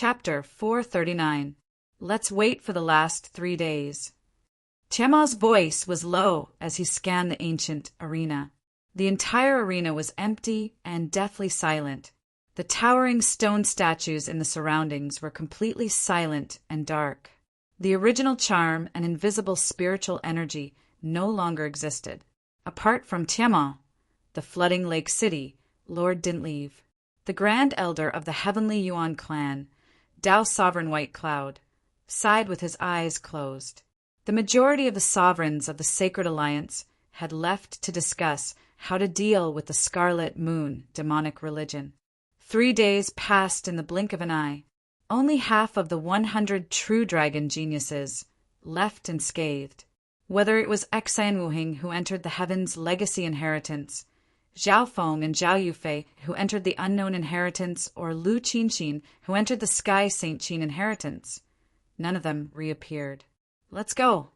Chapter 439. Let's wait for the last 3 days. Tiamat's voice was low as he scanned the ancient arena. The entire arena was empty and deathly silent. The towering stone statues in the surroundings were completely silent and dark. The original charm and invisible spiritual energy no longer existed. Apart from Tiamat, the flooding lake city, Lord didn't leave. The Grand Elder of the Heavenly Yuan clan, Tao Sovereign White Cloud, sighed with his eyes closed. The majority of the sovereigns of the Sacred Alliance had left to discuss how to deal with the Scarlet Moon demonic religion. 3 days passed in the blink of an eye. Only half of the 100 true dragon geniuses left unscathed. Whether it was Xan Wuhing who entered the Heaven's Legacy Inheritance, Zhao Feng and Zhao Yufei who entered the Unknown Inheritance, or Lu Qinqin who entered the Sky Saint Qin Inheritance, none of them reappeared. Let's go.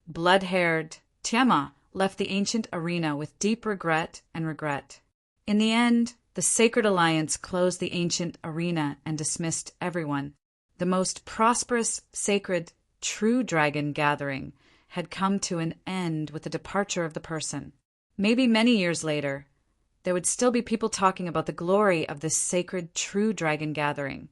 Blood-haired Tiamat left the ancient arena with deep regret. In the end, the Sacred Alliance closed the ancient arena and dismissed everyone. The most prosperous, sacred, true dragon gathering had come to an end with the departure of the person. Maybe many years later, there would still be people talking about the glory of this sacred true dragon gathering,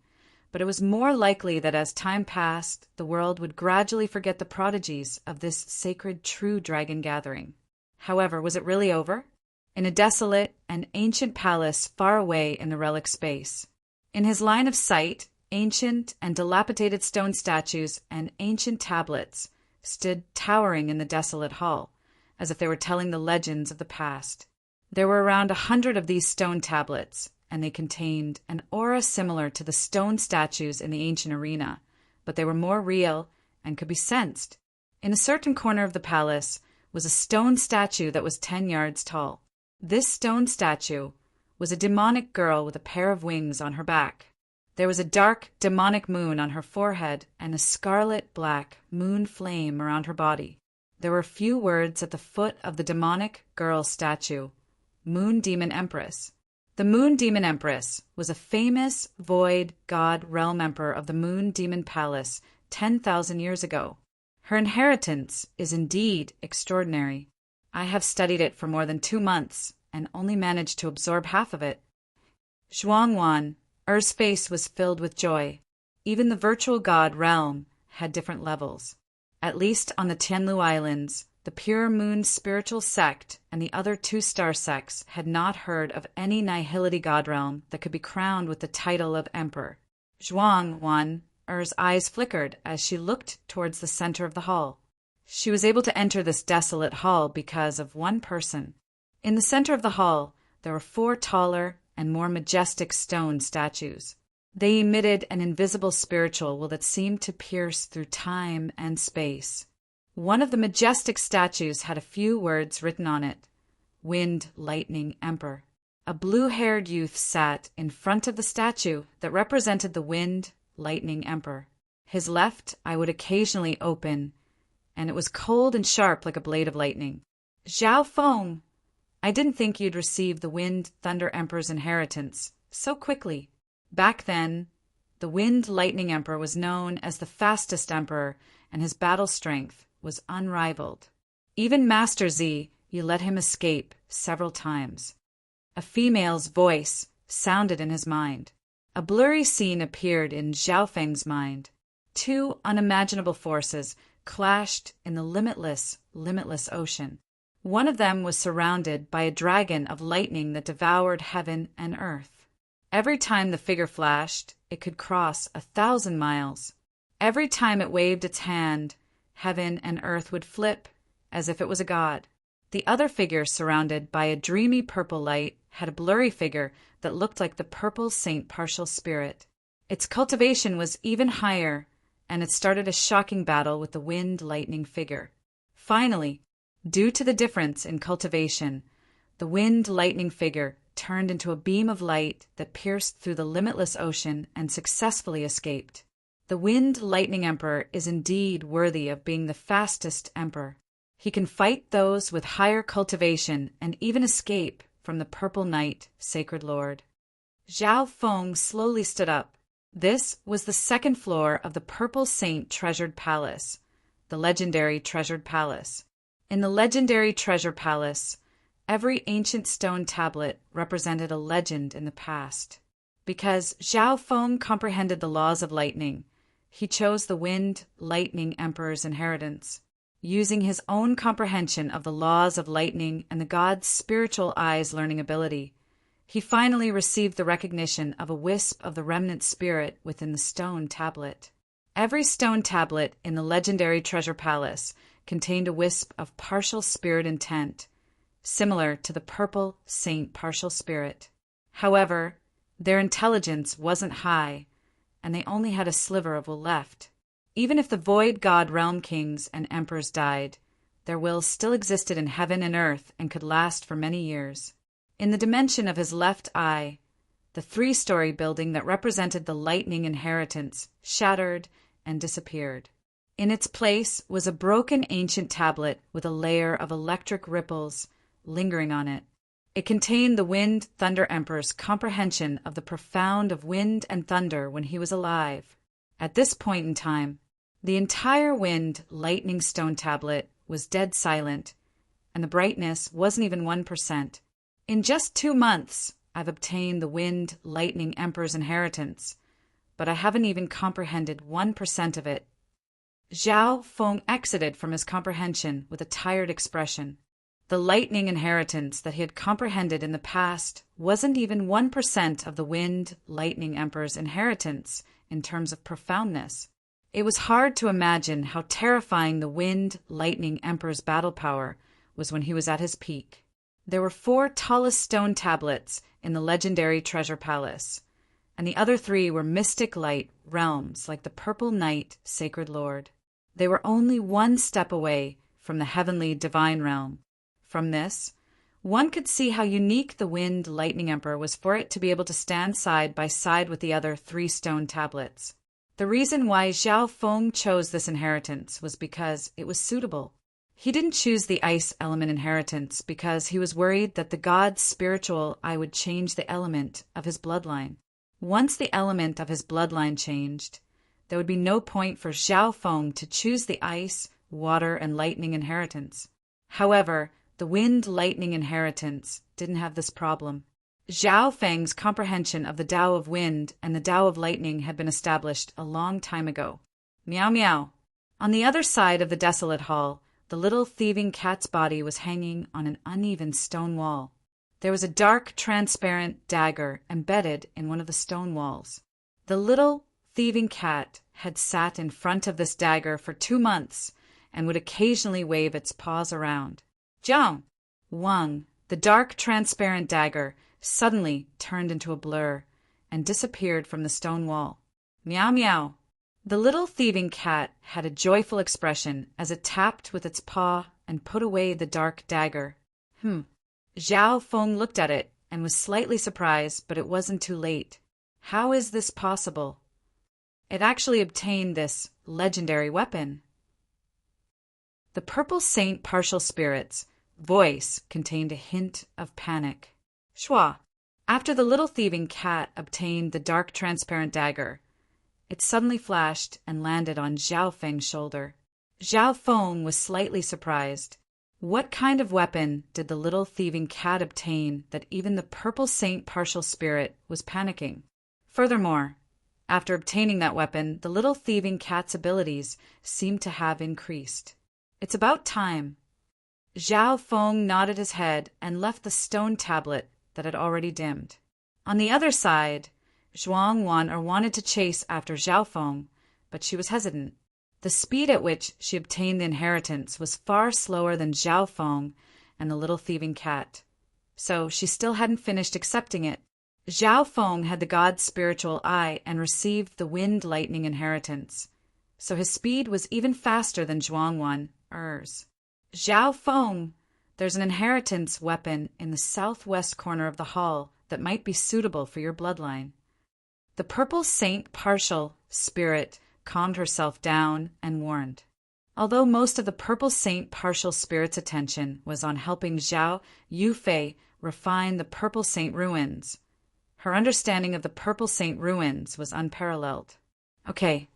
but it was more likely that as time passed, the world would gradually forget the prodigies of this sacred true dragon gathering. However, was it really over? In a desolate and ancient palace far away in the relic space, in his line of sight, ancient and dilapidated stone statues and ancient tablets stood towering in the desolate hall, as if they were telling the legends of the past. There were around 100 of these stone tablets, and they contained an aura similar to the stone statues in the ancient arena, but they were more real and could be sensed. In a certain corner of the palace was a stone statue that was 10 yards tall. This stone statue was a demonic girl with a pair of wings on her back. There was a dark, demonic moon on her forehead and a scarlet-black moon flame around her body. There were a few words at the foot of the demonic girl statue: Moon Demon Empress. The Moon Demon Empress was a famous void god realm emperor of the Moon Demon Palace 10,000 years ago. Her inheritance is indeed extraordinary. I have studied it for more than 2 months and only managed to absorb half of it. Zhuangwan, Er's face was filled with joy. Even the virtual god realm had different levels. At least on the Tianlu Islands, the Pure Moon spiritual sect and the other 2-star sects had not heard of any Nihility god realm that could be crowned with the title of emperor. Zhuangwan, Er's eyes flickered as she looked towards the center of the hall. She was able to enter this desolate hall because of one person. In the center of the hall, there were 4 taller and more majestic stone statues. They emitted an invisible spiritual will that seemed to pierce through time and space. One of the majestic statues had a few words written on it: Wind Lightning Emperor. A blue-haired youth sat in front of the statue that represented the Wind Lightning Emperor. His left eye would occasionally open, and it was cold and sharp like a blade of lightning. Zhao Feng, I didn't think you'd receive the Wind Thunder Emperor's inheritance so quickly. Back then, the Wind Lightning Emperor was known as the fastest emperor, and his battle strength was unrivaled. Even Master Z, you let him escape several times. A female's voice sounded in his mind. A blurry scene appeared in Zhao Feng's mind. 2 unimaginable forces clashed in the limitless ocean. One of them was surrounded by a dragon of lightning that devoured heaven and earth. Every time the figure flashed, it could cross 1,000 miles. Every time it waved its hand, heaven and earth would flip as if it was a god. The other figure, surrounded by a dreamy purple light, had a blurry figure that looked like the purple Saint Partial Spirit. Its cultivation was even higher, and it started a shocking battle with the Wind Lightning figure. Finally, due to the difference in cultivation, the Wind Lightning figure turned into a beam of light that pierced through the limitless ocean and successfully escaped. The Wind Lightning Emperor is indeed worthy of being the fastest emperor. He can fight those with higher cultivation and even escape from the Purple Night Sacred Lord. Zhao Feng slowly stood up. This was the second floor of the Purple Saint Treasured Palace, the legendary Treasured Palace. In the legendary Treasure Palace, every ancient stone tablet represented a legend in the past. Because Zhao Feng comprehended the laws of lightning, he chose the Wind Lightning Emperor's inheritance. Using his own comprehension of the laws of lightning and the god's spiritual eye's learning ability, he finally received the recognition of a wisp of the remnant spirit within the stone tablet. Every stone tablet in the legendary Treasure Palace contained a wisp of partial spirit intent, similar to the Purple Saint partial spirit. However, their intelligence wasn't high, and they only had a sliver of will left. Even if the Void God Realm Kings and Emperors died, their wills still existed in heaven and earth and could last for many years. In the dimension of his left eye, the 3-story building that represented the lightning inheritance shattered and disappeared. In its place was a broken ancient tablet with a layer of electric ripples lingering on it. It contained the Wind Thunder Emperor's comprehension of the profound of wind and thunder when he was alive. At this point in time, the entire Wind Lightning Stone tablet was dead silent, and the brightness wasn't even 1%. In just 2 months, I've obtained the Wind Lightning Emperor's inheritance, but I haven't even comprehended 1% of it. Zhao Feng exited from his comprehension with a tired expression. The lightning inheritance that he had comprehended in the past wasn't even 1% of the Wind Lightning Emperor's inheritance in terms of profoundness. It was hard to imagine how terrifying the Wind Lightning Emperor's battle power was when he was at his peak. There were 4 tallest stone tablets in the legendary Treasure Palace, and the other 3 were mystic light realms like the Purple Night Sacred Lord. They were only 1 step away from the heavenly divine realm. From this, one could see how unique the Wind Lightning Emperor was for it to be able to stand side by side with the other 3 stone tablets. The reason why Zhao Feng chose this inheritance was because it was suitable. He didn't choose the ice element inheritance because he was worried that the god's spiritual eye would change the element of his bloodline. Once the element of his bloodline changed, there would be no point for Zhao Feng to choose the ice, water, and lightning inheritance. However, the Wind Lightning inheritance didn't have this problem. Zhao Feng's comprehension of the Tao of Wind and the Tao of Lightning had been established a long time ago. Meow meow. On the other side of the desolate hall, the little thieving cat's body was hanging on an uneven stone wall. There was a dark, transparent dagger embedded in one of the stone walls. The little thieving cat had sat in front of this dagger for 2 months and would occasionally wave its paws around. Jiang! Wang, the dark, transparent dagger, suddenly turned into a blur and disappeared from the stone wall. Meow meow. The little thieving cat had a joyful expression as it tapped with its paw and put away the dark dagger. Zhao Feng looked at it and was slightly surprised, but it wasn't too late. How is this possible? It actually obtained this legendary weapon. The Purple Saint Partial Spirit's voice contained a hint of panic. Shua. After the little thieving cat obtained the dark transparent dagger, it suddenly flashed and landed on Zhao Feng's shoulder. Zhao Feng was slightly surprised. What kind of weapon did the little thieving cat obtain that even the Purple Saint Partial Spirit was panicking? Furthermore, after obtaining that weapon, the little thieving cat's abilities seemed to have increased. It's about time. Zhao Feng nodded his head and left the stone tablet that had already dimmed. On the other side, Zhuang Wan wanted to chase after Zhao Feng, but she was hesitant. The speed at which she obtained the inheritance was far slower than Zhao Feng and the little thieving cat, so she still hadn't finished accepting it. Zhao Feng had the god's spiritual eye and received the Wind Lightning inheritance, so his speed was even faster than Zhuang Wan's. Zhao Feng, there's an inheritance weapon in the southwest corner of the hall that might be suitable for your bloodline. The Purple Saint Partial Spirit calmed herself down and warned. Although most of the Purple Saint Partial Spirit's attention was on helping Zhao Yufei refine the Purple Saint ruins, Her understanding of the Purple Saint ruins was unparalleled. Okay.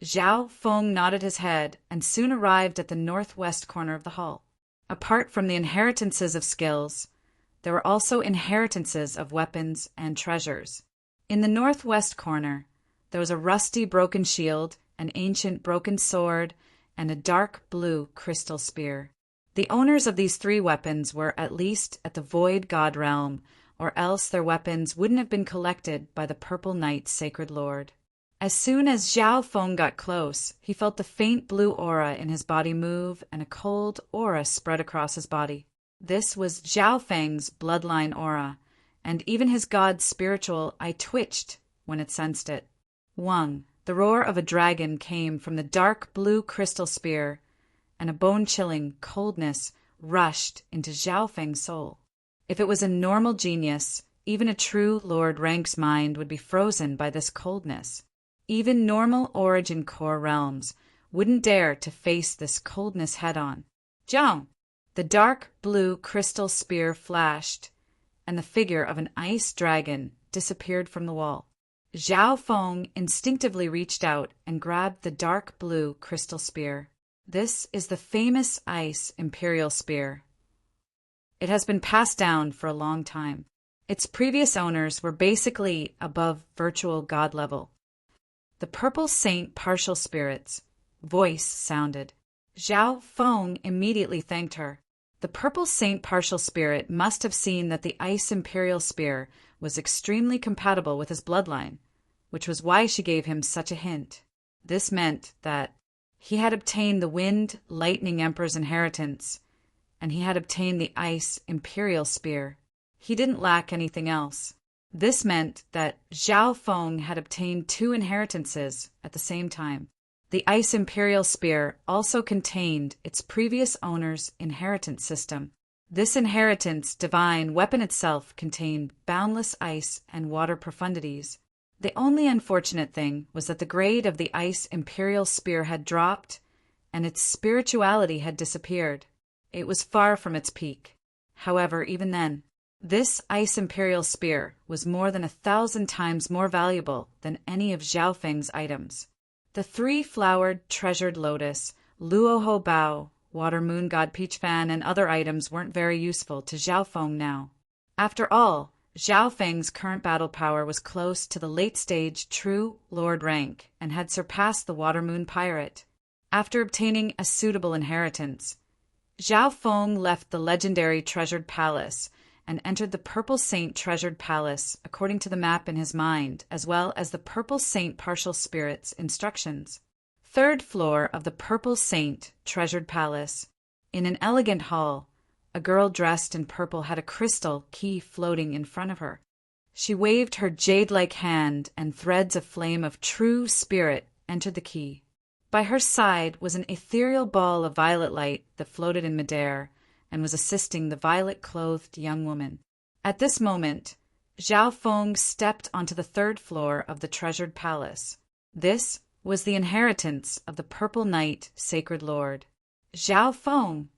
Zhao Feng nodded his head and soon arrived at the northwest corner of the hall. Apart from the inheritances of skills, there were also inheritances of weapons and treasures. In the northwest corner, there was a rusty broken shield, an ancient broken sword, and a dark blue crystal spear. The owners of these three weapons were at least at the Void God realm, or else their weapons wouldn't have been collected by the Purple Knight's sacred lord. As soon as Zhao Feng got close, he felt the faint blue aura in his body move and a cold aura spread across his body. This was Zhao Feng's bloodline aura, and even his god's spiritual eye twitched when it sensed it. Wang, the roar of a dragon came from the dark blue crystal spear, and a bone-chilling coldness rushed into Zhao Feng's soul. If it was a normal genius, even a true Lord Rank's mind would be frozen by this coldness. Even normal origin core realms wouldn't dare to face this coldness head-on. Zhao! The dark blue crystal spear flashed, and the figure of an ice dragon disappeared from the wall. Zhao Feng instinctively reached out and grabbed the dark blue crystal spear. This is the famous ice imperial spear. It has been passed down for a long time. Its previous owners were basically above virtual god level. The Purple Saint partial spirits voice sounded. Zhao Feng immediately thanked her. The Purple Saint partial spirit must have seen that the ice imperial spear was extremely compatible with his bloodline, which was why she gave him such a hint. This meant that he had obtained the Wind Lightning Emperor's inheritance, and he had obtained the ice imperial spear. He didn't lack anything else. This meant that Zhao Feng had obtained two inheritances at the same time. The Ice Imperial Spear also contained its previous owner's inheritance system. This inheritance divine weapon itself contained boundless ice and water profundities. The only unfortunate thing was that the grade of the Ice Imperial Spear had dropped, and its spirituality had disappeared. It was far from its peak. However, even then, this Ice Imperial Spear was more than 1,000 times more valuable than any of Zhao Feng's items. The three-flowered treasured lotus, Luoho Bao, Water Moon God Peach Fan, and other items weren't very useful to Zhao Feng now. After all, Zhao Feng's current battle power was close to the late-stage true Lord rank and had surpassed the Water Moon Pirate. After obtaining a suitable inheritance, Zhao Feng left the legendary Treasured Palace and entered the Purple Saint Treasured Palace according to the map in his mind, as well as the Purple Saint Partial Spirit's instructions. Third floor of the Purple Saint Treasured Palace. In an elegant hall, a girl dressed in purple had a crystal key floating in front of her. She waved her jade-like hand, and threads of flame of true spirit entered the key. By her side was an ethereal ball of violet light that floated in midair and was assisting the violet-clothed young woman. At this moment, Zhao Feng stepped onto the third floor of the Treasured Palace. This was the inheritance of the Purple Knight Sacred Lord. Zhao Feng,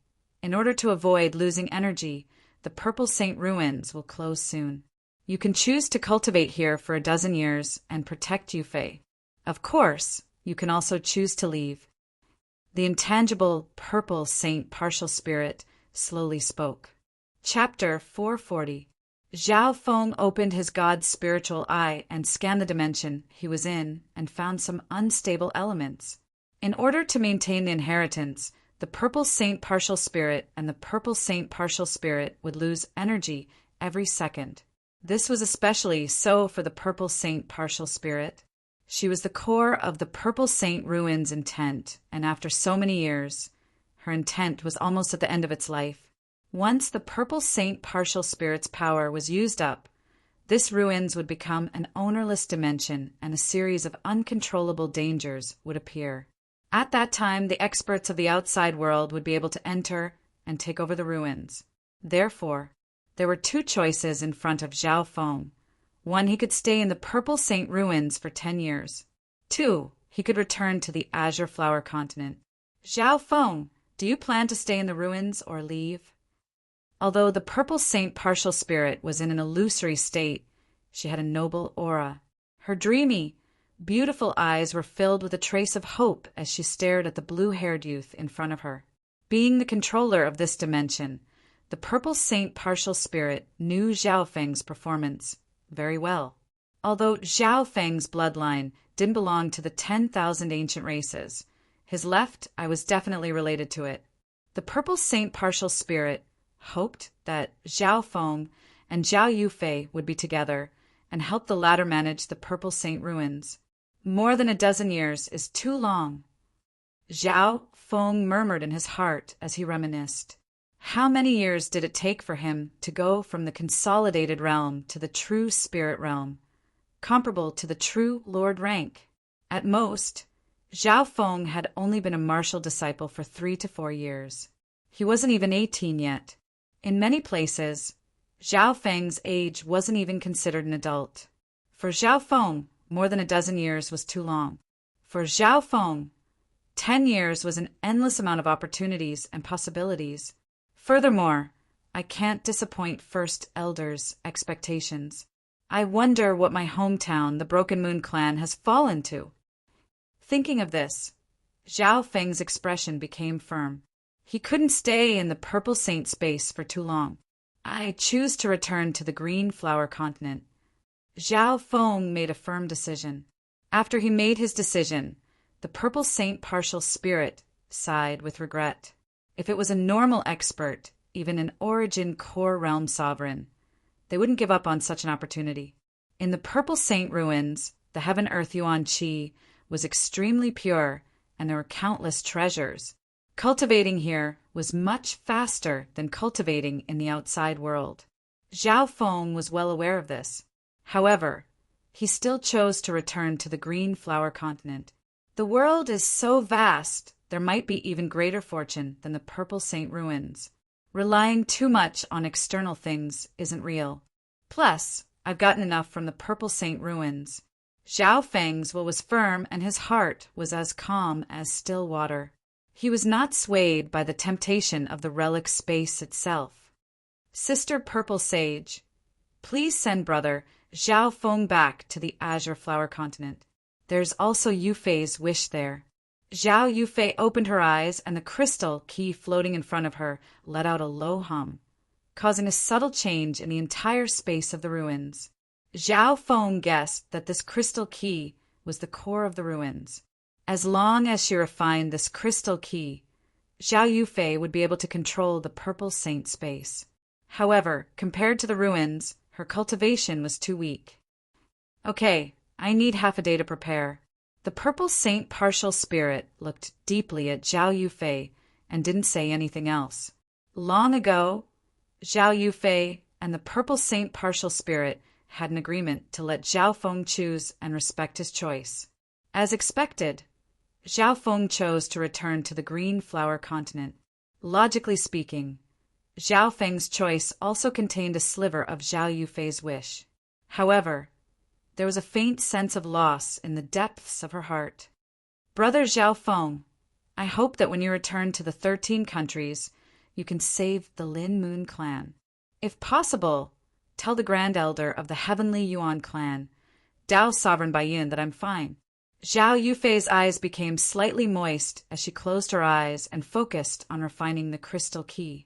in order to avoid losing energy, the Purple Saint ruins will close soon. You can choose to cultivate here for 12 years and protect Yufei. Of course, you can also choose to leave. The intangible Purple Saint Partial Spirit slowly spoke. Chapter 440. Zhao Feng opened his god's spiritual eye and scanned the dimension he was in and found some unstable elements. In order to maintain the inheritance, the Purple Saint Partial Spirit and the Purple Saint Partial Spirit would lose energy every second. This was especially so for the Purple Saint Partial Spirit. She was the core of the Purple Saint Ruins' intent, and after so many years, her intent was almost at the end of its life. Once the Purple Saint Partial Spirit's power was used up, this ruins would become an ownerless dimension, and a series of uncontrollable dangers would appear. At that time, the experts of the outside world would be able to enter and take over the ruins. Therefore, there were two choices in front of Zhao Feng. One, he could stay in the Purple Saint ruins for 10 years. 2, he could return to the Azure Flower Continent. Zhao Feng, do you plan to stay in the ruins or leave? Although the Purple Saint Partial Spirit was in an illusory state, She had a noble aura. Her dreamy, beautiful eyes were filled with a trace of hope as she stared at the blue-haired youth in front of her. Being the controller of this dimension, the Purple Saint Partial Spirit knew Zhao Feng's performance very well. Although Zhao Feng's bloodline didn't belong to the 10,000 ancient races, his left eye was definitely related to it. The Purple Saint Partial Spirit hoped that Zhao Feng and Zhao Yufei would be together and help the latter manage the Purple Saint ruins. More than a dozen years is too long. Zhao Feng murmured in his heart as he reminisced. How many years did it take for him to go from the consolidated realm to the true spirit realm, comparable to the true Lord rank? At most, Zhao Feng had only been a martial disciple for 3 to 4 years. He wasn't even 18 yet. In many places, Zhao Feng's age wasn't even considered an adult. For Zhao Feng, more than a dozen years was too long. For Zhao Feng, 10 years was an endless amount of opportunities and possibilities. Furthermore, I can't disappoint First Elder's expectations. I wonder what my hometown, the Broken Moon clan, has fallen to. Thinking of this, Zhao Feng's expression became firm. He couldn't stay in the Purple Saint space for too long. I choose to return to the Green Flower Continent. Zhao Feng made a firm decision. After he made his decision, the Purple Saint Partial Spirit sighed with regret. If it was a normal expert, even an Origin Core Realm sovereign, they wouldn't give up on such an opportunity. In the Purple Saint ruins, the Heaven-Earth Yuan Qi was extremely pure, and there were countless treasures. Cultivating here was much faster than cultivating in the outside world. Zhao Feng was well aware of this. However, he still chose to return to the Green Flower Continent. The world is so vast, there might be even greater fortune than the Purple Saint ruins. Relying too much on external things isn't real. Plus, I've gotten enough from the Purple Saint ruins. Zhao Feng's will was firm and his heart was as calm as still water. He was not swayed by the temptation of the relic space itself. Sister Purple Sage, please send brother Zhao Feng back to the Azure Flower Continent. There's also Yufei's wish there. Zhao Yufei opened her eyes, and the crystal key floating in front of her let out a low hum, causing a subtle change in the entire space of the ruins. Zhao Feng guessed that this crystal key was the core of the ruins. As long as she refined this crystal key, Zhao Yufei would be able to control the Purple Saint space. However, compared to the ruins, her cultivation was too weak. Okay, I need half a day to prepare. The Purple Saint Partial Spirit looked deeply at Zhao Yufei and didn't say anything else. Long ago, Zhao Yufei and the Purple Saint Partial Spirit had an agreement to let Zhao Feng choose and respect his choice. As expected, Zhao Feng chose to return to the Green Flower Continent. Logically speaking, Zhao Feng's choice also contained a sliver of Zhao Yufei's wish. However, there was a faint sense of loss in the depths of her heart. Brother Zhao Feng, I hope that when you return to the 13 countries, you can save the Lin Moon clan. If possible, tell the Grand Elder of the Heavenly Yuan clan, Dao Sovereign Baiyin, that I'm fine. Zhao Yufei's eyes became slightly moist as she closed her eyes and focused on refining the crystal key.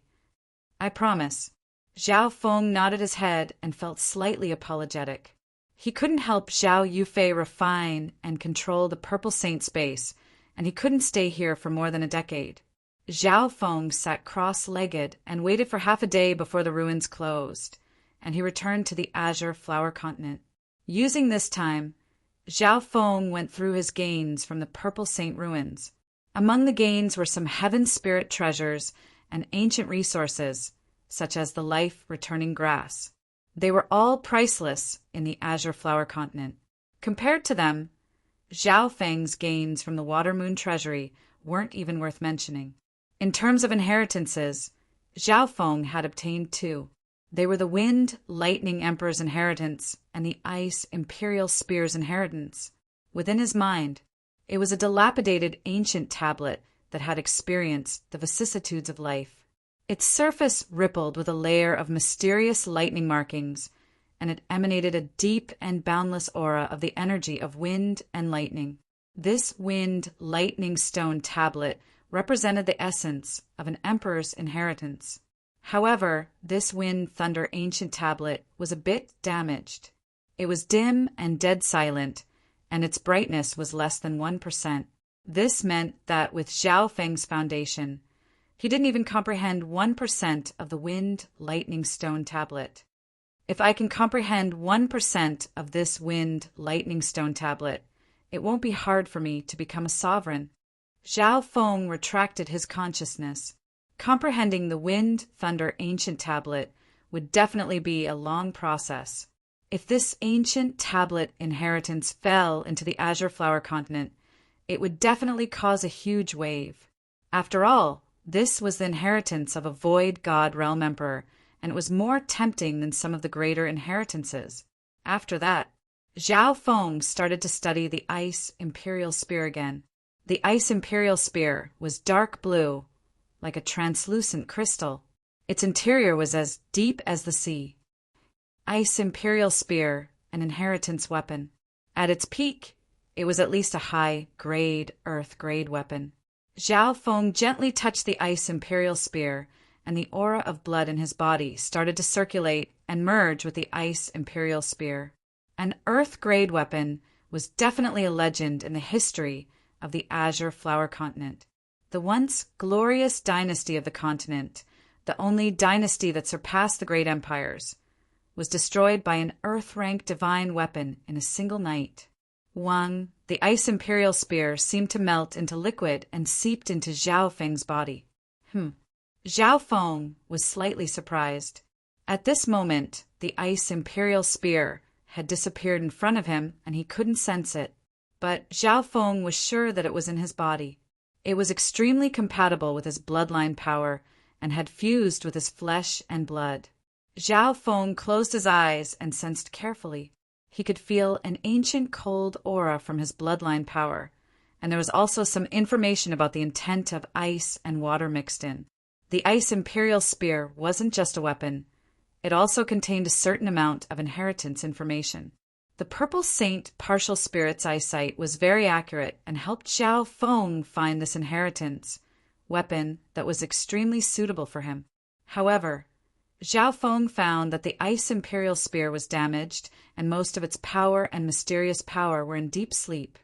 I promise. Zhao Feng nodded his head and felt slightly apologetic. He couldn't help Zhao Yufei refine and control the Purple Saint space, and he couldn't stay here for more than a decade. Zhao Feng sat cross-legged and waited for half a day before the ruins closed, and he returned to the Azure Flower Continent. Using this time, Zhao Feng went through his gains from the Purple Saint ruins. Among the gains were some heaven spirit treasures and ancient resources, such as the life-returning grass. They were all priceless in the Azure Flower Continent. Compared to them, Zhao Feng's gains from the Water Moon Treasury weren't even worth mentioning. In terms of inheritances, Zhao Feng had obtained 2. They were the Wind Lightning Emperor's inheritance and the Ice Imperial Spear's inheritance. Within his mind, it was a dilapidated ancient tablet that had experienced the vicissitudes of life. Its surface rippled with a layer of mysterious lightning markings, and it emanated a deep and boundless aura of the energy of wind and lightning. This wind lightning stone tablet represented the essence of an emperor's inheritance. However, this wind thunder ancient tablet was a bit damaged. It was dim and dead silent, and its brightness was less than 1%. This meant that with Zhao Feng's foundation, he didn't even comprehend 1% of the wind lightning stone tablet. If I can comprehend 1% of this wind lightning stone tablet, it won't be hard for me to become a sovereign. Zhao Feng retracted his consciousness. Comprehending the wind thunder ancient tablet would definitely be a long process. If this ancient tablet inheritance fell into the Azure Flower continent, it would definitely cause a huge wave. After all, this was the inheritance of a Void God Realm Emperor, and it was more tempting than some of the greater inheritances. After that, Zhao Feng started to study the Ice Imperial Spear again. The Ice Imperial Spear was dark blue, like a translucent crystal. Its interior was as deep as the sea. Ice Imperial Spear, an inheritance weapon. At its peak, it was at least a high-grade, earth-grade weapon. Zhao Feng gently touched the Ice Imperial Spear, and the aura of blood in his body started to circulate and merge with the Ice Imperial Spear. An earth-grade weapon was definitely a legend in the history of the Azure Flower Continent. The once glorious dynasty of the continent, the only dynasty that surpassed the great empires, was destroyed by an earth-rank divine weapon in a single night. Wang, the Ice Imperial Spear, seemed to melt into liquid and seeped into Zhao Feng's body. Zhao Feng was slightly surprised. At this moment, the Ice Imperial Spear had disappeared in front of him and he couldn't sense it. But Zhao Feng was sure that it was in his body. It was extremely compatible with his bloodline power and had fused with his flesh and blood. Zhao Feng closed his eyes and sensed carefully. He could feel an ancient cold aura from his bloodline power, and there was also some information about the intent of ice and water mixed in. The Ice Imperial Spear wasn't just a weapon. It also contained a certain amount of inheritance information. The Purple Saint partial spirit's eyesight was very accurate and helped Zhao Feng find this inheritance weapon that was extremely suitable for him. However, Zhao Feng found that the Ice Imperial Spear was damaged and most of its power and mysterious power were in deep sleep.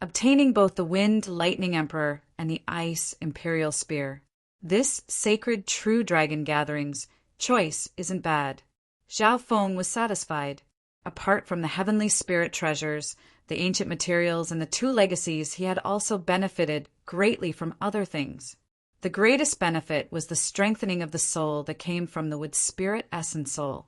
Obtaining both the Wind Lightning Emperor and the Ice Imperial Spear, this sacred true dragon gatherings choice isn't bad. Zhao Feng was satisfied. Apart from the heavenly spirit treasures, the ancient materials, and the two legacies, he had also benefited greatly from other things. The greatest benefit was the strengthening of the soul that came from the wood spirit essence soul.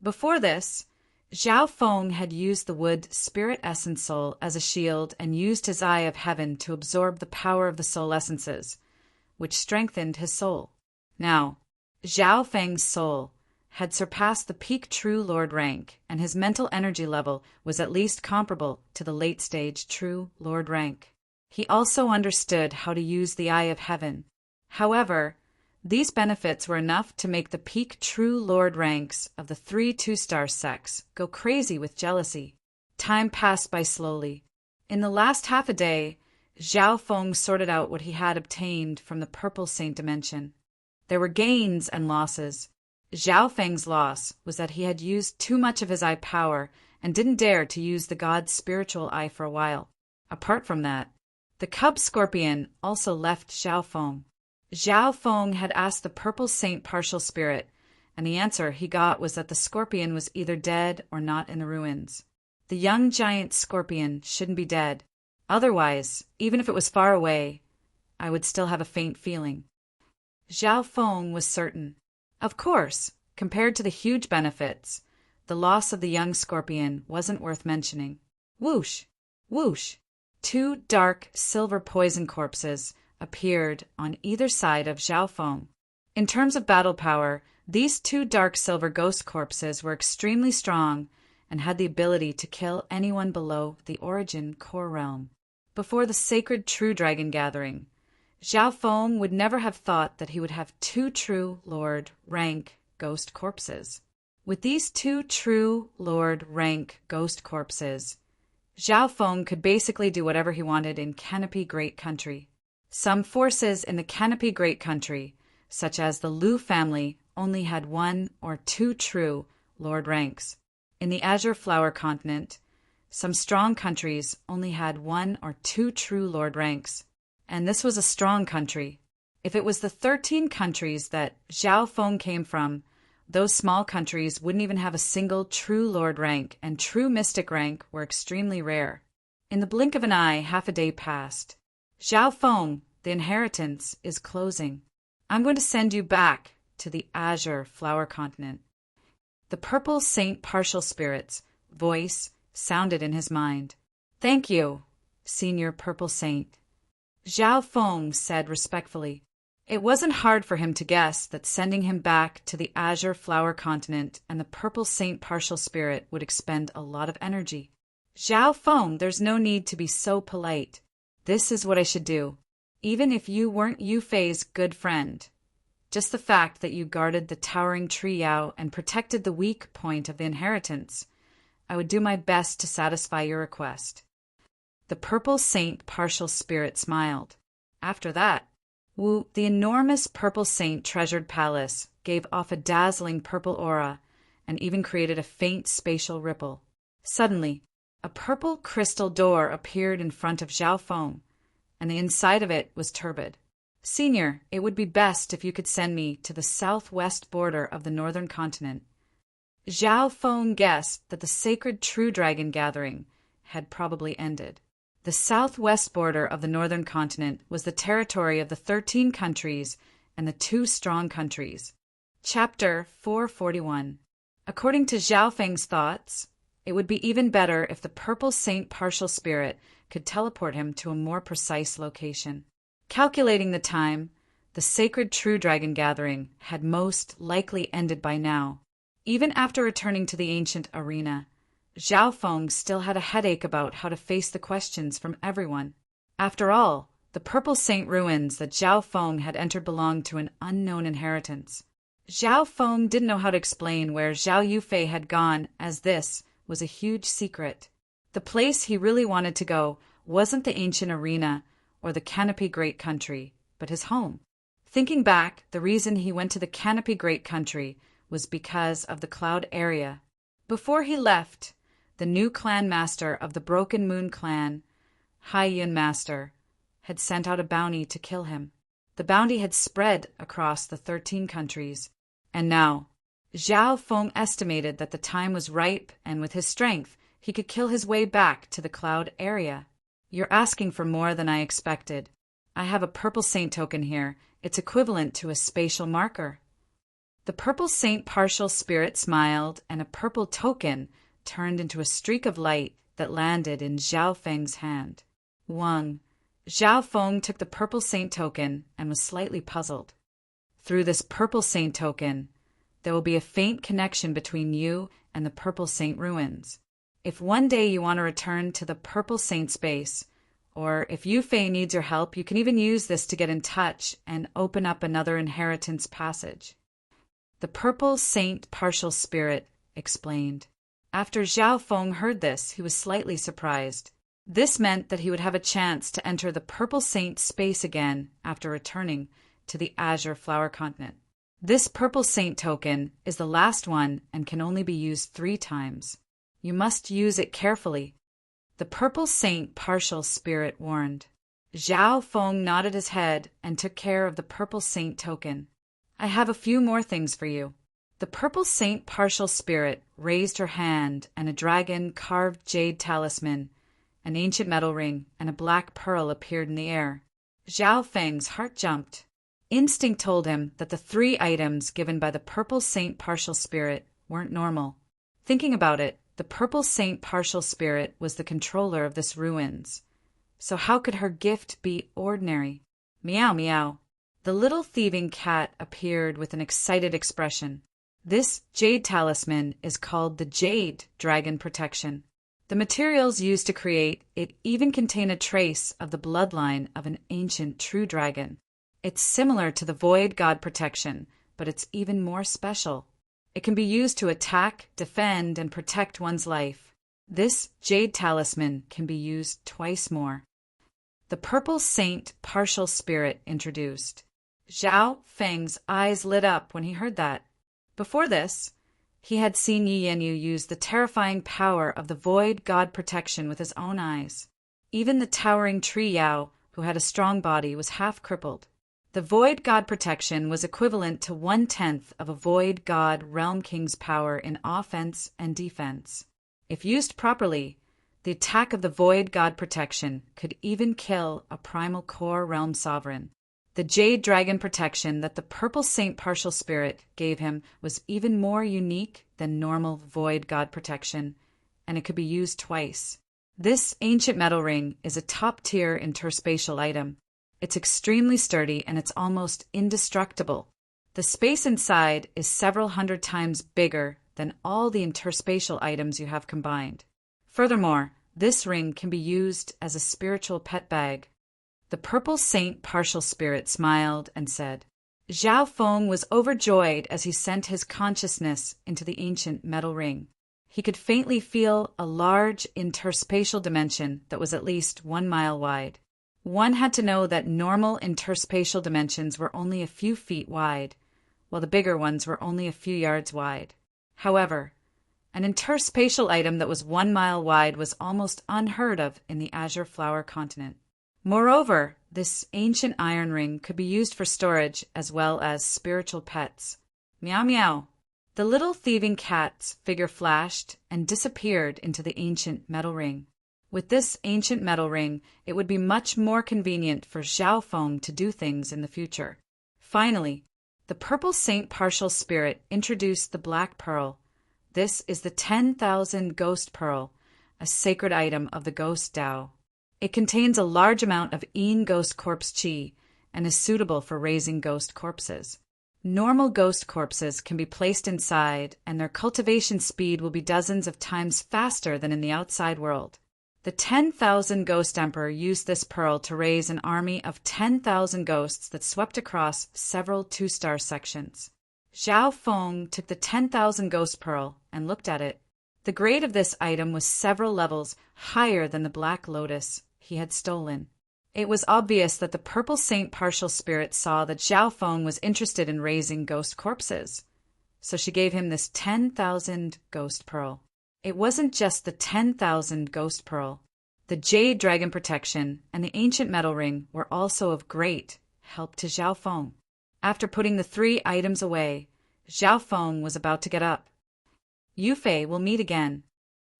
Before this, Zhao Feng had used the wood spirit essence soul as a shield and used his eye of heaven to absorb the power of the soul essences, which strengthened his soul. Now, Zhao Feng's soul had surpassed the peak True Lord rank, and his mental energy level was at least comparable to the late-stage True Lord rank. He also understood how to use the Eye of Heaven. However, these benefits were enough to make the peak True Lord ranks of the 3 2-star sects go crazy with jealousy. Time passed by slowly. In the last half a day, Zhao Feng sorted out what he had obtained from the Purple Saint Dimension. There were gains and losses. Zhao Feng's loss was that he had used too much of his eye power and didn't dare to use the god's spiritual eye for a while. Apart from that, the cub scorpion also left Zhao Feng. Zhao Feng had asked the Purple Saint partial spirit, and the answer he got was that the scorpion was either dead or not in the ruins. The young giant scorpion shouldn't be dead. Otherwise, even if it was far away, I would still have a faint feeling. Zhao Feng was certain. Of course, compared to the huge benefits, the loss of the young scorpion wasn't worth mentioning. Whoosh! Whoosh! 2 dark silver poison corpses appeared on either side of Zhao Feng. In terms of battle power, these 2 dark silver ghost corpses were extremely strong and had the ability to kill anyone below the Origin Core Realm. Before the sacred True Dragon Gathering, Zhao Feng would never have thought that he would have 2 True Lord rank ghost corpses. With these two true Lord rank ghost corpses, Zhao Feng could basically do whatever he wanted in Canopy Great Country. Some forces in the Canopy Great Country, such as the Liu family, only had 1 or 2 true Lord ranks. In the Azure Flower Continent, some strong countries only had 1 or 2 true Lord ranks. And this was a strong country. If it was the 13 countries that Zhao Feng came from, those small countries wouldn't even have a single true Lord rank, and true Mystic rank were extremely rare. In the blink of an eye, half a day passed. Zhao Feng, the inheritance is closing. I'm going to send you back to the Azure Flower Continent. The Purple Saint Partial Spirit's voice sounded in his mind. Thank you, Senior Purple Saint. Zhao Feng said respectfully. It wasn't hard for him to guess that sending him back to the Azure Flower Continent and the Purple Saint Partial Spirit would expend a lot of energy. Zhao Feng, there's no need to be so polite. This is what I should do. Even if you weren't Yu Fei's good friend. Just the fact that you guarded the towering tree Yao and protected the weak point of the inheritance, I would do my best to satisfy your request. The Purple Saint Partial Spirit smiled. After that, Wu, the enormous Purple Saint treasured palace, gave off a dazzling purple aura and even created a faint spatial ripple. Suddenly, a purple crystal door appeared in front of Zhao Feng, and the inside of it was turbid. Senior, it would be best if you could send me to the southwest border of the northern continent. Zhao Feng guessed that the sacred True Dragon gathering had probably ended. The southwest border of the northern continent was the territory of the 13 countries and the 2 strong countries. Chapter 441. According to Zhao Feng's thoughts, it would be even better if the Purple Saint Partial Spirit could teleport him to a more precise location. Calculating the time, the sacred True Dragon gathering had most likely ended by now. Even after returning to the ancient arena, Zhao Feng still had a headache about how to face the questions from everyone. After all, the Purple Saint ruins that Zhao Feng had entered belonged to an unknown inheritance. Zhao Feng didn't know how to explain where Zhao Yufei had gone, as this was a huge secret. The place he really wanted to go wasn't the ancient arena or the Canopy Great Country, but his home. Thinking back, the reason he went to the Canopy Great Country was because of the Cloud area. Before he left, the new clan master of the Broken Moon clan, Hai Yun Master, had sent out a bounty to kill him. The bounty had spread across the 13 countries, and now Zhao Feng estimated that the time was ripe, and with his strength, he could kill his way back to the Cloud area. You're asking for more than I expected. I have a Purple Saint token here. It's equivalent to a spatial marker. The Purple Saint Partial Spirit smiled, and a purple token turned into a streak of light that landed in Zhao Feng's hand. Wang. Zhao Feng took the Purple Saint token and was slightly puzzled. Through this Purple Saint token, there will be a faint connection between you and the Purple Saint ruins. If one day you want to return to the Purple Saint space, or if Yu Fei needs your help, you can even use this to get in touch and open up another inheritance passage. The Purple Saint Partial Spirit explained. After Zhao Feng heard this, he was slightly surprised. This meant that he would have a chance to enter the Purple Saint space again after returning to the Azure Flower Continent. This Purple Saint token is the last one and can only be used 3 times. You must use it carefully. The Purple Saint Partial Spirit warned. Zhao Feng nodded his head and took care of the Purple Saint token. I have a few more things for you. The Purple Saint Partial Spirit raised her hand, and a dragon-carved jade talisman, an ancient metal ring, and a black pearl appeared in the air. Zhao Feng's heart jumped. Instinct told him that the 3 items given by the Purple Saint Partial Spirit weren't normal. Thinking about it, the Purple Saint Partial Spirit was the controller of this ruins. So how could her gift be ordinary? Meow meow. The little thieving cat appeared with an excited expression. This jade talisman is called the Jade Dragon Protection. The materials used to create it even contain a trace of the bloodline of an ancient true dragon. It's similar to the Void God Protection, but it's even more special. It can be used to attack, defend, and protect one's life. This jade talisman can be used twice more. The Purple Saint Partial Spirit introduced. Zhao Feng's eyes lit up when he heard that. Before this, he had seen Yi Yanyu use the terrifying power of the Void God Protection with his own eyes. Even the towering tree Yao, who had a strong body, was half crippled. The Void God Protection was equivalent to 1/10 of a Void God Realm King's power in offense and defense. If used properly, the attack of the Void God Protection could even kill a Primal Core Realm Sovereign. The Jade Dragon protection that the Purple Saint Partial Spirit gave him was even more unique than normal Void God protection, and it could be used twice. This ancient metal ring is a top-tier interspatial item. It's extremely sturdy and it's almost indestructible. The space inside is several hundred times bigger than all the interspatial items you have combined. Furthermore, this ring can be used as a spiritual pet bag. The Purple Saint Partial Spirit smiled and said, Zhao Feng was overjoyed as he sent his consciousness into the ancient metal ring. He could faintly feel a large interspatial dimension that was at least 1 mile wide. One had to know that normal interspatial dimensions were only a few feet wide, while the bigger ones were only a few yards wide. However, an interspatial item that was 1 mile wide was almost unheard of in the Azure Flower continent. Moreover, this ancient iron ring could be used for storage as well as spiritual pets. Meow meow. The little thieving cat's figure flashed and disappeared into the ancient metal ring. With this ancient metal ring, it would be much more convenient for Zhao Feng to do things in the future. Finally, the Purple Saint Partial Spirit introduced the Black Pearl. This is the 10,000 Ghost Pearl, a sacred item of the Ghost Dao. It contains a large amount of Yin Ghost Corpse Qi and is suitable for raising ghost corpses. Normal ghost corpses can be placed inside, and their cultivation speed will be dozens of times faster than in the outside world. The 10,000 Ghost Emperor used this pearl to raise an army of 10,000 ghosts that swept across several 2-star sections. Zhao Feng took the 10,000 Ghost Pearl and looked at it. The grade of this item was several levels higher than the Black Lotus he had stolen. It was obvious that the Purple Saint Partial Spirit saw that Zhao Feng was interested in raising ghost corpses, so she gave him this 10,000 Ghost Pearl. It wasn't just the 10,000 Ghost Pearl. The Jade Dragon Protection and the Ancient Metal Ring were also of great help to Zhao Feng. After putting the 3 items away, Zhao Feng was about to get up. Yufei will meet again.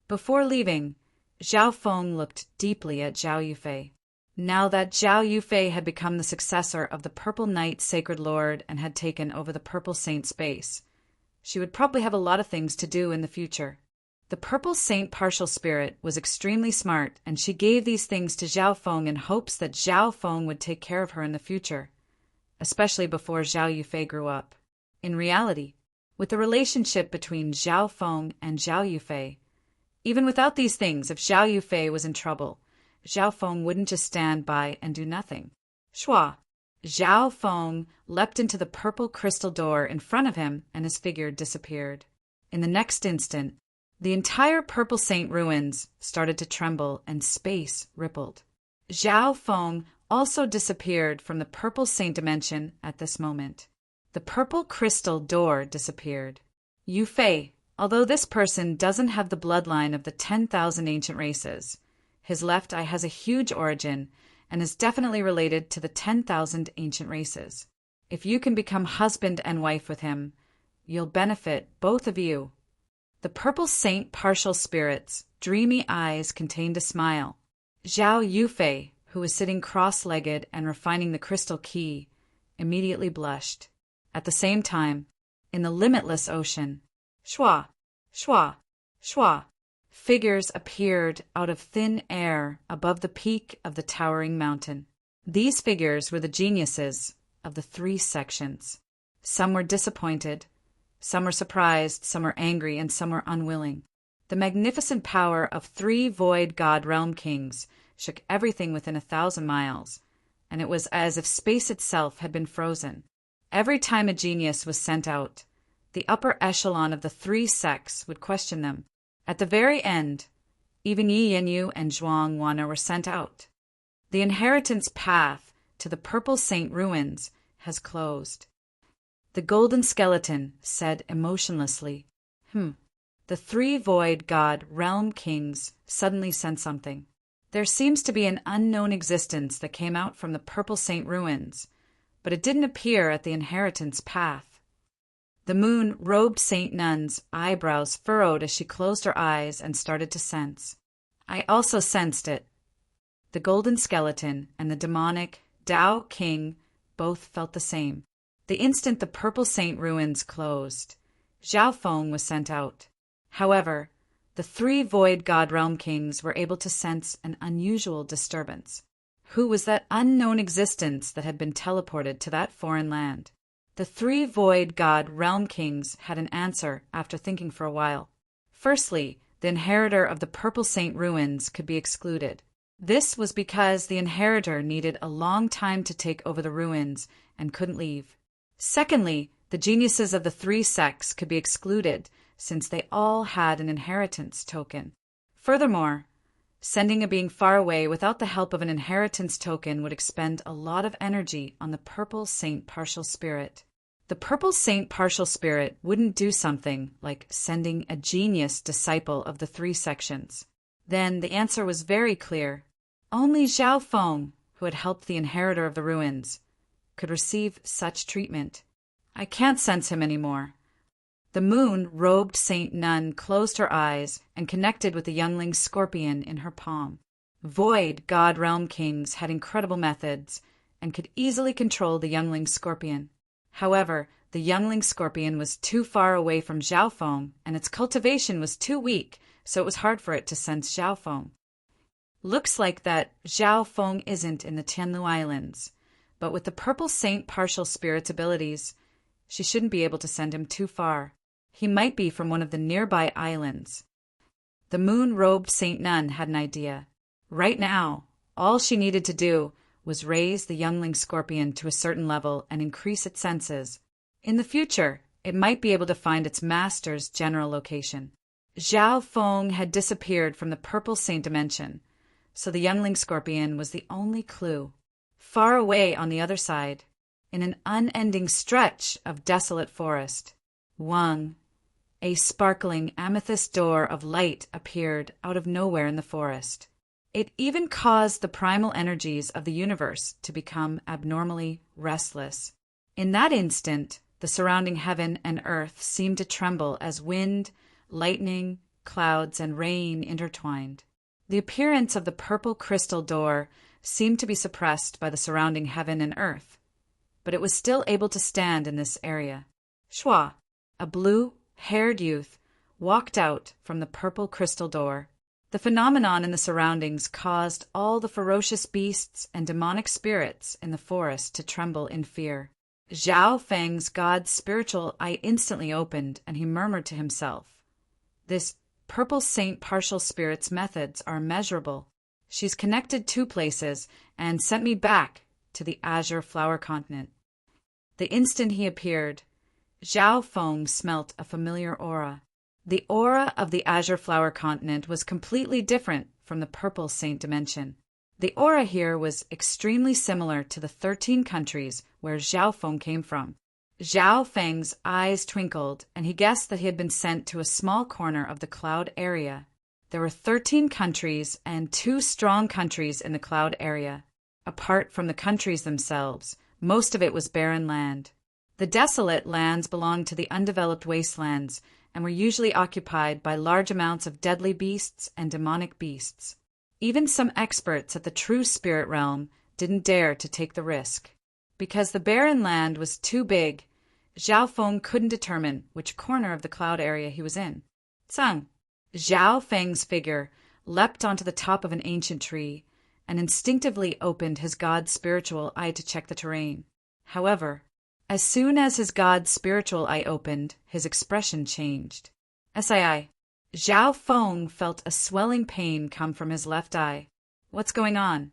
Before leaving, Zhao Feng looked deeply at Zhao Yufei. Now that Zhao Yufei had become the successor of the Purple Knight Sacred Lord and had taken over the Purple Saint's base, she would probably have a lot of things to do in the future. The Purple Saint Partial Spirit was extremely smart, and she gave these things to Zhao Feng in hopes that Zhao Feng would take care of her in the future, especially before Zhao Yufei grew up. In reality, with the relationship between Zhao Feng and Zhao Yufei, even without these things, if Zhao Yufei was in trouble, Zhao Feng wouldn't just stand by and do nothing. Shua! Zhao Feng leapt into the purple crystal door in front of him, and his figure disappeared. In the next instant, the entire Purple Saint ruins started to tremble and space rippled. Zhao Feng also disappeared from the Purple Saint dimension at this moment. The purple crystal door disappeared. Yufei, although this person doesn't have the bloodline of the 10,000 ancient races, his left eye has a huge origin and is definitely related to the 10,000 ancient races. If you can become husband and wife with him, you'll benefit, both of you. The Purple Saint Partial Spirit's dreamy eyes contained a smile. Zhao Yufei, who was sitting cross-legged and refining the crystal key, immediately blushed. At the same time, in the limitless ocean, shwa, shwa, shwa, figures appeared out of thin air above the peak of the towering mountain. These figures were the geniuses of the 3 sections. Some were disappointed, some were surprised, some were angry, and some were unwilling. The magnificent power of 3 Void God Realm Kings shook everything within 1,000 miles, and it was as if space itself had been frozen. Every time a genius was sent out, The upper echelon of the three sects would question them. At the very end, even Yi Yanyu and Zhuang Wana were sent out. The inheritance path to the Purple Saint ruins has closed. The golden skeleton said emotionlessly, The three void god realm kings suddenly sent something. There seems to be an unknown existence that came out from the Purple Saint ruins, but it didn't appear at the inheritance path. The moon-robed Saint Nun's eyebrows furrowed as she closed her eyes and started to sense. I also sensed it. The golden skeleton and the demonic Tao King both felt the same. The instant the Purple Saint ruins closed, Zhao Feng was sent out. However, the three void god realm kings were able to sense an unusual disturbance. Who was that unknown existence that had been teleported to that foreign land? The three void god realm kings had an answer after thinking for a while. Firstly, the inheritor of the Purple Saint ruins could be excluded. This was because the inheritor needed a long time to take over the ruins and couldn't leave. Secondly, the geniuses of the three sects could be excluded since they all had an inheritance token. Furthermore, sending a being far away without the help of an inheritance token would expend a lot of energy on the Purple Saint partial spirit. The Purple Saint partial spirit wouldn't do something like sending a genius disciple of the three sections. Then the answer was very clear. Only Zhao Feng, who had helped the inheritor of the ruins, could receive such treatment. I can't sense him anymore. The moon-robed Saint Nun closed her eyes and connected with the youngling scorpion in her palm. Void God Realm Kings had incredible methods and could easily control the youngling scorpion. However, the youngling scorpion was too far away from Zhao Feng and its cultivation was too weak, so it was hard for it to sense Zhao Feng. Looks like that Zhao Feng isn't in the Tianlu Islands, but with the Purple Saint partial spirit's abilities, she shouldn't be able to send him too far. He might be from one of the nearby islands. The moon-robed Saint Nun had an idea. Right now, all she needed to do was raise the youngling scorpion to a certain level and increase its senses. In the future, it might be able to find its master's general location. Zhao Feng had disappeared from the Purple Saint dimension, so the youngling scorpion was the only clue. Far away on the other side, in an unending stretch of desolate forest, a sparkling amethyst door of light appeared out of nowhere in the forest. It even caused the primal energies of the universe to become abnormally restless. In that instant, the surrounding heaven and earth seemed to tremble as wind, lightning, clouds, and rain intertwined. The appearance of the purple crystal door seemed to be suppressed by the surrounding heaven and earth, but it was still able to stand in this area. Shua, a blue-haired youth, walked out from the purple crystal door. The phenomenon in the surroundings caused all the ferocious beasts and demonic spirits in the forest to tremble in fear. Zhao Feng's god's spiritual eye instantly opened, and he murmured to himself, "This Purple Saint partial spirit's methods are immeasurable. She's connected two places and sent me back to the Azure Flower Continent." The instant he appeared, Zhao Feng smelt a familiar aura. The aura of the Azure Flower Continent was completely different from the Purple Saint dimension. The aura here was extremely similar to the 13 countries where Zhao Feng came from. Zhao Feng's eyes twinkled, and he guessed that he had been sent to a small corner of the cloud area. There were 13 countries and 2 strong countries in the cloud area. Apart from the countries themselves, most of it was barren land. The desolate lands belonged to the undeveloped wastelands and were usually occupied by large amounts of deadly beasts and demonic beasts. Even some experts at the true spirit realm didn't dare to take the risk. Because the barren land was too big, Zhao Feng couldn't determine which corner of the cloud area he was in. Tsang! Zhao Feng's figure leapt onto the top of an ancient tree and instinctively opened his god's spiritual eye to check the terrain. However, as soon as his god's spiritual eye opened, his expression changed. Sii, Zhao Feng felt a swelling pain come from his left eye. What's going on?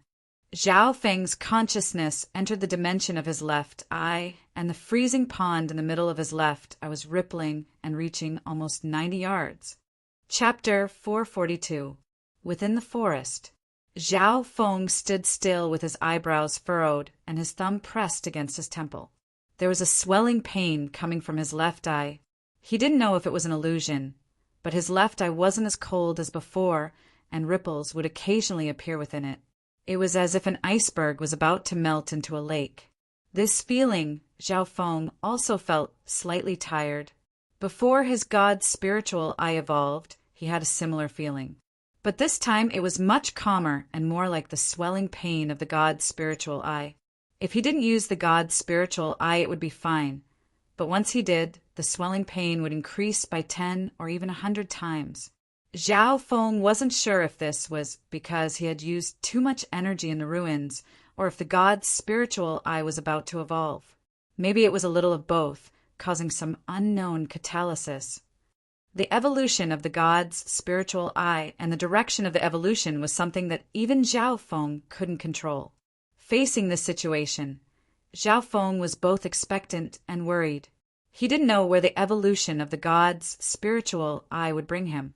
Zhao Feng's consciousness entered the dimension of his left eye, and the freezing pond in the middle of his left eye was rippling and reaching almost 90 yards. Chapter 442. Within the forest. Zhao Feng stood still with his eyebrows furrowed and his thumb pressed against his temple. There was a swelling pain coming from his left eye. He didn't know if it was an illusion, but his left eye wasn't as cold as before, and ripples would occasionally appear within it. It was as if an iceberg was about to melt into a lake. This feeling, Zhao Feng also felt slightly tired. Before his god's spiritual eye evolved, he had a similar feeling. But this time it was much calmer and more like the swelling pain of the god's spiritual eye. If he didn't use the god's spiritual eye, it would be fine. But once he did, the swelling pain would increase by 10 or even 100 times. Zhao Feng wasn't sure if this was because he had used too much energy in the ruins, or if the god's spiritual eye was about to evolve. Maybe it was a little of both, causing some unknown catalysis. The evolution of the god's spiritual eye and the direction of the evolution was something that even Zhao Feng couldn't control. Facing this situation, Zhao Feng was both expectant and worried. He didn't know where the evolution of the god's spiritual eye would bring him.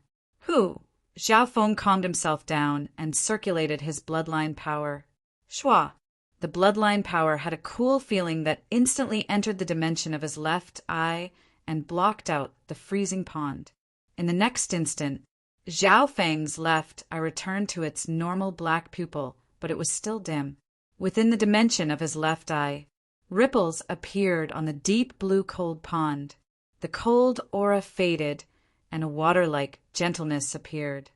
Zhao Feng calmed himself down and circulated his bloodline power. Shua. The bloodline power had a cool feeling that instantly entered the dimension of his left eye and blocked out the freezing pond. In the next instant, Zhao Feng's left eye returned to its normal black pupil, but it was still dim. Within the dimension of his left eye, ripples appeared on the deep blue cold pond. The cold aura faded, and a water-like gentleness appeared.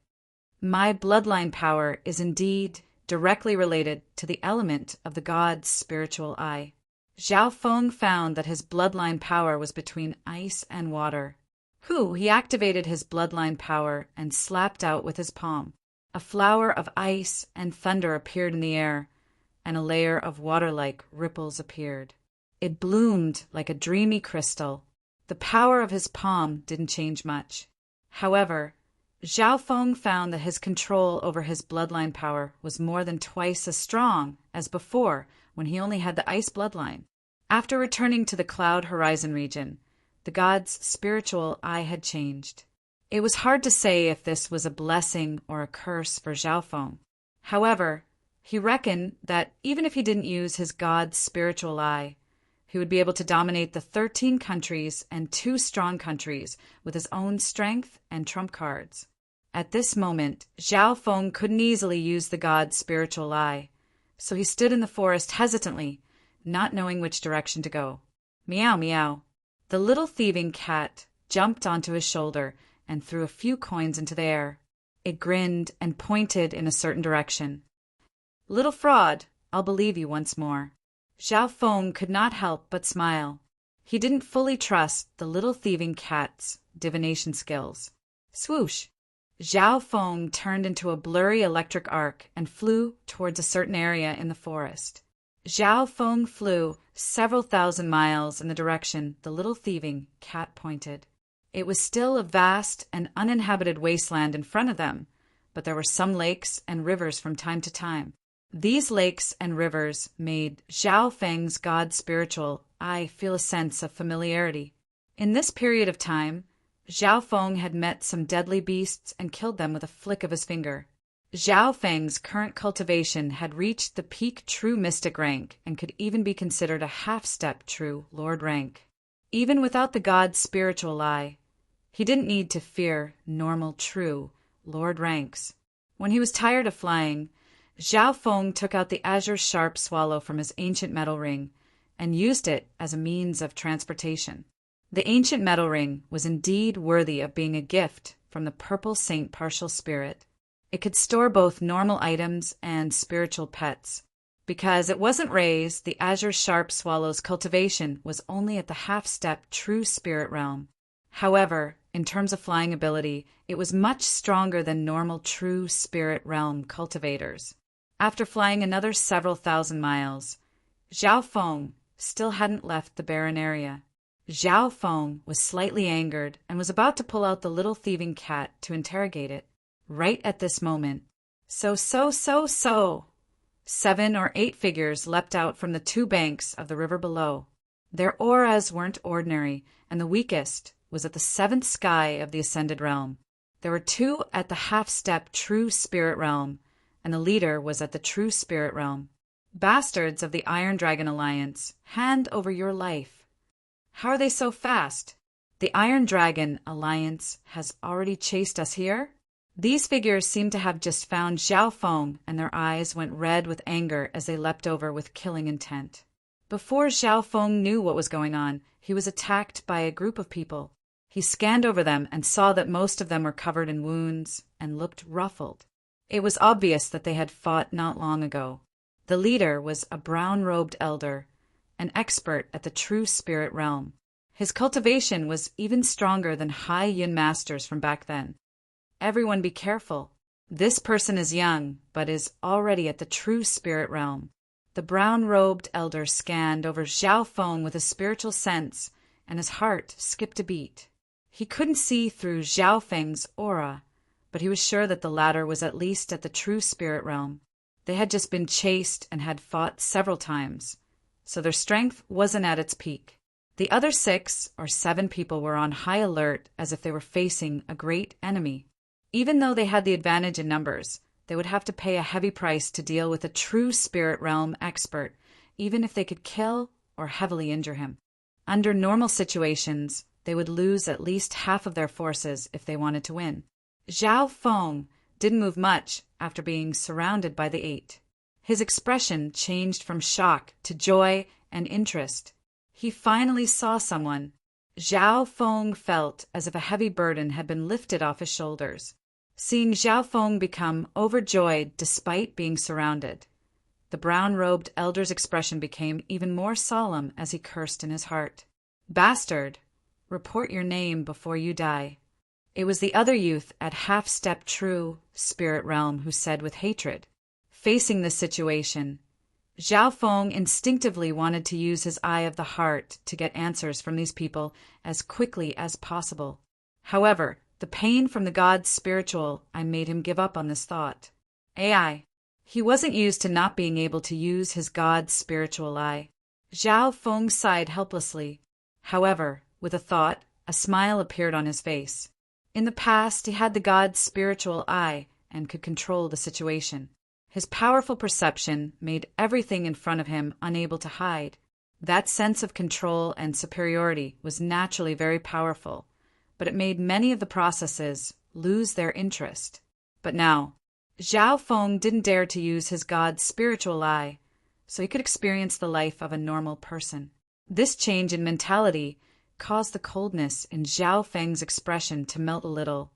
My bloodline power is indeed directly related to the element of the god's spiritual eye. Zhao Feng found that his bloodline power was between ice and water. He activated his bloodline power and slapped out with his palm. A flower of ice and thunder appeared in the air, and a layer of water-like ripples appeared. It bloomed like a dreamy crystal. The power of his palm didn't change much. However, Zhao Feng found that his control over his bloodline power was more than twice as strong as before when he only had the ice bloodline. After returning to the Cloud Horizon region, the god's spiritual eye had changed. It was hard to say if this was a blessing or a curse for Zhao Feng. However, he reckoned that even if he didn't use his god's spiritual eye, he would be able to dominate the 13 countries and 2 strong countries with his own strength and trump cards. At this moment, Zhao Feng couldn't easily use the god's spiritual eye, so he stood in the forest hesitantly, not knowing which direction to go. Meow, meow. The little thieving cat jumped onto his shoulder and threw a few coins into the air. It grinned and pointed in a certain direction. Little fraud, I'll believe you once more. Zhao Feng could not help but smile. He didn't fully trust the little thieving cat's divination skills. Swoosh! Zhao Feng turned into a blurry electric arc and flew towards a certain area in the forest. Zhao Feng flew several thousand miles in the direction the little thieving cat pointed. It was still a vast and uninhabited wasteland in front of them, but there were some lakes and rivers from time to time. These lakes and rivers made Zhao Feng's god spiritual eye feel a sense of familiarity. In this period of time, Zhao Feng had met some deadly beasts and killed them with a flick of his finger. Zhao Feng's current cultivation had reached the peak true mystic rank and could even be considered a half-step true lord rank. Even without the god's spiritual eye, he didn't need to fear normal true lord ranks. When he was tired of flying, Zhao Feng took out the azure sharp swallow from his ancient metal ring and used it as a means of transportation. The ancient metal ring was indeed worthy of being a gift from the purple saint partial spirit. It could store both normal items and spiritual pets. Because it wasn't raised, the azure sharp swallow's cultivation was only at the half-step true spirit realm. However, in terms of flying ability, it was much stronger than normal true spirit realm cultivators. After flying another several thousand miles, Zhao Feng still hadn't left the barren area. Zhao Feng was slightly angered and was about to pull out the little thieving cat to interrogate it. Right at this moment, so. 7 or 8 figures leapt out from the 2 banks of the river below. Their auras weren't ordinary, and the weakest was at the 7th sky of the ascended realm. There were 2 at the half-step true spirit realm, and the leader was at the true spirit realm. Bastards of the Iron Dragon Alliance, hand over your life. How are they so fast? The Iron Dragon Alliance has already chased us here? These figures seemed to have just found Zhao Feng, and their eyes went red with anger as they leapt over with killing intent. Before Zhao Feng knew what was going on, he was attacked by a group of people. He scanned over them and saw that most of them were covered in wounds and looked ruffled. It was obvious that they had fought not long ago. The leader was a brown-robed elder, an expert at the true spirit realm. His cultivation was even stronger than high yin masters from back then. Everyone be careful. This person is young, but is already at the true spirit realm. The brown-robed elder scanned over Zhao Feng with a spiritual sense, and his heart skipped a beat. He couldn't see through Zhao Feng's aura, but he was sure that the latter was at least at the true spirit realm. They had just been chased and had fought several times, so their strength wasn't at its peak. The other 6 or 7 people were on high alert as if they were facing a great enemy. Even though they had the advantage in numbers, they would have to pay a heavy price to deal with a true spirit realm expert, even if they could kill or heavily injure him. Under normal situations, they would lose at least half of their forces if they wanted to win. Zhao Feng didn't move much after being surrounded by the 8. His expression changed from shock to joy and interest. He finally saw someone. Zhao Feng felt as if a heavy burden had been lifted off his shoulders. Seeing Zhao Feng become overjoyed despite being surrounded, the brown-robed elder's expression became even more solemn as he cursed in his heart. "Bastard, report your name before you die." It was the other youth at half-step true spirit realm who said with hatred. Facing this situation, Zhao Feng instinctively wanted to use his eye of the heart to get answers from these people as quickly as possible. However, the pain from the god's spiritual eye made him give up on this thought. AI. He wasn't used to not being able to use his god's spiritual eye. Zhao Feng sighed helplessly. However, with a thought, a smile appeared on his face. In the past, he had the god's spiritual eye and could control the situation. His powerful perception made everything in front of him unable to hide. That sense of control and superiority was naturally very powerful, but it made many of the processes lose their interest. But now, Zhao Feng didn't dare to use his god's spiritual eye, so he could experience the life of a normal person. This change in mentality caused the coldness in Zhao Feng's expression to melt a little,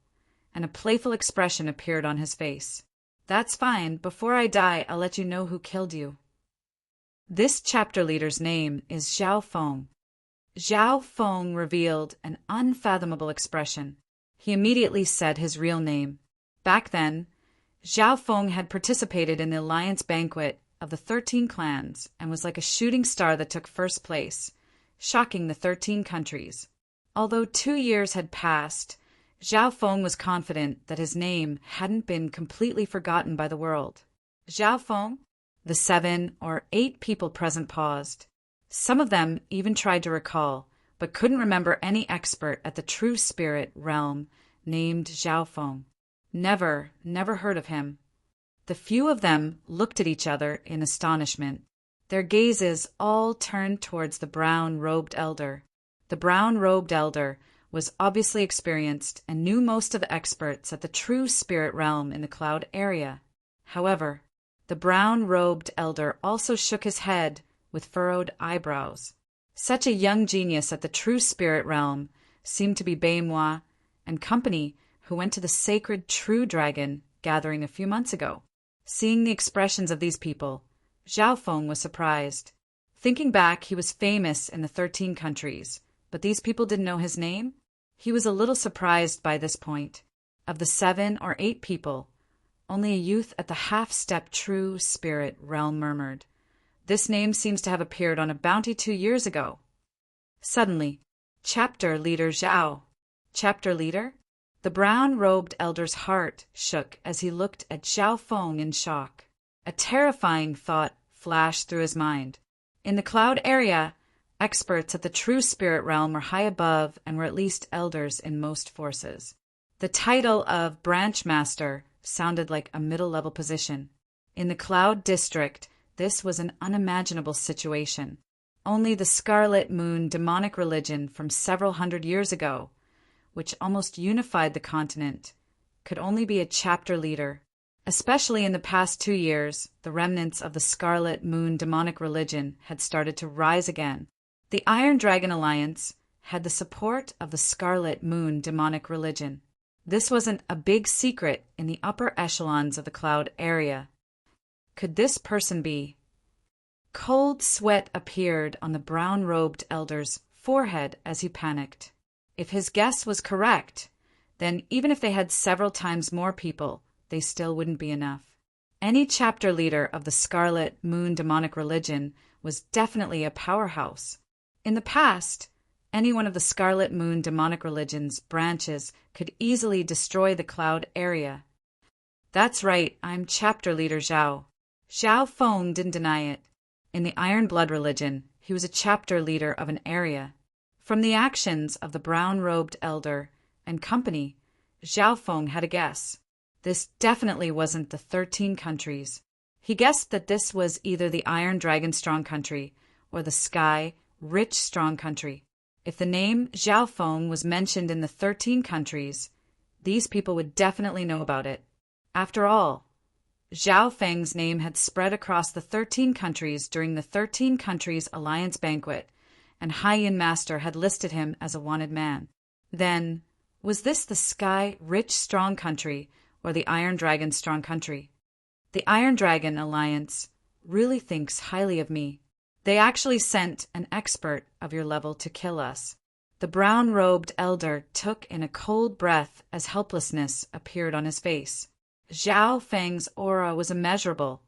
and a playful expression appeared on his face. "That's fine. Before I die, I'll let you know who killed you." This chapter leader's name is Zhao Feng. Zhao Feng revealed an unfathomable expression. He immediately said his real name. Back then, Zhao Feng had participated in the alliance banquet of the 13 clans and was like a shooting star that took first place, shocking the 13 countries. Although 2 years had passed, Zhao Feng was confident that his name hadn't been completely forgotten by the world. Zhao Feng? The 7 or 8 people present paused. Some of them even tried to recall, but couldn't remember any expert at the true spirit realm named Zhao Feng. Never heard of him. The few of them looked at each other in astonishment. Their gazes all turned towards the brown-robed elder. The brown-robed elder was obviously experienced and knew most of the experts at the true spirit realm in the cloud area. However, the brown-robed elder also shook his head with furrowed eyebrows. Such a young genius at the true spirit realm seemed to be Baimwa and company who went to the sacred True Dragon gathering a few months ago. Seeing the expressions of these people, Zhao Feng was surprised. Thinking back, he was famous in the 13 countries, but these people didn't know his name? He was a little surprised by this point. Of the 7 or 8 people, only a youth at the half-step true spirit realm murmured, "This name seems to have appeared on a bounty 2 years ago." Suddenly, chapter leader Zhao. Chapter leader? The brown-robed elder's heart shook as he looked at Zhao Feng in shock. A terrifying thought flashed through his mind. In the cloud area, experts at the true spirit realm were high above and were at least elders in most forces. The title of Branch Master sounded like a middle-level position. In the Cloud District, this was an unimaginable situation. Only the Scarlet Moon demonic religion from several hundred years ago, which almost unified the continent, could only be a chapter leader. Especially in the past 2 years, the remnants of the Scarlet Moon demonic religion had started to rise again. The Iron Dragon Alliance had the support of the Scarlet Moon demonic religion. This wasn't a big secret in the upper echelons of the cloud area. Could this person be? Cold sweat appeared on the brown-robed elder's forehead as he panicked. If his guess was correct, then even if they had several times more people, they still wouldn't be enough. Any chapter leader of the Scarlet Moon demonic religion was definitely a powerhouse. In the past, any one of the Scarlet Moon demonic religion's branches could easily destroy the cloud area. That's right, I'm chapter leader Zhao. Zhao Feng didn't deny it. In the Iron Blood religion, he was a chapter leader of an area. From the actions of the brown-robed elder and company, Zhao Feng had a guess. This definitely wasn't the 13 countries. He guessed that this was either the Iron Dragon Strong Country or the Sky Rich Strong Country. If the name Zhao Feng was mentioned in the 13 countries, these people would definitely know about it. After all, Zhao Feng's name had spread across the 13 countries during the 13 Countries Alliance Banquet, and Haiyan Master had listed him as a wanted man. Then, was this the Sky Rich Strong Country or the Iron Dragon Strong Country? The Iron Dragon Alliance really thinks highly of me. They actually sent an expert of your level to kill us. The brown-robed elder took in a cold breath as helplessness appeared on his face. Zhao Feng's aura was immeasurable,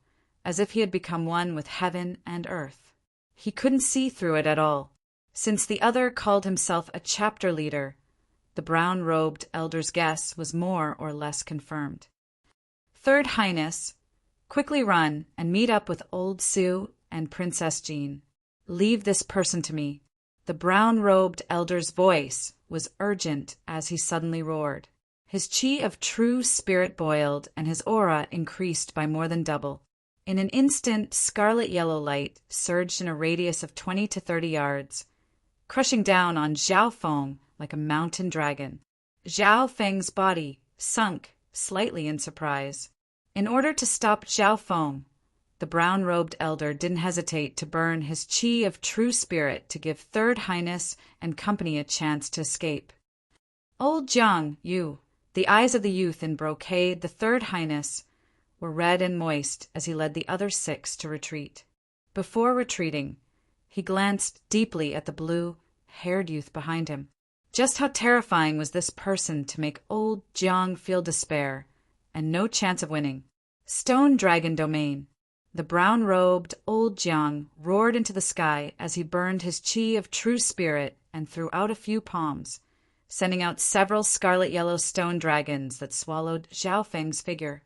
as if he had become one with heaven and earth. He couldn't see through it at all. Since the other called himself a chapter leader, the brown-robed elder's guess was more or less confirmed. Third Highness, quickly run and meet up with Old Sue and Princess Jean. Leave this person to me. The brown-robed elder's voice was urgent as he suddenly roared. His chi of true spirit boiled, and his aura increased by more than double. In an instant, scarlet-yellow light surged in a radius of 20 to 30 yards, crushing down on Zhao Feng like a mountain dragon. Zhao Feng's body sunk slightly in surprise. In order to stop Zhao Feng, the brown-robed elder didn't hesitate to burn his chi of true spirit to give Third Highness and company a chance to escape. Old Jiang, you, the eyes of the youth in brocade, the Third Highness, were red and moist as he led the other 6 to retreat. Before retreating, he glanced deeply at the blue-haired youth behind him. Just how terrifying was this person to make old Jiang feel despair and no chance of winning. Stone Dragon Domain. The brown-robed old Jiang roared into the sky as he burned his chi of true spirit and threw out a few palms, sending out several scarlet-yellow stone dragons that swallowed Zhao Feng's figure.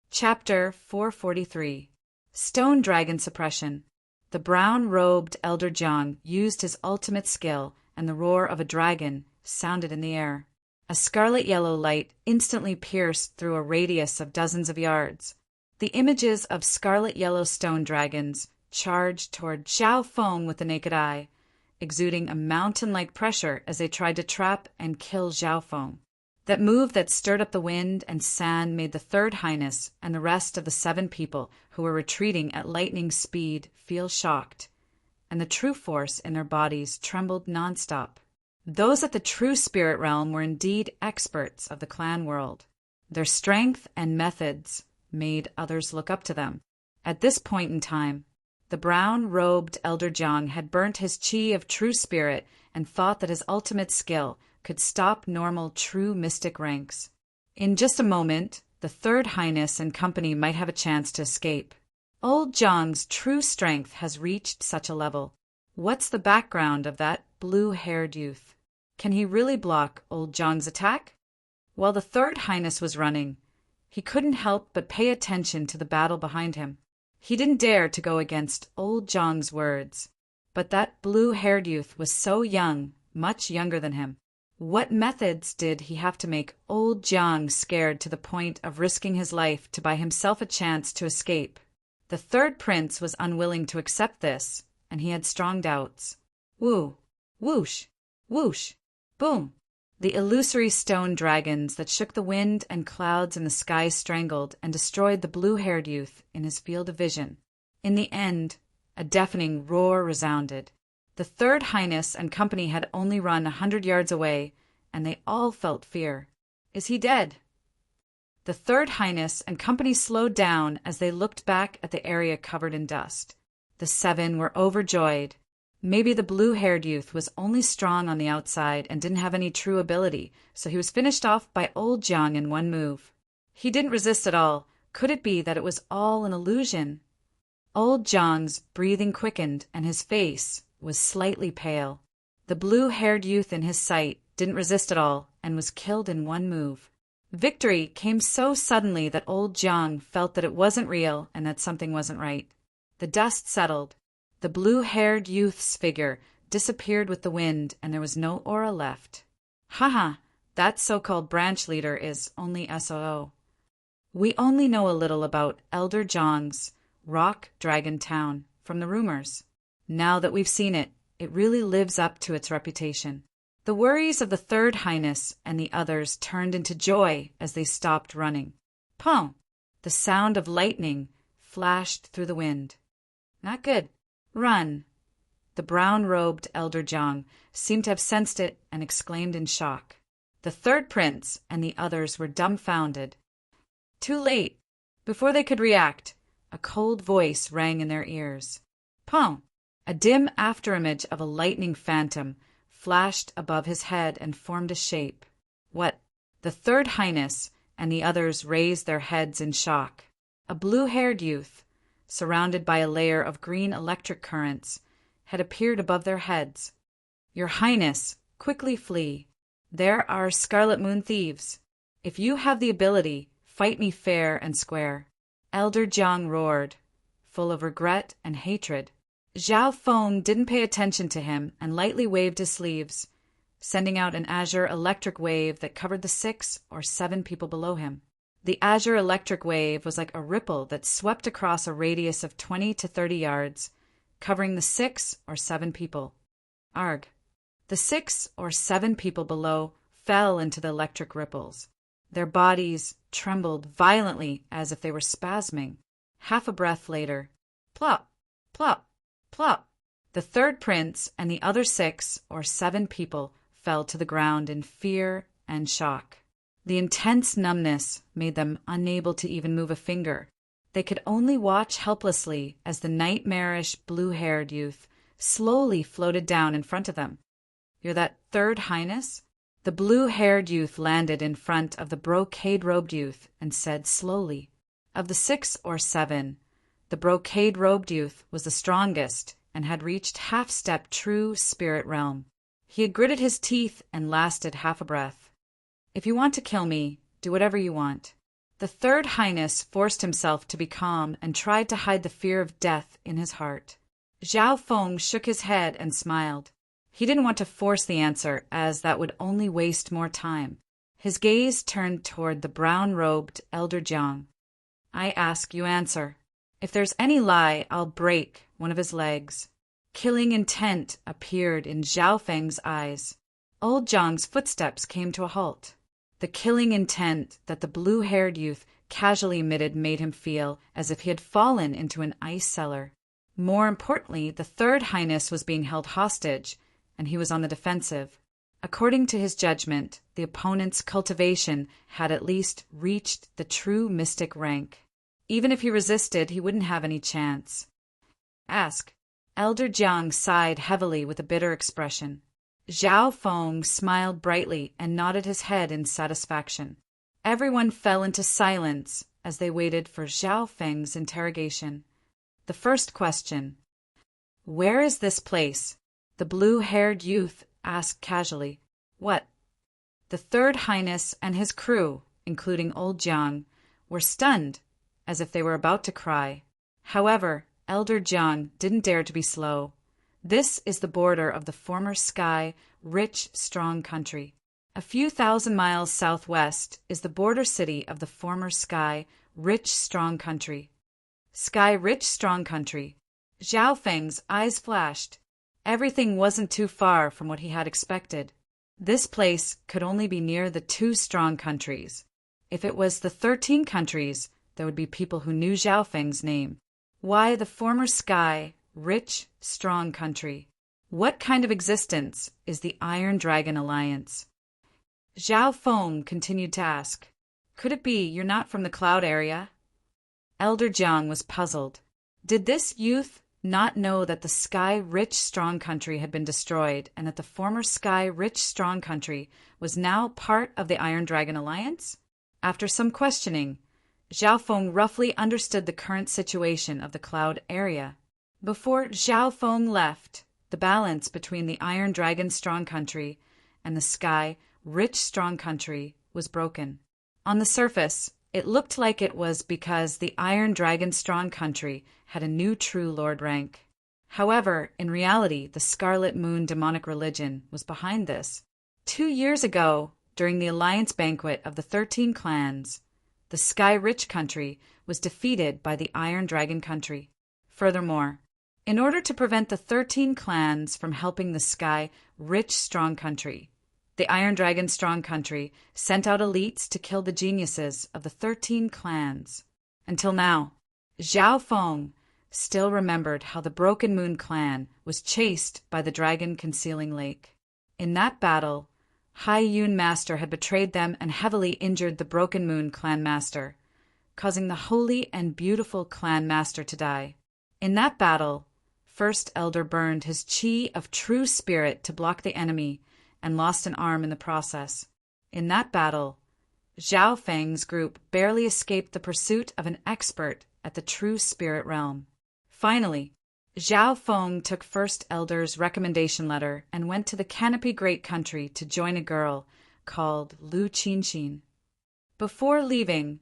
Chapter 443. Stone Dragon Suppression. The brown-robed Elder Jiang used his ultimate skill, and the roar of a dragon sounded in the air. A scarlet-yellow light instantly pierced through a radius of dozens of yards. The images of scarlet-yellow stone dragons charged toward Zhao Feng with the naked eye, exuding a mountain-like pressure as they tried to trap and kill Zhao Feng. That move that stirred up the wind and sand made the Third Highness and the rest of the 7 people who were retreating at lightning speed feel shocked, and the true force in their bodies trembled nonstop. Those at the true spirit realm were indeed experts of the clan world. Their strength and methods made others look up to them. At this point in time, the brown-robed Elder Jiang had burnt his chi of true spirit and thought that his ultimate skill could stop normal true mystic ranks. In just a moment, the Third Highness and company might have a chance to escape. Old Jiang's true strength has reached such a level. What's the background of that blue-haired youth? Can he really block old Jiang's attack? While the Third Highness was running, he couldn't help but pay attention to the battle behind him. He didn't dare to go against old Zhang's words. But that blue-haired youth was so young, much younger than him. What methods did he have to make old Zhang scared to the point of risking his life to buy himself a chance to escape? The third prince was unwilling to accept this, and he had strong doubts. Woo! Whoosh! Whoosh! Boom! The illusory stone dragons that shook the wind and clouds in the sky strangled and destroyed the blue-haired youth in his field of vision. In the end, a deafening roar resounded. The Third Highness and company had only run 100 yards away, and they all felt fear. Is he dead? The Third Highness and company slowed down as they looked back at the area covered in dust. The 7 were overjoyed. Maybe the blue-haired youth was only strong on the outside and didn't have any true ability, so he was finished off by old Zhang in one move. He didn't resist at all. Could it be that it was all an illusion? Old Zhang's breathing quickened and his face was slightly pale. The blue-haired youth in his sight didn't resist at all and was killed in one move. Victory came so suddenly that old Zhang felt that it wasn't real and that something wasn't right. The dust settled. The blue-haired youth's figure disappeared with the wind, and there was no aura left. Haha, that so-called branch leader is only SOO. We only know a little about Elder Zhang's Rock Dragon Town from the rumors. Now that we've seen it, it really lives up to its reputation. The worries of the Third Highness and the others turned into joy as they stopped running. Pong! The sound of lightning flashed through the wind. Not good. Run! The brown-robed Elder Zhang seemed to have sensed it and exclaimed in shock. The third prince and the others were dumbfounded. Too late. Before they could react, a cold voice rang in their ears. Pong! A dim afterimage of a lightning phantom flashed above his head and formed a shape. What? The Third Highness and the others raised their heads in shock. A blue-haired youth, surrounded by a layer of green electric currents, had appeared above their heads. Your Highness, quickly flee. There are Scarlet Moon thieves. If you have the ability, fight me fair and square. Elder Zhang roared, full of regret and hatred. Zhao Feng didn't pay attention to him and lightly waved his sleeves, sending out an azure electric wave that covered the 6 or 7 people below him. The azure electric wave was like a ripple that swept across a radius of 20 to 30 yards, covering the 6 or 7 people. Arg. The 6 or 7 people below fell into the electric ripples. Their bodies trembled violently as if they were spasming. Half a breath later, plop, plop, plop. The third prince and the other 6 or 7 people fell to the ground in fear and shock. The intense numbness made them unable to even move a finger. They could only watch helplessly as the nightmarish blue-haired youth slowly floated down in front of them. You're that Third Highness? The blue-haired youth landed in front of the brocade-robed youth and said slowly, of the 6 or 7, the brocade-robed youth was the strongest and had reached half-step true spirit realm. He had gritted his teeth and lasted half a breath. If you want to kill me, do whatever you want. The Third Highness forced himself to be calm and tried to hide the fear of death in his heart. Zhao Feng shook his head and smiled. He didn't want to force the answer, as that would only waste more time. His gaze turned toward the brown-robed Elder Zhang. I ask, you answer. If there's any lie, I'll break one of his legs. Killing intent appeared in Zhao Feng's eyes. Old Zhang's footsteps came to a halt. The killing intent that the blue-haired youth casually emitted made him feel as if he had fallen into an ice cellar. More importantly, the Third Highness was being held hostage, and he was on the defensive. According to his judgment, the opponent's cultivation had at least reached the true mystic rank. Even if he resisted, he wouldn't have any chance. Ask. Elder Zhang sighed heavily with a bitter expression. Zhao Feng smiled brightly and nodded his head in satisfaction. Everyone fell into silence as they waited for Zhao Feng's interrogation. The first question. Where is this place? The blue-haired youth asked casually. What? The Third Highness and his crew, including old Zhang, were stunned, as if they were about to cry. However, Elder Jiang didn't dare to be slow. This is the border of the former Sky, rich, strong country. A few thousand miles southwest is the border city of the former Sky, rich, strong country. Sky, rich, strong country. Zhao Feng's eyes flashed. Everything wasn't too far from what he had expected. This place could only be near the two strong countries. If it was the 13 countries, there would be people who knew Zhao Feng's name. Why the former Sky, rich, strong country? What kind of existence is the Iron Dragon Alliance? Zhao Feng continued to ask. Could it be you're not from the cloud area? Elder Jiang was puzzled. Did this youth not know that the Sky, rich, strong country had been destroyed and that the former Sky, rich, strong country was now part of the Iron Dragon Alliance? After some questioning, Zhao Feng roughly understood the current situation of the cloud area. Before Zhao Feng left, the balance between the Iron Dragon Strong Country and the Sky, rich, strong country was broken. On the surface, it looked like it was because the Iron Dragon Strong Country had a new True Lord rank. However, in reality, the Scarlet Moon demonic religion was behind this. 2 years ago, during the alliance banquet of the 13 clans, the Sky Rich Country was defeated by the Iron Dragon Country. Furthermore, in order to prevent the 13 clans from helping the Sky Rich Strong Country, the Iron Dragon Strong Country sent out elites to kill the geniuses of the 13 clans. Until now, Zhao Feng still remembered how the Broken Moon clan was chased by the Dragon Concealing Lake. In that battle, Hai Yun Master had betrayed them and heavily injured the Broken Moon clan master, causing the holy and beautiful clan master to die. In that battle, First Elder burned his chi of true spirit to block the enemy and lost an arm in the process. In that battle, Zhao Feng's group barely escaped the pursuit of an expert at the true spirit realm. Finally, Zhao Feng took First Elder's recommendation letter and went to the Canopy Great Country to join a girl called Lu Qinxin. Before leaving,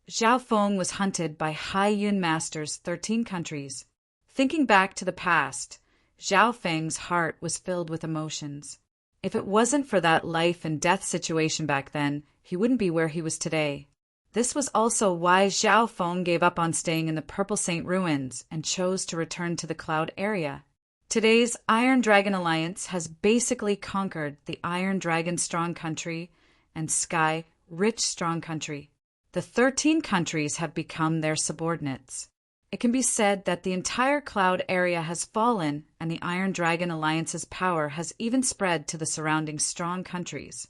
Zhao Feng was hunted by Hai Yun Master's 13 countries. Thinking back to the past, Zhao Feng's heart was filled with emotions. If it wasn't for that life and death situation back then, he wouldn't be where he was today. This was also why Zhao Feng gave up on staying in the Purple Saint ruins and chose to return to the cloud area. Today's Iron Dragon Alliance has basically conquered the Iron Dragon Strong Country and Sky Rich Strong Country. The 13 countries have become their subordinates. It can be said that the entire cloud area has fallen and the Iron Dragon Alliance's power has even spread to the surrounding strong countries.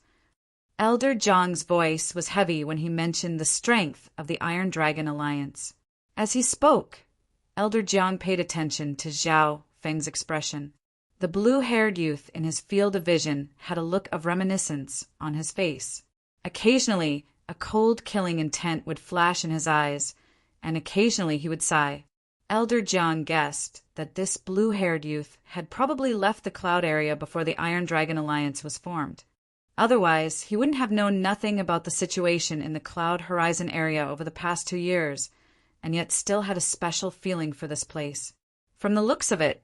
Elder Jiang's voice was heavy when he mentioned the strength of the Iron Dragon Alliance. As he spoke, Elder Jiang paid attention to Zhao Feng's expression. The blue-haired youth in his field of vision had a look of reminiscence on his face. Occasionally, a cold killing intent would flash in his eyes, and occasionally he would sigh. Elder Jiang guessed that this blue-haired youth had probably left the cloud area before the Iron Dragon Alliance was formed. Otherwise, he wouldn't have known nothing about the situation in the Cloud Horizon area over the past 2 years, and yet still had a special feeling for this place. From the looks of it,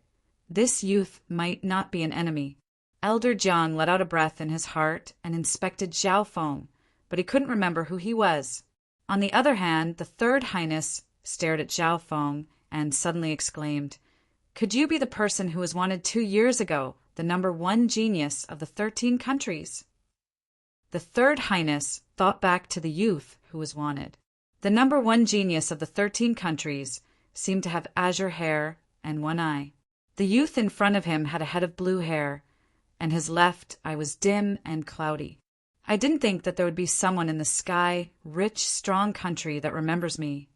this youth might not be an enemy. Elder Jiang let out a breath in his heart and inspected Zhao Feng, but he couldn't remember who he was. On the other hand, the Third Highness stared at Zhao Feng and suddenly exclaimed, "Could you be the person who was wanted 2 years ago, the #1 genius of the 13 countries?" The Third Highness thought back to the youth who was wanted. The #1 genius of the 13 countries seemed to have azure hair and one eye. The youth in front of him had a head of blue hair, and his left eye was dim and cloudy. I didn't think that there would be someone in the Sky Rich Strong Country that remembers me.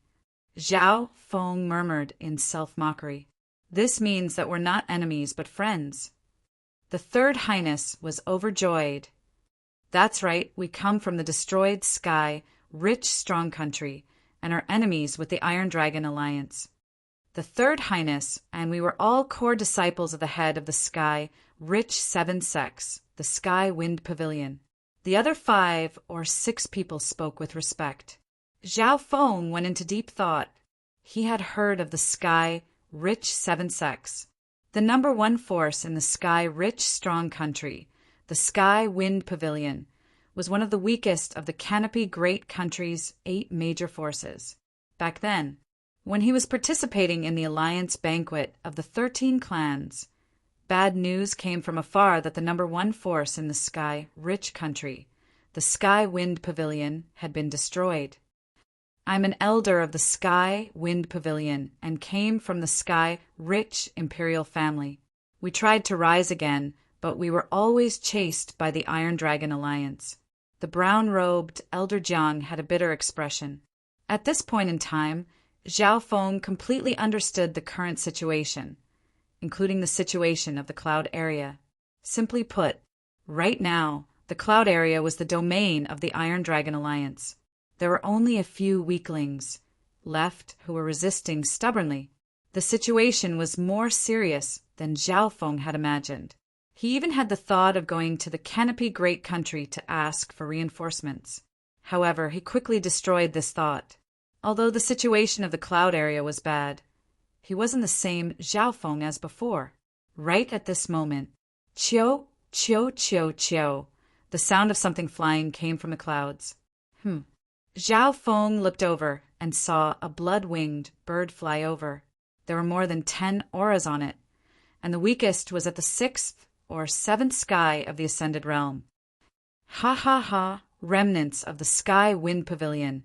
Zhao Feng murmured in self-mockery. This means that we're not enemies but friends. The Third Highness was overjoyed. That's right, we come from the destroyed Sky Rich Strong Country and are enemies with the Iron Dragon Alliance. The Third Highness and we were all core disciples of the head of the Sky Rich 7 Sects, the Sky Wind Pavilion. The other 5 or 6 people spoke with respect. Zhao Feng went into deep thought. He had heard of the sky-rich seven sects. The number one force in the sky-rich strong country, the Sky Wind Pavilion, was one of the weakest of the Canopy Great Country's 8 major forces. Back then, when he was participating in the alliance banquet of the 13 clans, bad news came from afar that the number one force in the sky-rich country, the Sky Wind Pavilion, had been destroyed. I'm an elder of the Sky Wind Pavilion and came from the sky-rich imperial family. We tried to rise again, but we were always chased by the Iron Dragon Alliance. The brown-robed Elder Jiang had a bitter expression. At this point in time, Zhao Feng completely understood the current situation, including the situation of the Cloud Area. Simply put, right now, the Cloud Area was the domain of the Iron Dragon Alliance. There were only a few weaklings left who were resisting stubbornly. The situation was more serious than Zhao Feng had imagined. He even had the thought of going to the Canopy Great Country to ask for reinforcements. However, he quickly destroyed this thought. Although the situation of the Cloud Area was bad, he wasn't the same Zhao Feng as before. Right at this moment, chio, chio, chio, chio, the sound of something flying came from the clouds. Zhao Feng looked over and saw a blood-winged bird fly over. There were more than 10 auras on it, and the weakest was at the 6th or 7th sky of the Ascended Realm. Ha ha ha, remnants of the Sky Wind Pavilion.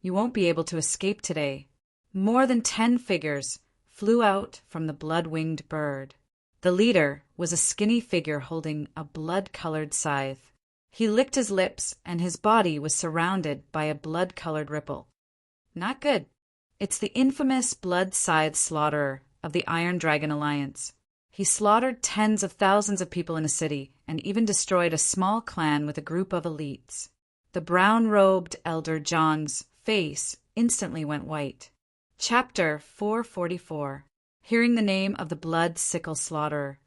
You won't be able to escape today. More than 10 figures flew out from the blood-winged bird. The leader was a skinny figure holding a blood-colored scythe. He licked his lips, and his body was surrounded by a blood-colored ripple. Not good. It's the infamous Blood Scythe Slaughterer of the Iron Dragon Alliance. He slaughtered tens of thousands of people in a city, and even destroyed a small clan with a group of elites. The brown-robed Elder Jiang's face instantly went white. Chapter 444. Hearing the name of the Blood Sickle Slaughterer,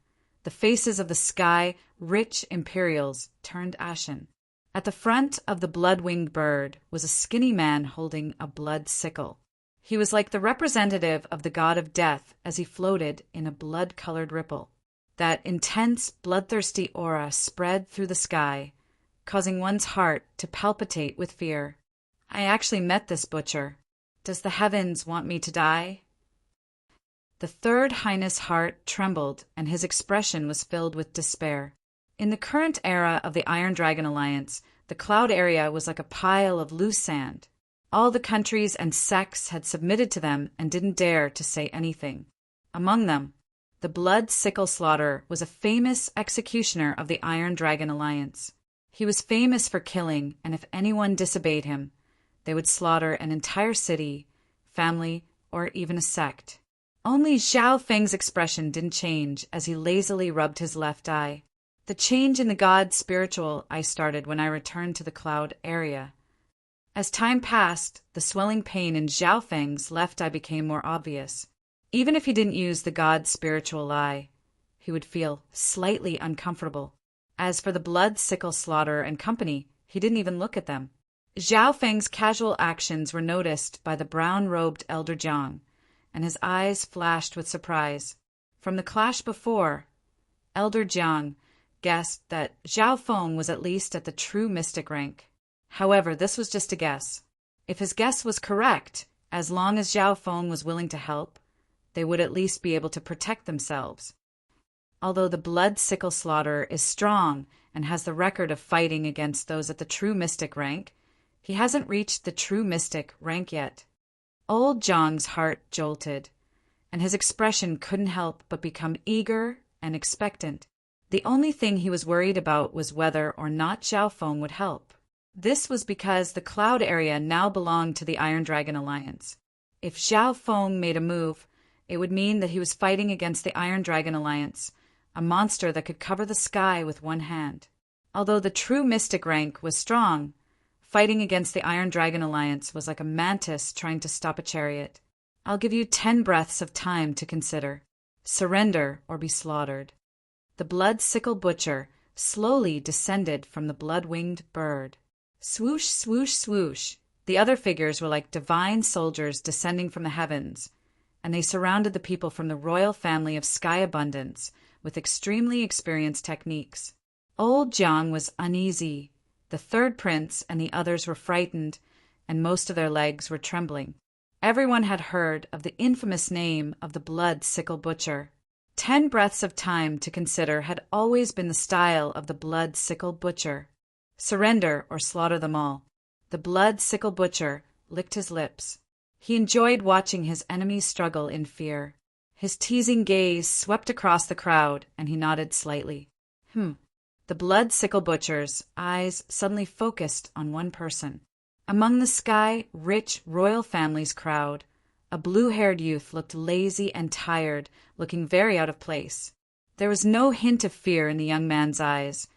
the faces of the sky-rich Imperials turned ashen. At the front of the blood-winged bird was a skinny man holding a blood sickle. He was like the representative of the god of death as he floated in a blood-colored ripple. That intense, bloodthirsty aura spread through the sky, causing one's heart to palpitate with fear. I actually met this butcher. Does the heavens want me to die? The Third Highness' heart trembled, and his expression was filled with despair. In the current era of the Iron Dragon Alliance, the Cloud Area was like a pile of loose sand. All the countries and sects had submitted to them and didn't dare to say anything. Among them, the Blood Sickle Slaughterer was a famous executioner of the Iron Dragon Alliance. He was famous for killing, and if anyone disobeyed him, they would slaughter an entire city, family, or even a sect. Only Zhao Feng's expression didn't change as he lazily rubbed his left eye. The change in the god spiritual I started when I returned to the Cloud Area. As time passed, the swelling pain in Zhao Feng's left eye became more obvious. Even if he didn't use the god spiritual eye, he would feel slightly uncomfortable. As for the Blood Sickle Slaughterer and company, he didn't even look at them. Zhao Feng's casual actions were noticed by the brown-robed Elder Jiang, and his eyes flashed with surprise. From the clash before, Elder Jiang guessed that Zhao Feng was at least at the true mystic rank. However, this was just a guess. If his guess was correct, as long as Zhao Feng was willing to help, they would at least be able to protect themselves. Although the Blood Sickle Slaughterer is strong and has the record of fighting against those at the true mystic rank, he hasn't reached the true mystic rank yet. Old Jiang's heart jolted, and his expression couldn't help but become eager and expectant. The only thing he was worried about was whether or not Zhao Feng would help. This was because the Cloud Area now belonged to the Iron Dragon Alliance. If Zhao Feng made a move, it would mean that he was fighting against the Iron Dragon Alliance, a monster that could cover the sky with one hand. Although the true mystic rank was strong, fighting against the Iron Dragon Alliance was like a mantis trying to stop a chariot. I'll give you 10 breaths of time to consider. Surrender or be slaughtered. The Blood Sickle Butcher slowly descended from the blood-winged bird. Swoosh, swoosh, swoosh. The other figures were like divine soldiers descending from the heavens, and they surrounded the people from the royal family of Sky Abundance with extremely experienced techniques. Old Jiang was uneasy. The third prince and the others were frightened, and most of their legs were trembling. Everyone had heard of the infamous name of the Blood Sickle Butcher. 10 breaths of time to consider had always been the style of the Blood Sickle Butcher. Surrender or slaughter them all. The Blood Sickle Butcher licked his lips. He enjoyed watching his enemies struggle in fear. His teasing gaze swept across the crowd, and he nodded slightly. The Blood Sickle Butcher's eyes suddenly focused on one person. Among the Sky-rich royal family's crowd, a blue-haired youth looked lazy and tired, looking very out of place. There was no hint of fear in the young man's eyes,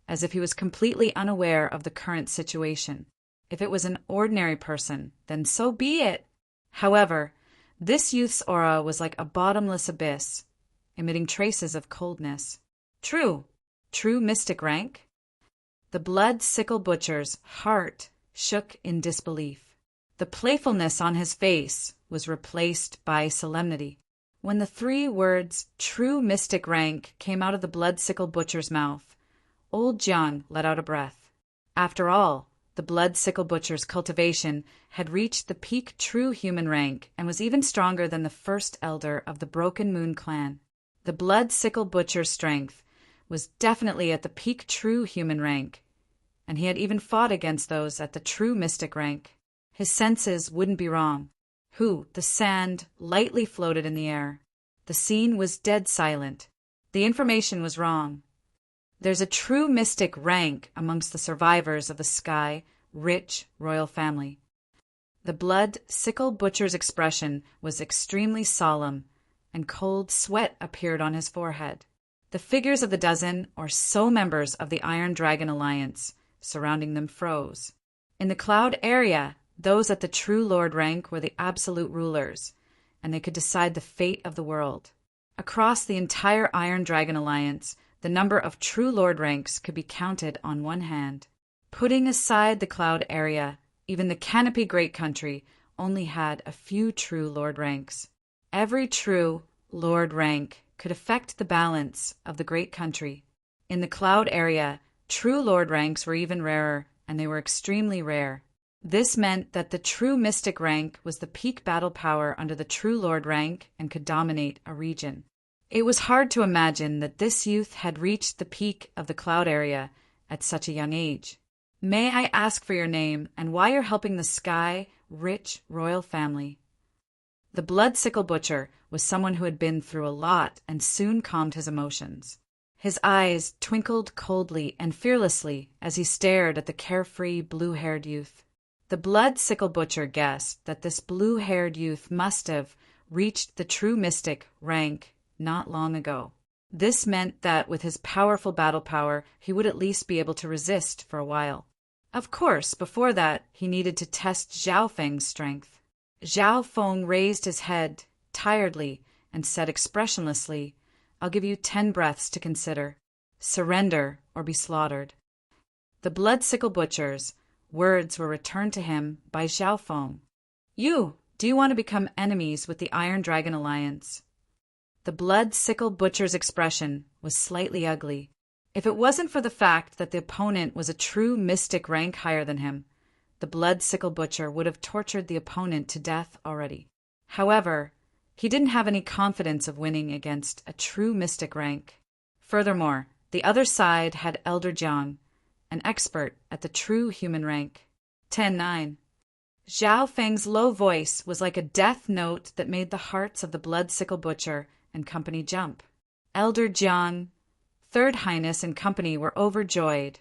as if he was completely unaware of the current situation. If it was an ordinary person, then so be it. However, this youth's aura was like a bottomless abyss, emitting traces of coldness. True mystic rank? The Blood Sickle Butcher's heart shook in disbelief. The playfulness on his face was replaced by solemnity. When the 3 words "true mystic rank" came out of the Blood Sickle Butcher's mouth, old Jiang let out a breath. After all, the Blood Sickle Butcher's cultivation had reached the peak true human rank and was even stronger than the first elder of the Broken Moon clan. The Blood Sickle Butcher's strength was definitely at the peak true human rank, and he had even fought against those at the true mystic rank. His senses wouldn't be wrong. The sand lightly floated in the air. The scene was dead silent. The information was wrong. There's a true mystic rank amongst the survivors of the Sky-rich royal family. The Blood Sickle Butcher's expression was extremely solemn, and cold sweat appeared on his forehead. The figures of the dozen or so members of the Iron Dragon Alliance surrounding them froze. In the cloud area, those at the true lord rank were the absolute rulers, and they could decide the fate of the world. Across the entire Iron Dragon Alliance, the number of true lord ranks could be counted on one hand. Putting aside the cloud area, even the Canopy Great Country only had a few true lord ranks. Every true lord rank could affect the balance of the Great Country. In the cloud area, true lord ranks were even rarer, and they were extremely rare. This meant that the true mystic rank was the peak battle power under the true lord rank and could dominate a region. It was hard to imagine that this youth had reached the peak of the cloud area at such a young age. May I ask for your name and why you're helping the Sky-rich royal family? The Blood Sickle Butcher was someone who had been through a lot and soon calmed his emotions. His eyes twinkled coldly and fearlessly as he stared at the carefree, blue-haired youth. The Blood Sickle Butcher guessed that this blue-haired youth must have reached the true mystic rank not long ago. This meant that with his powerful battle power, he would at least be able to resist for a while. Of course, before that, he needed to test Zhao Feng's strength. Zhao Feng raised his head tiredly and said expressionlessly, "I'll give you 10 breaths to consider. Surrender or be slaughtered." The Blood Sickle Butcher's words were returned to him by Zhao Feng. Do you want to become enemies with the Iron Dragon Alliance? The Blood Sickle Butcher's expression was slightly ugly. If it wasn't for the fact that the opponent was a true mystic rank higher than him, the Blood Sickle Butcher would have tortured the opponent to death already. However, he didn't have any confidence of winning against a true mystic rank. Furthermore, the other side had Elder Jiang, an expert at the true human rank. 10-9. Zhao Feng's low voice was like a death note that made the hearts of the Blood Sickle Butcher and company jump. Elder Jiang, Third Highness and company were overjoyed.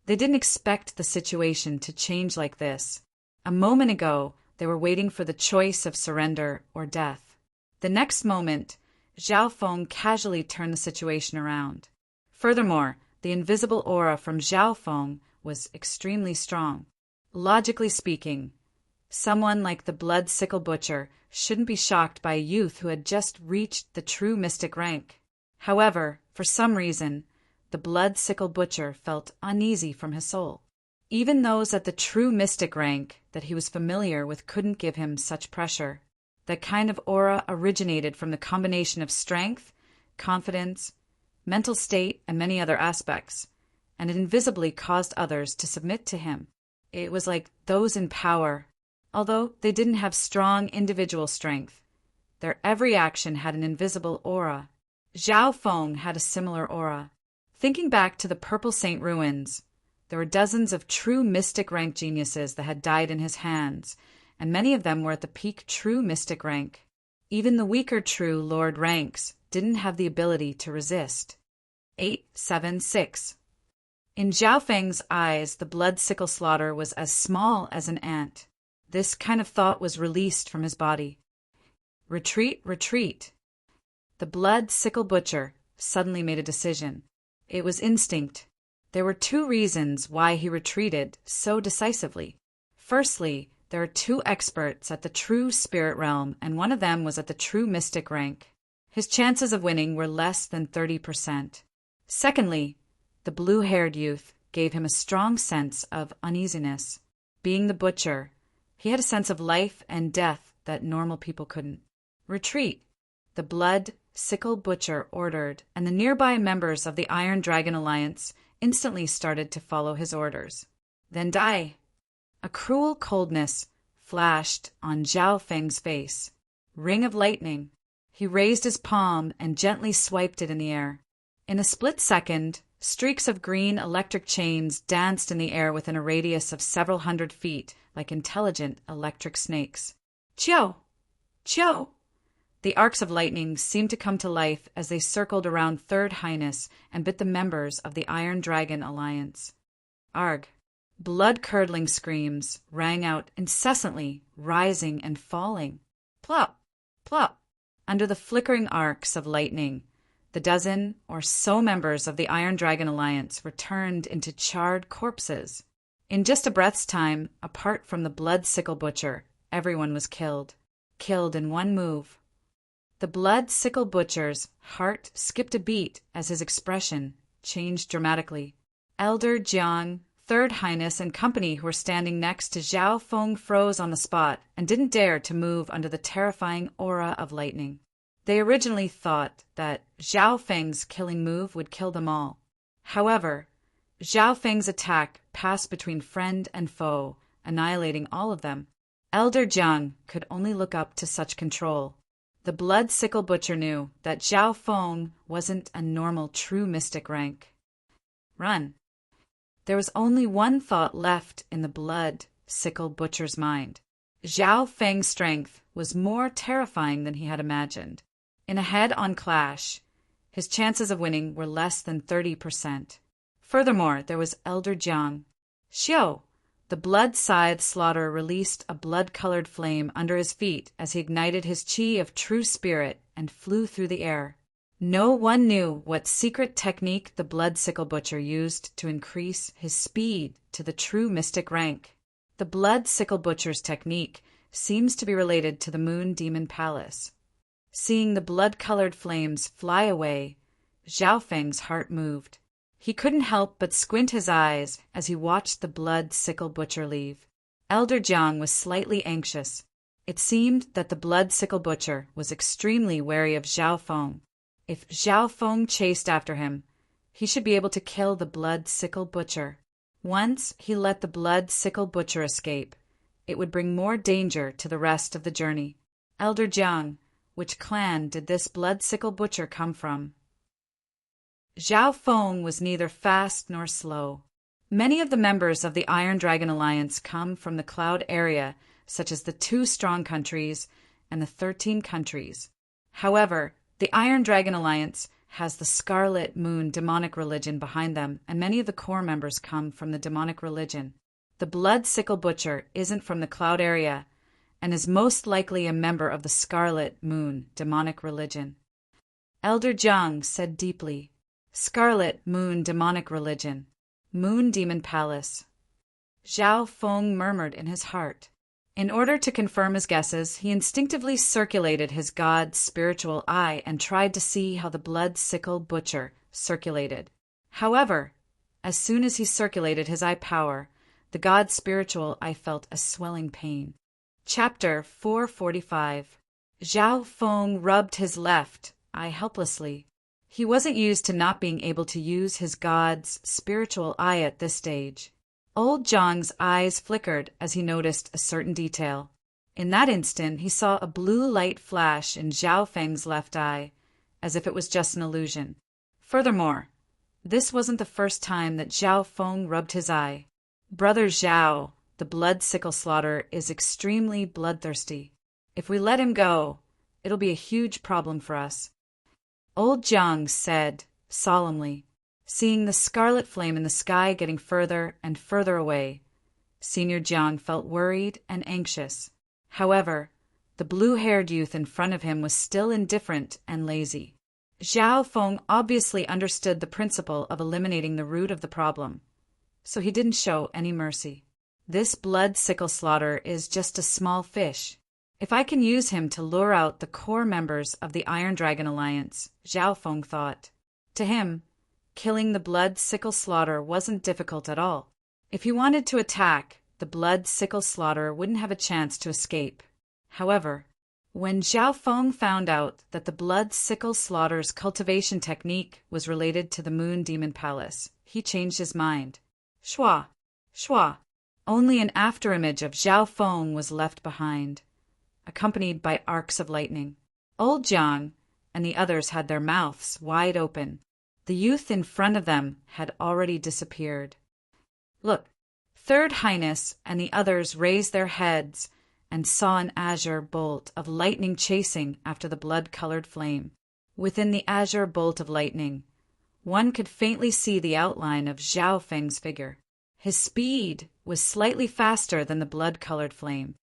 They didn't expect the situation to change like this. A moment ago, they were waiting for the choice of surrender or death. The next moment, Zhao Feng casually turned the situation around. Furthermore, the invisible aura from Zhao Feng was extremely strong. Logically speaking, someone like the Blood Sickle Butcher shouldn't be shocked by a youth who had just reached the true mystic rank. However, for some reason, the Blood Sickle Butcher felt uneasy from his soul. Even those at the true mystic rank that he was familiar with couldn't give him such pressure. That kind of aura originated from the combination of strength, confidence, mental state, and many other aspects, and it invisibly caused others to submit to him. It was like those in power. Although they didn't have strong individual strength, their every action had an invisible aura. Zhao Feng had a similar aura. Thinking back to the Purple Saint ruins, there were dozens of true mystic rank geniuses that had died in his hands, and many of them were at the peak true mystic rank. Even the weaker true Lord ranks didn't have the ability to resist. 876. In Zhao Feng's eyes, the blood sickle slaughter was as small as an ant. This kind of thought was released from his body. Retreat, retreat. The blood sickle butcher suddenly made a decision. It was instinct. There were two reasons why he retreated so decisively. Firstly, there are two experts at the true spirit realm, and one of them was at the true mystic rank. His chances of winning were less than 30%. Secondly, the blue-haired youth gave him a strong sense of uneasiness. Being the butcher, he had a sense of life and death that normal people couldn't. Retreat, the blood sickle butcher ordered, and the nearby members of the Iron Dragon Alliance instantly started to follow his orders. Then die. A cruel coldness flashed on Zhao Feng's face. Ring of lightning. He raised his palm and gently swiped it in the air. In a split second, streaks of green electric chains danced in the air within a radius of several hundred feet, like intelligent electric snakes. Chiao! Chiao! The arcs of lightning seemed to come to life as they circled around Third Highness and bit the members of the Iron Dragon Alliance. Arg! Blood-curdling screams rang out incessantly, rising and falling. Plop! Plop! Under the flickering arcs of lightning, the dozen or so members of the Iron Dragon Alliance were turned into charred corpses. In just a breath's time, apart from the blood sickle butcher, everyone was killed. Killed in one move. The blood sickle butcher's heart skipped a beat as his expression changed dramatically. Elder Jiang, Third Highness, and company who were standing next to Zhao Feng froze on the spot and didn't dare to move under the terrifying aura of lightning. They originally thought that Zhao Feng's killing move would kill them all. However, Zhao Feng's attack passed between friend and foe, annihilating all of them. Elder Jiang could only look up to such control. The blood sickle butcher knew that Zhao Feng wasn't a normal true mystic rank. Run. There was only one thought left in the blood sickle butcher's mind. Zhao Feng's strength was more terrifying than he had imagined. In a head-on clash, his chances of winning were less than 30%. Furthermore, there was Elder Jiang. Xiao! The blood-scythe slaughterer released a blood-colored flame under his feet as he ignited his chi of true spirit and flew through the air. No one knew what secret technique the blood sickle butcher used to increase his speed to the true mystic rank. The blood sickle butcher's technique seems to be related to the Moon Demon Palace. Seeing the blood-colored flames fly away, Zhao Feng's heart moved. He couldn't help but squint his eyes as he watched the blood sickle butcher leave. Elder Jiang was slightly anxious. It seemed that the blood sickle butcher was extremely wary of Zhao Feng. If Zhao Feng chased after him, he should be able to kill the blood sickle butcher. Once he let the blood sickle butcher escape, it would bring more danger to the rest of the journey. Elder Jiang, which clan did this blood sickle butcher come from? Zhao Feng was neither fast nor slow. Many of the members of the Iron Dragon Alliance come from the Cloud area, such as the 2 strong countries and the 13 countries. However, the Iron Dragon Alliance has the Scarlet Moon demonic religion behind them, and many of the core members come from the demonic religion. The blood sickle butcher isn't from the Cloud area and is most likely a member of the Scarlet Moon demonic religion. Elder Jiang said deeply, Scarlet Moon demonic religion, Moon Demon Palace. Zhao Feng murmured in his heart. In order to confirm his guesses, he instinctively circulated his god's spiritual eye and tried to see how the blood sickle butcher circulated. However, as soon as he circulated his eye power, The god spiritual eye felt a swelling pain. Chapter 445. Zhao Feng rubbed his left eye helplessly. He wasn't used to not being able to use his god's spiritual eye at this stage. Old Zhang's eyes flickered as he noticed a certain detail. In that instant, he saw a blue light flash in Zhao Feng's left eye, as if it was just an illusion. Furthermore, this wasn't the first time that Zhao Feng rubbed his eye. Brother Zhao, the blood sickle slaughterer, is extremely bloodthirsty. If we let him go, it'll be a huge problem for us. Old Jiang said solemnly, seeing the scarlet flame in the sky getting further and further away. Senior Jiang felt worried and anxious. However, the blue-haired youth in front of him was still indifferent and lazy. Zhao Feng obviously understood the principle of eliminating the root of the problem, so he didn't show any mercy. This blood sickle slaughter is just a small fish. If I can use him to lure out the core members of the Iron Dragon Alliance, Zhao Feng thought. To him, killing the blood sickle slaughter wasn't difficult at all. If he wanted to attack, the blood sickle slaughterer wouldn't have a chance to escape. However, when Zhao Feng found out that the blood sickle slaughterer's cultivation technique was related to the Moon Demon Palace, he changed his mind. Shua! Shua! Only an afterimage of Zhao Feng was left behind, accompanied by arcs of lightning. Old Jiang and the others had their mouths wide open. The youth in front of them had already disappeared. Look! Third Highness and the others raised their heads and saw an azure bolt of lightning chasing after the blood-colored flame. Within the azure bolt of lightning, one could faintly see the outline of Zhao Feng's figure. His speed was slightly faster than the blood-colored flame.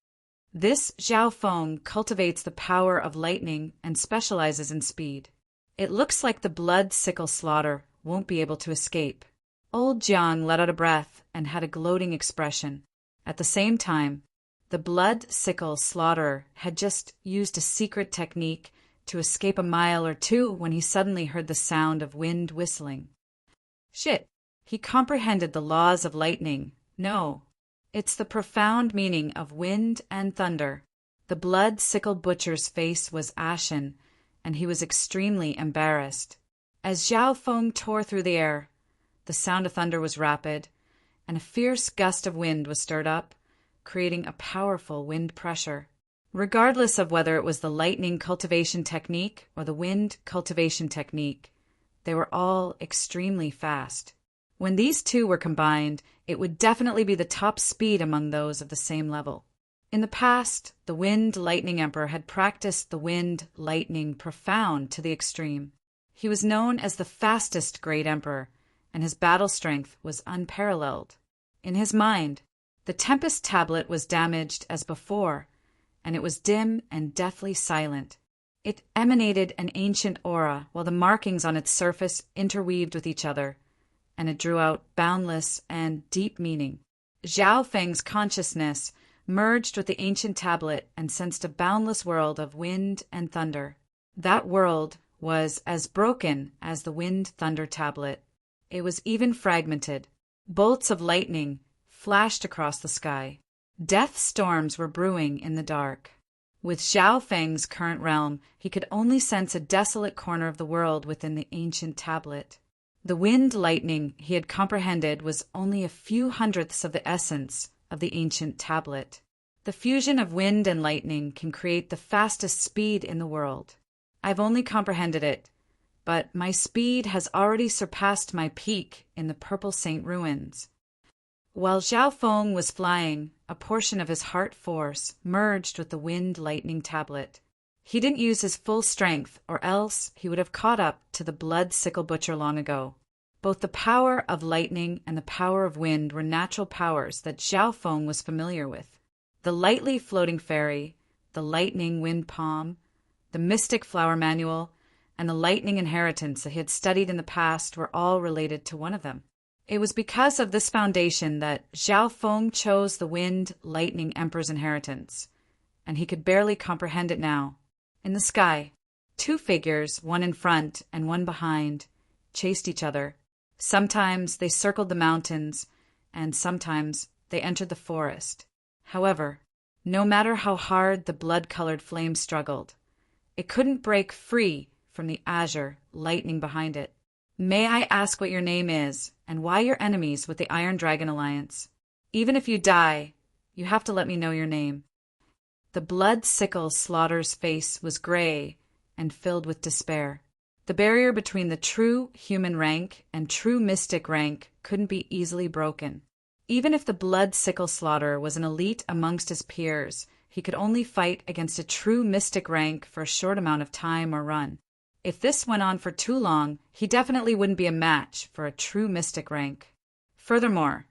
This Zhao Feng cultivates the power of lightning and specializes in speed. It looks like the blood sickle slaughter won't be able to escape. Old Jiang let out a breath and had a gloating expression. At the same time, the blood sickle slaughterer had just used a secret technique to escape a mile or two when he suddenly heard the sound of wind whistling. Shit! He comprehended the laws of lightning. No, it's the profound meaning of wind and thunder. The blood sickle butcher's face was ashen, and he was extremely embarrassed. As Zhao Feng tore through the air, the sound of thunder was rapid, and a fierce gust of wind was stirred up, creating a powerful wind pressure. Regardless of whether it was the lightning cultivation technique or the wind cultivation technique, they were all extremely fast. When these two were combined, it would definitely be the top speed among those of the same level. In the past, the Wind Lightning Emperor had practiced the Wind Lightning Profound to the extreme. He was known as the fastest Great Emperor, and his battle strength was unparalleled. In his mind, the Tempest Tablet was damaged as before, and it was dim and deathly silent. It emanated an ancient aura, while the markings on its surface interweaved with each other, and it drew out boundless and deep meaning. Zhao Feng's consciousness merged with the ancient tablet and sensed a boundless world of wind and thunder. That world was as broken as the wind-thunder tablet. It was even fragmented. Bolts of lightning flashed across the sky. Death storms were brewing in the dark. With Zhao Feng's current realm, he could only sense a desolate corner of the world within the ancient tablet. The wind lightning he had comprehended was only a few hundredths of the essence of the ancient tablet. The fusion of wind and lightning can create the fastest speed in the world. I've only comprehended it, but my speed has already surpassed my peak in the Purple Saint ruins. While Zhao Feng was flying, a portion of his heart force merged with the wind lightning tablet. He didn't use his full strength, or else he would have caught up to the blood sickle butcher long ago. Both the power of lightning and the power of wind were natural powers that Zhao Feng was familiar with. The lightly floating fairy, the lightning wind palm, the mystic flower manual, and the lightning inheritance that he had studied in the past were all related to one of them. It was because of this foundation that Zhao Feng chose the Wind Lightning Emperor's inheritance, and he could barely comprehend it now. In the sky, two figures, one in front and one behind, chased each other. Sometimes they circled the mountains, and sometimes they entered the forest. However, no matter how hard the blood-colored flame struggled, it couldn't break free from the azure lightning behind it. May I ask what your name is, and why you're enemies with the Iron Dragon Alliance? Even if you die, you have to let me know your name. The blood-sickle Slaughter's face was gray and filled with despair. The barrier between the true human rank and true mystic rank couldn't be easily broken. Even if the blood-sickle Slaughter was an elite amongst his peers, he could only fight against a true mystic rank for a short amount of time or run. If this went on for too long, he definitely wouldn't be a match for a true mystic rank. Furthermore,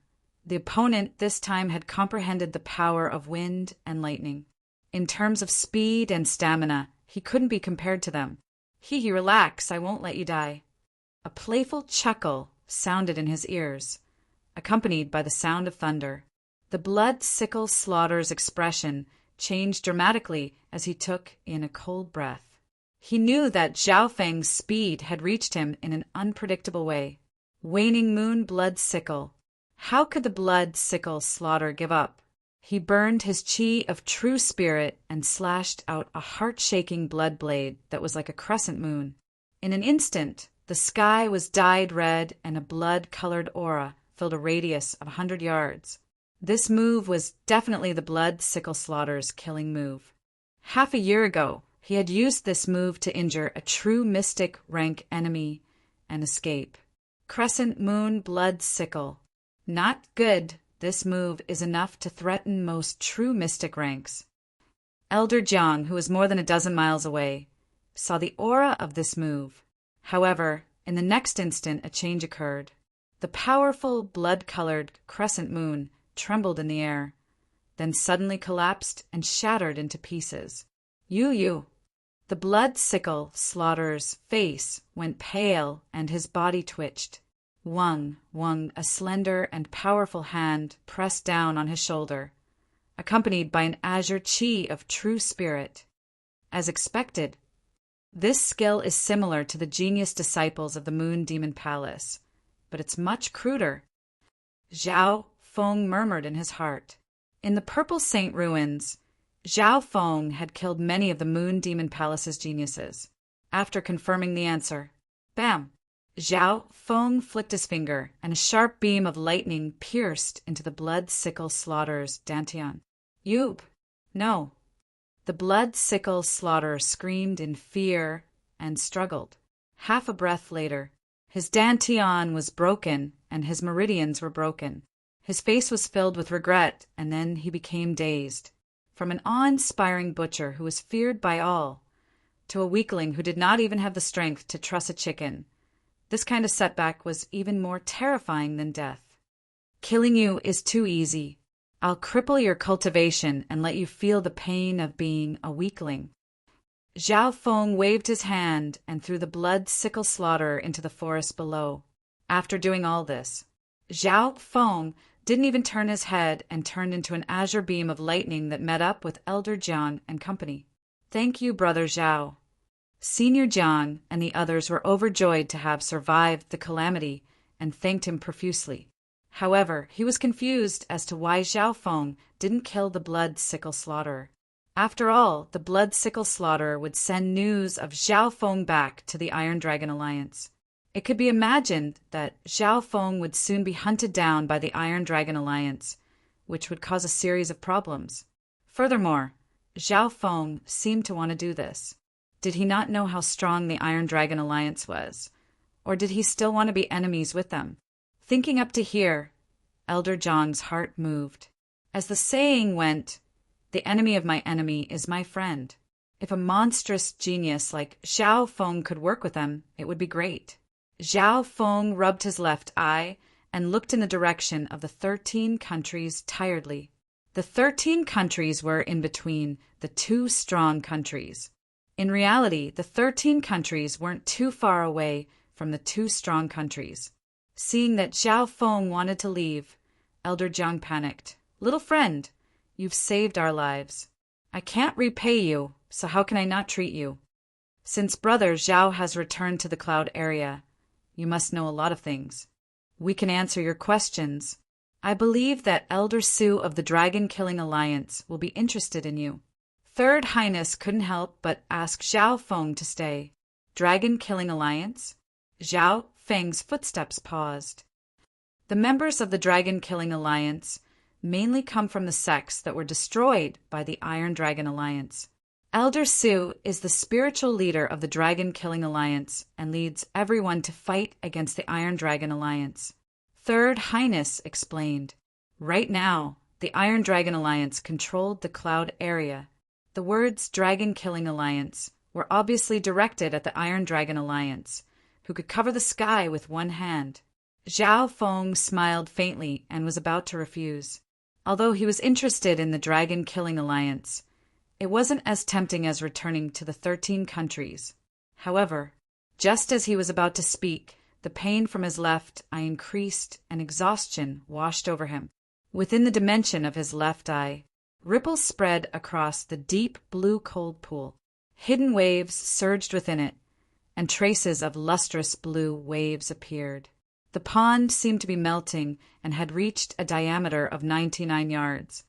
the opponent this time had comprehended the power of wind and lightning. In terms of speed and stamina, he couldn't be compared to them. Hee, relax, I won't let you die. A playful chuckle sounded in his ears, accompanied by the sound of thunder. The blood-sickle Slaughter's expression changed dramatically as he took in a cold breath. He knew that Zhao Feng's speed had reached him in an unpredictable way. Waning moon blood-sickle. How could the blood-sickle Slaughter give up? He burned his chi of true spirit and slashed out a heart-shaking blood blade that was like a crescent moon. In an instant, the sky was dyed red and a blood-colored aura filled a radius of 100 yards. This move was definitely the blood-sickle Slaughter's killing move. Half a year ago, he had used this move to injure a true mystic rank enemy and escape. Crescent moon blood-sickle. Not good. This move is enough to threaten most true mystic ranks. Elder Jiang, who was more than a dozen miles away, saw the aura of this move. However, in the next instant a change occurred. The powerful blood-colored crescent moon trembled in the air, then suddenly collapsed and shattered into pieces. You. The blood-sickle Slaughter's face went pale and his body twitched. Wang, a slender and powerful hand pressed down on his shoulder, accompanied by an azure chi of true spirit. As expected, this skill is similar to the genius disciples of the Moon Demon Palace, but it's much cruder. Zhao Feng murmured in his heart. In the Purple Saint ruins, Zhao Feng had killed many of the Moon Demon Palace's geniuses. After confirming the answer, bam! Zhao Feng flicked his finger, and a sharp beam of lightning pierced into the blood-sickle Slaughter's dantian. Yoop! No. The blood-sickle Slaughter screamed in fear and struggled. Half a breath later, his dantian was broken and his meridians were broken. His face was filled with regret, and then he became dazed. From an awe-inspiring butcher who was feared by all, to a weakling who did not even have the strength to truss a chicken, this kind of setback was even more terrifying than death. Killing you is too easy. I'll cripple your cultivation and let you feel the pain of being a weakling. Zhao Feng waved his hand and threw the blood-sickle Slaughter into the forest below. After doing all this, Zhao Feng didn't even turn his head and turned into an azure beam of lightning that met up with Elder Jiang and company. Thank you, Brother Zhao. Senior Jiang and the others were overjoyed to have survived the calamity and thanked him profusely. However, he was confused as to why Zhao Feng didn't kill the blood-sickle Slaughter. After all, the blood-sickle Slaughter would send news of Zhao Feng back to the Iron Dragon Alliance. It could be imagined that Zhao Feng would soon be hunted down by the Iron Dragon Alliance, which would cause a series of problems. Furthermore, Zhao Feng seemed to want to do this. Did he not know how strong the Iron Dragon Alliance was? Or did he still want to be enemies with them? Thinking up to here, Elder Jiang's heart moved. As the saying went, the enemy of my enemy is my friend. If a monstrous genius like Zhao Feng could work with them, it would be great. Zhao Feng rubbed his left eye and looked in the direction of the 13 countries tiredly. The 13 countries were in between the two strong countries. In reality, the 13 countries weren't too far away from the two strong countries. Seeing that Zhao Feng wanted to leave, Elder Jiang panicked. Little friend, you've saved our lives. I can't repay you, so how can I not treat you? Since Brother Zhao has returned to the cloud area, you must know a lot of things. We can answer your questions. I believe that Elder Sue of the Dragon Killing Alliance will be interested in you. Third Highness couldn't help but ask Zhao Feng to stay. Dragon Killing Alliance? Zhao Feng's footsteps paused. The members of the Dragon Killing Alliance mainly come from the sects that were destroyed by the Iron Dragon Alliance. Elder Sue is the spiritual leader of the Dragon Killing Alliance and leads everyone to fight against the Iron Dragon Alliance. Third Highness explained. Right now, the Iron Dragon Alliance controlled the Cloud area. The words Dragon Killing Alliance were obviously directed at the Iron Dragon Alliance, who could cover the sky with one hand. Zhao Feng smiled faintly and was about to refuse. Although he was interested in the Dragon Killing Alliance, it wasn't as tempting as returning to the 13 countries. However, just as he was about to speak, the pain from his left eye increased and exhaustion washed over him. Within the dimension of his left eye, ripples spread across the deep blue cold pool. Hidden waves surged within it, and traces of lustrous blue waves appeared. The pond seemed to be melting and had reached a diameter of 99 yards.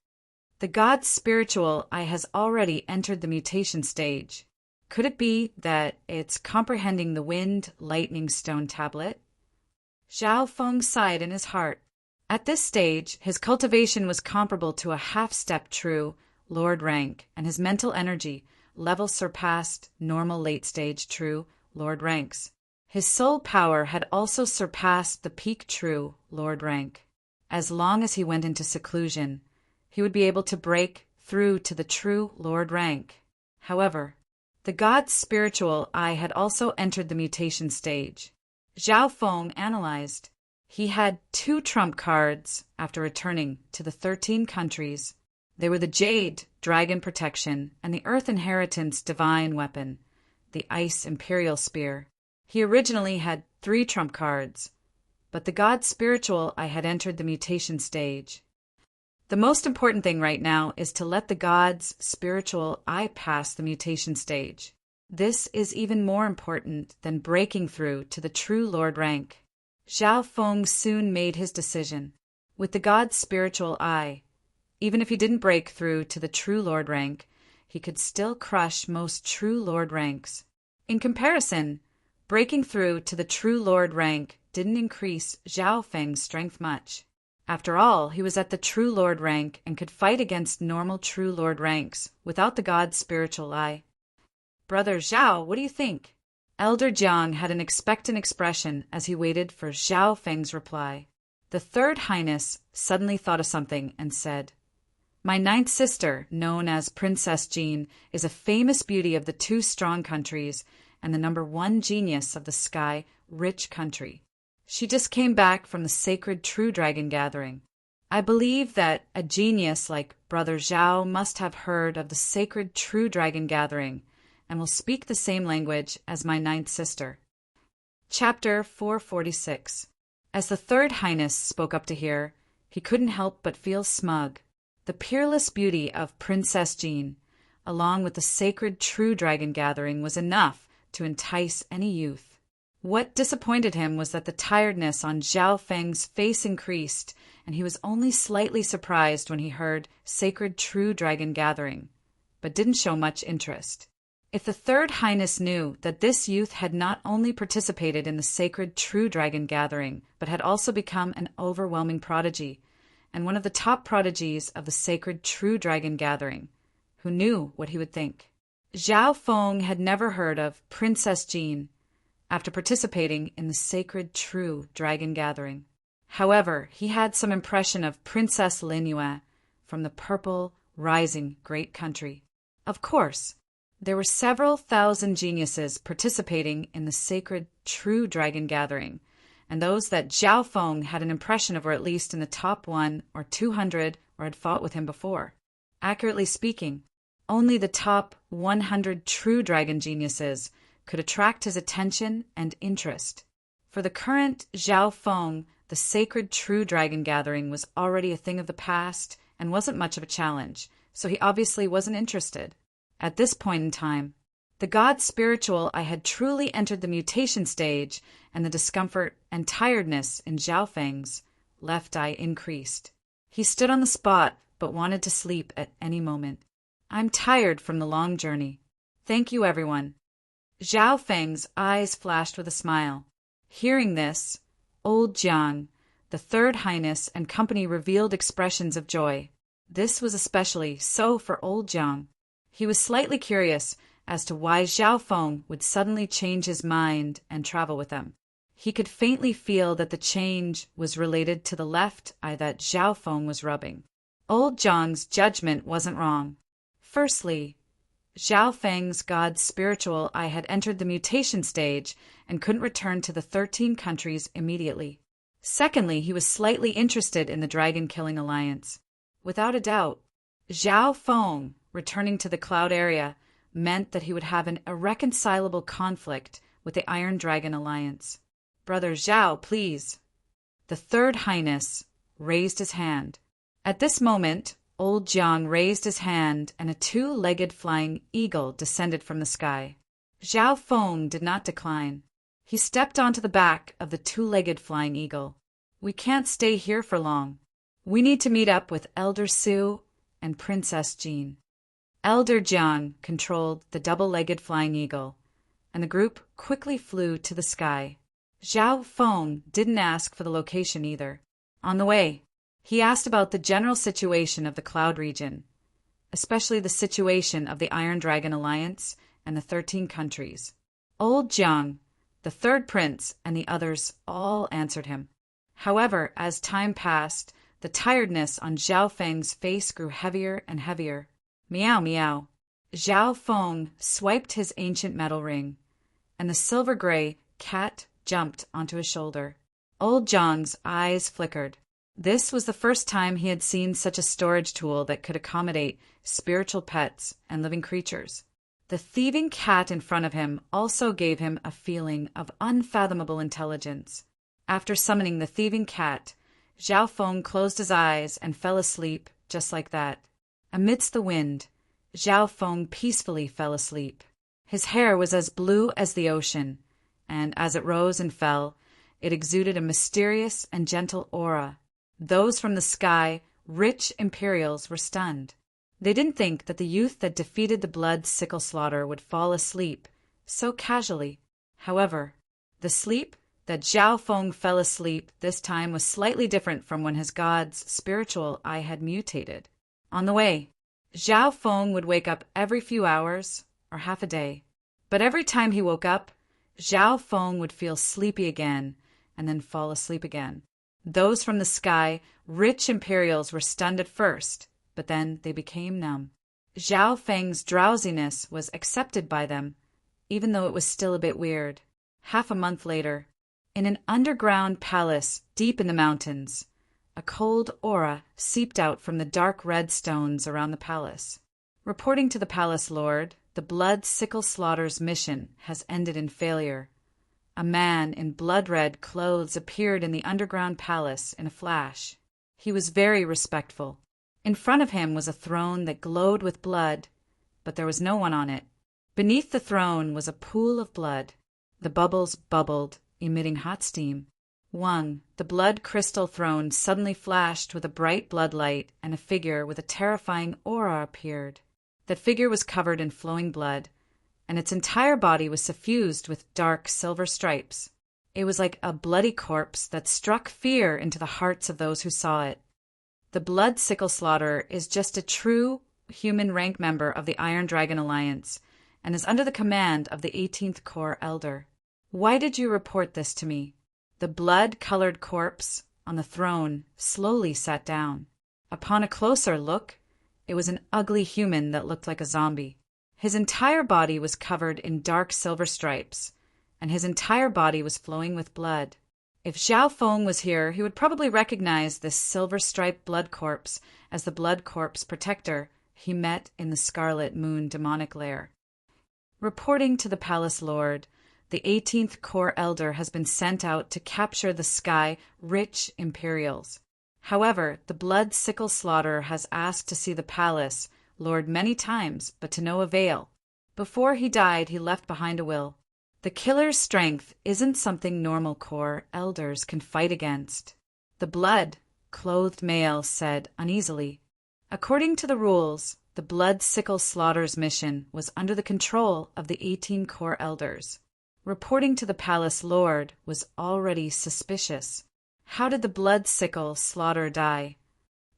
The god's spiritual eye has already entered the mutation stage. Could it be that it's comprehending the wind lightning stone tablet? Zhao Feng sighed in his heart. At this stage, his cultivation was comparable to a half-step true Lord rank, and his mental energy level surpassed normal late-stage true Lord ranks. His soul power had also surpassed the peak true Lord rank. As long as he went into seclusion, he would be able to break through to the true Lord rank. However, the god's spiritual eye had also entered the mutation stage. Zhao Feng analyzed. He had 2 trump cards after returning to the 13 countries. They were the Jade, Dragon Protection, and the Earth Inheritance Divine Weapon, the Ice Imperial Spear. He originally had 3 trump cards, but the god's spiritual eye had entered the mutation stage. The most important thing right now is to let the god's spiritual eye pass the mutation stage. This is even more important than breaking through to the true Lord rank. Zhao Feng soon made his decision. With the god's spiritual eye, even if he didn't break through to the true Lord rank, he could still crush most true Lord ranks. In comparison, breaking through to the true Lord rank didn't increase Zhao Feng's strength much. After all, he was at the true Lord rank and could fight against normal true Lord ranks without the god's spiritual eye. Brother Zhao, what do you think? Elder Jiang had an expectant expression as he waited for Zhao Feng's reply. The Third Highness suddenly thought of something and said, My 9th sister, known as Princess Jean, is a famous beauty of the 2 strong countries and the number 1 genius of the sky rich country. She just came back from the sacred True Dragon gathering. I believe that a genius like Brother Zhao must have heard of the sacred True Dragon gathering and will speak the same language as my 9th sister. Chapter 446. As the Third Highness spoke up to hear, he couldn't help but feel smug. The peerless beauty of Princess Jean, along with the sacred True Dragon gathering, was enough to entice any youth. What disappointed him was that the tiredness on Zhao Feng's face increased, and he was only slightly surprised when he heard Sacred True Dragon Gathering, but didn't show much interest. If the Third Highness knew that this youth had not only participated in the Sacred True Dragon Gathering, but had also become an overwhelming prodigy, and one of the top prodigies of the Sacred True Dragon Gathering, who knew what he would think. Zhao Feng had never heard of Princess Jean after participating in the Sacred True Dragon Gathering. However, he had some impression of Princess Linyue from the purple, rising great country. Of course, there were several thousand geniuses participating in the Sacred True Dragon Gathering, and those that Zhao Feng had an impression of were at least in the top 1 or 200 or had fought with him before. Accurately speaking, only the top 100 true dragon geniuses could attract his attention and interest. For the current Zhao Feng, the sacred True Dragon Gathering was already a thing of the past and wasn't much of a challenge, so he obviously wasn't interested. At this point in time, the god spiritual I had truly entered the mutation stage, and the discomfort and tiredness in Zhao Feng's left eye increased. He stood on the spot, but wanted to sleep at any moment. I'm tired from the long journey. Thank you, everyone. Zhao Feng's eyes flashed with a smile. Hearing this, old Jiang, the Third Highness, and company revealed expressions of joy. This was especially so for old Jiang. He was slightly curious as to why Zhao Feng would suddenly change his mind and travel with them. He could faintly feel that the change was related to the left eye that Zhao Feng was rubbing. Old Jiang's judgment wasn't wrong. Firstly, Zhao Feng's god's spiritual eye had entered the mutation stage and couldn't return to the 13 countries immediately. Secondly, he was slightly interested in the dragon-killing alliance. Without a doubt, Zhao Feng returning to the cloud area meant that he would have an irreconcilable conflict with the Iron Dragon Alliance. Brother Zhao, please. The Third Highness raised his hand. At this moment, old Jiang raised his hand and a two-legged flying eagle descended from the sky. Zhao Feng did not decline. He stepped onto the back of the two-legged flying eagle. We can't stay here for long. We need to meet up with Elder Su and Princess Jean. Elder Jiang controlled the double-legged flying eagle, and the group quickly flew to the sky. Zhao Feng didn't ask for the location either. On the way, he asked about the general situation of the Cloud region, especially the situation of the Iron Dragon Alliance and the 13 countries. Old Jiang, the third prince, and the others all answered him. However, as time passed, the tiredness on Zhao Feng's face grew heavier and heavier. Meow, meow. Zhao Feng swiped his ancient metal ring, and the silver-gray cat jumped onto his shoulder. Old Jiang's eyes flickered. This was the first time he had seen such a storage tool that could accommodate spiritual pets and living creatures. The thieving cat in front of him also gave him a feeling of unfathomable intelligence. After summoning the thieving cat, Zhao Feng closed his eyes and fell asleep just like that. Amidst the wind, Zhao Feng peacefully fell asleep. His hair was as blue as the ocean, and as it rose and fell, it exuded a mysterious and gentle aura. Those from the sky, rich Imperials, were stunned. They didn't think that the youth that defeated the blood sickle slaughter would fall asleep so casually. However, the sleep that Zhao Feng fell asleep this time was slightly different from when his god's spiritual eye had mutated. On the way, Zhao Feng would wake up every few hours or half a day. But every time he woke up, Zhao Feng would feel sleepy again and then fall asleep again. Those from the sky, rich Imperials, were stunned at first, but then they became numb. Zhao Feng's drowsiness was accepted by them, even though it was still a bit weird. Half a month later, in an underground palace deep in the mountains, a cold aura seeped out from the dark red stones around the palace. Reporting to the palace lord, the blood sickle slaughter's mission has ended in failure. A man in blood-red clothes appeared in the underground palace in a flash. He was very respectful. In front of him was a throne that glowed with blood, but there was no one on it. Beneath the throne was a pool of blood. The bubbles bubbled, emitting hot steam. Wang, the blood crystal throne, suddenly flashed with a bright blood light, and a figure with a terrifying aura appeared. That figure was covered in flowing blood, and its entire body was suffused with dark silver stripes. It was like a bloody corpse that struck fear into the hearts of those who saw it. The blood sickle slaughterer is just a true human rank member of the Iron Dragon Alliance, and is under the command of the 18th Corps Elder. Why did you report this to me? The blood-colored corpse on the throne slowly sat down. Upon a closer look, it was an ugly human that looked like a zombie. His entire body was covered in dark silver stripes, and his entire body was flowing with blood. If Zhao Feng was here, he would probably recognize this silver-striped blood corpse as the blood corpse protector he met in the Scarlet Moon demonic lair. Reporting to the palace lord, the 18th Corps Elder has been sent out to capture the sky rich Imperials. However, the blood sickle slaughterer has asked to see the palace lord many times, but to no avail. Before he died, he left behind a will. The killer's strength isn't something normal Corps Elders can fight against. The blood-clothed male said uneasily. According to the rules, the blood sickle slaughter's mission was under the control of the 18 core elders. Reporting to the palace lord was already suspicious. How did the blood sickle slaughter die?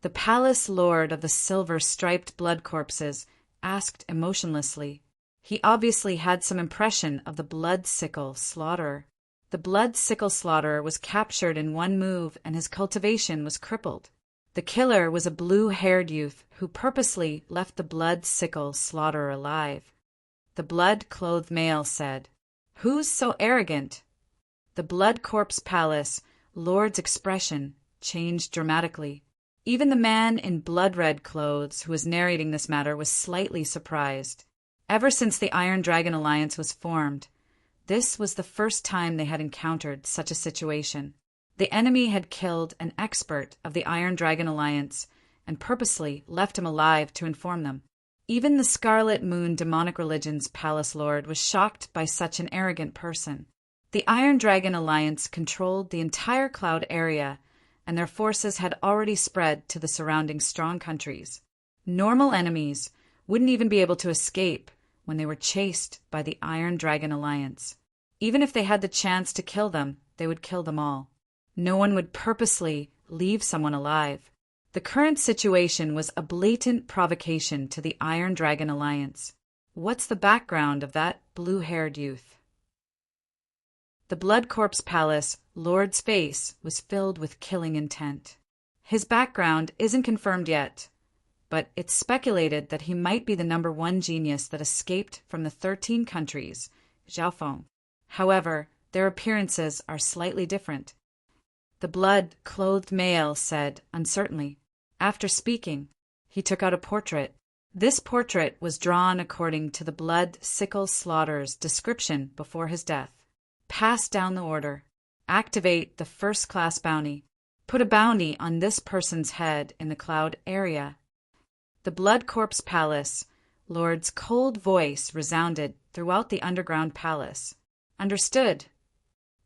The palace lord of the silver-striped blood corpses asked emotionlessly. He obviously had some impression of the blood sickle slaughterer. The blood sickle slaughterer was captured in one move and his cultivation was crippled. The killer was a blue-haired youth who purposely left the blood sickle slaughterer alive. The blood-clothed male said, "Who's so arrogant?" The blood corpse palace lord's expression changed dramatically. Even the man in blood-red clothes who was narrating this matter was slightly surprised. Ever since the Iron Dragon Alliance was formed, this was the first time they had encountered such a situation. The enemy had killed an expert of the Iron Dragon Alliance and purposely left him alive to inform them. Even the Scarlet Moon demonic religion's palace lord was shocked by such an arrogant person. The Iron Dragon Alliance controlled the entire cloud area, and their forces had already spread to the surrounding strong countries. Normal enemies wouldn't even be able to escape when they were chased by the Iron Dragon Alliance. Even if they had the chance to kill them, they would kill them all. No one would purposely leave someone alive. The current situation was a blatant provocation to the Iron Dragon Alliance. What's the background of that blue-haired youth? The Blood Corpse Palace lord's face was filled with killing intent. His background isn't confirmed yet, but it's speculated that he might be the #1 genius that escaped from the 13 countries, Xiaofeng. However, their appearances are slightly different. The blood-clothed male said uncertainly. After speaking, he took out a portrait. This portrait was drawn according to the blood sickle slaughterer's description before his death. Pass down the order. Activate the first-class bounty. Put a bounty on this person's head in the cloud area. The Blood Corpse Palace lord's cold voice resounded throughout the underground palace. Understood.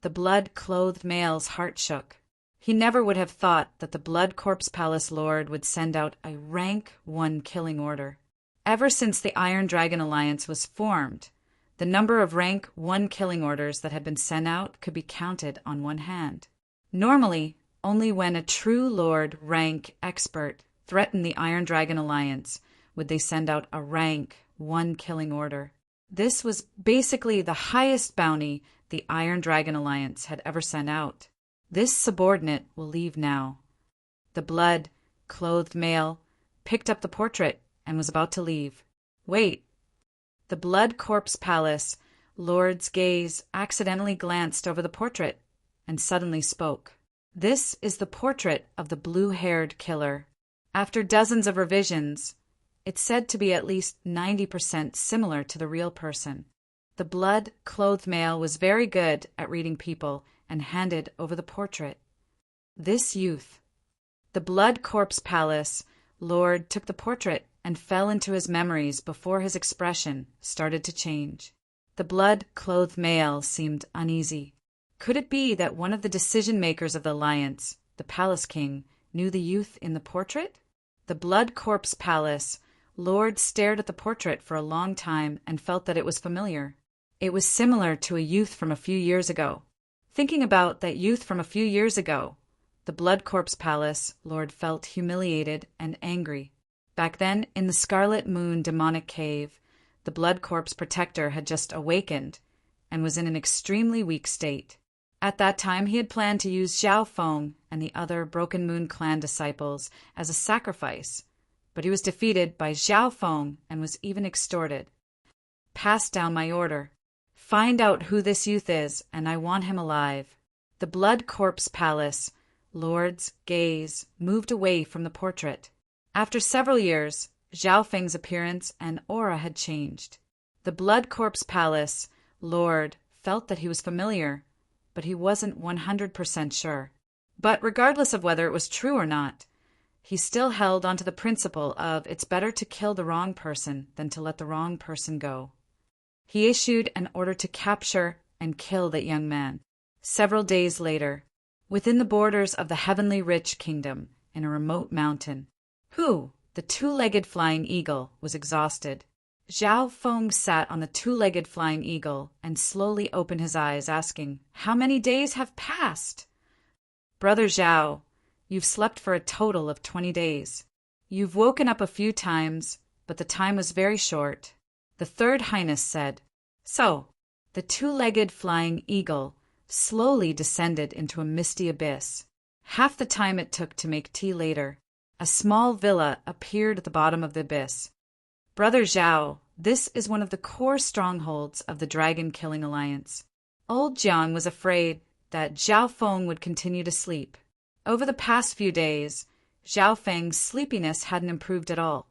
The blood-clothed male's heart shook. He never would have thought that the Blood Corpse Palace lord would send out a rank 1 killing order. Ever since the Iron Dragon Alliance was formed, the number of rank 1 killing orders that had been sent out could be counted on one hand. Normally, only when a true lord rank expert threatened the Iron Dragon Alliance would they send out a rank 1 killing order. This was basically the highest bounty the Iron Dragon Alliance had ever sent out. This subordinate will leave now. The blood-clothed male picked up the portrait and was about to leave. Wait. The Blood Corpse Palace lord's gaze accidentally glanced over the portrait and suddenly spoke. This is the portrait of the blue-haired killer. After dozens of revisions, it's said to be at least 90% similar to the real person. The blood-clothed male was very good at reading people and handed over the portrait. This youth. The Blood Corpse Palace lord took the portrait and fell into his memories before his expression started to change. The blood-clothed male seemed uneasy. Could it be that one of the decision-makers of the alliance, the Palace King, knew the youth in the portrait? The Blood Corpse Palace lord stared at the portrait for a long time and felt that it was familiar. It was similar to a youth from a few years ago. Thinking about that youth from a few years ago, the Blood Corpse Palace lord felt humiliated and angry. Back then, in the Scarlet Moon demonic cave, the Blood Corpse Protector had just awakened and was in an extremely weak state. At that time, he had planned to use Xiaofeng and the other Broken Moon clan disciples as a sacrifice, but he was defeated by Xiaofeng and was even extorted. Pass down my order. Find out who this youth is, and I want him alive. The Blood Corpse Palace lord's gaze moved away from the portrait. After several years, Zhao Feng's appearance and aura had changed. The Blood Corpse Palace lord felt that he was familiar, but he wasn't 100% sure. But regardless of whether it was true or not, he still held onto the principle of it's better to kill the wrong person than to let the wrong person go. He issued an order to capture and kill that young man. Several days later, within the borders of the heavenly rich kingdom in a remote mountain. Who, the two-legged flying eagle, was exhausted. Zhao Feng sat on the two-legged flying eagle and slowly opened his eyes, asking, "How many days have passed?" "Brother Zhao, you've slept for a total of 20 days. You've woken up a few times, but the time was very short," the Third Highness said. So, the two-legged flying eagle slowly descended into a misty abyss. Half the time it took to make tea later, a small villa appeared at the bottom of the abyss. "Brother Zhao, this is one of the core strongholds of the Dragon-Killing Alliance." Old Jiang was afraid that Zhao Feng would continue to sleep. Over the past few days, Zhao Feng's sleepiness hadn't improved at all.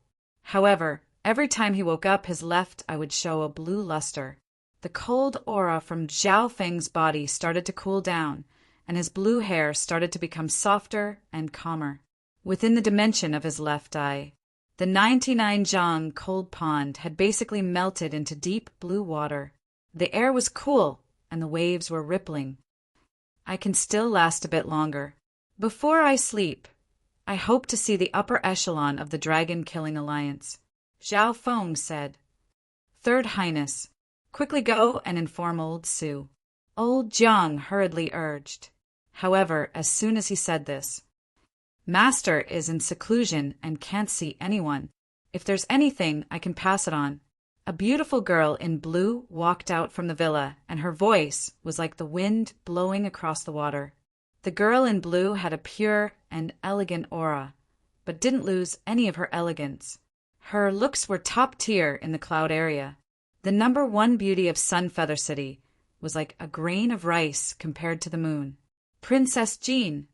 However, every time he woke up, his left eye would show a blue luster. The cold aura from Zhao Feng's body started to cool down, and his blue hair started to become softer and calmer. Within the dimension of his left eye, the 99 Zhang cold pond had basically melted into deep blue water. The air was cool, and the waves were rippling. "I can still last a bit longer. Before I sleep, I hope to see the upper echelon of the Dragon-Killing Alliance," Zhao Feng said. "Third Highness, quickly go and inform old Su," old Jiang hurriedly urged. However, as soon as he said this, "Master is in seclusion and can't see anyone. If there's anything, I can pass it on." A beautiful girl in blue walked out from the villa, and her voice was like the wind blowing across the water. The girl in blue had a pure and elegant aura, but didn't lose any of her elegance. Her looks were top tier in the cloud area. The #1 beauty of Sunfeather City was like a grain of rice compared to the moon. Princess Jean.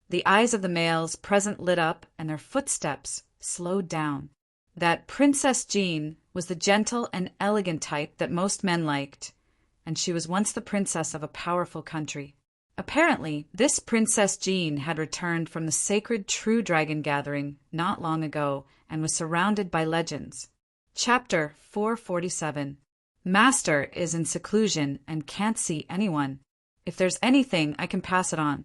The eyes of the males present lit up and their footsteps slowed down. That Princess Jean was the gentle and elegant type that most men liked, and she was once the princess of a powerful country. Apparently, this Princess Jean had returned from the sacred True Dragon gathering not long ago and was surrounded by legends. Chapter 447. Master is in seclusion and can't see anyone. If there's anything, I can pass it on.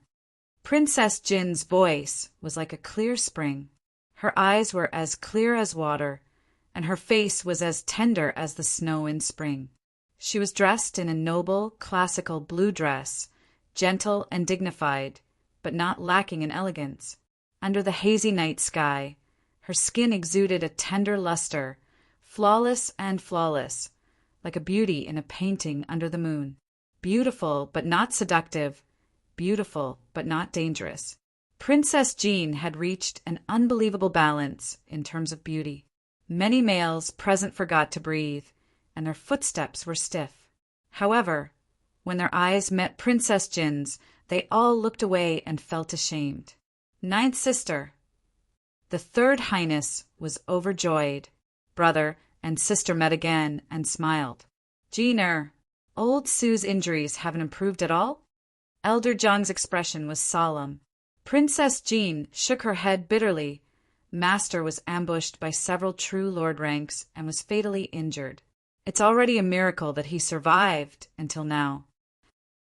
Princess Jin's voice was like a clear spring. Her eyes were as clear as water, and her face was as tender as the snow in spring. She was dressed in a noble, classical blue dress, gentle and dignified, but not lacking in elegance. Under the hazy night sky, her skin exuded a tender luster, flawless, like a beauty in a painting under the moon. Beautiful but not seductive, beautiful but not dangerous. Princess Jean had reached an unbelievable balance in terms of beauty. Many males present forgot to breathe, and their footsteps were stiff. However, when their eyes met Princess Jin's, they all looked away and felt ashamed. Ninth sister. The Third Highness was overjoyed. Brother and sister met again and smiled. "Jeaner, old Su's injuries haven't improved at all?" Elder Zhang's expression was solemn. Princess Jean shook her head bitterly. Master was ambushed by several true lord ranks and was fatally injured. It's already a miracle that he survived until now.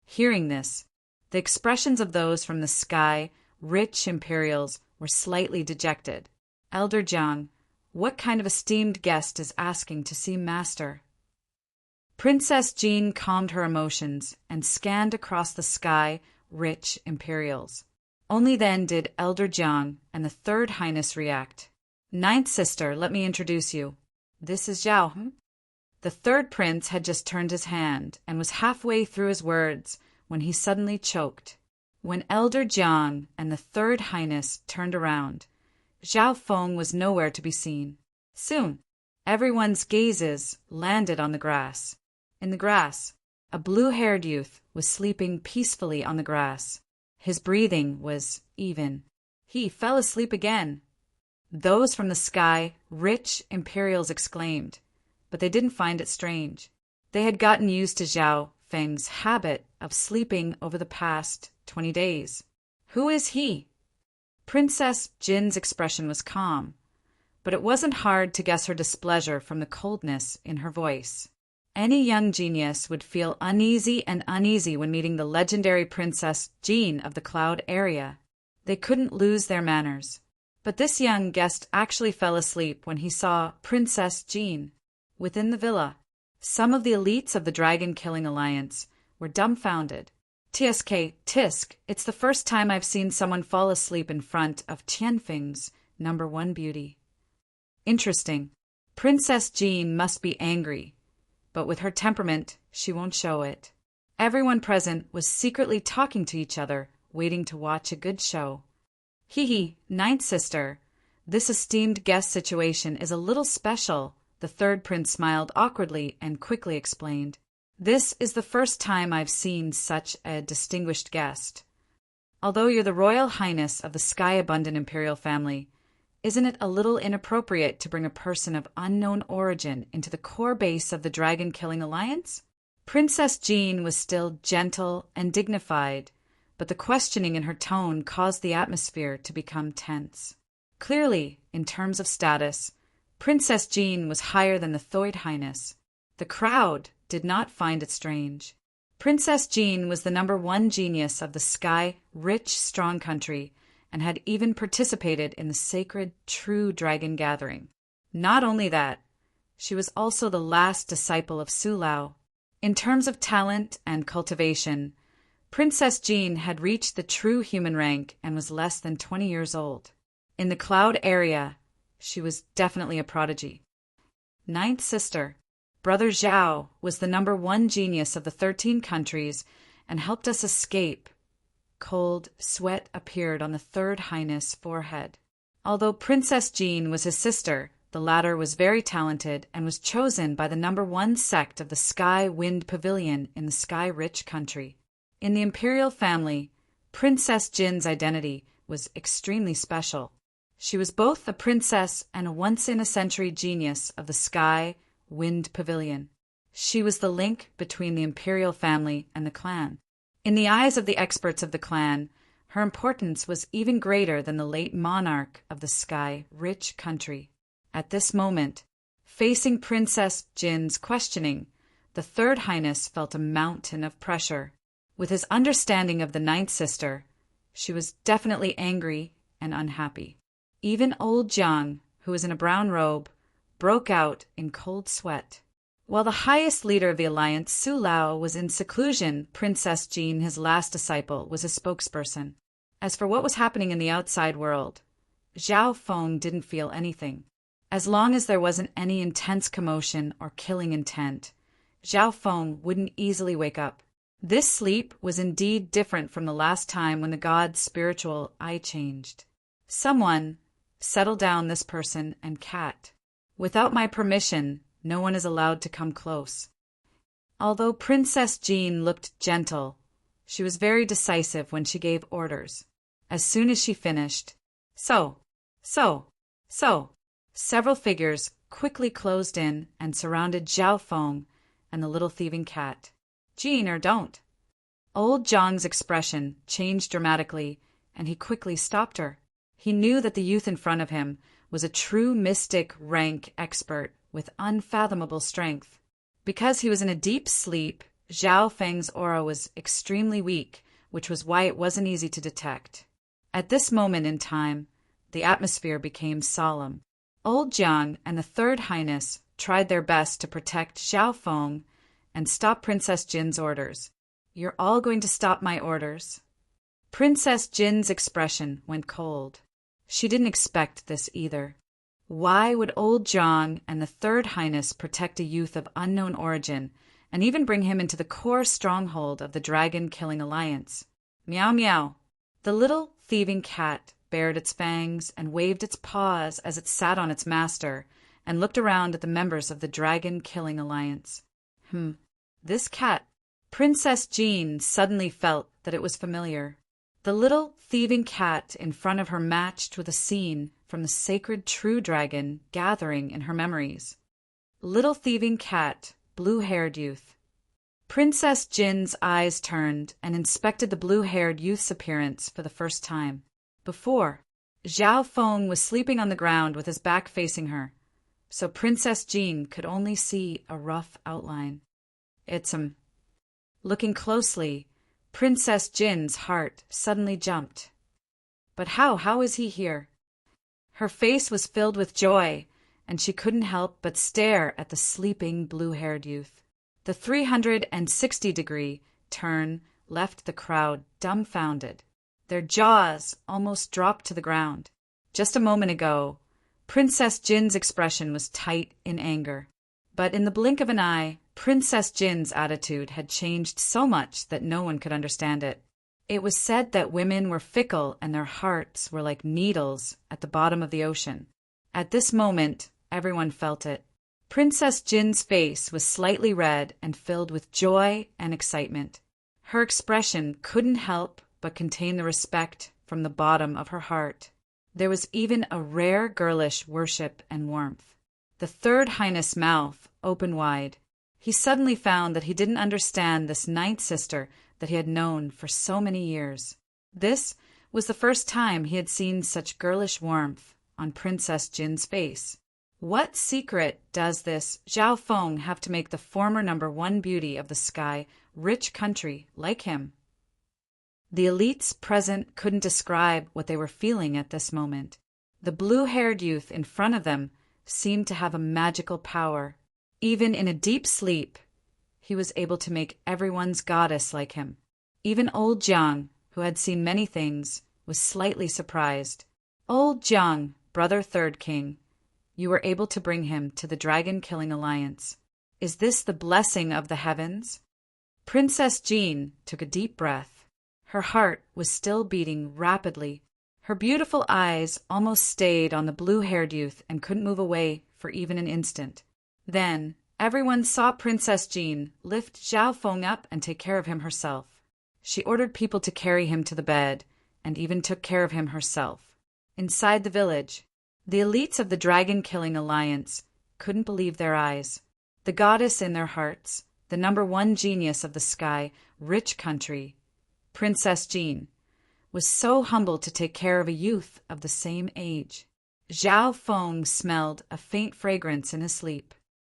Hearing this, the expressions of those from the sky, rich Imperials, were slightly dejected. Elder Jiang, what kind of esteemed guest is asking to see Master? Princess Jean calmed her emotions and scanned across the sky, rich Imperials. Only then did Elder Jiang and the Third Highness react. "Ninth sister, let me introduce you. This is Zhao." The third prince had just turned his hand and was halfway through his words when he suddenly choked. When Elder Jiang and the Third Highness turned around, Zhao Feng was nowhere to be seen. Soon, everyone's gazes landed on the grass. In the grass, a blue-haired youth was sleeping peacefully on the grass. His breathing was even. He fell asleep again. Those from the sky, rich Imperials exclaimed, but they didn't find it strange. They had gotten used to Zhao Feng's habit of sleeping over the past 20 days. "Who is he?" Princess Jin's expression was calm, but it wasn't hard to guess her displeasure from the coldness in her voice. Any young genius would feel uneasy when meeting the legendary Princess Jean of the Cloud area. They couldn't lose their manners. But this young guest actually fell asleep when he saw Princess Jean. Within the villa, some of the elites of the Dragon-Killing Alliance were dumbfounded. Tisk, it's the first time I've seen someone fall asleep in front of Tianfeng's #1 beauty. Interesting. Princess Jean must be angry, but with her temperament, she won't show it. Everyone present was secretly talking to each other, waiting to watch a good show. Ninth sister, this esteemed guest situation is a little special, the third prince smiled awkwardly and quickly explained. This is the first time I've seen such a distinguished guest. Although you're the Royal Highness of the Sky-Abundant Imperial family, isn't it a little inappropriate to bring a person of unknown origin into the core base of the Dragon-Killing Alliance? Princess Jean was still gentle and dignified, but the questioning in her tone caused the atmosphere to become tense. Clearly, in terms of status, Princess Jean was higher than the Thoid Highness. The crowd did not find it strange. Princess Jean was the #1 genius of the Sky-Rich Strong Country and had even participated in the sacred True Dragon Gathering. Not only that, she was also the last disciple of Sulao. In terms of talent and cultivation, Princess Jean had reached the true human rank and was less than 20 years old. In the Cloud area, she was definitely a prodigy. Ninth sister, Brother Zhao, was the #1 genius of the 13 countries and helped us escape. Cold sweat appeared on the Third Highness' forehead. Although Princess Jean was his sister, the latter was very talented and was chosen by the #1 sect of the Sky Wind Pavilion in the Sky-Rich Country. In the imperial family, Princess Jin's identity was extremely special. She was both a princess and a once-in-a-century genius of the Sky Wind Pavilion. She was the link between the imperial family and the clan. In the eyes of the experts of the clan, her importance was even greater than the late monarch of the Sky-Rich Country. At this moment, facing Princess Jin's questioning, the Third Highness felt a mountain of pressure. With his understanding of the ninth sister, she was definitely angry and unhappy. Even old Jiang, who was in a brown robe, broke out in cold sweat. While the highest leader of the alliance, Sulao, was in seclusion, Princess Jean, his last disciple, was a spokesperson. As for what was happening in the outside world, Zhao Feng didn't feel anything. As long as there wasn't any intense commotion or killing intent, Zhao Feng wouldn't easily wake up. This sleep was indeed different from the last time when the god's spiritual eye changed. Someone settle down this person and cat. Without my permission, no one is allowed to come close. Although Princess Jean looked gentle, she was very decisive when she gave orders. As soon as she finished, so, several figures quickly closed in and surrounded Zhao Feng and the little thieving cat. Jean, or don't. Old Zhang's expression changed dramatically, and he quickly stopped her. He knew that the youth in front of him was a true mystic rank expert with unfathomable strength. Because he was in a deep sleep, Zhao Feng's aura was extremely weak, which was why it wasn't easy to detect. At this moment in time, the atmosphere became solemn. Old Jiang and the Third Highness tried their best to protect Zhao Feng and stop Princess Jin's orders. You're all going to stop my orders? Princess Jin's expression went cold. She didn't expect this either. Why would old Jiang and the Third Highness protect a youth of unknown origin and even bring him into the core stronghold of the Dragon-Killing Alliance? Meow meow. The little thieving cat bared its fangs and waved its paws as it sat on its master and looked around at the members of the Dragon-Killing Alliance. This cat. Princess Jean suddenly felt that it was familiar. The little thieving cat in front of her matched with a scene from the sacred True Dragon Gathering in her memories. Little thieving cat, blue-haired youth. Princess Jin's eyes turned and inspected the blue-haired youth's appearance for the first time. Before, Zhao Feng was sleeping on the ground with his back facing her, so Princess Jean could only see a rough outline. It's. Looking closely, Princess Jin's heart suddenly jumped. But how is he here? Her face was filled with joy, and she couldn't help but stare at the sleeping blue-haired youth. The 360-degree turn left the crowd dumbfounded. Their jaws almost dropped to the ground. Just a moment ago, Princess Jin's expression was tight in anger. But in the blink of an eye, Princess Jin's attitude had changed so much that no one could understand it. It was said that women were fickle and their hearts were like needles at the bottom of the ocean. At this moment, everyone felt it. Princess Jin's face was slightly red and filled with joy and excitement. Her expression couldn't help but contain the respect from the bottom of her heart. There was even a rare girlish worship and warmth. The Third Highness' mouth opened wide. He suddenly found that he didn't understand this ninth sister that he had known for so many years. This was the first time he had seen such girlish warmth on Princess Jin's face. What secret does this Zhao Feng have to make the former #1 beauty of the sky rich country like him? The elites present couldn't describe what they were feeling at this moment. The blue-haired youth in front of them seemed to have a magical power. Even in a deep sleep, he was able to make everyone's goddess like him. Even old Jiang, who had seen many things, was slightly surprised. Old Jiang, brother Third King, you were able to bring him to the Dragon-Killing Alliance. Is this the blessing of the heavens? Princess Jean took a deep breath. Her heart was still beating rapidly. Her beautiful eyes almost stayed on the blue-haired youth and couldn't move away for even an instant. Then, everyone saw Princess Jean lift Zhao Feng up and take care of him herself. She ordered people to carry him to the bed, and even took care of him herself. Inside the village, the elites of the Dragon-Killing Alliance couldn't believe their eyes. The goddess in their hearts, the #1 genius of the sky, rich country, Princess Jean, was so humble to take care of a youth of the same age. Zhao Feng smelled a faint fragrance in his sleep.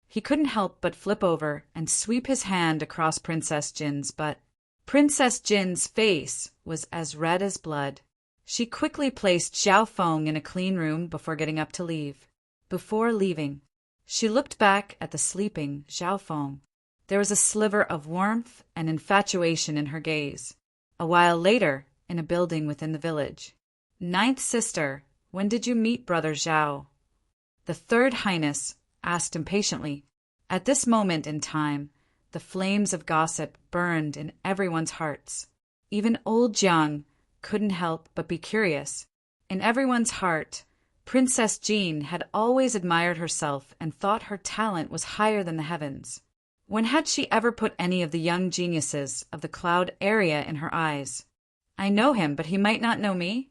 He couldn't help but flip over and sweep his hand across Princess Jin's, but Princess Jin's face was as red as blood. She quickly placed Zhao Feng in a clean room before getting up to leave. Before leaving, she looked back at the sleeping Zhao Feng. There was a sliver of warmth and infatuation in her gaze. A while later, in a building within the village. Ninth sister, when did you meet brother Zhao? The Third Highness asked impatiently. At this moment in time, the flames of gossip burned in everyone's hearts. Even old Jiang couldn't help but be curious. In everyone's heart, Princess Jean had always admired herself and thought her talent was higher than the heavens. When had she ever put any of the young geniuses of the cloud area in her eyes? I know him, but he might not know me?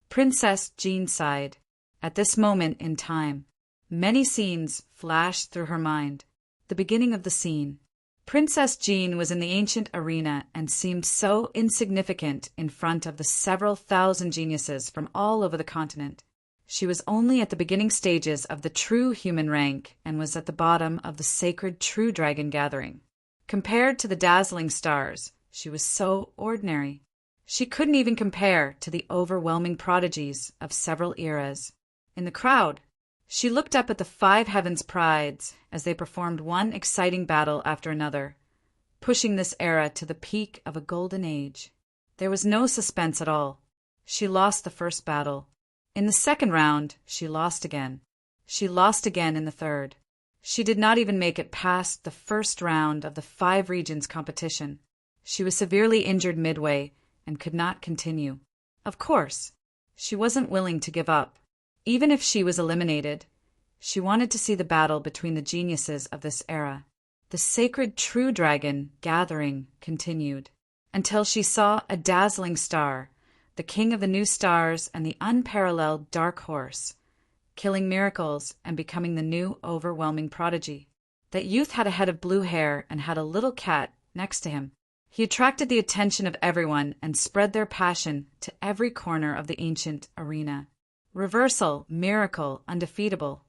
Princess Jean sighed. At this moment in time, many scenes flashed through her mind. The beginning of the scene. Princess Jean was in the ancient arena and seemed so insignificant in front of the several thousand geniuses from all over the continent. She was only at the beginning stages of the true human rank and was at the bottom of the sacred true dragon gathering. Compared to the dazzling stars, she was so ordinary. She couldn't even compare to the overwhelming prodigies of several eras. In the crowd, she looked up at the 5 heavens' prides as they performed one exciting battle after another, pushing this era to the peak of a golden age. There was no suspense at all. She lost the first battle. In the second round, she lost again. She lost again in the third. She did not even make it past the first round of the 5 regions competition. She was severely injured midway and could not continue. Of course, she wasn't willing to give up. Even if she was eliminated, she wanted to see the battle between the geniuses of this era. The sacred true dragon gathering continued until she saw a dazzling star, the king of the new stars and the unparalleled dark horse, killing miracles and becoming the new overwhelming prodigy. That youth had a head of blue hair and had a little cat next to him. He attracted the attention of everyone and spread their passion to every corner of the ancient arena. Reversal, miracle, undefeatable.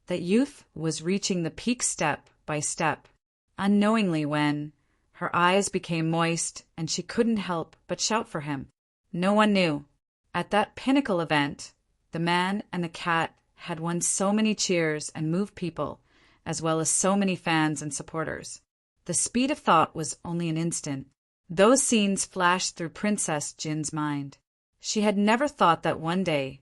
That youth was reaching the peak step by step. unknowingly when her eyes became moist and she couldn't help but shout for him. No one knew. At that pinnacle event, the man and the cat had won so many cheers and moved people, as well as so many fans and supporters. The speed of thought was only an instant. Those scenes flashed through Princess Jin's mind. She had never thought that one day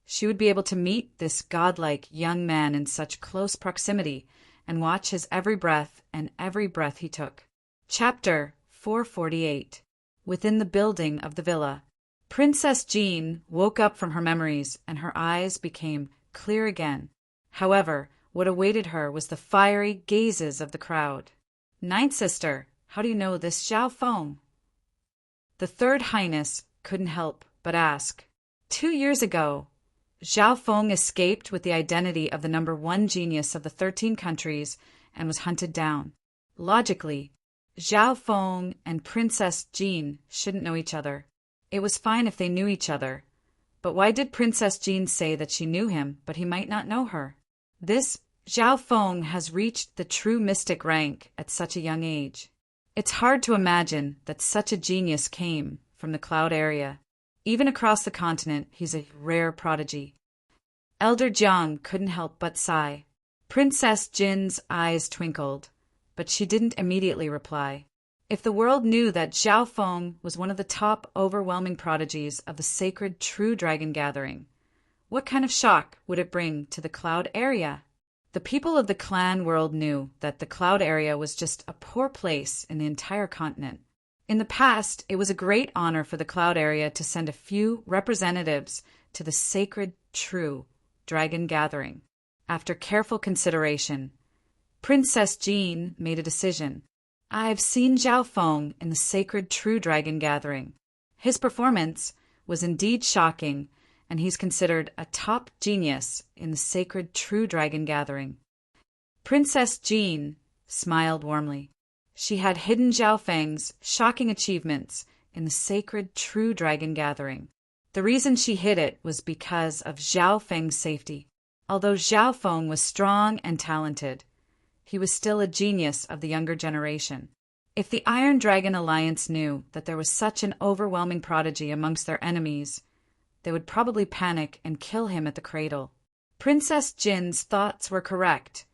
she would be able to meet this godlike young man in such close proximity and watch his every breath and every breath he took. Chapter 448. Within the building of the villa. Princess Jean woke up from her memories and her eyes became clear again. However, what awaited her was the fiery gazes of the crowd. Ninth sister, how do you know this Xiao Feng? The third highness couldn't help but ask. 2 years ago, Xiao Feng escaped with the identity of the number 1 genius of the 13 countries and was hunted down. Logically, Xiao Feng and Princess Jean shouldn't know each other. It was fine if they knew each other. But why did Princess Jean say that she knew him, but he might not know her? This Xiao Feng has reached the true mystic rank at such a young age. It's hard to imagine that such a genius came from the cloud area. Even across the continent, he's a rare prodigy. Elder Jiang couldn't help but sigh. Princess Jin's eyes twinkled, but she didn't immediately reply. If the world knew that Xiao Feng was one of the top overwhelming prodigies of the sacred true dragon gathering, what kind of shock would it bring to the cloud area? The people of the clan world knew that the cloud area was just a poor place in the entire continent. In the past, it was a great honor for the cloud area to send a few representatives to the sacred true dragon gathering. After careful consideration, Princess Jean made a decision. I've seen Xiao Feng in the sacred true dragon gathering. His performance was indeed shocking, and he's considered a top genius in the sacred true dragon gathering. Princess Jean smiled warmly. She had hidden Xiao Feng's shocking achievements in the sacred true dragon gathering. The reason she hid it was because of Xiao Feng's safety. Although Xiao Feng was strong and talented, he was still a genius of the younger generation. If the Iron Dragon Alliance knew that there was such an overwhelming prodigy amongst their enemies, they would probably panic and kill him at the cradle. Princess Jin's thoughts were correct,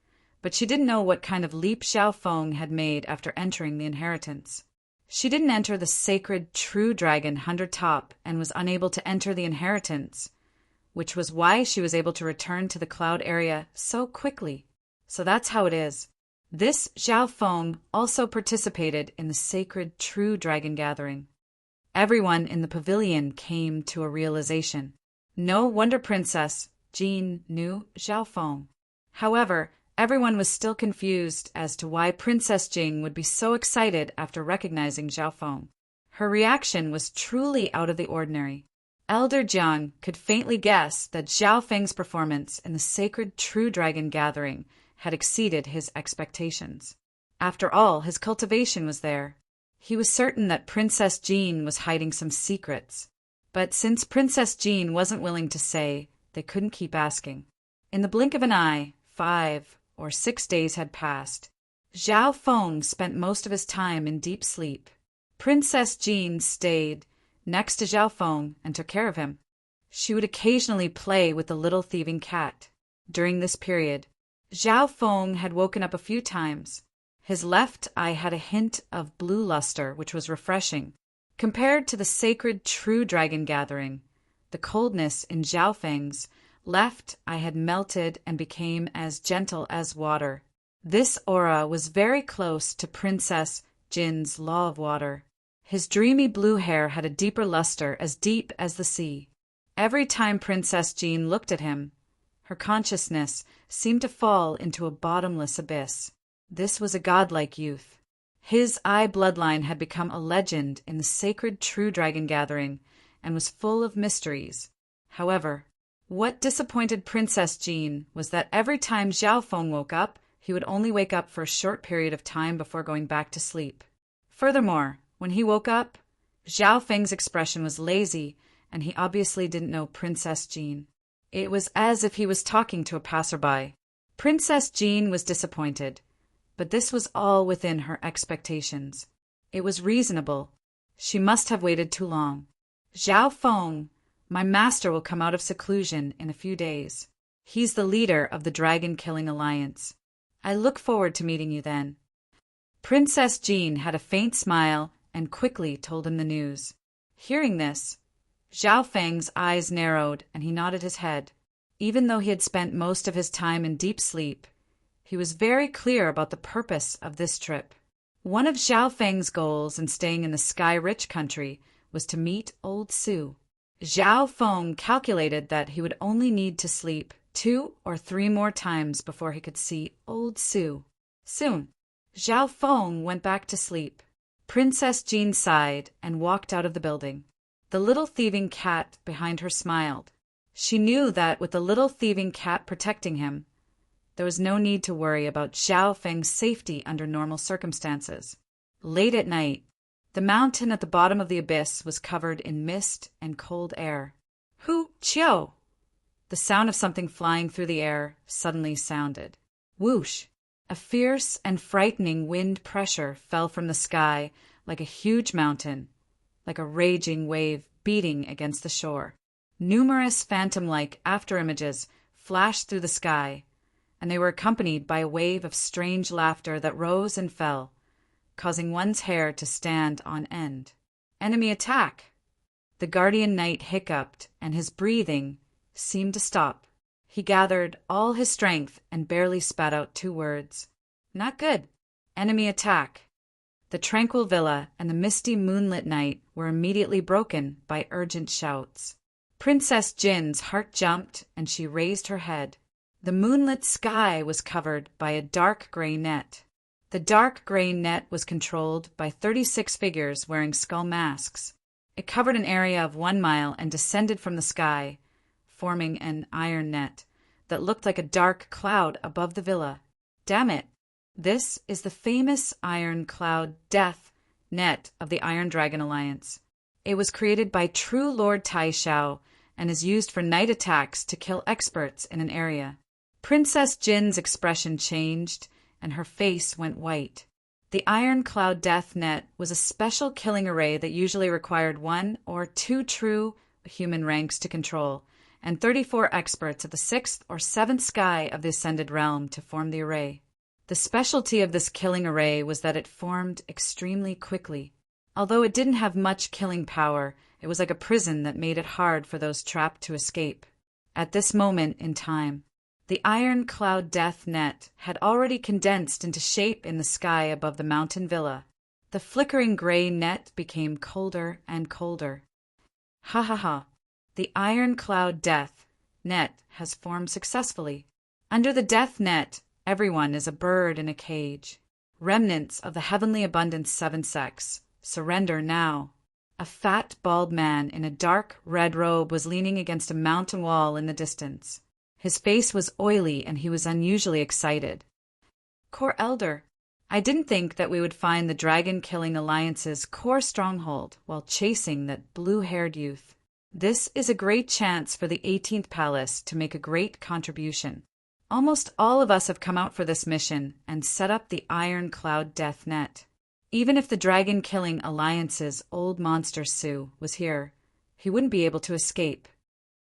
but she didn't know what kind of leap Xiao Feng had made after entering the inheritance. She didn't enter the sacred true dragon 100 top and was unable to enter the inheritance, which was why she was able to return to the cloud area so quickly. So that's how it is. This Xiao Feng also participated in the sacred true dragon gathering. Everyone in the pavilion came to a realization. No wonder Princess Jean knew Xiao Feng. However, everyone was still confused as to why Princess Jing would be so excited after recognizing Xiao Feng. Her reaction was truly out of the ordinary. Elder Jiang could faintly guess that Xiao Feng's performance in the sacred true dragon gathering had exceeded his expectations. After all, his cultivation was there. He was certain that Princess Jean was hiding some secrets. But since Princess Jean wasn't willing to say, they couldn't keep asking. In the blink of an eye, 5 or 6 days had passed. Xiao Feng spent most of his time in deep sleep. Princess Jean stayed next to Xiao Feng and took care of him. She would occasionally play with the little thieving cat. During this period, Xiao Feng had woken up a few times. His left eye had a hint of blue luster, which was refreshing. Compared to the sacred true dragon gathering, the coldness in Xiao Feng's left eye had melted and became as gentle as water. This aura was very close to Princess Jin's law of water. His dreamy blue hair had a deeper luster, as deep as the sea. Every time Princess Jean looked at him, her consciousness seemed to fall into a bottomless abyss. This was a godlike youth. His eye bloodline had become a legend in the sacred true dragon gathering and was full of mysteries. However, what disappointed Princess Jean was that every time Xiao Feng woke up, he would only wake up for a short period of time before going back to sleep. Furthermore, when he woke up, Xiao Feng's expression was lazy, and he obviously didn't know Princess Jean. It was as if he was talking to a passerby. Princess Jean was disappointed, but this was all within her expectations. It was reasonable. She must have waited too long. Zhao Feng, my master will come out of seclusion in a few days. He's the leader of the Dragon-Killing Alliance. I look forward to meeting you then. Princess Jean had a faint smile and quickly told him the news. Hearing this, Zhao Feng's eyes narrowed and he nodded his head. Even though he had spent most of his time in deep sleep, he was very clear about the purpose of this trip. One of Zhao Feng's goals in staying in the Sky-Rich country was to meet Old Su. Zhao Feng calculated that he would only need to sleep 2 or 3 more times before he could see Old Su. Soon, Zhao Feng went back to sleep. Princess Jean sighed and walked out of the building. The little thieving cat behind her smiled. She knew that with the little thieving cat protecting him, there was no need to worry about Zhao Feng's safety under normal circumstances. Late at night, the mountain at the bottom of the abyss was covered in mist and cold air. Hu Qiao! The sound of something flying through the air suddenly sounded. Whoosh! A fierce and frightening wind pressure fell from the sky like a huge mountain, like a raging wave beating against the shore. Numerous phantom-like afterimages flashed through the sky, and they were accompanied by a wave of strange laughter that rose and fell, causing one's hair to stand on end. Enemy attack! The guardian knight hiccuped, and his breathing seemed to stop. He gathered all his strength and barely spat out 2 words. Not good. Enemy attack. The tranquil villa and the misty moonlit night were immediately broken by urgent shouts. Princess Jin's heart jumped and she raised her head. The moonlit sky was covered by a dark gray net. The dark gray net was controlled by 36 figures wearing skull masks. It covered an area of 1 mile and descended from the sky, forming an iron net that looked like a dark cloud above the villa. Damn it! This is the famous Iron Cloud Death Net of the Iron Dragon Alliance. It was created by true Lord Tai Xiao and is used for night attacks to kill experts in an area. Princess Jin's expression changed and her face went white. The Iron Cloud Death Net was a special killing array that usually required 1 or 2 true human ranks to control, and 34 experts of the 6th or 7th sky of the Ascended Realm to form the array. The specialty of this killing array was that it formed extremely quickly. Although it didn't have much killing power, it was like a prison that made it hard for those trapped to escape. At this moment in time, the Iron Cloud Death Net had already condensed into shape in the sky above the mountain villa. The flickering gray net became colder and colder. Ha ha ha! The Iron Cloud Death Net has formed successfully. Under the Death Net, everyone is a bird in a cage. Remnants of the heavenly abundance 7 sects, surrender now. A fat, bald man in a dark red robe was leaning against a mountain wall in the distance. His face was oily and he was unusually excited. Core Elder, I didn't think that we would find the Dragon-Killing Alliance's core stronghold while chasing that blue-haired youth. This is a great chance for the 18th Palace to make a great contribution. Almost all of us have come out for this mission and set up the Iron Cloud Death Net. Even if the Dragon-Killing Alliance's old monster Su was here, he wouldn't be able to escape.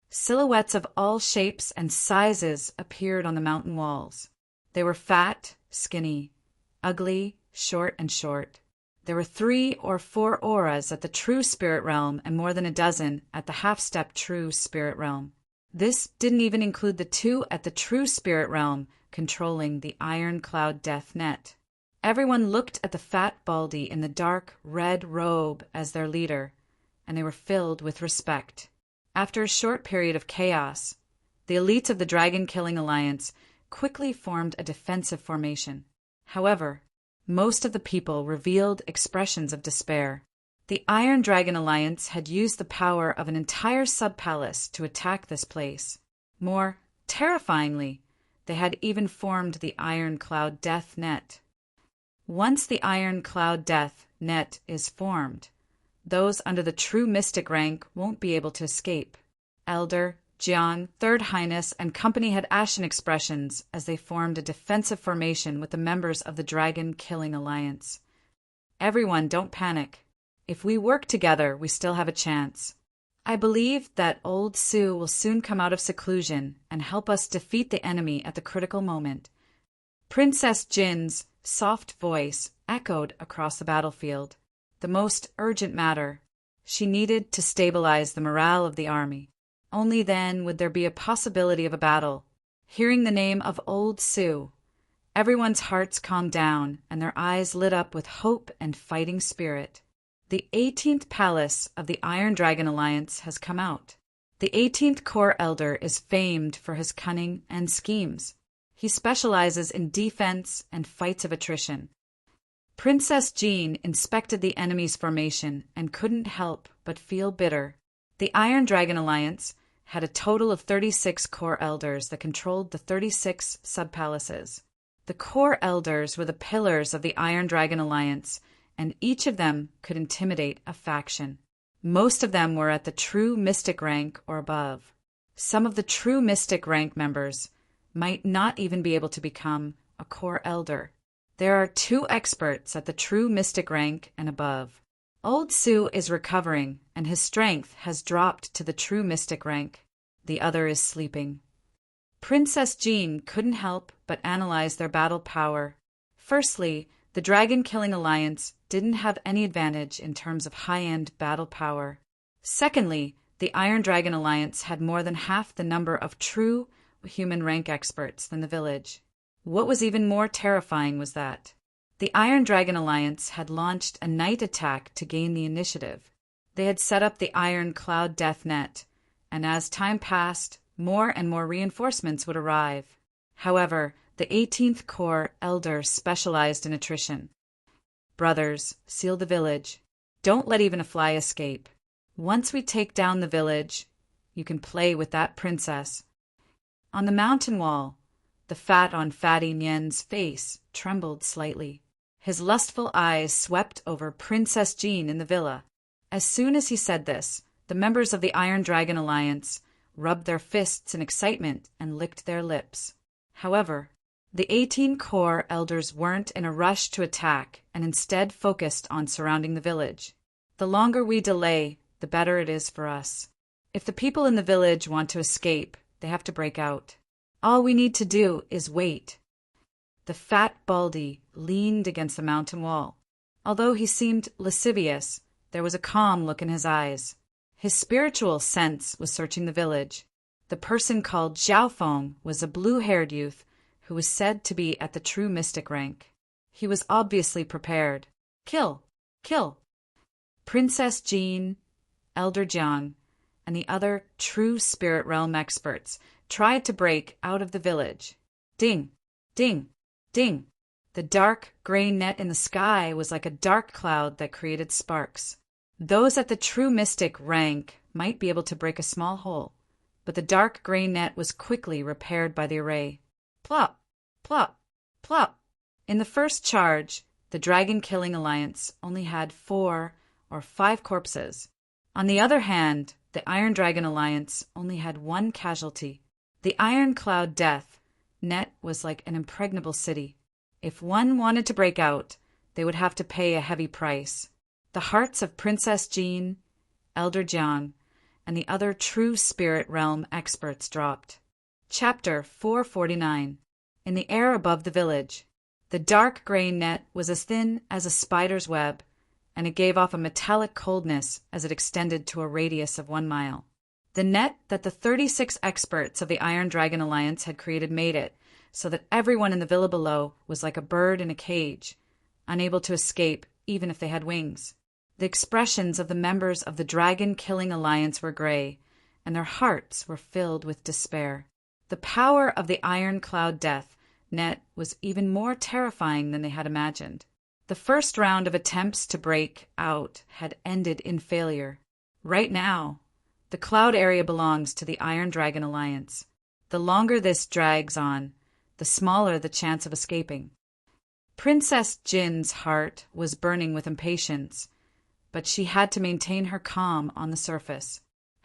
Silhouettes of all shapes and sizes appeared on the mountain walls. They were fat, skinny, ugly, short, and short. There were 3 or 4 auras at the True Spirit Realm and more than a dozen at the Half-Step True Spirit Realm. This didn't even include the 2 at the True Spirit Realm controlling the Iron Cloud Death Net. Everyone looked at the fat baldy in the dark red robe as their leader, and they were filled with respect. After a short period of chaos, the elites of the Dragon-Killing Alliance quickly formed a defensive formation. However, most of the people revealed expressions of despair. The Iron Dragon Alliance had used the power of an entire sub-palace to attack this place. More terrifyingly, they had even formed the Iron Cloud Death Net. Once the Iron Cloud Death Net is formed, those under the true mystic rank won't be able to escape. Elder, Jiang, Third Highness, and company had ashen expressions as they formed a defensive formation with the members of the Dragon-Killing Alliance. Everyone, don't panic. If we work together, we still have a chance. I believe that old Su will soon come out of seclusion and help us defeat the enemy at the critical moment. Princess Jin's soft voice echoed across the battlefield. The most urgent matter. She needed to stabilize the morale of the army. Only then would there be a possibility of a battle. Hearing the name of Old Su, everyone's hearts calmed down and their eyes lit up with hope and fighting spirit. The 18th Palace of the Iron Dragon Alliance has come out. The 18th Corps Elder is famed for his cunning and schemes. He specializes in defense and fights of attrition. Princess Jean inspected the enemy's formation and couldn't help but feel bitter. The Iron Dragon Alliance had a total of 36 Corps Elders that controlled the 36 sub-palaces. The Corps Elders were the pillars of the Iron Dragon Alliance, and each of them could intimidate a faction. Most of them were at the true mystic rank or above. Some of the true mystic rank members might not even be able to become a Corps Elder. There are 2 experts at the true mystic rank and above. Old Su is recovering, and his strength has dropped to the true mystic rank. The other is sleeping. Princess Jean couldn't help but analyze their battle power. Firstly, the Dragon-Killing Alliance didn't have any advantage in terms of high-end battle power. Secondly, the Iron Dragon Alliance had more than half the number of true human rank experts than the village. What was even more terrifying was that the Iron Dragon Alliance had launched a night attack to gain the initiative. They had set up the Iron Cloud Death Net, and as time passed, more and more reinforcements would arrive. However, the 18th Corps Elder specialized in attrition. Brothers, seal the village. Don't let even a fly escape. Once we take down the village, you can play with that princess. On the mountain wall, the fat on Fatty Nien's face trembled slightly. His lustful eyes swept over Princess Jean in the villa. As soon as he said this, the members of the Iron Dragon Alliance rubbed their fists in excitement and licked their lips. However, the 18 Corps Elders weren't in a rush to attack and instead focused on surrounding the village. The longer we delay, the better it is for us. If the people in the village want to escape, they have to break out. All we need to do is wait. The fat Baldy leaned against the mountain wall. Although he seemed lascivious, there was a calm look in his eyes. His spiritual sense was searching the village. The person called Xiaofeng was a blue-haired youth who was said to be at the true mystic rank. He was obviously prepared. Kill! Kill! Princess Jean, Elder Jiang, and the other true spirit realm experts tried to break out of the village. Ding! Ding! Ding! The dark gray net in the sky was like a dark cloud that created sparks. Those at the true mystic rank might be able to break a small hole, but the dark gray net was quickly repaired by the array. Plop! Plop! Plop! In the first charge, the Dragon-Killing Alliance only had 4 or 5 corpses. On the other hand, the Iron Dragon Alliance only had 1 casualty. The Iron Cloud Death Net was like an impregnable city. If one wanted to break out, they would have to pay a heavy price. The hearts of Princess Jean, Elder Jiang, and the other true spirit realm experts dropped. Chapter 449. In the air above the village. The dark gray net was as thin as a spider's web, and it gave off a metallic coldness as it extended to a radius of 1 mile. The net that the 36 experts of the Iron Dragon Alliance had created made it so that everyone in the villa below was like a bird in a cage, unable to escape even if they had wings. The expressions of the members of the Dragon-Killing Alliance were gray, and their hearts were filled with despair. The power of the Iron Cloud Death Net was even more terrifying than they had imagined. The first round of attempts to break out had ended in failure. Right now, the cloud area belongs to the Iron Dragon Alliance. The longer this drags on, the smaller the chance of escaping. Princess Jin's heart was burning with impatience, but she had to maintain her calm on the surface.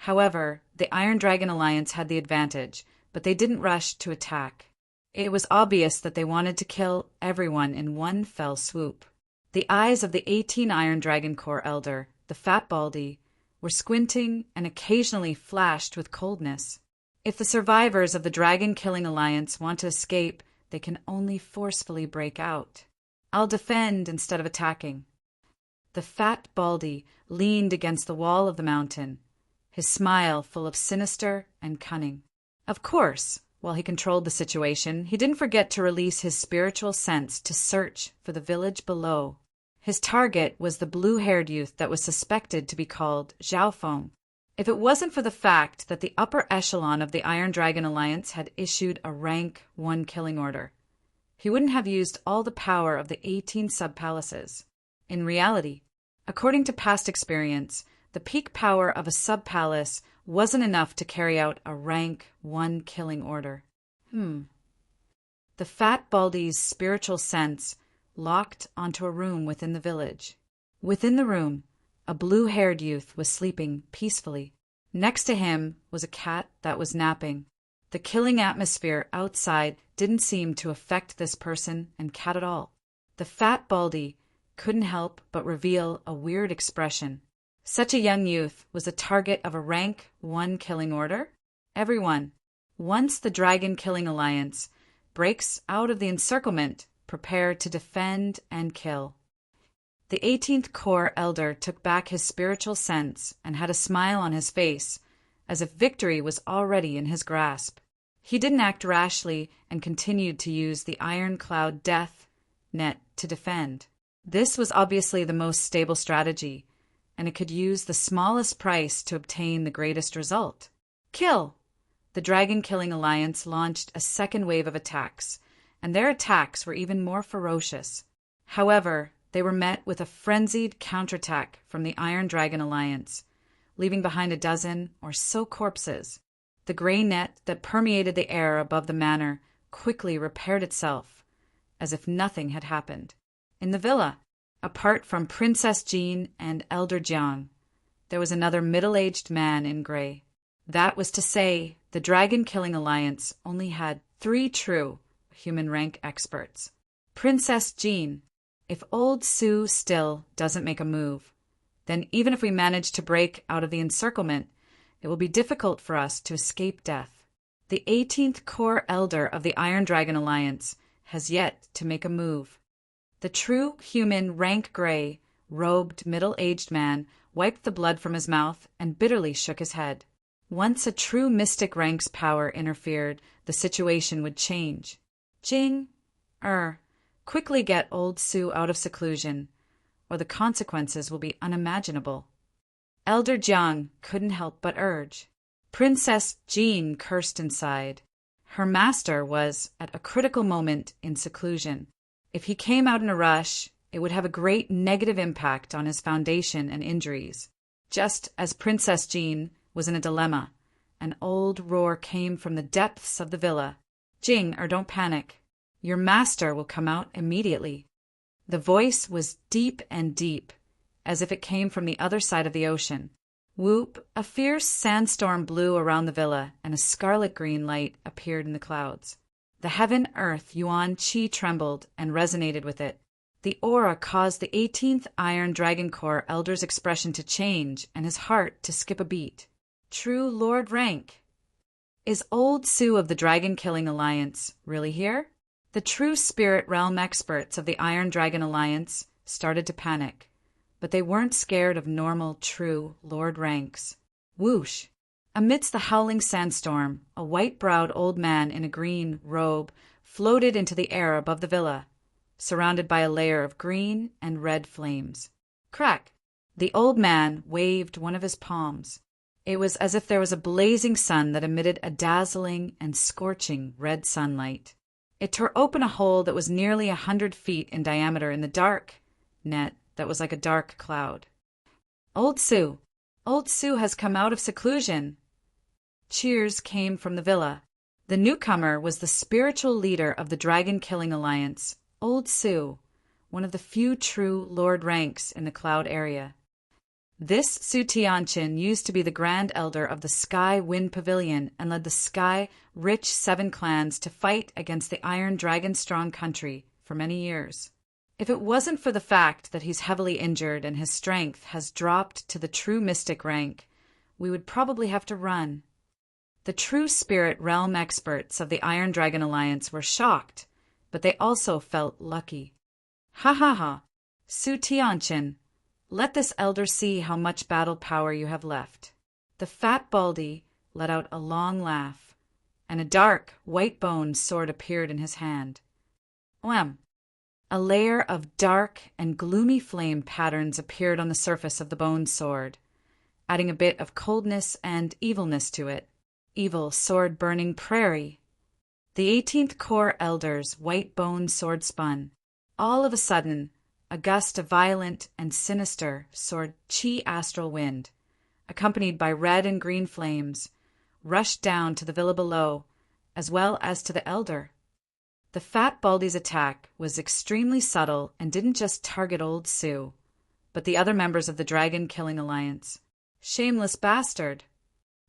However, the Iron Dragon Alliance had the advantage, but they didn't rush to attack. It was obvious that they wanted to kill everyone in one fell swoop. The eyes of the 18 Iron Dragon Corps Elder, the Fat Baldy, were squinting and occasionally flashed with coldness. If the survivors of the Dragon Killing Alliance want to escape, they can only forcefully break out. I'll defend instead of attacking. The Fat Baldy leaned against the wall of the mountain, his smile full of sinister and cunning. Of course, while he controlled the situation, he didn't forget to release his spiritual sense to search for the village below. His target was the blue-haired youth that was suspected to be called Xiaofeng. If it wasn't for the fact that the upper echelon of the Iron Dragon Alliance had issued a rank 1 killing order, he wouldn't have used all the power of the 18 sub-palaces. In reality, according to past experience, the peak power of a sub-palace wasn't enough to carry out a rank 1 killing order. The Fat Baldy's spiritual sense locked onto a room within the village. Within the room, a blue-haired youth was sleeping peacefully. Next to him was a cat that was napping. The killing atmosphere outside didn't seem to affect this person and cat at all. The Fat Baldy couldn't help but reveal a weird expression. Such a young youth was a target of a rank 1 killing order? Everyone, once the Dragon Killing Alliance breaks out of the encirclement, prepare to defend and kill. The 18th Corps Elder took back his spiritual sense and had a smile on his face, as if victory was already in his grasp. He didn't act rashly and continued to use the ironclad death net to defend. This was obviously the most stable strategy, and it could use the smallest price to obtain the greatest result. Kill! The Dragon Killing Alliance launched a second wave of attacks, and their attacks were even more ferocious. However, they were met with a frenzied counterattack from the Iron Dragon Alliance, leaving behind a dozen or so corpses. The gray net that permeated the air above the manor quickly repaired itself, as if nothing had happened. In the villa, apart from Princess Jean and Elder Jiang, there was another middle-aged man in gray. That was to say, the Dragon Killing Alliance only had 3 true human rank experts. Princess Jean, if old Sue still doesn't make a move, then even if we manage to break out of the encirclement, it will be difficult for us to escape death. The 18th Corps Elder of the Iron Dragon Alliance has yet to make a move. The true human rank gray, robed middle-aged man wiped the blood from his mouth and bitterly shook his head. Once a true mystic rank's power interfered, the situation would change. Jing, quickly get old Sue out of seclusion, or the consequences will be unimaginable. Elder Jiang couldn't help but urge. Princess Jean cursed inside. Her master was, at a critical moment, in seclusion. If he came out in a rush, it would have a great negative impact on his foundation and injuries. Just as Princess Jean was in a dilemma, an old roar came from the depths of the villa. Jing, don't panic. Your master will come out immediately. The voice was deep and deep, as if it came from the other side of the ocean. Whoop! A fierce sandstorm blew around the villa, and a scarlet-green light appeared in the clouds. The heaven-earth Yuan Qi trembled and resonated with it. The aura caused the 18th Iron Dragon Corps Elder's expression to change and his heart to skip a beat. True Lord rank. Is old Sue of the Dragon Killing Alliance really here? The true spirit realm experts of the Iron Dragon Alliance started to panic, but they weren't scared of normal, true Lord ranks. Whoosh! Amidst the howling sandstorm, a white-browed old man in a green robe floated into the air above the villa, surrounded by a layer of green and red flames. Crack! The old man waved one of his palms. It was as if there was a blazing sun that emitted a dazzling and scorching red sunlight. It tore open a hole that was nearly 100 feet in diameter in the dark net that was like a dark cloud. Old Sue has come out of seclusion. Cheers came from the villa. The newcomer was the spiritual leader of the Dragon Killing Alliance, Old Sue, one of the few true Lord ranks in the cloud area. This Su Tianqin used to be the Grand Elder of the Sky Wind Pavilion and led the Sky Rich Seven clans to fight against the Iron Dragon Strong country for many years. If it wasn't for the fact that he's heavily injured and his strength has dropped to the true mystic rank, we would probably have to run. The true spirit realm experts of the Iron Dragon Alliance were shocked, but they also felt lucky. Ha ha ha, Su Tianqin, let this elder see how much battle power you have left. The fat Baldy let out a long laugh, and a dark, white-boned sword appeared in his hand. Wham! A layer of dark and gloomy flame patterns appeared on the surface of the bone sword, adding a bit of coldness and evilness to it. Evil sword-burning prairie. The 18th Corps Elder's white-bone sword spun. All of a sudden, a gust of violent and sinister sword chi astral wind, accompanied by red and green flames, rushed down to the villa below, as well as to the elder. The fat Baldy's attack was extremely subtle and didn't just target old Su, but the other members of the Dragon Killing Alliance. Shameless bastard!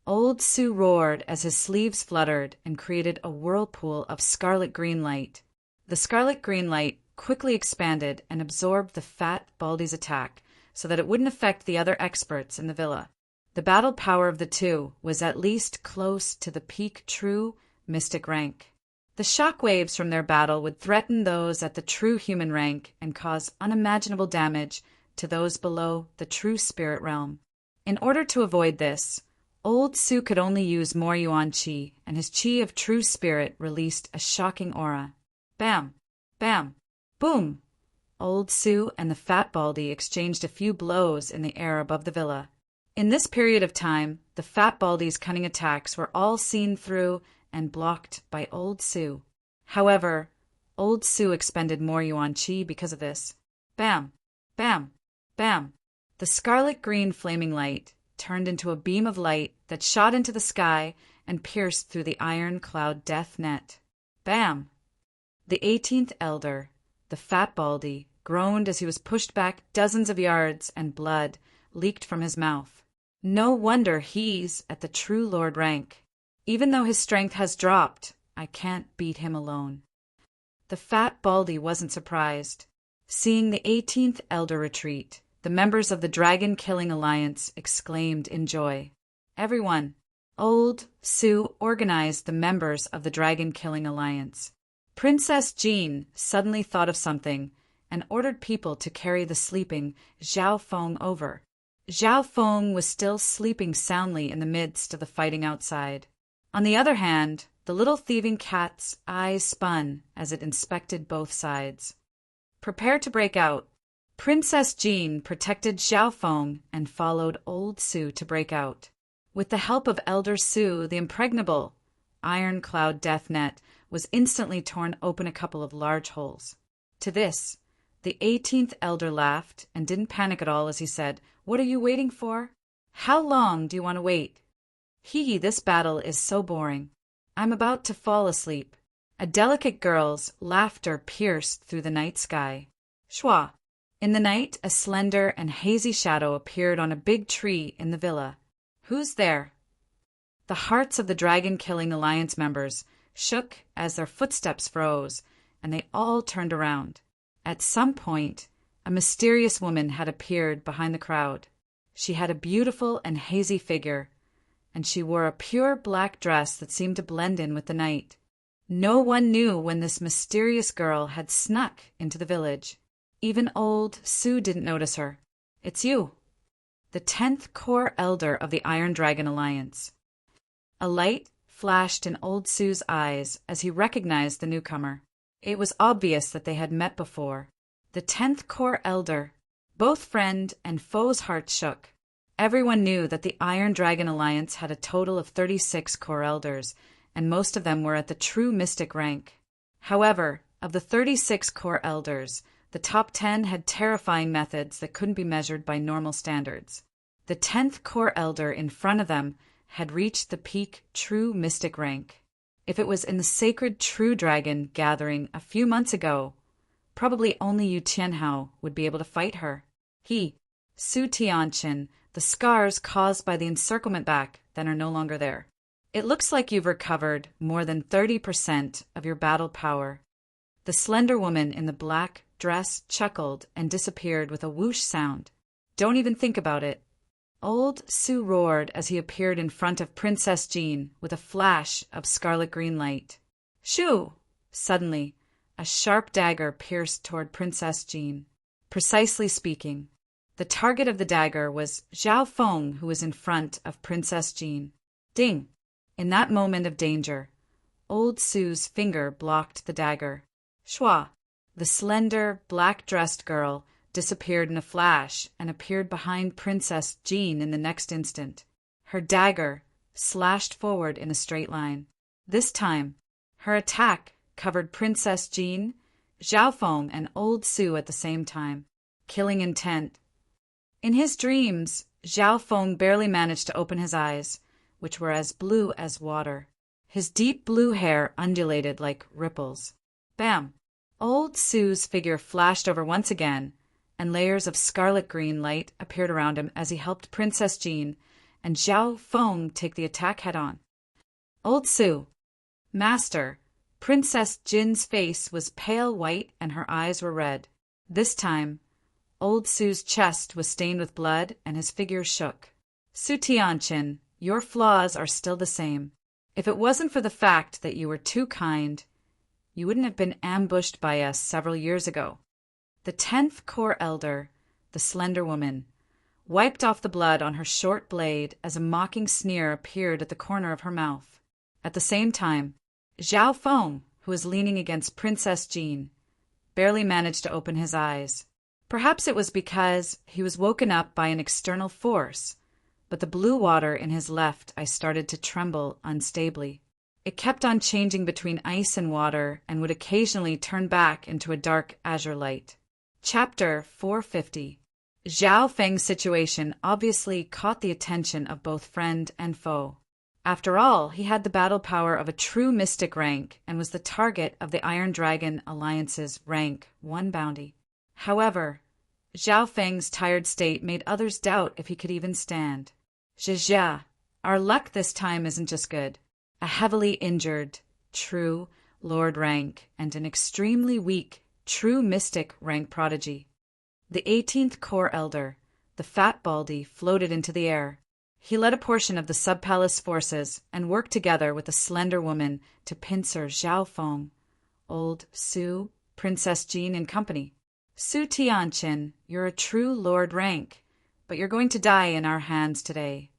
Old Su roared as his sleeves fluttered and created a whirlpool of scarlet-green light. The scarlet-green light quickly expanded and absorbed the fat Baldy's attack so that it wouldn't affect the other experts in the villa. The battle power of the two was at least close to the peak true mystic rank. The shock waves from their battle would threaten those at the true human rank and cause unimaginable damage to those below the true spirit realm. In order to avoid this, old Su could only use more Yuan Qi, and his Qi of true spirit released a shocking aura. Bam! Bam! Boom! Old Su and the fat Baldy exchanged a few blows in the air above the villa. In this period of time, the fat Baldy's cunning attacks were all seen through and blocked by old Su. However, old Su expended more Yuan Qi because of this. Bam! Bam! Bam! The scarlet-green flaming light turned into a beam of light that shot into the sky and pierced through the iron cloud death net. Bam! The 18th Elder, the fat Baldy, groaned as he was pushed back dozens of yards and blood leaked from his mouth. No wonder he's at the true Lord rank. Even though his strength has dropped, I can't beat him alone. The fat Baldy wasn't surprised. Seeing the 18th Elder retreat, the members of the Dragon Killing Alliance exclaimed in joy. Everyone, old Su organized the members of the Dragon Killing Alliance. Princess Jean suddenly thought of something and ordered people to carry the sleeping Zhao Feng over. Zhao Feng was still sleeping soundly in the midst of the fighting outside. On the other hand, the little thieving cat's eyes spun as it inspected both sides. Prepare to break out. Princess Jean protected Zhao Feng and followed old Su to break out. With the help of Elder Su, the impregnable iron cloud death net was instantly torn open a couple of large holes. To this, the 18th Elder laughed and didn't panic at all as he said, "What are you waiting for? How long do you want to wait? This battle is so boring. I'm about to fall asleep." A delicate girl's laughter pierced through the night sky. Shwa! In the night, a slender and hazy shadow appeared on a big tree in the villa. Who's there? The hearts of the Dragon Killing Alliance members shook as their footsteps froze, and they all turned around. At some point, a mysterious woman had appeared behind the crowd. She had a beautiful and hazy figure, and she wore a pure black dress that seemed to blend in with the night. No one knew when this mysterious girl had snuck into the village. Even old Su didn't notice her. It's you, the 10th Corps Elder of the Iron Dragon Alliance. A light flashed in old Su's eyes as he recognized the newcomer. It was obvious that they had met before. The 10th Corps Elder. Both friend and foe's hearts shook. Everyone knew that the Iron Dragon Alliance had a total of 36 Corps Elders, and most of them were at the true mystic rank. However, of the 36 Corps Elders, the top 10 had terrifying methods that couldn't be measured by normal standards. The 10th Corps Elder in front of them had reached the peak true mystic rank. If it was in the sacred True Dragon gathering a few months ago, probably only Yu Tianhao would be able to fight her. He, Su Tianqin, the scars caused by the encirclement back then are no longer there. It looks like you've recovered more than 30% of your battle power. The slender woman in the black dress chuckled and disappeared with a whoosh sound. Don't even think about it. Old Sue roared as he appeared in front of Princess Jean with a flash of scarlet green light. Shoo! Suddenly, a sharp dagger pierced toward Princess Jean. Precisely speaking, the target of the dagger was Zhao Feng, who was in front of Princess Jean. Ding! In that moment of danger, old Sue's finger blocked the dagger. Shwa! The slender, black-dressed girl disappeared in a flash and appeared behind Princess Jean in the next instant. Her dagger slashed forward in a straight line. This time, her attack covered Princess Jean, Zhao Feng, and old Sue at the same time. Killing intent. In his dreams, Zhao Feng barely managed to open his eyes, which were as blue as water. His deep blue hair undulated like ripples. Bam! Old Sue's figure flashed over once again, and layers of scarlet-green light appeared around him as he helped Princess Jean and Zhao Feng take the attack head-on. Old Sue. Master. Princess Jin's face was pale white and her eyes were red. This time, old Sue's chest was stained with blood and his figure shook. Su Tianqin, your flaws are still the same. If it wasn't for the fact that you were too kind, you wouldn't have been ambushed by us several years ago. The 10th Core Elder, the slender woman, wiped off the blood on her short blade as a mocking sneer appeared at the corner of her mouth. At the same time, Zhao Feng, who was leaning against Princess Jean, barely managed to open his eyes. Perhaps it was because he was woken up by an external force, but the blue water in his left eye started to tremble unstably. It kept on changing between ice and water and would occasionally turn back into a dark azure light. Chapter 450. Zhao Feng's situation obviously caught the attention of both friend and foe. After all, he had the battle power of a true mystic rank and was the target of the Iron Dragon Alliance's rank 1 bounty. However, Zhao Feng's tired state made others doubt if he could even stand. Zhezha, our luck this time isn't just good. A heavily injured, true Lord rank and an extremely weak, true mystic rank prodigy. The 18th Core Elder, the fat baldy, floated into the air. He led a portion of the sub-palace forces and worked together with the slender woman to pincer Zhao Feng, old Sue, Princess Jean, and company. Su Tianqin, you're a true lord rank, but you're going to die in our hands today.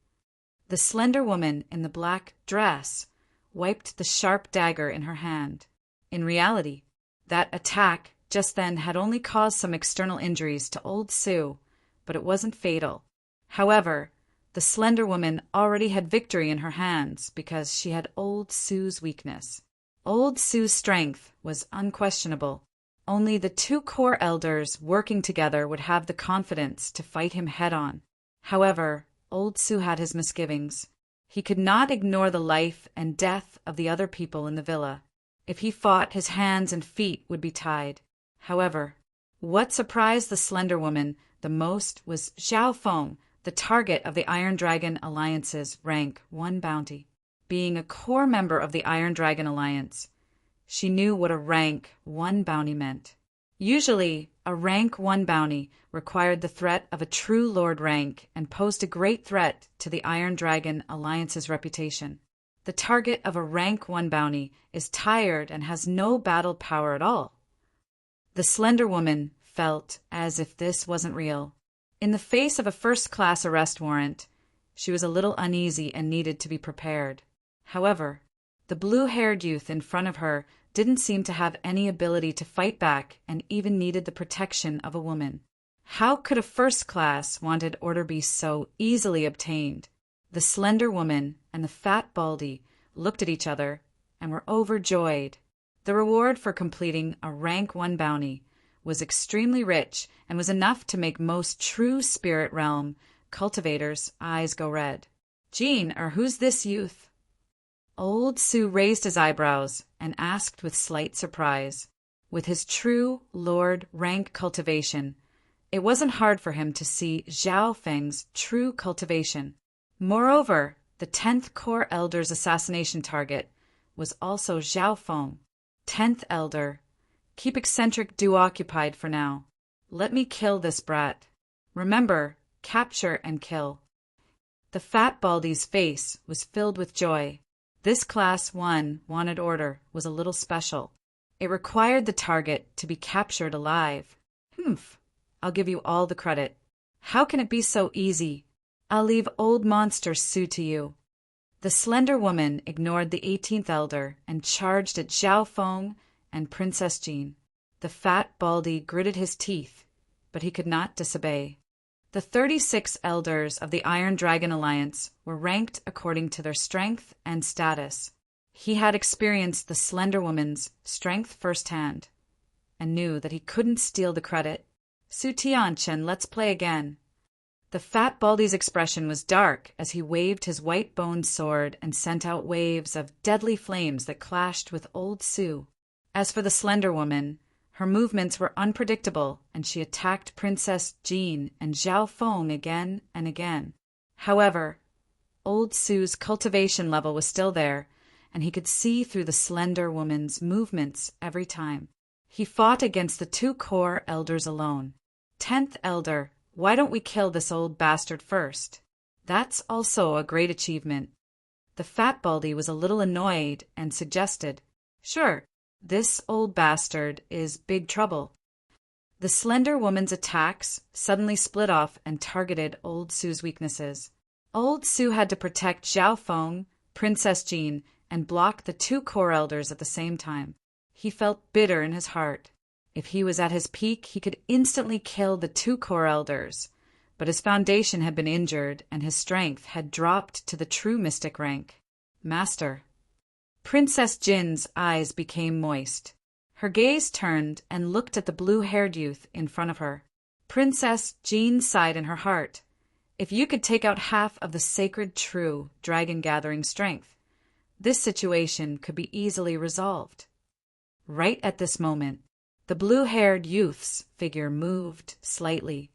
The slender woman in the black dress wiped the sharp dagger in her hand. In reality, that attack just then had only caused some external injuries to old Sue, but it wasn't fatal. However, the slender woman already had victory in her hands because she had old Sue's weakness. Old Sue's strength was unquestionable. Only the 2 core elders working together would have the confidence to fight him head-on. However, old Sue had his misgivings. He could not ignore the life and death of the other people in the villa. If he fought, his hands and feet would be tied. However, what surprised the slender woman the most was Zhao Feng, the target of the Iron Dragon Alliance's rank 1 bounty. Being a core member of the Iron Dragon Alliance, she knew what a rank 1 bounty meant. Usually, a rank 1 bounty required the threat of a true lord rank and posed a great threat to the Iron Dragon Alliance's reputation. The target of a rank 1 bounty is tired and has no battle power at all. The slender woman felt as if this wasn't real. In the face of a first-class arrest warrant, she was a little uneasy and needed to be prepared. However, the blue-haired youth in front of her didn't seem to have any ability to fight back and even needed the protection of a woman. How could a first-class wanted order be so easily obtained? The slender woman and the fat baldy looked at each other and were overjoyed. The reward for completing a rank 1 bounty was extremely rich and was enough to make most true spirit realm cultivators' eyes go red. Jean, or who's this youth? Old Sue raised his eyebrows and asked with slight surprise. With his true lord rank cultivation, It wasn't hard for him to see Zhao Feng's true cultivation. Moreover, the 10th Core Elder's assassination target was also Zhao Feng. 10th Elder, keep eccentric Du occupied for now. Let me kill this brat. Remember, capture and kill. The fat Baldy's face was filled with joy. This Class 1 wanted order was a little special. It required the target to be captured alive. Humph, I'll give you all the credit. How can it be so easy? I'll leave old monster Su to you. The slender woman ignored the 18th Elder and charged at Zhao Feng and Princess Jean. The fat Baldy gritted his teeth, but he could not disobey. The 36 elders of the Iron Dragon Alliance were ranked according to their strength and status. He had experienced the slender woman's strength firsthand, and knew that he couldn't steal the credit. Su Tianchen, let's play again. The fat Baldy's expression was dark as he waved his white-boned sword and sent out waves of deadly flames that clashed with old Su. As for the slender woman, her movements were unpredictable, and she attacked Princess Jean and Zhao Feng again and again. However, old Su's cultivation level was still there, and he could see through the slender woman's movements every time. He fought against the 2 Core Elders alone. 10th Elder, why don't we kill this old bastard first? That's also a great achievement. The fat Baldy was a little annoyed and suggested, sure, this old bastard is big trouble. The slender woman's attacks suddenly split off and targeted old Su's weaknesses. Old Su had to protect Zhao Feng, Princess Jean, and block the 2 Core Elders at the same time. He felt bitter in his heart. If he was at his peak, he could instantly kill the 2 Core Elders, but his foundation had been injured and his strength had dropped to the true mystic rank. Master. Princess Jin's eyes became moist. Her gaze turned and looked at the blue-haired youth in front of her. Princess Jean sighed in her heart. If you could take out half of the sacred true dragon-gathering strength, this situation could be easily resolved. Right at this moment, the blue-haired youth's figure moved slightly.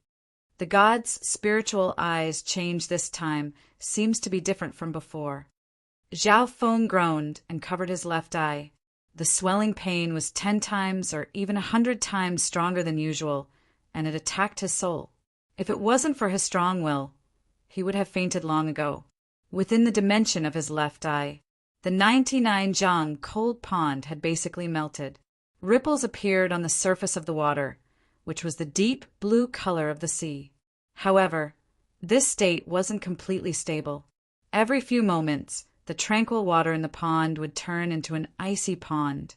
The god's spiritual eyes changed this time, seems to be different from before. Zhao Feng groaned and covered his left eye. The swelling pain was 10 times or even 100 times stronger than usual, and it attacked his soul. If it wasn't for his strong will, he would have fainted long ago. Within the dimension of his left eye, the 99 Zhang cold pond had basically melted. Ripples appeared on the surface of the water, which was the deep blue color of the sea. However, this state wasn't completely stable. Every few moments, the tranquil water in the pond would turn into an icy pond,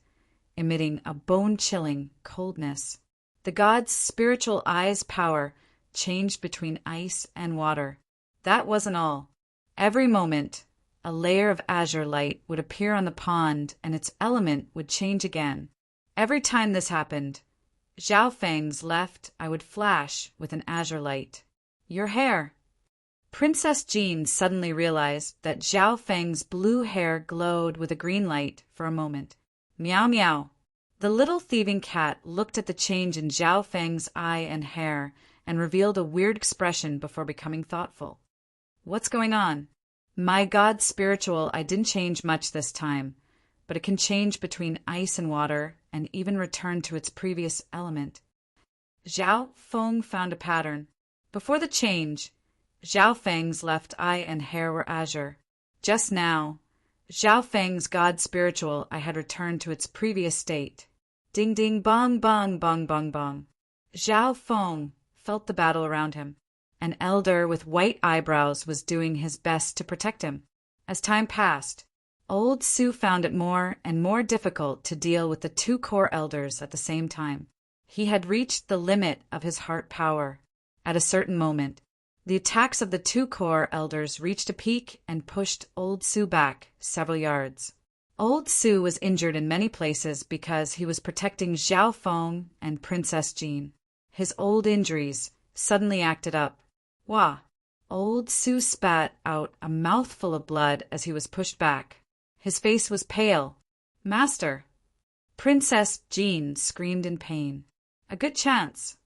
emitting a bone-chilling coldness. The god's spiritual eye's power changed between ice and water. That wasn't all. Every moment, a layer of azure light would appear on the pond and its element would change again. Every time this happened, Zhao Feng's left eye would flash with an azure light. Your hair. Princess Jean suddenly realized that Zhao Feng's blue hair glowed with a green light for a moment. Meow meow. The little thieving cat looked at the change in Zhao Feng's eye and hair and revealed a weird expression before becoming thoughtful. What's going on? My god spiritual, I didn't change much this time, but it can change between ice and water and even return to its previous element. Zhao Feng found a pattern. Before the change, Zhao Feng's left eye and hair were azure. Just now, Zhao Feng's god spiritual eye had returned to its previous state. Ding ding bong bong bong bong bong. Zhao Feng felt the battle around him. An elder with white eyebrows was doing his best to protect him. As time passed, old Su found it more and more difficult to deal with the 2 Core Elders at the same time. He had reached the limit of his heart power. At a certain moment, the attacks of the 2 Core Elders reached a peak and pushed old Su back several yards. Old Su was injured in many places because he was protecting Zhao Feng and Princess Jean. His old injuries suddenly acted up. Wah! Old Su spat out a mouthful of blood as he was pushed back. His face was pale. Master! Princess Jean screamed in pain. A good chance.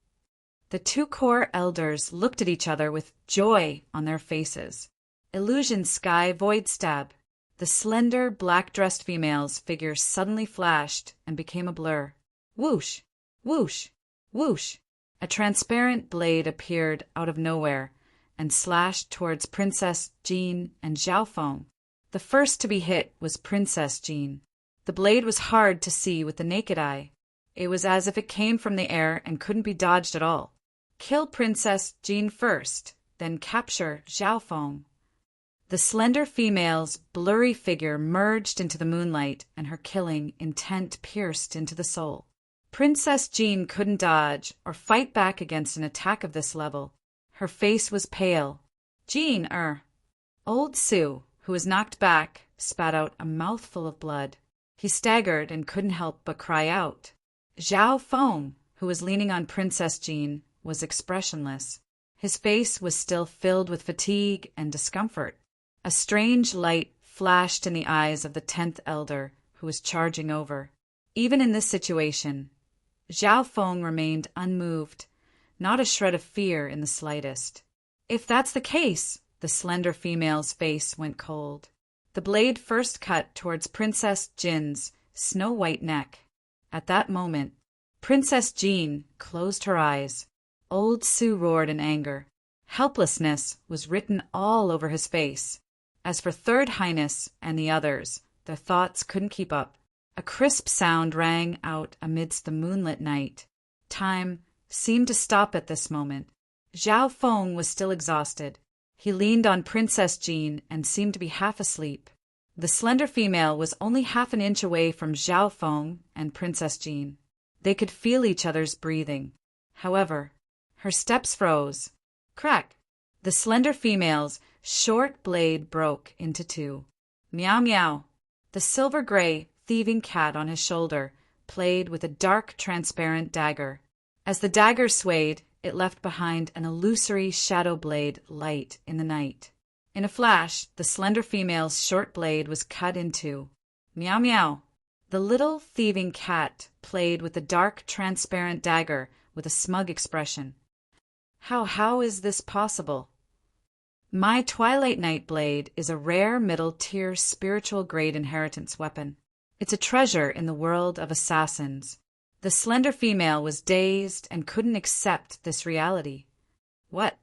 The two core elders looked at each other with joy on their faces. Illusion Sky Void Stab. The slender, black-dressed female's figure suddenly flashed and became a blur. Whoosh! Whoosh! Whoosh! A transparent blade appeared out of nowhere and slashed towards Princess Jean and Xiaofeng. The first to be hit was Princess Jean. The blade was hard to see with the naked eye. It was as if it came from the air and couldn't be dodged at all. Kill Princess Jean first, then capture Xiaofeng. The slender female's blurry figure merged into the moonlight, and her killing intent pierced into the soul. Princess Jean couldn't dodge or fight back against an attack of this level. Her face was pale. Jean, Old Su, who was knocked back, spat out a mouthful of blood. He staggered and couldn't help but cry out. Xiaofeng, who was leaning on Princess Jean, was expressionless. His face was still filled with fatigue and discomfort. A strange light flashed in the eyes of the 10th elder, who was charging over. Even in this situation, Xiaofeng remained unmoved, not a shred of fear in the slightest. If that's the case, the slender female's face went cold. The blade first cut towards Princess Jin's snow-white neck. At that moment, Princess Jean closed her eyes. Old Su roared in anger. Helplessness was written all over his face. As for Third Highness and the others, their thoughts couldn't keep up. A crisp sound rang out amidst the moonlit night. Time seemed to stop at this moment. Xiaofeng was still exhausted. He leaned on Princess Jean and seemed to be half asleep. The slender female was only half an inch away from Xiaofeng and Princess Jean. They could feel each other's breathing. However, her steps froze. Crack! The slender female's short blade broke into two. Meow meow. The silver-gray, thieving cat on his shoulder played with a dark, transparent dagger. As the dagger swayed, it left behind an illusory shadow blade light in the night. In a flash, the slender female's short blade was cut in two. Meow meow. The little thieving cat played with the dark, transparent dagger with a smug expression. How is this possible? My Twilight Night blade is a rare middle-tier spiritual-grade inheritance weapon. It's a treasure in the world of assassins. The slender female was dazed and couldn't accept this reality. What?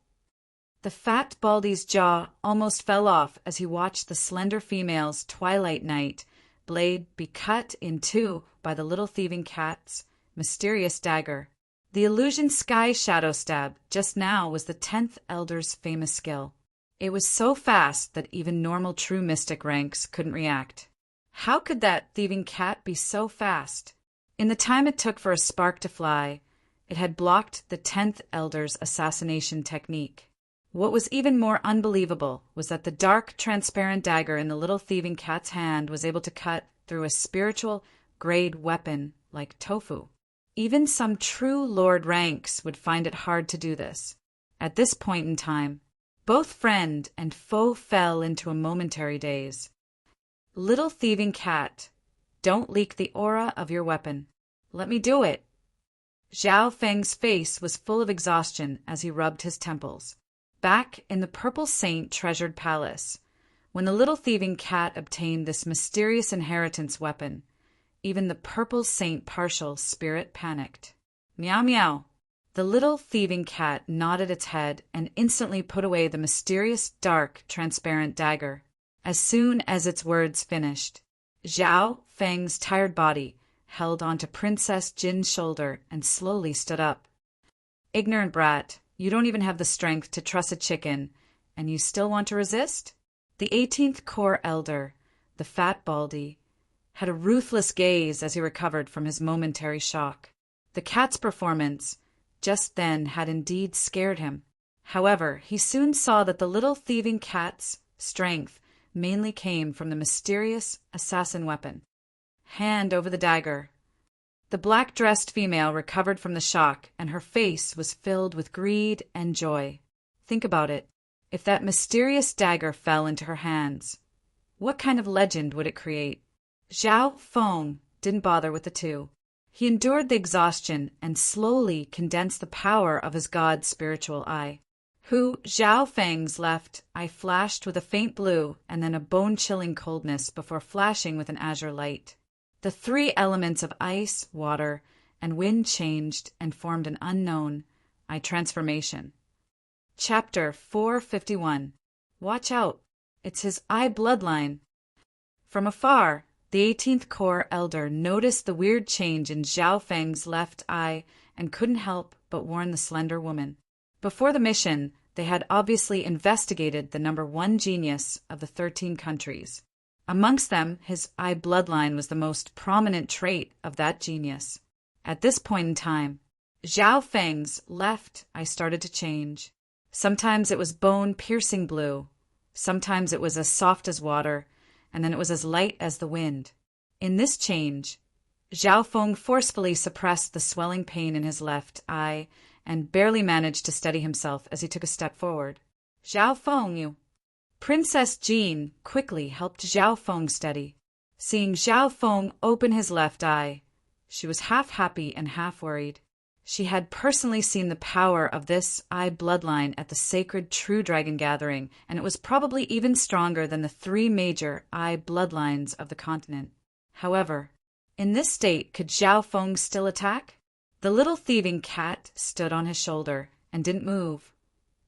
The fat Baldy's jaw almost fell off as he watched the slender female's Twilight Night blade be cut in two by the little thieving cat's mysterious dagger. The illusion sky shadow stab just now was the 10th elder's famous skill. It was so fast that even normal true mystic ranks couldn't react. How could that thieving cat be so fast? In the time it took for a spark to fly, it had blocked the 10th elder's assassination technique. What was even more unbelievable was that the dark, transparent dagger in the little thieving cat's hand was able to cut through a spiritual-grade weapon like tofu. Even some true lord ranks would find it hard to do this. At this point in time, both friend and foe fell into a momentary daze. Little thieving cat, don't leak the aura of your weapon. Let me do it. Xiao Feng's face was full of exhaustion as he rubbed his temples. Back in the Purple Saint treasured palace, when the little thieving cat obtained this mysterious inheritance weapon, even the Purple Saint partial spirit panicked. Meow meow. The little thieving cat nodded its head and instantly put away the mysterious, dark, transparent dagger. As soon as its words finished, Xiao Feng's tired body held onto Princess Jin's shoulder and slowly stood up. Ignorant brat, you don't even have the strength to truss a chicken, and you still want to resist? The 18th Core Elder, the fat Baldy, had a ruthless gaze as he recovered from his momentary shock. The cat's performance just then had indeed scared him. However, he soon saw that the little thieving cat's strength mainly came from the mysterious assassin weapon. Hand over the dagger. The black-dressed female recovered from the shock, and her face was filled with greed and joy. Think about it. If that mysterious dagger fell into her hands, what kind of legend would it create? Xiao Feng didn't bother with the two. He endured the exhaustion and slowly condensed the power of his god's spiritual eye. Zhao Feng's left eye flashed with a faint blue and then a bone-chilling coldness before flashing with an azure light. The three elements of ice, water, and wind changed and formed an unknown eye transformation. Chapter 451. Watch out, it's his eye bloodline. From afar, the 18th Corps elder noticed the weird change in Zhao Feng's left eye and couldn't help but warn the slender woman. Before the mission, they had obviously investigated the number 1 genius of the 13 countries. Amongst them, his eye bloodline was the most prominent trait of that genius. At this point in time, Zhao Feng's left eye started to change. Sometimes it was bone-piercing blue, sometimes it was as soft as water, and then it was as light as the wind. In this change, Zhao Feng forcefully suppressed the swelling pain in his left eye and barely managed to steady himself as he took a step forward. Zhao Feng, you... Princess Jean quickly helped Zhao Feng steady. Seeing Zhao Feng open his left eye, she was half happy and half worried. She had personally seen the power of this eye bloodline at the sacred True Dragon Gathering, and it was probably even stronger than the 3 major eye bloodlines of the continent. However, in this state, could Zhao Feng still attack? The little thieving cat stood on his shoulder and didn't move,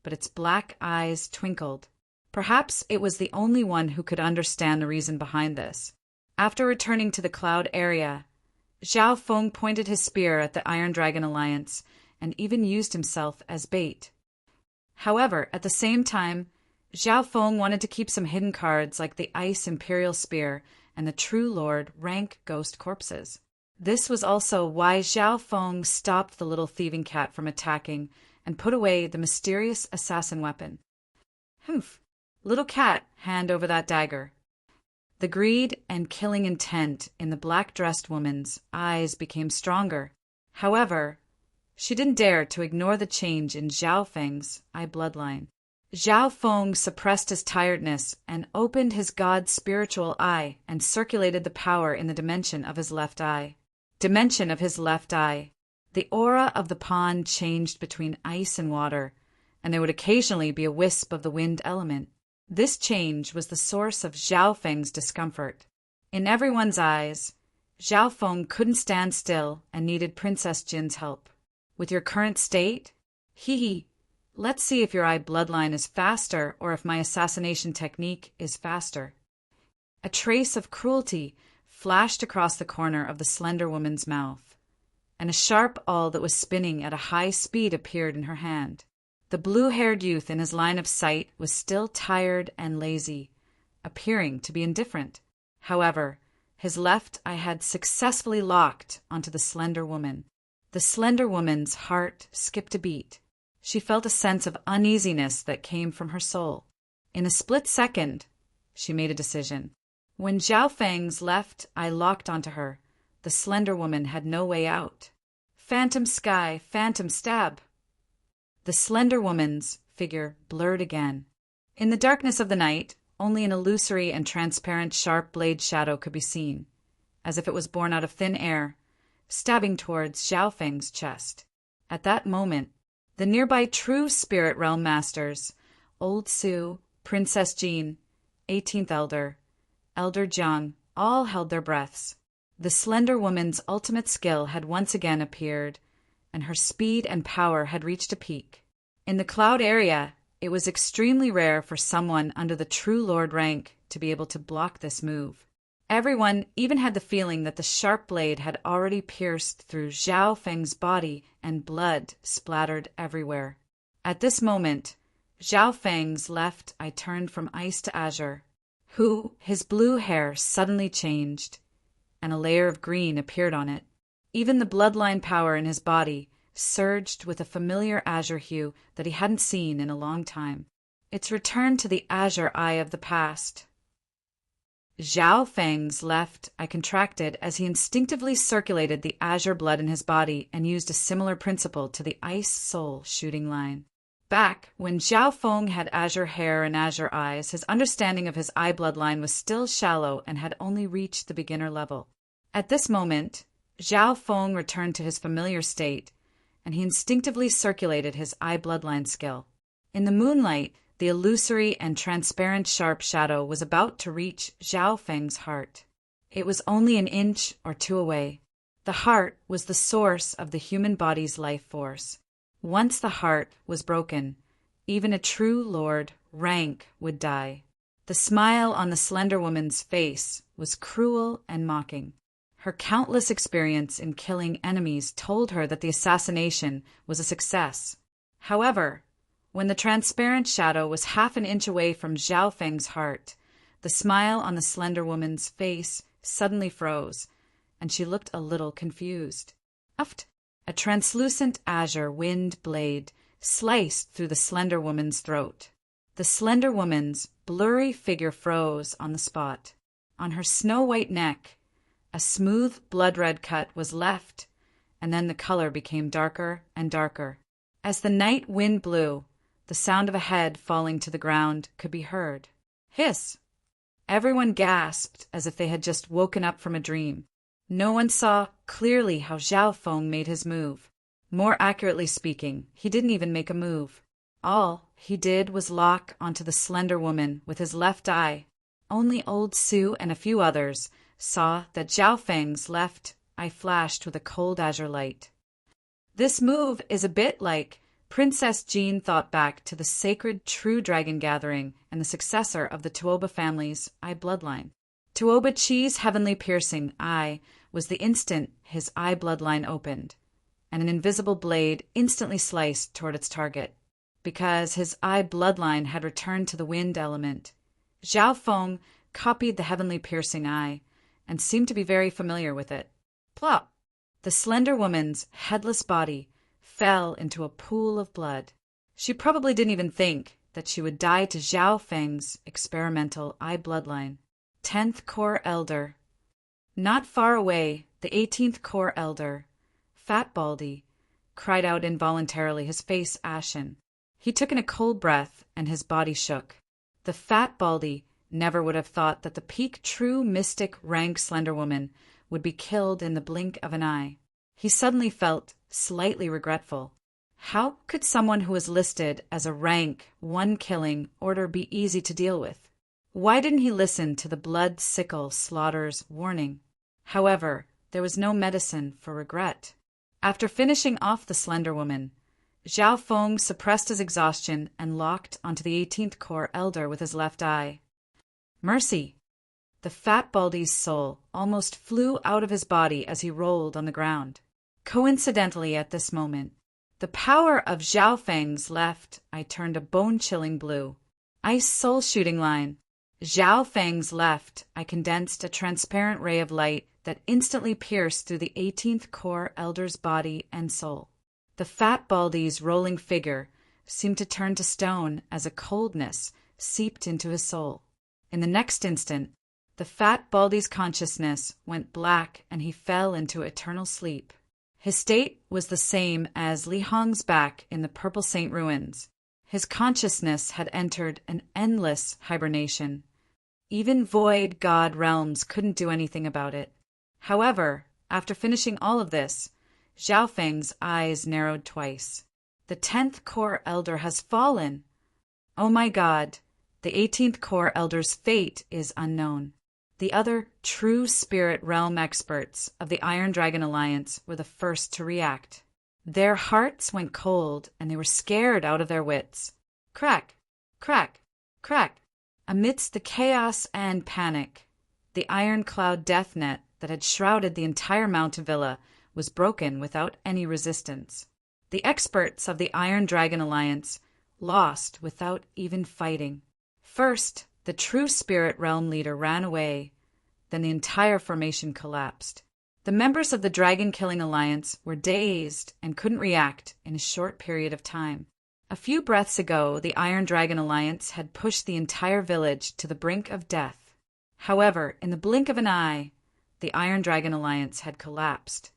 but its black eyes twinkled. Perhaps it was the only one who could understand the reason behind this. After returning to the cloud area, Zhao Feng pointed his spear at the Iron Dragon Alliance and even used himself as bait. However, at the same time, Zhao Feng wanted to keep some hidden cards like the Ice Imperial Spear and the True Lord rank Ghost Corpses. This was also why Zhao Feng stopped the little thieving cat from attacking and put away the mysterious assassin weapon. Humph! Little cat, hand over that dagger. The greed and killing intent in the black-dressed woman's eyes became stronger. However, she didn't dare to ignore the change in Zhao Feng's eye bloodline. Zhao Feng suppressed his tiredness and opened his god's spiritual eye and circulated the power in the dimension of his left eye. The aura of the pond changed between ice and water, and there would occasionally be a wisp of the wind element. This change was the source of Zhao Feng's discomfort. In everyone's eyes, Zhao Feng couldn't stand still and needed Princess Jin's help. With your current state? Let's see if your eye bloodline is faster or if my assassination technique is faster. A trace of cruelty flashed across the corner of the slender woman's mouth, and a sharp awl that was spinning at a high speed appeared in her hand. The blue-haired youth in his line of sight was still tired and lazy, appearing to be indifferent. However, his left eye had successfully locked onto the slender woman. The slender woman's heart skipped a beat. She felt a sense of uneasiness that came from her soul. In a split second, she made a decision. When Zhao Feng's left eye locked onto her, the slender woman had no way out. Phantom sky, phantom stab. The slender woman's figure blurred again. In the darkness of the night, only an illusory and transparent sharp blade shadow could be seen, as if it was born out of thin air, stabbing towards Zhao Feng's chest. At that moment, the nearby true spirit realm masters, Old Su, Princess Jean, 18th Elder, Elder Jiang, all held their breaths. The slender woman's ultimate skill had once again appeared, and her speed and power had reached a peak. In the cloud area, it was extremely rare for someone under the True Lord rank to be able to block this move. Everyone even had the feeling that the sharp blade had already pierced through Zhao Feng's body and blood splattered everywhere. At this moment, Zhao Feng's left eye turned from ice to azure. His blue hair suddenly changed, and a layer of green appeared on it. Even the bloodline power in his body surged with a familiar azure hue that he hadn't seen in a long time. It's returned to the azure eye of the past. Zhao Feng's left eye contracted as he instinctively circulated the azure blood in his body and used a similar principle to the ice soul shooting line. Back when Zhao Feng had azure hair and azure eyes, his understanding of his eye bloodline was still shallow and had only reached the beginner level. At this moment, Zhao Feng returned to his familiar state, and he instinctively circulated his eye bloodline skill. In the moonlight, the illusory and transparent sharp shadow was about to reach Zhao Feng's heart. It was only an inch or two away. The heart was the source of the human body's life force. Once the heart was broken, even a true lord, rank, would die. The smile on the slender woman's face was cruel and mocking. Her countless experience in killing enemies told her that the assassination was a success. However, when the transparent shadow was half an inch away from Zhao Feng's heart, the smile on the slender woman's face suddenly froze, and she looked a little confused. Uft! A translucent azure wind blade sliced through the slender woman's throat. The slender woman's blurry figure froze on the spot. On her snow-white neck, a smooth blood-red cut was left, and then the color became darker and darker. As the night wind blew, the sound of a head falling to the ground could be heard. Hiss! Everyone gasped as if they had just woken up from a dream. No one saw clearly how Zhao Feng made his move. More accurately speaking, he didn't even make a move. All he did was lock onto the slender woman with his left eye. Only old Sue and a few others saw that Zhao Feng's left eye flashed with a cold azure light. This move is a bit like Princess Jean thought back to the sacred True Dragon Gathering and the successor of the Tuoba family's eye bloodline. Tuoba Chi's heavenly piercing eye was the instant his eye bloodline opened, and an invisible blade instantly sliced toward its target. Because his eye bloodline had returned to the wind element, Zhao Feng copied the heavenly piercing eye and seemed to be very familiar with it. Plop! The slender woman's headless body fell into a pool of blood. She probably didn't even think that she would die to Zhao Feng's experimental eye bloodline. 10th Core Elder. Not far away, the 18th Core Elder, Fat Baldy, cried out involuntarily, his face ashen. He took in a cold breath, and his body shook. The Fat Baldy never would have thought that the peak true mystic rank slender woman would be killed in the blink of an eye. He suddenly felt slightly regretful. How could someone who was listed as a rank 1 killing order be easy to deal with? Why didn't he listen to the blood sickle slaughter's warning? However, there was no medicine for regret. After finishing off the slender woman, Zhao Feng suppressed his exhaustion and locked onto the 18th Core Elder with his left eye. Mercy! The Fat Baldy's soul almost flew out of his body as he rolled on the ground. Coincidentally at this moment, the power of Zhao Feng's left eye turned a bone-chilling blue. Ice soul shooting line. Zhao Feng's left eye condensed a transparent ray of light that instantly pierced through the 18th Core Elder's body and soul. The Fat Baldy's rolling figure seemed to turn to stone as a coldness seeped into his soul. In the next instant, the Fat Baldy's consciousness went black and he fell into eternal sleep. His state was the same as Li Hong's back in the Purple Saint ruins. His consciousness had entered an endless hibernation. Even void god realms couldn't do anything about it. However, after finishing all of this, Zhao Feng's eyes narrowed twice. The 10th Core Elder has fallen. Oh my god, the 18th Core Elder's fate is unknown. The other true spirit realm experts of the Iron Dragon Alliance were the first to react. Their hearts went cold and they were scared out of their wits. Crack, crack, crack. Amidst the chaos and panic, the iron cloud death net that had shrouded the entire mountain villa was broken without any resistance. The experts of the Iron Dragon Alliance lost without even fighting. First, the true spirit realm leader ran away, then the entire formation collapsed. The members of the Dragon Killing Alliance were dazed and couldn't react in a short period of time. A few breaths ago, the Iron Dragon Alliance had pushed the entire village to the brink of death. However, in the blink of an eye, the Iron Dragon Alliance had collapsed.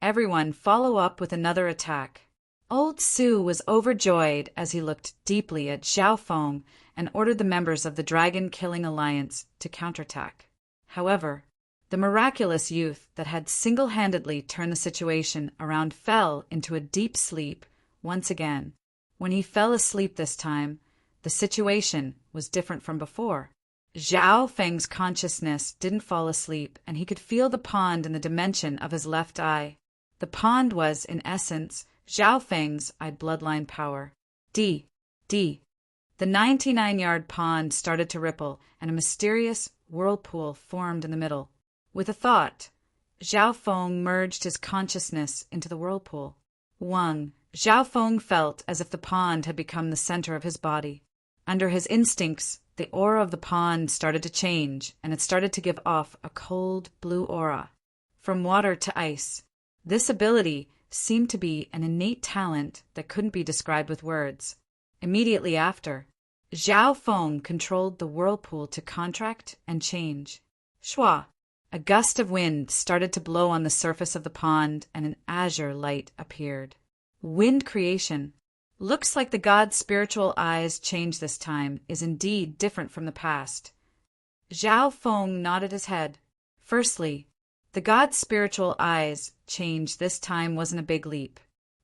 Everyone follow up with another attack. Old Sue was overjoyed as he looked deeply at Zhao Feng and ordered the members of the Dragon Killing Alliance to counterattack. However, The miraculous youth that had single-handedly turned the situation around fell into a deep sleep once again. When he fell asleep this time, the situation was different from before. Zhao Feng's consciousness didn't fall asleep, and he could feel the pond in the dimension of his left eye. The pond was, in essence, Zhao Feng's eye bloodline power. D. The 99-yard pond started to ripple, and a mysterious whirlpool formed in the middle. With a thought, Zhao Feng merged his consciousness into the whirlpool. Zhao Feng felt as if the pond had become the center of his body. Under his instincts, the aura of the pond started to change, and it started to give off a cold blue aura. From water to ice. This ability seemed to be an innate talent that couldn't be described with words. Immediately after, Zhao Feng controlled the whirlpool to contract and change. Shua! A gust of wind started to blow on the surface of the pond, and an azure light appeared. Wind creation. Looks like the god's spiritual eyes change this time is indeed different from the past. Zhao Feng nodded his head. Firstly, the god's spiritual eyes change this time wasn't a big leap.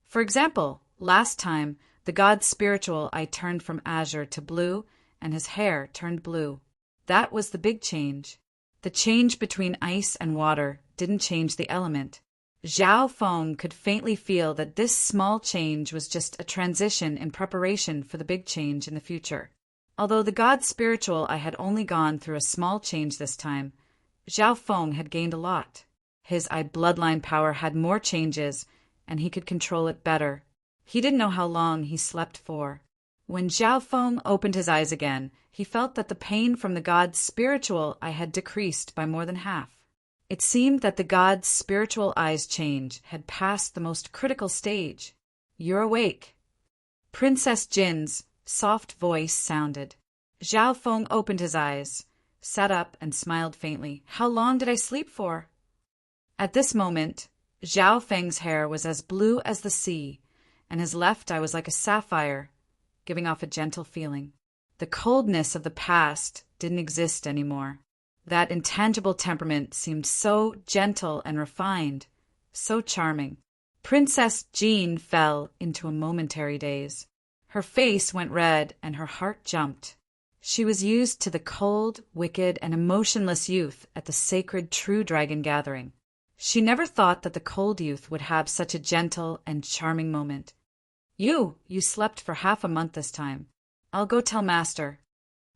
For example, last time, the god's spiritual eye turned from azure to blue, and his hair turned blue. That was the big change. The change between ice and water didn't change the element. Zhao Feng could faintly feel that this small change was just a transition in preparation for the big change in the future. Although the god's spiritual eye had only gone through a small change this time, Zhao Feng had gained a lot. His eye bloodline power had more changes, and he could control it better. He didn't know how long he slept for. When Zhao Feng opened his eyes again, he felt that the pain from the god's spiritual eye had decreased by more than half. It seemed that the god's spiritual eye's change had passed the most critical stage. "You're awake." Princess Jin's soft voice sounded. Zhao Feng opened his eyes, sat up, and smiled faintly. "How long did I sleep for?" At this moment, Zhao Feng's hair was as blue as the sea, and his left eye was like a sapphire, giving off a gentle feeling. The coldness of the past didn't exist anymore. That intangible temperament seemed so gentle and refined, so charming. Princess Jean fell into a momentary daze. Her face went red and her heart jumped. She was used to the cold, wicked, and emotionless youth at the sacred True Dragon gathering. She never thought that the cold youth would have such a gentle and charming moment. You slept for half a month this time. I'll go tell Master."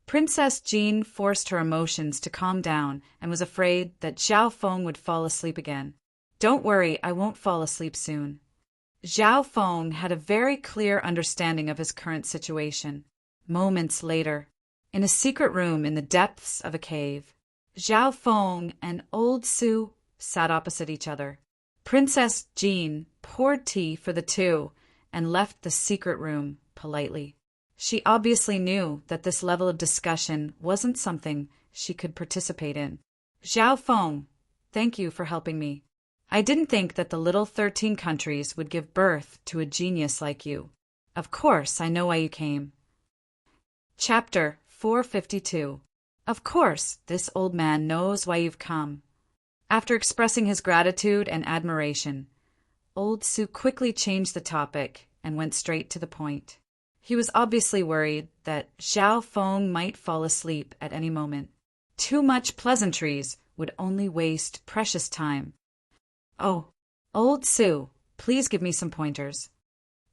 Princess Jean forced her emotions to calm down and was afraid that Zhao Feng would fall asleep again. "Don't worry, I won't fall asleep soon." Zhao Feng had a very clear understanding of his current situation. Moments later, in a secret room in the depths of a cave, Zhao Feng and Old Su sat opposite each other. Princess Jean poured tea for the two and left the secret room politely. She obviously knew that this level of discussion wasn't something she could participate in. "Zhao Feng, thank you for helping me. I didn't think that the little 13 countries would give birth to a genius like you. Of course, I know why you came." Chapter 452. Of course, this old man knows why you've come. After expressing his gratitude and admiration, Old Su quickly changed the topic and went straight to the point. He was obviously worried that Zhao Feng might fall asleep at any moment. Too much pleasantries would only waste precious time. "Oh, Old Su, please give me some pointers."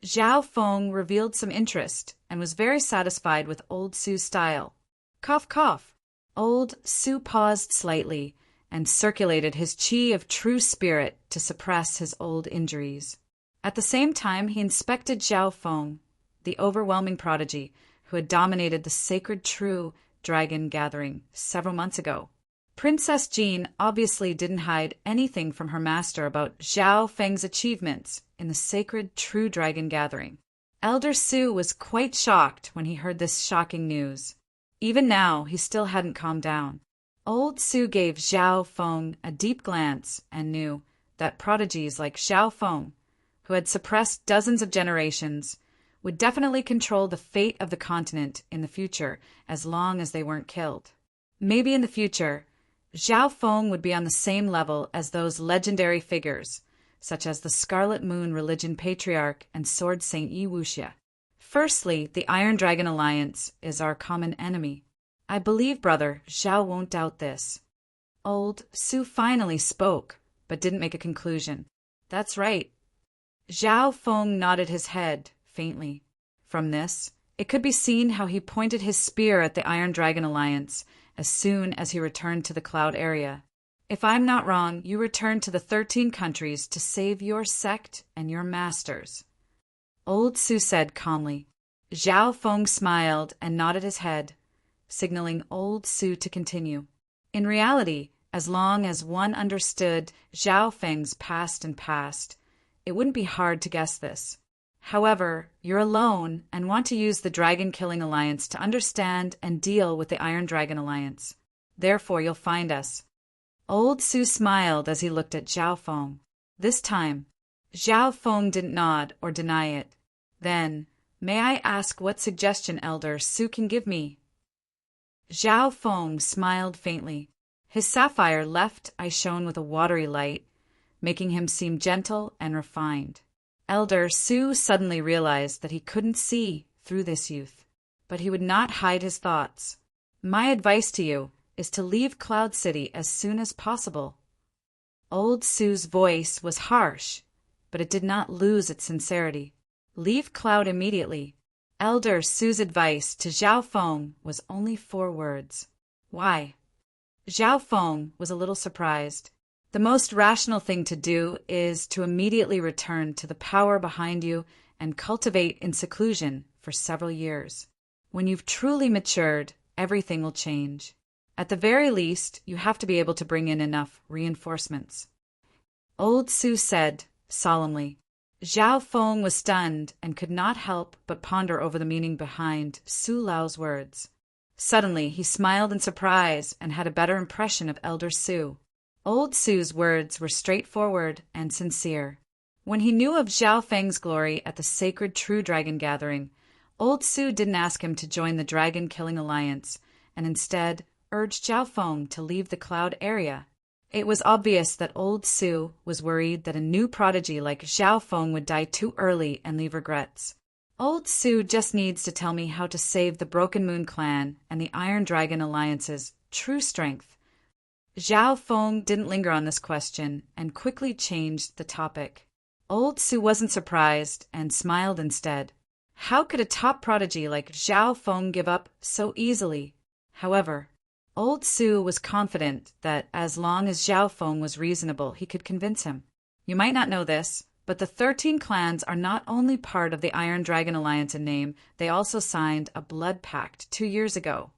Zhao Feng revealed some interest and was very satisfied with Old Su's style. Cough, cough. Old Su paused slightly and circulated his qi of true spirit to suppress his old injuries. At the same time, he inspected Zhao Feng, the overwhelming prodigy who had dominated the sacred True Dragon gathering several months ago. Princess Jean obviously didn't hide anything from her master about Zhao Feng's achievements in the sacred True Dragon gathering. Elder Su was quite shocked when he heard this shocking news. Even now, he still hadn't calmed down. Old Su gave Zhao Feng a deep glance and knew that prodigies like Zhao Feng, who had suppressed dozens of generations, would definitely control the fate of the continent in the future as long as they weren't killed. Maybe in the future, Zhao Feng would be on the same level as those legendary figures, such as the Scarlet Moon Religion Patriarch and Sword Saint Yi Wuxia. Firstly, the Iron Dragon Alliance is our common enemy. I believe, brother, Zhao won't doubt this. Old Su finally spoke, but didn't make a conclusion. That's right. Zhao Feng nodded his head, faintly. From this, it could be seen how he pointed his spear at the Iron Dragon Alliance as soon as he returned to the cloud area. If I'm not wrong, you returned to the 13 countries to save your sect and your masters. Old Su said calmly. Zhao Feng smiled and nodded his head, signaling Old Su to continue. In reality, as long as one understood Zhao Feng's past and past, it wouldn't be hard to guess this. However, you're alone and want to use the Dragon Killing Alliance to understand and deal with the Iron Dragon Alliance. Therefore, you'll find us. Old Su smiled as he looked at Zhao Feng. This time, Zhao Feng didn't nod or deny it. Then, may I ask what suggestion Elder Su can give me? Zhao Feng smiled faintly. His sapphire left eye shone with a watery light, making him seem gentle and refined. Elder Su suddenly realized that he couldn't see through this youth, but he would not hide his thoughts. My advice to you is to leave Cloud City as soon as possible. Old Su's voice was harsh, but it did not lose its sincerity. Leave Cloud immediately. Elder Su's advice to Zhao Feng was only 4 words. Why? Zhao Feng was a little surprised. The most rational thing to do is to immediately return to the power behind you and cultivate in seclusion for several years. When you've truly matured, everything will change. At the very least, you have to be able to bring in enough reinforcements. Old Su said, solemnly. Zhao Feng was stunned and could not help but ponder over the meaning behind Su Lao's words. Suddenly, he smiled in surprise and had a better impression of Elder Su. Old Su's words were straightforward and sincere. When he knew of Zhao Feng's glory at the sacred True Dragon Gathering, Old Su didn't ask him to join the Dragon Killing Alliance, and instead urged Zhao Feng to leave the cloud area. It was obvious that Old Su was worried that a new prodigy like Zhao Feng would die too early and leave regrets. Old Su just needs to tell me how to save the Broken Moon clan and the Iron Dragon Alliance's true strength. Zhao Feng didn't linger on this question and quickly changed the topic. Old Su wasn't surprised and smiled instead. How could a top prodigy like Zhao Feng give up so easily? However, Old Su was confident that as long as Zhao Feng was reasonable, he could convince him. You might not know this, but the 13 clans are not only part of the Iron Dragon Alliance in name, they also signed a blood pact 2 years ago.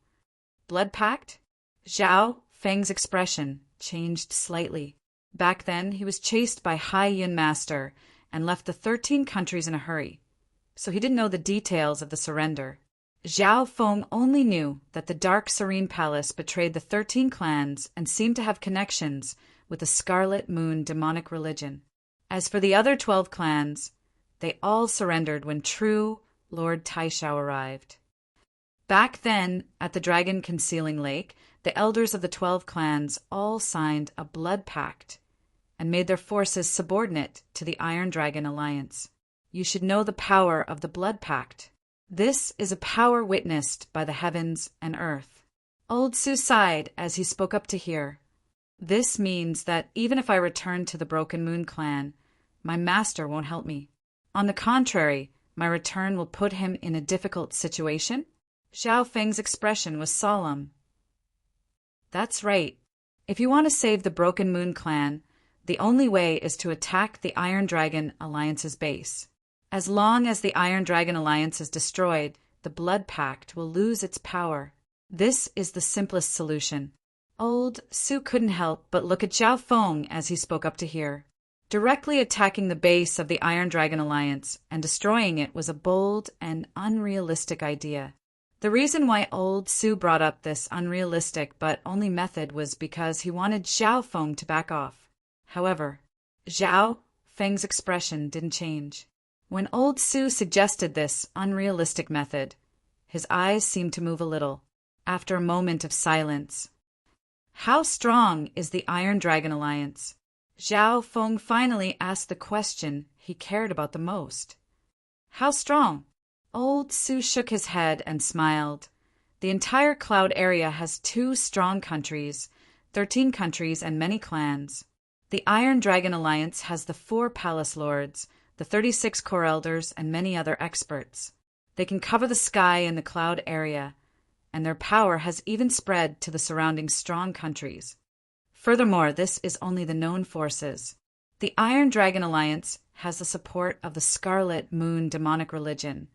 Blood pact? Zhao Feng's expression changed slightly. Back then, he was chased by Hai Yun Master and left the 13 countries in a hurry, so he didn't know the details of the surrender. Zhao Feng only knew that the Dark Serene Palace betrayed the 13 clans and seemed to have connections with the Scarlet Moon demonic religion. As for the other 12 clans, they all surrendered when true Lord Taishao arrived. Back then, at the Dragon Concealing Lake, the elders of the 12 clans all signed a blood pact and made their forces subordinate to the Iron Dragon Alliance. You should know the power of the blood pact. This is a power witnessed by the heavens and earth. Old Su sighed as he spoke up to hear. This means that even if I return to the Broken Moon clan, my master won't help me. On the contrary, my return will put him in a difficult situation? Zhao Feng's expression was solemn. That's right. If you want to save the Broken Moon clan, the only way is to attack the Iron Dragon Alliance's base. As long as the Iron Dragon Alliance is destroyed, the Blood Pact will lose its power. This is the simplest solution. Old Su couldn't help but look at Zhao Feng as he spoke up to hear. Directly attacking the base of the Iron Dragon Alliance and destroying it was a bold and unrealistic idea. The reason why Old Su brought up this unrealistic but only method was because he wanted Zhao Feng to back off. However, Zhao Feng's expression didn't change. When Old Su suggested this unrealistic method, his eyes seemed to move a little. After a moment of silence, How strong is the Iron Dragon Alliance? Zhao Feng finally asked the question he cared about the most. How strong? Old Su shook his head and smiled. The entire cloud area has 2 strong countries, 13 countries and many clans. The Iron Dragon Alliance has the 4 palace lords, the 36 core elders, and many other experts. They can cover the sky in the cloud area, and their power has even spread to the surrounding strong countries. Furthermore, this is only the known forces. The Iron Dragon Alliance has the support of the Scarlet Moon demonic religion,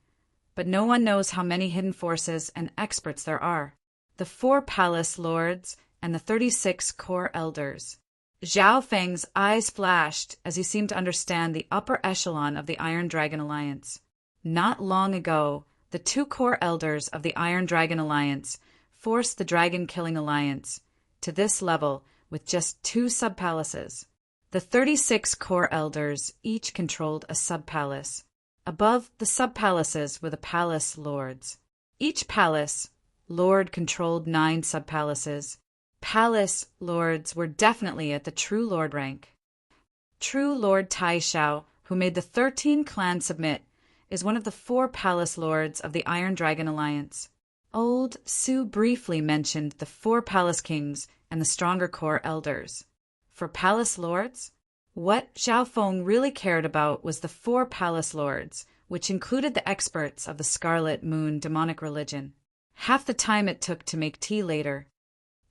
but no one knows how many hidden forces and experts there are. The 4 palace lords and the 36 core elders. Zhao Feng's eyes flashed as he seemed to understand the upper echelon of the Iron Dragon Alliance. Not long ago, the 2 core elders of the Iron Dragon Alliance forced the Dragon Killing Alliance to this level with just 2 sub-palaces. The 36 core elders each controlled a sub-palace. Above the sub-palaces were the palace lords. Each palace lord controlled 9 sub-palaces. Palace lords were definitely at the True Lord rank. True Lord Tai Xiao, who made the 13 clans submit, is one of the 4 palace lords of the Iron Dragon Alliance. Old Su briefly mentioned the 4 palace kings and the stronger core elders. For palace lords, what Zhao Feng really cared about was the 4 palace lords, which included the experts of the Scarlet Moon demonic religion. Half the time it took to make tea later.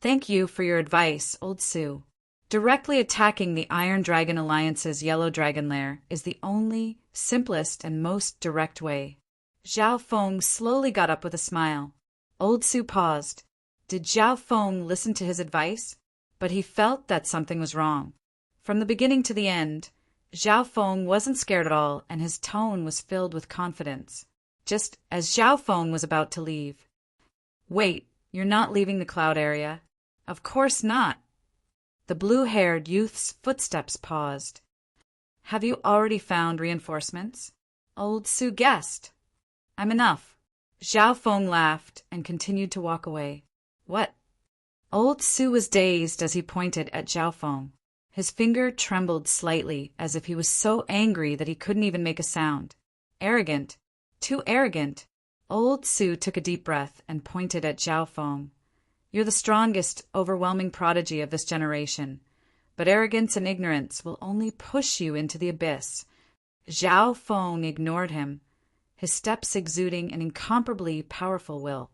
Thank you for your advice, Old Su. Directly attacking the Iron Dragon Alliance's Yellow Dragon Lair is the only, simplest, and most direct way. Zhao Feng slowly got up with a smile. Old Su paused. Did Zhao Feng listen to his advice? But he felt that something was wrong. From the beginning to the end, Zhao Feng wasn't scared at all, and his tone was filled with confidence. Just as Zhao Feng was about to leave. Wait, you're not leaving the cloud area? Of course not. The blue-haired youth's footsteps paused. Have you already found reinforcements? Old Su guessed. I'm enough. Zhao Feng laughed and continued to walk away. What? Old Su was dazed as he pointed at Zhao Feng. His finger trembled slightly as if he was so angry that he couldn't even make a sound. Arrogant. Too arrogant. Old Su took a deep breath and pointed at Zhao Feng. You're the strongest, overwhelming prodigy of this generation, but arrogance and ignorance will only push you into the abyss. Zhao Feng ignored him, his steps exuding an incomparably powerful will.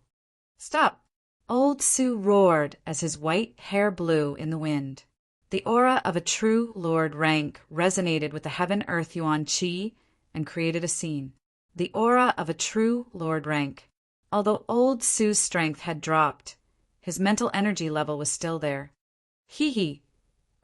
Stop! Old Su roared as his white hair blew in the wind. The aura of a true Lord rank resonated with the Heaven-Earth Yuan Qi and created a scene. The aura of a true Lord rank. Although Old Su's strength had dropped, his mental energy level was still there. Hee.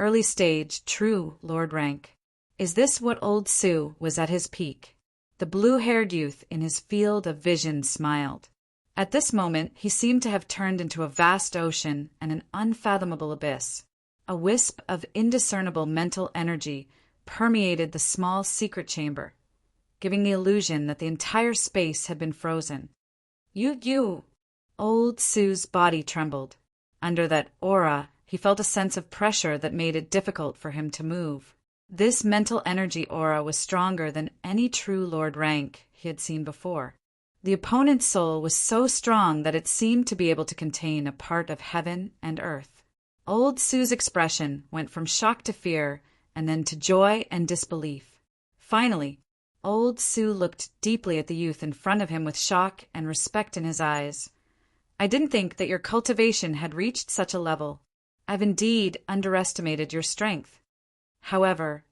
Early stage, true Lord rank. Is this what Old Su was at his peak? The blue-haired youth in his field of vision smiled. At this moment, he seemed to have turned into a vast ocean and an unfathomable abyss. A wisp of indiscernible mental energy permeated the small secret chamber, giving the illusion that the entire space had been frozen. You! Old Su's body trembled. Under that aura, he felt a sense of pressure that made it difficult for him to move. This mental energy aura was stronger than any true Lord rank he had seen before. The opponent's soul was so strong that it seemed to be able to contain a part of heaven and earth. Old Su's expression went from shock to fear, and then to joy and disbelief. Finally, Old Su looked deeply at the youth in front of him with shock and respect in his eyes. I didn't think that your cultivation had reached such a level. I've indeed underestimated your strength. However,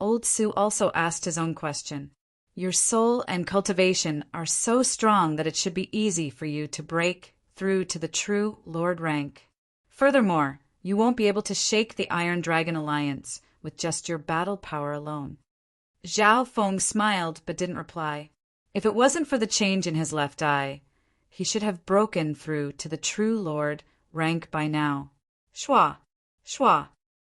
Old Su also asked his own question. Your soul and cultivation are so strong that it should be easy for you to break through to the true Lord rank. Furthermore, you won't be able to shake the Iron Dragon Alliance with just your battle power alone. Zhao Feng smiled but didn't reply. If it wasn't for the change in his left eye, he should have broken through to the true Lord rank by now. Shua!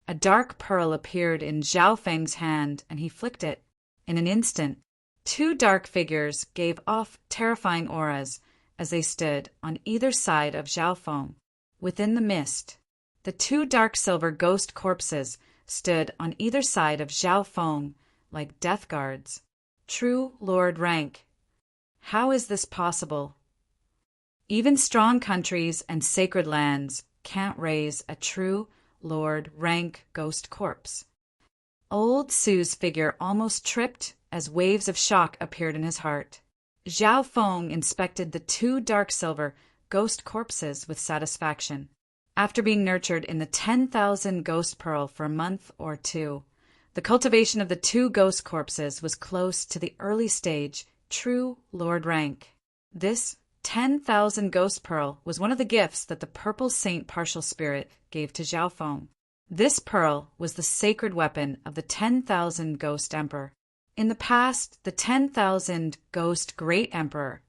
A dark pearl appeared in Zhao Feng's hand, and he flicked it. In an instant, 2 dark figures gave off terrifying auras as they stood on either side of Zhao Feng. Within the mist, The two dark silver ghost corpses stood on either side of Zhao Feng like death guards. True Lord rank. How is this possible? Even strong countries and sacred lands can't raise a true Lord rank ghost corpse. Old Su's figure almost tripped as waves of shock appeared in his heart. Zhao Feng inspected the two dark silver ghost corpses with satisfaction. After being nurtured in the 10,000 ghost pearl for a month or two, the cultivation of the two ghost corpses was close to the early stage true Lord rank. This 10,000 ghost pearl was one of the gifts that the Purple Saint Partial Spirit gave to Zhao Feng. This pearl was the sacred weapon of the 10,000 Ghost Emperor. In the past, the 10,000 Ghost Great Emperor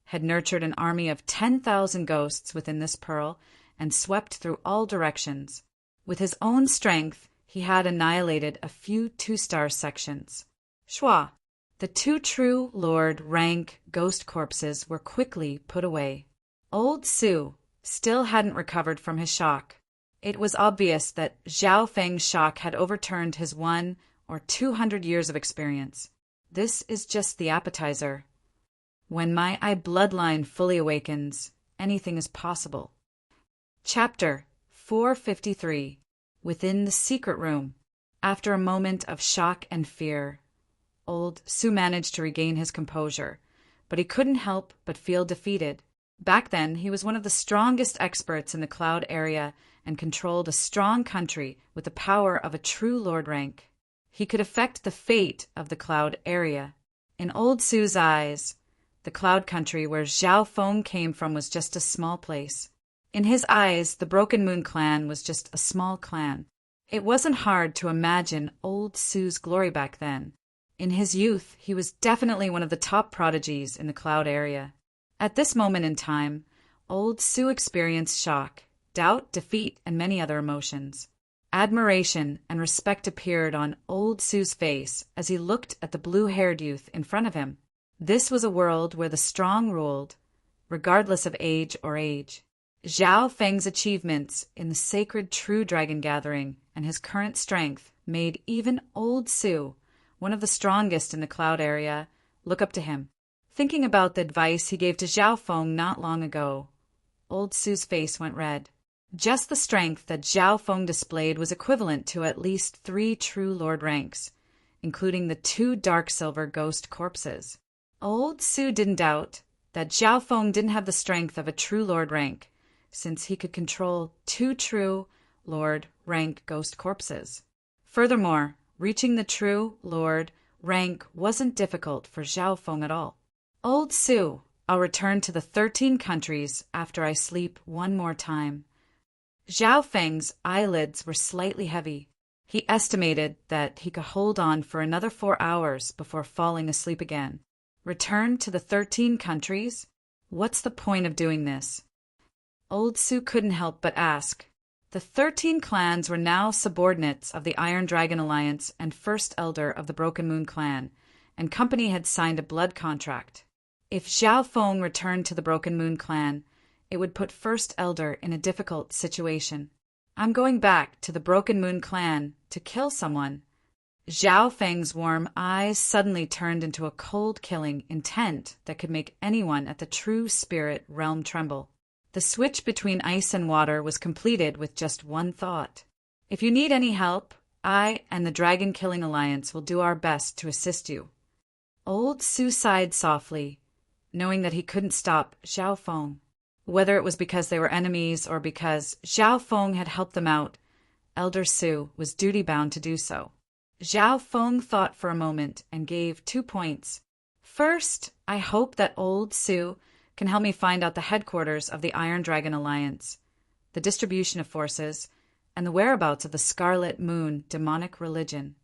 had nurtured an army of 10,000 ghosts within this pearl and swept through all directions. With his own strength, he had annihilated a few two-star sections. Shua, the two true Lord rank ghost corpses were quickly put away. Old Su still hadn't recovered from his shock. It was obvious that Zhao Feng's shock had overturned his 100 or 200 years of experience. This is just the appetizer. When my eye bloodline fully awakens, anything is possible. Chapter 453. Within the secret room. After a moment of shock and fear, Old Su managed to regain his composure, but he couldn't help but feel defeated. Back then, he was one of the strongest experts in the Cloud area and controlled a strong country with the power of a true Lord rank. He could affect the fate of the Cloud area. In Old Su's eyes, the Cloud country where Zhao Feng came from was just a small place. In his eyes, the Broken Moon clan was just a small clan. It wasn't hard to imagine Old Su's glory back then. In his youth, he was definitely one of the top prodigies in the Cloud area. At this moment in time, Old Su experienced shock, doubt, defeat, and many other emotions. Admiration and respect appeared on Old Su's face as he looked at the blue-haired youth in front of him. This was a world where the strong ruled, regardless of age or age. Zhao Feng's achievements in the sacred True Dragon Gathering and his current strength made even Old Su, one of the strongest in the Cloud area, look up to him. Thinking about the advice he gave to Zhao Feng not long ago, Old Su's face went red. Just the strength that Zhao Feng displayed was equivalent to at least 3 true Lord ranks, including the 2 dark silver ghost corpses. Old Su didn't doubt that Zhao Feng didn't have the strength of a true Lord rank, since he could control 2 true Lord rank ghost corpses. Furthermore, reaching the true Lord rank wasn't difficult for Zhao Feng at all. Old Su, I'll return to the 13 countries after I sleep one more time. Zhao Feng's eyelids were slightly heavy. He estimated that he could hold on for another 4 hours before falling asleep again. Return to the 13 countries? What's the point of doing this? Old Su couldn't help but ask. The 13 clans were now subordinates of the Iron Dragon Alliance and First Elder of the Broken Moon clan, and company had signed a blood contract. If Zhao Feng returned to the Broken Moon clan, it would put First Elder in a difficult situation. I'm going back to the Broken Moon clan to kill someone. Zhao Feng's warm eyes suddenly turned into a cold killing intent that could make anyone at the True Spirit realm tremble. The switch between ice and water was completed with just one thought. If you need any help, I and the Dragon Killing Alliance will do our best to assist you. Old Su sighed softly, knowing that he couldn't stop Zhao Feng. Whether it was because they were enemies or because Zhao Feng had helped them out, Elder Su was duty-bound to do so. Zhao Feng thought for a moment and gave 2 points. First, I hope that Old Su can help me find out the headquarters of the Iron Dragon Alliance, the distribution of forces, and the whereabouts of the Scarlet Moon demonic religion.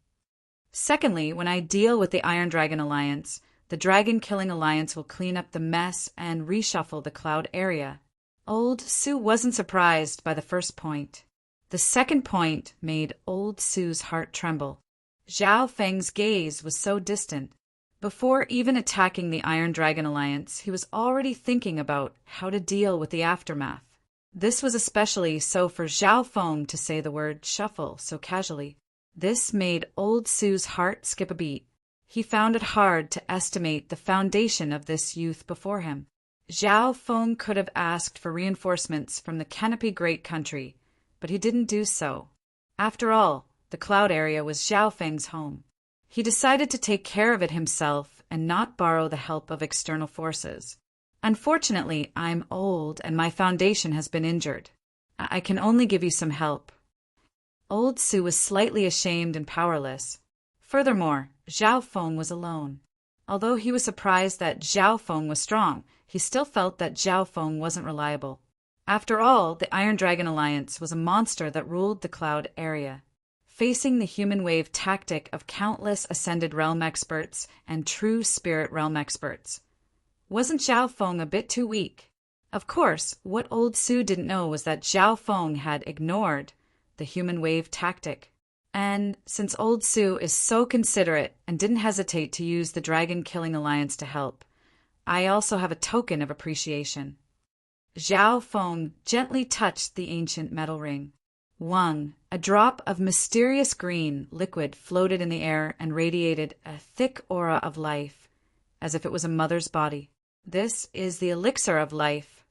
Secondly, when I deal with the Iron Dragon Alliance, the Dragon Killing Alliance will clean up the mess and reshuffle the Cloud area. Old Su wasn't surprised by the first point. The second point made Old Su's heart tremble. Zhao Feng's gaze was so distant. Before even attacking the Iron Dragon Alliance, he was already thinking about how to deal with the aftermath. This was especially so for Zhao Feng to say the word shuffle so casually. This made old Su's heart skip a beat. He found it hard to estimate the foundation of this youth before him. Zhao Feng could have asked for reinforcements from the Canopy Great Country, but he didn't do so. After all, the cloud area was Zhao Feng's home. He decided to take care of it himself and not borrow the help of external forces. Unfortunately, I'm old and my foundation has been injured. I can only give you some help. Old Su was slightly ashamed and powerless. Furthermore, Zhao Feng was alone. Although he was surprised that Zhao Feng was strong, he still felt that Zhao Feng wasn't reliable. After all, the Iron Dragon Alliance was a monster that ruled the cloud area. Facing the human wave tactic of countless Ascended Realm experts and true Spirit Realm experts, wasn't Zhao Feng a bit too weak? Of course, what old Su didn't know was that Zhao Feng had ignored the human wave tactic. And since old Su is so considerate and didn't hesitate to use the Dragon Killing Alliance to help, I also have a token of appreciation. Zhao Feng gently touched the ancient metal ring. Wang, a drop of mysterious green liquid floated in the air and radiated a thick aura of life, as if it was a mother's body. This is the elixir of life.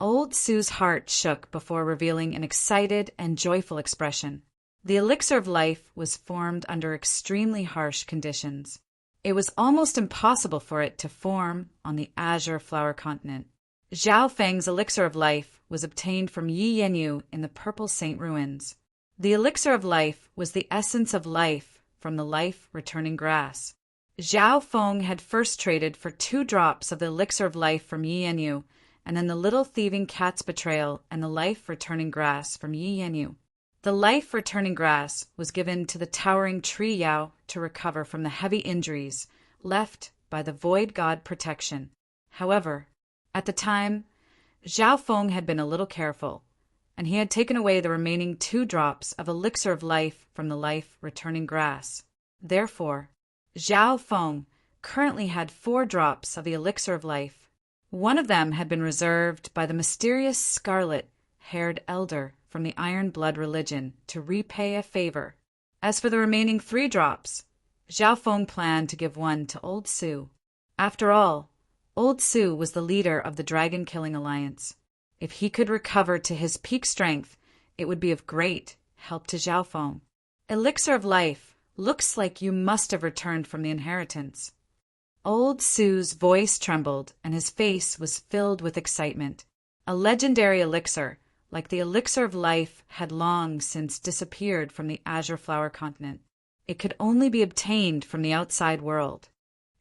Old Su's heart shook before revealing an excited and joyful expression. The elixir of life was formed under extremely harsh conditions. It was almost impossible for it to form on the azure flower continent. Zhao Feng's elixir of life was obtained from Yi Yanyu in the Purple Saint Ruins. The elixir of life was the essence of life from the life-returning grass. Zhao Feng had first traded for 2 drops of the elixir of life from Yi Yanyu, and then the little thieving cat's betrayal and the life-returning grass from Yi Yanyu. The life-returning grass was given to the towering tree Yao to recover from the heavy injuries left by the Void God protection. However, at the time, Zhao Feng had been a little careful, and he had taken away the remaining 2 drops of elixir of life from the life-returning grass. Therefore, Zhao Feng currently had 4 drops of the elixir of life. One of them had been reserved by the mysterious scarlet-haired elder from the Iron Blood religion to repay a favor. As for the remaining 3 drops, Zhao Feng planned to give one to old Su. After all, old Su was the leader of the Dragon Killing Alliance. If he could recover to his peak strength, it would be of great help to Zhao Feng. Elixir of life, looks like you must have returned from the inheritance. Old Su's voice trembled and his face was filled with excitement. A legendary elixir, like the elixir of life, had long since disappeared from the azure flower continent. It could only be obtained from the outside world.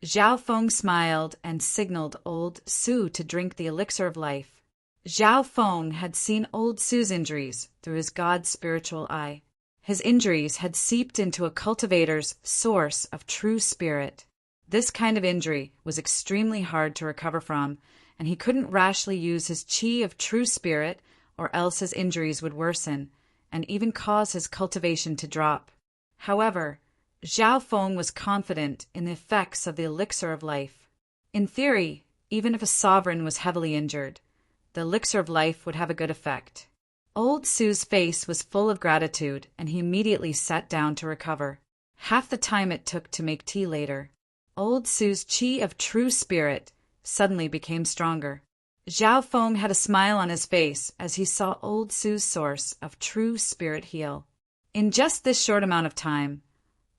Zhao Feng smiled and signaled old Su to drink the elixir of life. Zhao Feng had seen old Su's injuries through his god's spiritual eye. His injuries had seeped into a cultivator's source of true spirit. This kind of injury was extremely hard to recover from, and he couldn't rashly use his chi of true spirit, or else his injuries would worsen, and even cause his cultivation to drop. However, Zhao Feng was confident in the effects of the elixir of life. In theory, even if a sovereign was heavily injured, the elixir of life would have a good effect. Old Su's face was full of gratitude, and he immediately sat down to recover. Half the time it took to make tea later. Old Su's chi of true spirit suddenly became stronger. Zhao Feng had a smile on his face as he saw old Su's source of true spirit heal. In just this short amount of time,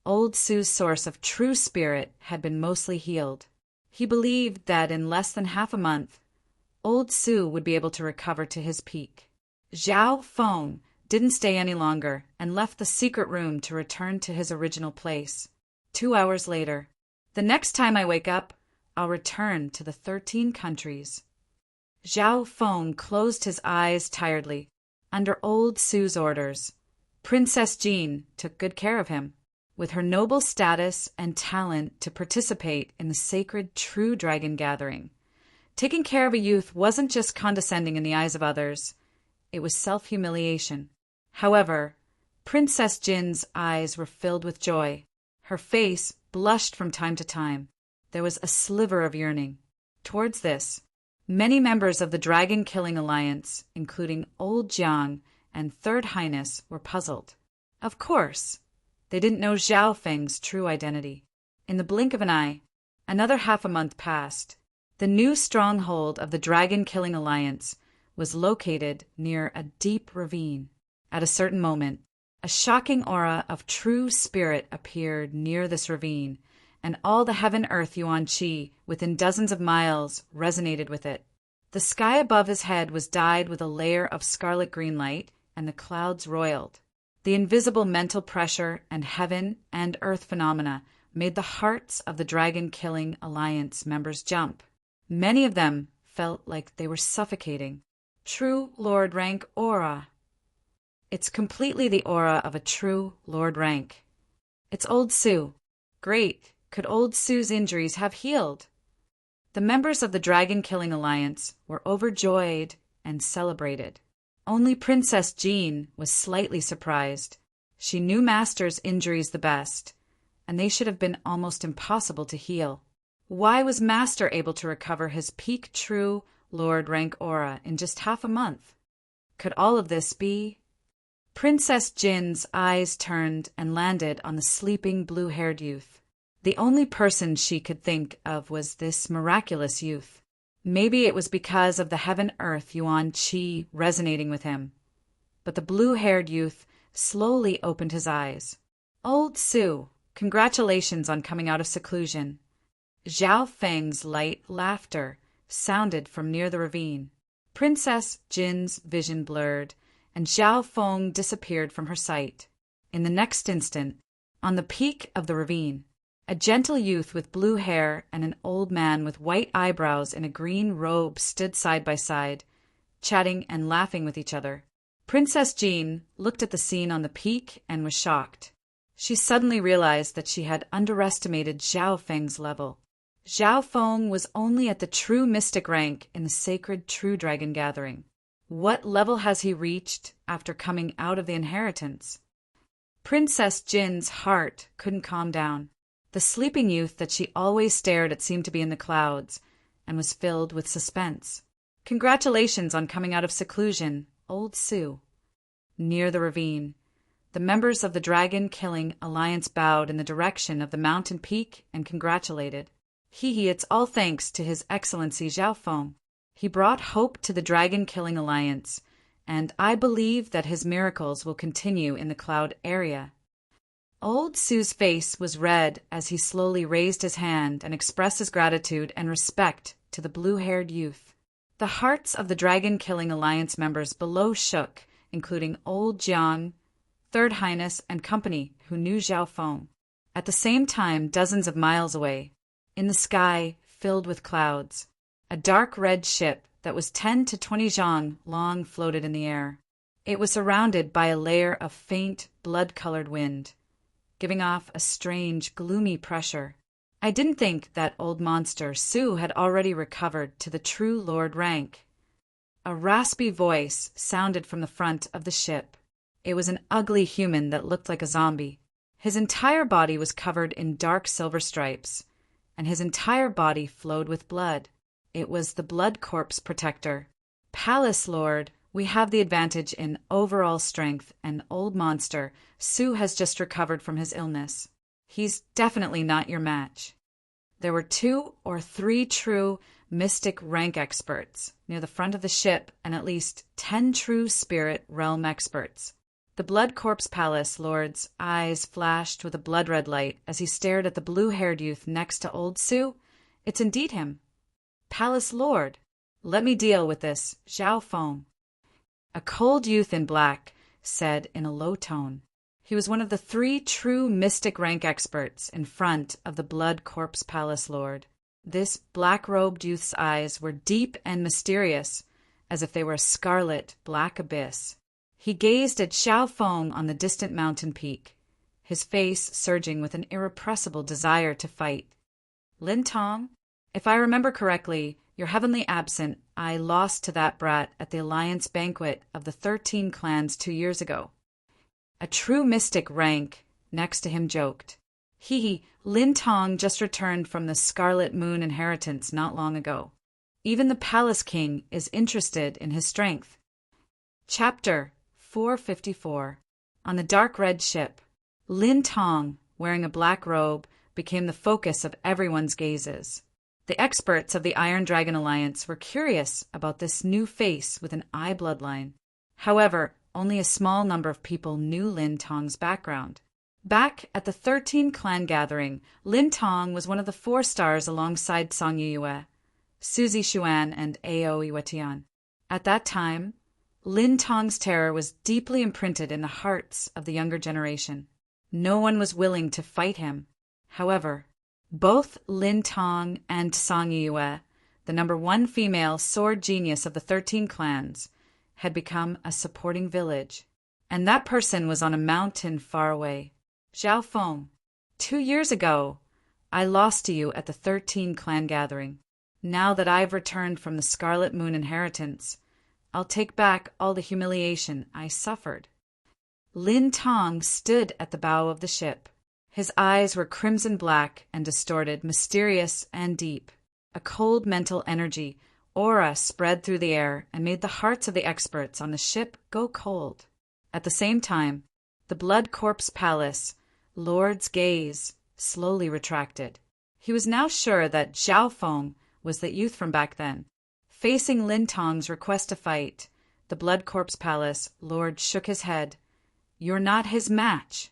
old Su's source of true spirit had been mostly healed. He believed that in less than half a month, old Su would be able to recover to his peak. Zhao Feng didn't stay any longer and left the secret room to return to his original place. 2 hours later, the next time I wake up, I'll return to the 13 countries. Zhao Feng closed his eyes tiredly. Under old Su's orders, Princess Jean took good care of him. With her noble status and talent to participate in the sacred True Dragon Gathering, taking care of a youth wasn't just condescending in the eyes of others, it was self-humiliation. However, Princess Jin's eyes were filled with joy. Her face blushed from time to time. There was a sliver of yearning. Towards this, Many members of the dragon-killing alliance, including Old Jiang and Third Highness, were puzzled. Of course, they didn't know Zhao Feng's true identity. In the blink of an eye, another half a month passed. The new stronghold of the dragon-killing alliance was located near a deep ravine. At a certain moment, a shocking aura of true spirit appeared near this ravine, and all the heaven-earth Yuan Qi within dozens of miles resonated with it. The sky above his head was dyed with a layer of scarlet-green light, and the clouds roiled. The invisible mental pressure and heaven and earth phenomena made the hearts of the dragon-killing alliance members jump. Many of them felt like they were suffocating. True Lord rank aura. It's completely the aura of a true Lord rank. It's Old Su. Great. Could Old Su's injuries have healed? The members of the dragon-killing alliance were overjoyed and celebrated. Only Princess Jean was slightly surprised. She knew Master's injuries the best, and they should have been almost impossible to heal. Why was Master able to recover his peak true Lord rank aura in just half a month? Could all of this be? Princess Jin's eyes turned and landed on the sleeping blue-haired youth. The only person she could think of was this miraculous youth. Maybe it was because of the heaven-earth Yuan Qi resonating with him. But the blue-haired youth slowly opened his eyes. Old Su, congratulations on coming out of seclusion. Zhao Feng's light laughter sounded from near the ravine. Princess Jin's vision blurred, and Zhao Feng disappeared from her sight. In the next instant, on the peak of the ravine, a gentle youth with blue hair and an old man with white eyebrows in a green robe stood side by side, chatting and laughing with each other. Princess Jean looked at the scene on the peak and was shocked. She suddenly realized that she had underestimated Zhao Feng's level. Zhao Feng was only at the true mystic rank in the sacred True Dragon Gathering. What level has he reached after coming out of the inheritance? Princess Jin's heart couldn't calm down. The sleeping youth that she always stared at seemed to be in the clouds and was filled with suspense. Congratulations on coming out of seclusion, Old Su. Near the ravine, the members of the dragon-killing alliance bowed in the direction of the mountain peak and congratulated. It's all thanks to His Excellency Zhao Feng. He brought hope to the dragon-killing alliance, and I believe that his miracles will continue in the cloud area. Old Su's face was red as he slowly raised his hand and expressed his gratitude and respect to the blue-haired youth. The hearts of the dragon-killing alliance members below shook, including Old Jiang, Third Highness, and company who knew Zhao Feng. At the same time, dozens of miles away, in the sky filled with clouds, a dark red ship that was 10 to 20 zhang long floated in the air. It was surrounded by a layer of faint, blood-colored wind, giving off a strange, gloomy pressure. I didn't think that old monster Su had already recovered to the true Lord rank. A raspy voice sounded from the front of the ship. It was an ugly human that looked like a zombie. His entire body was covered in dark silver stripes, and his entire body flowed with blood. It was the Blood Corpse Protector. Palace Lord, we have the advantage in overall strength, and old monster Su has just recovered from his illness. He's definitely not your match. There were 2 or 3 true mystic rank experts near the front of the ship and at least 10 true spirit realm experts. The Blood Corpse Palace Lord's eyes flashed with a blood-red light as he stared at the blue-haired youth next to Old Su. It's indeed him. Palace Lord, let me deal with this, Zhao Feng. A cold youth in black said in a low tone. He was one of the 3 true mystic rank experts in front of the Blood Corpse Palace Lord. This black-robed youth's eyes were deep and mysterious, as if they were a scarlet black abyss. He gazed at Zhao Feng on the distant mountain peak, his face surging with an irrepressible desire to fight. Lin Tong, if I remember correctly, your heavenly absent I lost to that brat at the alliance banquet of the 13 clans 2 years ago. A true mystic rank next to him joked. Lin Tong just returned from the Scarlet Moon inheritance not long ago. Even the Palace King is interested in his strength. Chapter 454. On the dark red ship, Lin Tong, wearing a black robe, became the focus of everyone's gazes. The experts of the Iron Dragon Alliance were curious about this new face with an eye bloodline. However, only a small number of people knew Lin Tong's background. Back at the 13 clan gathering, Lin Tong was one of the 4 stars alongside Song Yue, Suzy Xuan, and Ao Iwetian. At that time, Lin Tong's terror was deeply imprinted in the hearts of the younger generation. No one was willing to fight him. However, both Lin Tong and Song Yue, the number 1 female sword genius of the 13 clans, had become a supporting village. And that person was on a mountain far away. Zhao Feng, 2 years ago, I lost to you at the 13 clan gathering. Now that I've returned from the Scarlet Moon inheritance, I'll take back all the humiliation I suffered. Lin Tong stood at the bow of the ship. His eyes were crimson black and distorted, mysterious and deep. A cold mental energy, aura spread through the air and made the hearts of the experts on the ship go cold. At the same time, the Blood Corpse Palace, Lord's gaze, slowly retracted. He was now sure that Zhao Feng was the youth from back then. Facing Lin Tong's request to fight, the Blood Corpse Palace Lord shook his head. You're not his match.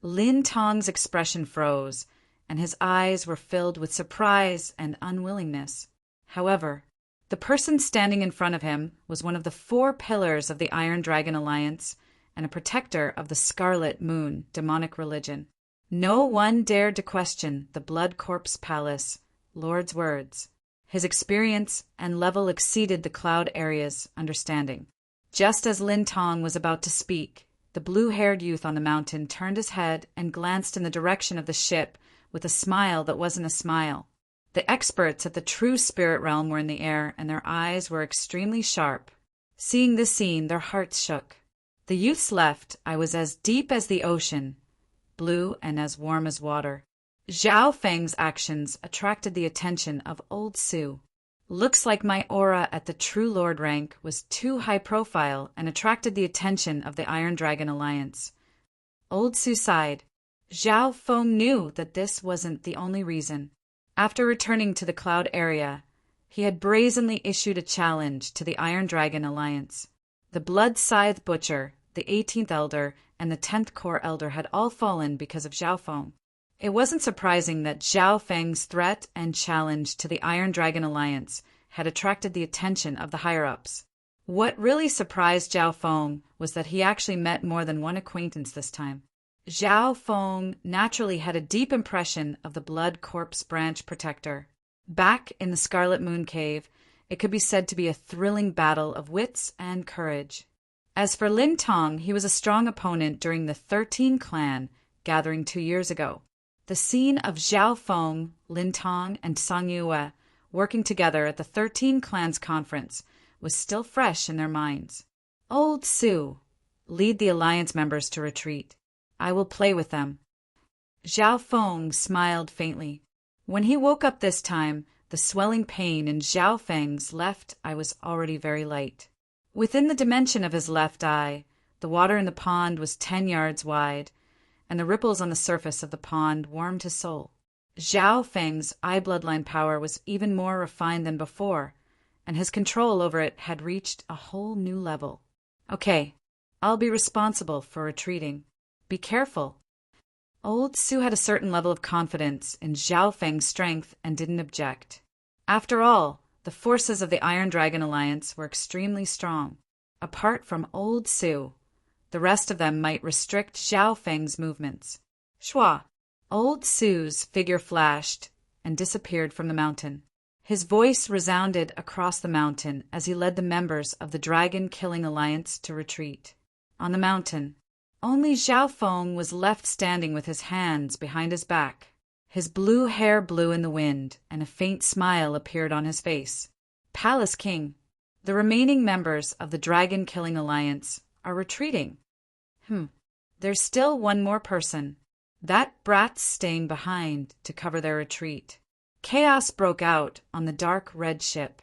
Lin Tong's expression froze, and his eyes were filled with surprise and unwillingness. However, the person standing in front of him was one of the 4 pillars of the Iron Dragon Alliance and a protector of the Scarlet Moon demonic religion. No one dared to question the Blood Corpse Palace Lord's words. His experience and level exceeded the Cloud Area's understanding. Just as Lin Tong was about to speak, the blue-haired youth on the mountain turned his head and glanced in the direction of the ship with a smile that wasn't a smile. The experts at the true spirit realm were in the air, and their eyes were extremely sharp. Seeing this scene, their hearts shook. The youth's left eye was as deep as the ocean, blue and as warm as water. Zhao Feng's actions attracted the attention of Old Su. Looks like my aura at the True Lord rank was too high profile and attracted the attention of the Iron Dragon Alliance. Old Su sighed. Zhao Feng knew that this wasn't the only reason. After returning to the Cloud Area, he had brazenly issued a challenge to the Iron Dragon Alliance. The Blood Scythe Butcher, the 18th Elder, and the 10th Core Elder had all fallen because of Zhao Feng. It wasn't surprising that Zhao Feng's threat and challenge to the Iron Dragon Alliance had attracted the attention of the higher-ups. What really surprised Zhao Feng was that he actually met more than one acquaintance this time. Zhao Feng naturally had a deep impression of the Blood Corpse Branch Protector. Back in the Scarlet Moon Cave, it could be said to be a thrilling battle of wits and courage. As for Lin Tong, he was a strong opponent during the 13 clan gathering 2 years ago. The scene of Zhao Feng, Lin Tong, and Song Yue working together at the 13 clans conference was still fresh in their minds. Old Su, lead the alliance members to retreat. I will play with them. Zhao Feng smiled faintly. When he woke up this time, the swelling pain in Zhao Feng's left eye was already very light. Within the dimension of his left eye, the water in the pond was 10 yards wide, and the ripples on the surface of the pond warmed his soul. Zhao Feng's eye bloodline power was even more refined than before, and his control over it had reached a whole new level. Okay, I'll be responsible for retreating. Be careful. Old Su had a certain level of confidence in Zhao Feng's strength and didn't object. After all, the forces of the Iron Dragon Alliance were extremely strong. Apart from Old Su, the rest of them might restrict Zhao Feng's movements. Shua! Old Su's figure flashed and disappeared from the mountain. His voice resounded across the mountain as he led the members of the Dragon Killing Alliance to retreat. On the mountain, only Zhao Feng was left standing with his hands behind his back. His blue hair blew in the wind, and a faint smile appeared on his face. Palace King, the remaining members of the Dragon Killing Alliance are retreating. There's still one more person. That brat's staying behind to cover their retreat. Chaos broke out on the dark red ship.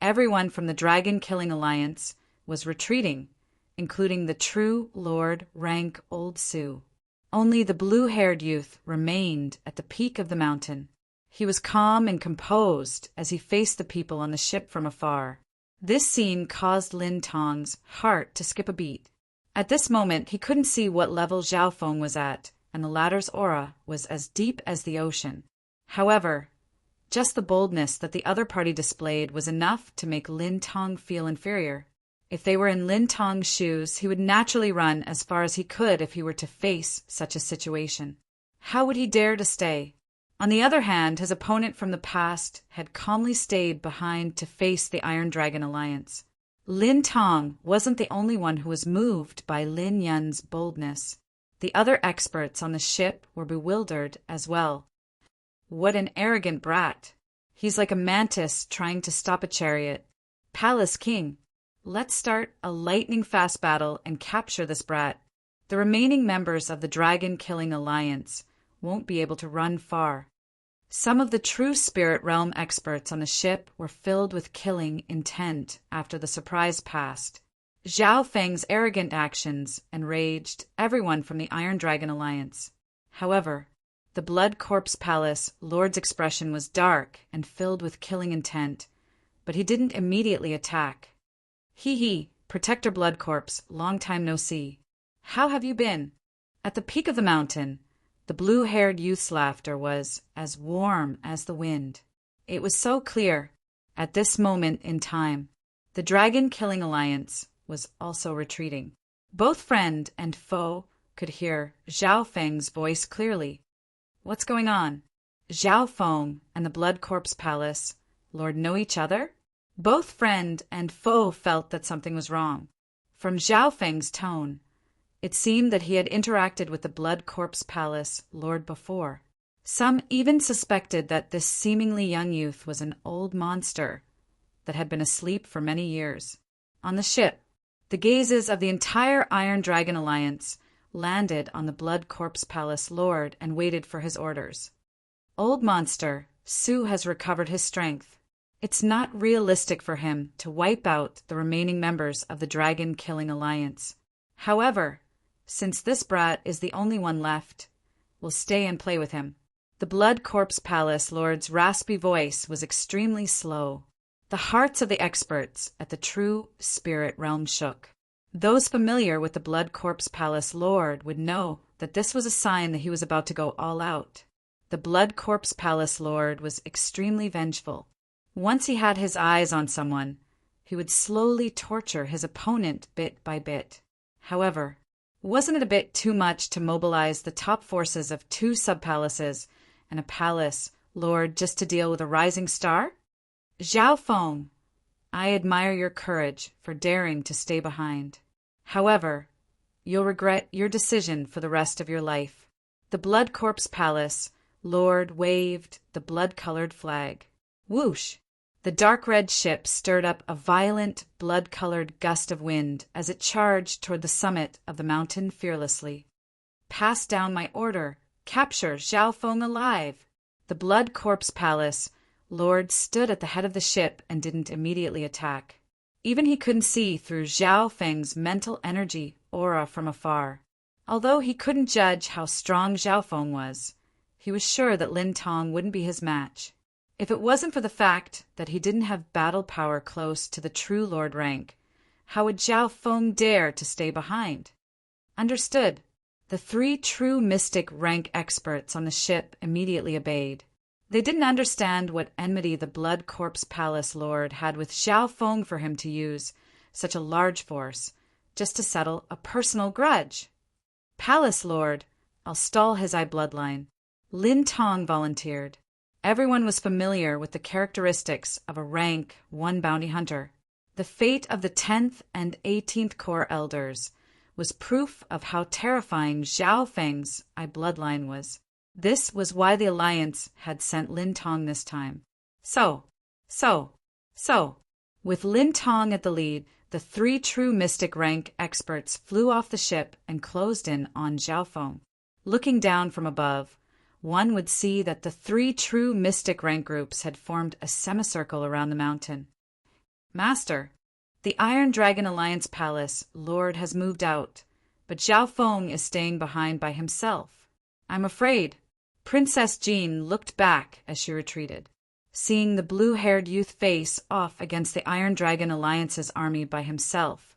everyone from the Dragon-Killing Alliance was retreating, including the true Lord rank Old Su. Only the blue-haired youth remained at the peak of the mountain. He was calm and composed as he faced the people on the ship from afar. This scene caused Lin Tong's heart to skip a beat. At this moment, he couldn't see what level Zhao Feng was at, and the latter's aura was as deep as the ocean. However, just the boldness that the other party displayed was enough to make Lin Tong feel inferior. If they were in Lin Tong's shoes, he would naturally run as far as he could if he were to face such a situation. How would he dare to stay? On the other hand, his opponent from the past had calmly stayed behind to face the Iron Dragon Alliance. Lin Tong wasn't the only one who was moved by Lin Yun's boldness. The other experts on the ship were bewildered as well. What an arrogant brat! He's like a mantis trying to stop a chariot. Palace King, let's start a lightning-fast battle and capture this brat. The remaining members of the Dragon-Killing Alliance won't be able to run far. Some of the true Spirit Realm experts on the ship were filled with killing intent after the surprise passed. Zhao Feng's arrogant actions enraged everyone from the Iron Dragon Alliance. However, the Blood Corpse Palace Lord's expression was dark and filled with killing intent, but he didn't immediately attack. Hee, Protector Blood Corpse, long time no see. How have you been? At the peak of the mountain, the blue-haired youth's laughter was as warm as the wind. It was so clear, at this moment in time, the Dragon-Killing Alliance was also retreating. Both friend and foe could hear Zhao Feng's voice clearly. What's going on? Zhao Feng and the Blood Corpse Palace Lord know each other? Both friend and foe felt that something was wrong. From Zhao Feng's tone, it seemed that he had interacted with the Blood Corpse Palace Lord before. Some even suspected that this seemingly young youth was an old monster that had been asleep for many years. On the ship, the gazes of the entire Iron Dragon Alliance landed on the Blood Corpse Palace Lord and waited for his orders. Old monster, Su has recovered his strength. It's not realistic for him to wipe out the remaining members of the Dragon-Killing Alliance. However, since this brat is the only one left, we'll stay and play with him. The Blood Corpse Palace Lord's raspy voice was extremely slow. The hearts of the experts at the true Spirit Realm shook. Those familiar with the Blood Corpse Palace Lord would know that this was a sign that he was about to go all out. The Blood Corpse Palace Lord was extremely vengeful. Once he had his eyes on someone, he would slowly torture his opponent bit by bit. However, wasn't it a bit too much to mobilize the top forces of 2 sub-palaces and a palace lord just to deal with a rising star? Zhao Feng, I admire your courage for daring to stay behind. However, you'll regret your decision for the rest of your life. The Blood Corpse Palace Lord waved the blood-colored flag. Whoosh! The dark red ship stirred up a violent, blood-colored gust of wind as it charged toward the summit of the mountain fearlessly. Pass down my order. Capture Zhao Feng alive. The Blood Corpse Palace Lord stood at the head of the ship and didn't immediately attack. Even he couldn't see through Zhao Feng's mental energy aura from afar. Although he couldn't judge how strong Zhao Feng was, he was sure that Lin Tong wouldn't be his match. If it wasn't for the fact that he didn't have battle power close to the true Lord rank, how would Zhao Feng dare to stay behind? Understood. The 3 true mystic rank experts on the ship immediately obeyed. They didn't understand what enmity the Blood Corpse Palace Lord had with Zhao Feng for him to use such a large force just to settle a personal grudge. Palace Lord, I'll stall his eye bloodline. Lin Tong volunteered. Everyone was familiar with the characteristics of a rank 1 bounty hunter. The fate of the 10th and 18th Corps elders was proof of how terrifying Zhao Feng's eye bloodline was. This was why the Alliance had sent Lin Tong this time. So. With Lin Tong at the lead, the 3 true mystic rank experts flew off the ship and closed in on Zhao Feng. Looking down from above, one would see that the 3 true mystic rank groups had formed a semicircle around the mountain. Master, the Iron Dragon Alliance Palace Lord has moved out, but Zhao Feng is staying behind by himself. I'm afraid. Princess Jean looked back as she retreated, seeing the blue-haired youth face off against the Iron Dragon Alliance's army by himself.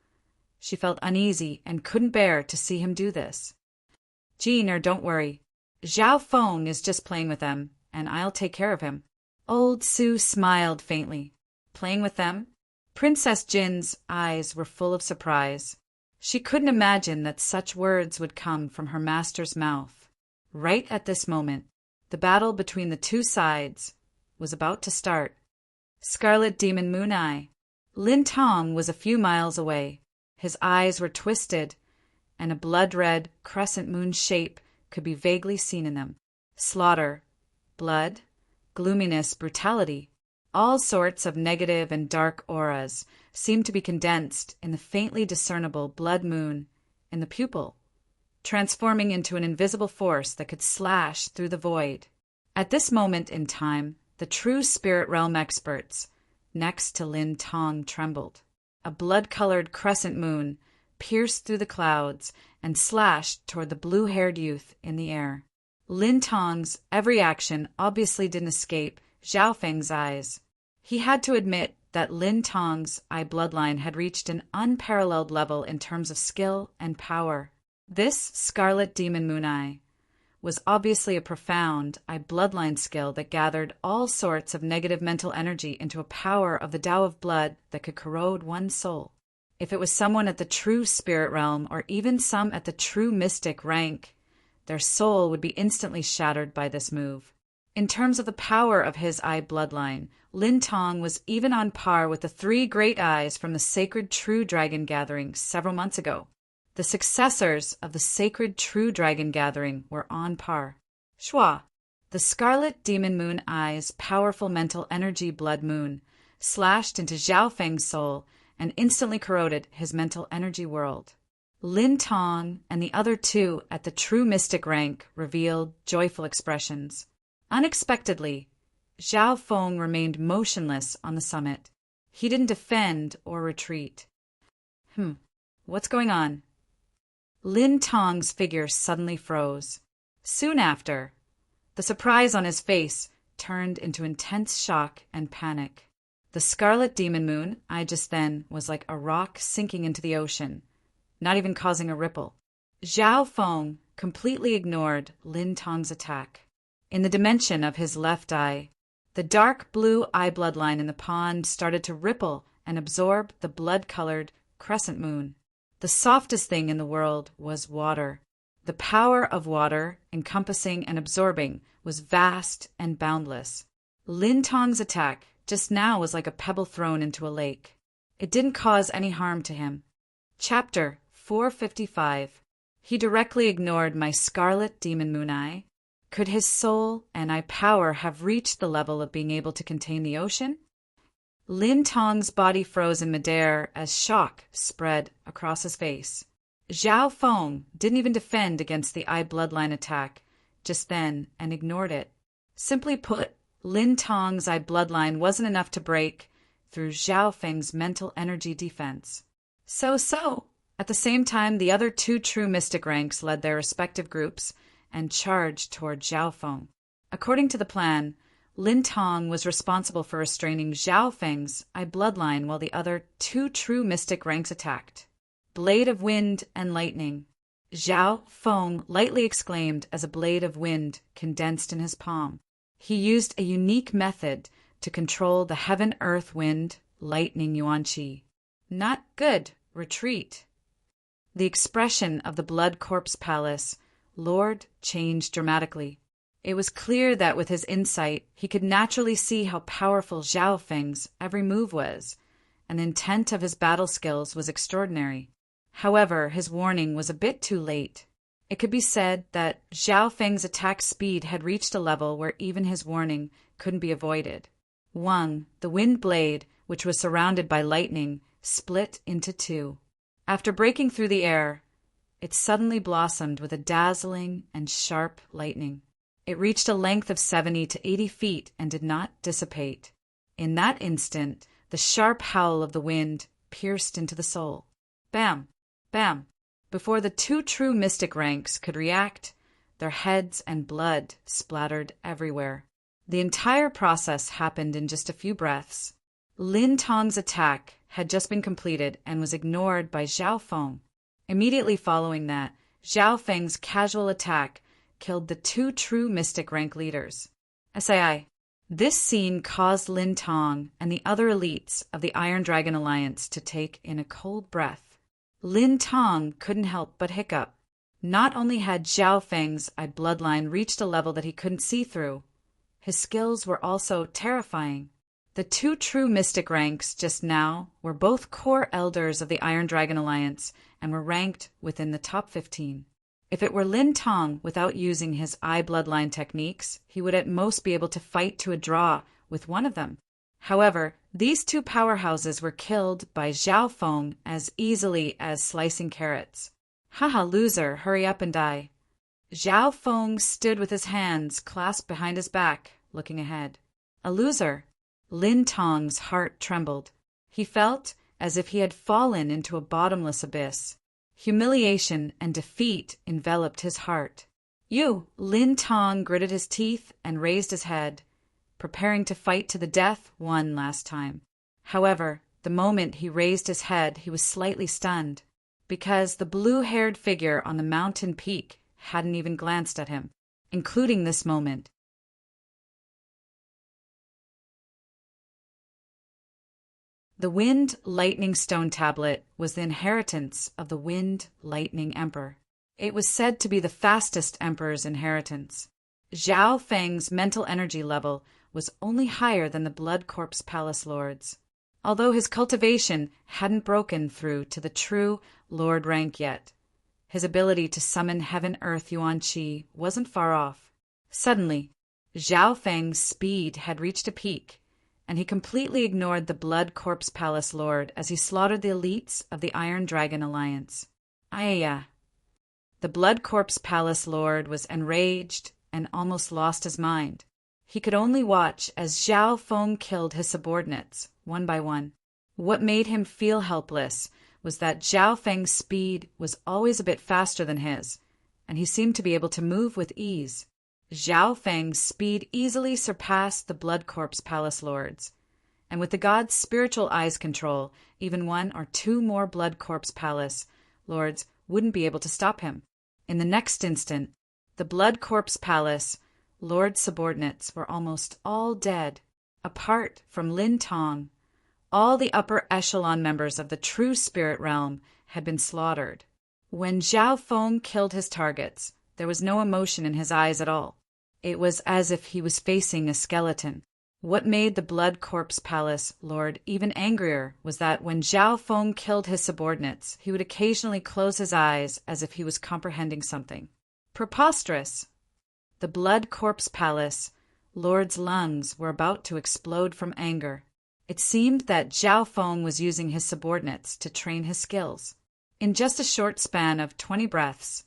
She felt uneasy and couldn't bear to see him do this. Jean, don't worry. Zhao Feng is just playing with them, and I'll take care of him. Old Su smiled faintly. Playing with them? Princess Jin's eyes were full of surprise. She couldn't imagine that such words would come from her master's mouth. Right at this moment, the battle between the two sides was about to start. Scarlet Demon Moon Eye. Lin Tong was a few miles away. His eyes were twisted, and a blood-red crescent moon shape could be vaguely seen in them. Slaughter, blood, gloominess, brutality. All sorts of negative and dark auras seemed to be condensed in the faintly discernible blood moon in the pupil, transforming into an invisible force that could slash through the void. At this moment in time, the true spirit realm experts next to Lin Tong trembled. A blood-colored crescent moon pierced through the clouds and slashed toward the blue-haired youth in the air. Lin Tong's every action obviously didn't escape Zhao Feng's eyes. He had to admit that Lin Tong's eye bloodline had reached an unparalleled level in terms of skill and power. This Scarlet Demon Moon Eye was obviously a profound eye bloodline skill that gathered all sorts of negative mental energy into a power of the Tao of blood that could corrode one's soul. If it was someone at the true spirit realm or even some at the true mystic rank, their soul would be instantly shattered by this move. In terms of the power of his eye bloodline, Lin Tong was even on par with the three great eyes from the sacred True Dragon Gathering several months ago. The successors of the sacred True Dragon Gathering were on par. Shua, the Scarlet Demon Moon Eye's powerful mental energy blood moon, slashed into Zhao Feng's soul and instantly corroded his mental energy world. Lin Tong and the other two at the true mystic rank revealed joyful expressions. Unexpectedly, Zhao Feng remained motionless on the summit. He didn't defend or retreat. What's going on? Lin Tong's figure suddenly froze. Soon after, the surprise on his face turned into intense shock and panic. The Scarlet Demon Moon Eye just then was like a rock sinking into the ocean, not even causing a ripple. Zhao Feng completely ignored Lin Tong's attack. In the dimension of his left eye, the dark blue eye bloodline in the pond started to ripple and absorb the blood-colored crescent moon. The softest thing in the world was water. The power of water, encompassing and absorbing, was vast and boundless. Lin Tong's attack just now was like a pebble thrown into a lake. It didn't cause any harm to him. Chapter 455. He directly ignored my Scarlet Demon Moon Eye. Could his soul and eye power have reached the level of being able to contain the ocean? Lin Tong's body froze in midair as shock spread across his face. Zhao Feng didn't even defend against the eye bloodline attack just then and ignored it. Simply put, Lin Tong's eye bloodline wasn't enough to break through Zhao Feng's mental energy defense. So. At the same time, the other two true mystic ranks led their respective groups and charged toward Zhao Feng. According to the plan, Lin Tong was responsible for restraining Zhao Feng's eye bloodline while the other two true mystic ranks attacked. Blade of wind and lightning. Zhao Feng lightly exclaimed as a blade of wind condensed in his palm. He used a unique method to control the heaven-earth-wind lightning yuan qi. Not good. Retreat. The expression of the Blood Corpse Palace Lord changed dramatically. It was clear that with his insight, he could naturally see how powerful Zhao Feng's every move was, and the intent of his battle skills was extraordinary. However, his warning was a bit too late. It could be said that Zhao Feng's attack speed had reached a level where even his warning couldn't be avoided. Wang, the wind blade, which was surrounded by lightning, split into two. After breaking through the air, it suddenly blossomed with a dazzling and sharp lightning. It reached a length of 70 to 80 feet and did not dissipate. In that instant, the sharp howl of the wind pierced into the soul. Bam! Bam! Before the two true mystic ranks could react, their heads and blood splattered everywhere. The entire process happened in just a few breaths. Lin Tong's attack had just been completed and was ignored by Zhao Feng. Immediately following that, Zhao Feng's casual attack killed the two true mystic rank leaders. SAI. This scene caused Lin Tong and the other elites of the Iron Dragon Alliance to take in a cold breath. Lin Tong couldn't help but hiccup. Not only had Zhao Feng's bloodline reached a level that he couldn't see through, his skills were also terrifying. The two true mystic ranks just now were both core elders of the Iron Dragon Alliance and were ranked within the top 15. If it were Lin Tong without using his eye bloodline techniques, he would at most be able to fight to a draw with one of them. However, these two powerhouses were killed by Zhao Feng as easily as slicing carrots. Haha, loser, hurry up and die. Zhao Feng stood with his hands clasped behind his back, looking ahead. A loser. Lin Tong's heart trembled. He felt as if he had fallen into a bottomless abyss. Humiliation and defeat enveloped his heart. You! Lin Tong gritted his teeth and raised his head, preparing to fight to the death one last time. However, the moment he raised his head, he was slightly stunned, because the blue-haired figure on the mountain peak hadn't even glanced at him, including this moment. The Wind Lightning Stone Tablet was the inheritance of the Wind Lightning Emperor. It was said to be the fastest emperor's inheritance. Zhao Feng's mental energy level was only higher than the Blood Corpse Palace Lord's. Although his cultivation hadn't broken through to the true Lord rank yet, his ability to summon Heaven-Earth Yuan Qi wasn't far off. Suddenly, Zhao Feng's speed had reached a peak, and he completely ignored the Blood Corpse Palace Lord as he slaughtered the elites of the Iron Dragon Alliance. Ayaya! The Blood Corpse Palace Lord was enraged and almost lost his mind. He could only watch as Zhao Feng killed his subordinates, one by one. What made him feel helpless was that Zhao Feng's speed was always a bit faster than his, and he seemed to be able to move with ease. Zhao Feng's speed easily surpassed the Blood Corpse Palace Lords, and with the god's spiritual eyes control, even one or two more Blood Corpse Palace Lords wouldn't be able to stop him. In the next instant, the Blood Corpse Palace Lord subordinates were almost all dead. Apart from Lin Tong, all the upper echelon members of the true spirit realm had been slaughtered. When Zhao Feng killed his targets, there was no emotion in his eyes at all. It was as if he was facing a skeleton. What made the Blood Corpse Palace Lord even angrier was that when Zhao Feng killed his subordinates, he would occasionally close his eyes as if he was comprehending something. Preposterous! The Blood Corpse Palace Lord's lungs were about to explode from anger. It seemed that Zhao Feng was using his subordinates to train his skills. In just a short span of 20 breaths,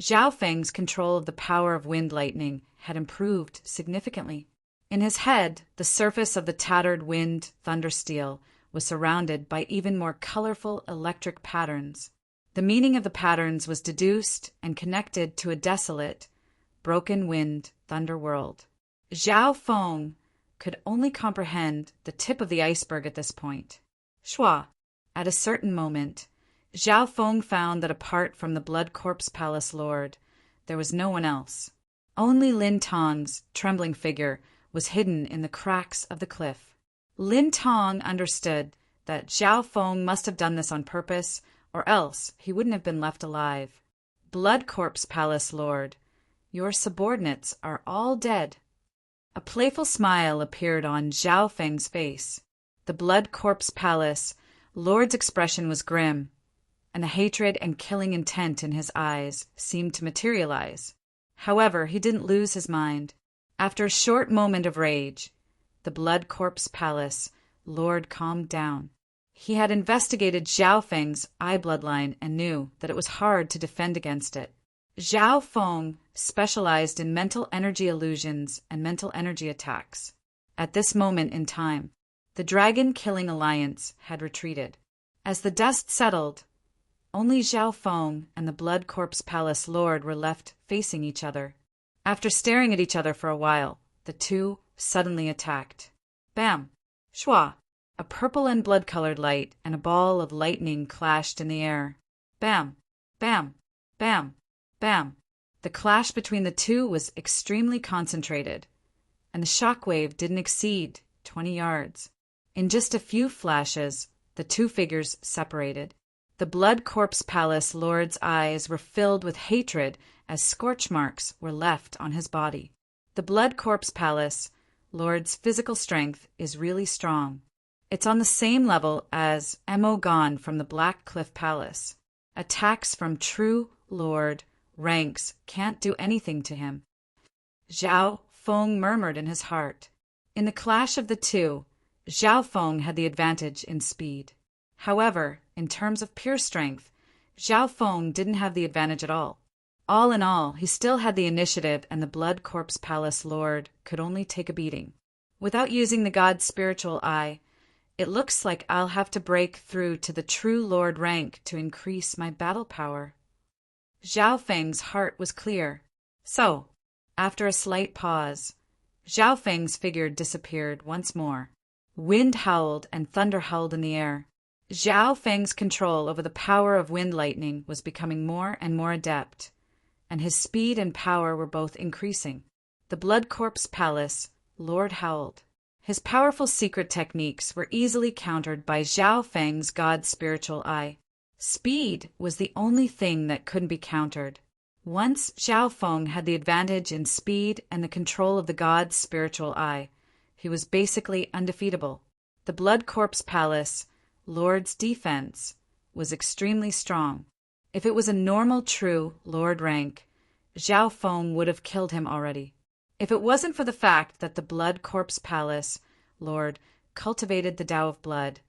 Zhao Feng's control of the power of wind lightning had improved significantly. In his head, the surface of the tattered wind thunder steel was surrounded by even more colorful electric patterns. The meaning of the patterns was deduced and connected to a desolate, broken wind thunder world. Zhao Feng could only comprehend the tip of the iceberg at this point. Shua. At a certain moment, Zhao Feng found that apart from the Blood Corpse Palace Lord, there was no one else. Only Lin Tong's trembling figure was hidden in the cracks of the cliff. Lin Tong understood that Zhao Feng must have done this on purpose, or else he wouldn't have been left alive. Blood Corpse Palace Lord, your subordinates are all dead. A playful smile appeared on Zhao Feng's face. The Blood Corpse Palace Lord's expression was grim, and the hatred and killing intent in his eyes seemed to materialize. However, he didn't lose his mind. After a short moment of rage, the Blood Corpse Palace Lord calmed down. He had investigated Zhao Feng's eye bloodline and knew that it was hard to defend against it. Zhao Feng specialized in mental energy illusions and mental energy attacks. At this moment in time, The dragon-killing alliance had retreated. As the dust settled, only Zhao Feng and the Blood Corpse Palace Lord were left facing each other. After staring at each other for a while, the two suddenly attacked. Bam! Shwa! A purple and blood-colored light and a ball of lightning clashed in the air. Bam! Bam! Bam! Bam! The clash between the two was extremely concentrated, and the shockwave didn't exceed 20 yards. In just a few flashes, the two figures separated. The Blood Corpse Palace Lord's eyes were filled with hatred as scorch marks were left on his body. The Blood Corpse Palace Lord's physical strength is really strong. It's on the same level as Mo Gon from the Black Cliff Palace. Attacks from true Lord ranks can't do anything to him. Zhao Feng murmured in his heart. In the clash of the two, Zhao Feng had the advantage in speed. However, in terms of pure strength, Zhao Feng didn't have the advantage at all. All in all, he still had the initiative, and the Blood Corpse Palace Lord could only take a beating. Without using the God's spiritual eye, it looks like I'll have to break through to the true Lord rank to increase my battle power. Zhao Feng's heart was clear. So, after a slight pause, Zhao Feng's figure disappeared once more. Wind howled and thunder howled in the air. Zhao Feng's control over the power of wind lightning was becoming more and more adept, and his speed and power were both increasing. The Blood Corpse Palace Lord howled. His powerful secret techniques were easily countered by Zhao Feng's God's spiritual eye. Speed was the only thing that couldn't be countered. Once Zhao Feng had the advantage in speed and the control of the God's spiritual eye, he was basically undefeatable. The Blood Corpse Palace Lord's defense was extremely strong. If it was a normal true Lord rank, Zhao Feng would have killed him already. If it wasn't for the fact that the Blood Corpse Palace Lord cultivated the Tao of Blood,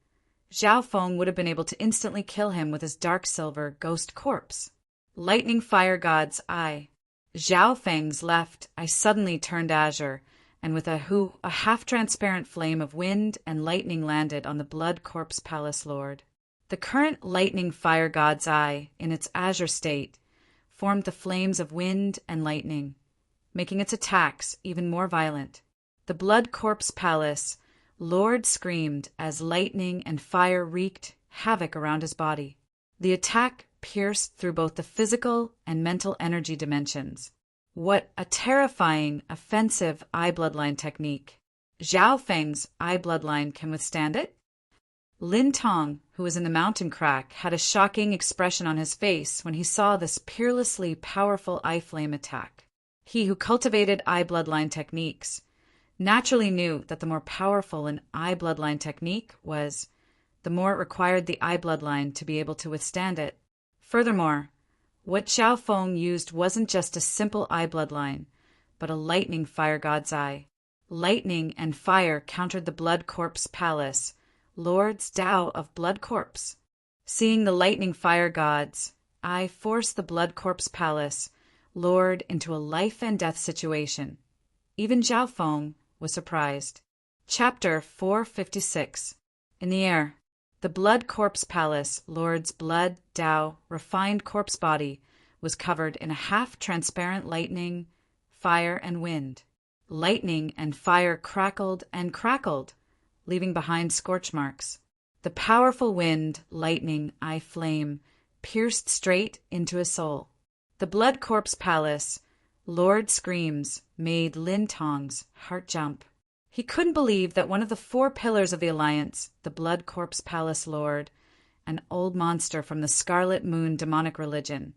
Zhao Feng would have been able to instantly kill him with his dark silver ghost corpse. Lightning Fire God's eye. Zhao Feng's left eye suddenly turned azure, and with a half-transparent flame of wind and lightning landed on the Blood Corpse Palace Lord. The current Lightning Fire God's eye, in its azure state, formed the flames of wind and lightning, making its attacks even more violent. The Blood Corpse Palace Lord screamed as lightning and fire wreaked havoc around his body. The attack pierced through both the physical and mental energy dimensions. What a terrifying, offensive eye bloodline technique. Zhao Feng's eye bloodline can withstand it? Lin Tong, who was in the mountain crack, had a shocking expression on his face when he saw this peerlessly powerful eye flame attack. He who cultivated eye bloodline techniques naturally knew that the more powerful an eye bloodline technique was, the more it required the eye bloodline to be able to withstand it. Furthermore, what Zhao Feng used wasn't just a simple eye bloodline, but a lightning fire god's eye. Lightning and fire countered the Blood Corpse Palace Lord's Tao of Blood Corpse. Seeing the lightning fire god's eye forced the Blood Corpse Palace Lord into a life and death situation. Even Zhao Feng was surprised. Chapter 456. In the air, the Blood Corpse Palace Lord's blood, Tao, refined corpse body was covered in a half-transparent lightning, fire, and wind. Lightning and fire crackled and crackled, leaving behind scorch marks. The powerful wind, lightning, eye flame pierced straight into his soul. The Blood Corpse Palace Lord screams made Lin Tong's heart jump. He couldn't believe that one of the 4 pillars of the Alliance, the Blood Corpse Palace Lord, an old monster from the Scarlet Moon demonic religion,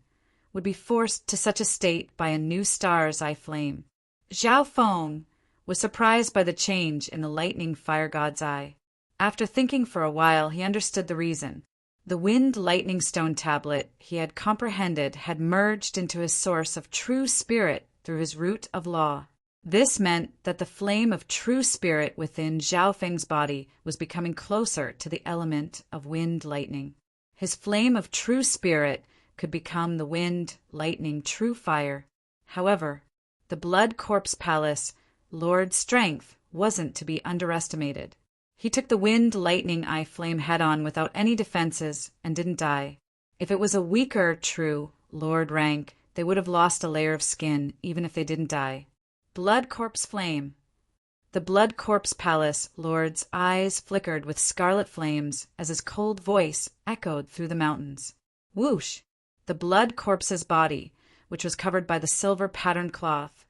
would be forced to such a state by a new star's eye flame. Zhao Feng was surprised by the change in the lightning fire god's eye. After thinking for a while, he understood the reason. The wind lightning stone tablet he had comprehended had merged into his source of true spirit through his root of law. This meant that the flame of true spirit within Zhao Feng's body was becoming closer to the element of wind lightning. His flame of true spirit could become the wind lightning true fire. However, the Blood Corpse Palace Lord's strength wasn't to be underestimated. He took the wind, lightning, eye flame head-on without any defenses and didn't die. If it was a weaker, true Lord rank, they would have lost a layer of skin, even if they didn't die. Blood Corpse Flame. The Blood Corpse Palace Lord's eyes flickered with scarlet flames as his cold voice echoed through the mountains. Whoosh! The Blood Corpse's body, which was covered by the silver-patterned cloth,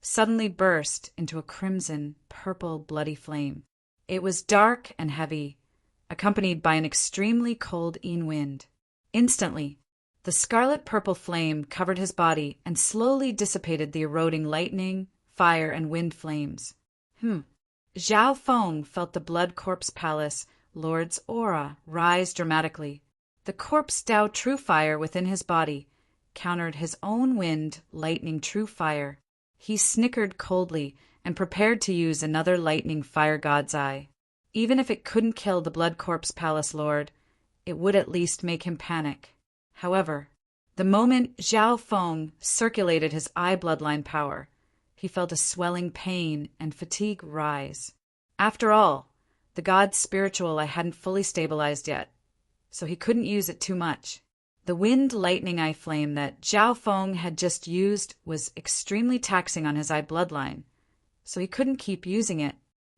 suddenly burst into a crimson, purple, bloody flame. It was dark and heavy, accompanied by an extremely cold wind. Instantly, the scarlet-purple flame covered his body and slowly dissipated the eroding lightning, fire, and wind flames. Zhao Feng felt the Blood Corpse Palace Lord's aura rise dramatically. The Corpse Tao True Fire within his body countered his own wind, lightning, true fire. He snickered coldly and prepared to use another lightning fire god's eye. Even if it couldn't kill the Blood Corpse Palace Lord, it would at least make him panic. However, the moment Zhao Feng circulated his eye bloodline power, he felt a swelling pain and fatigue rise. After all, the god's spiritual eye hadn't fully stabilized yet, so he couldn't use it too much. The wind lightning eye flame that Zhao Feng had just used was extremely taxing on his eye bloodline, so he couldn't keep using it.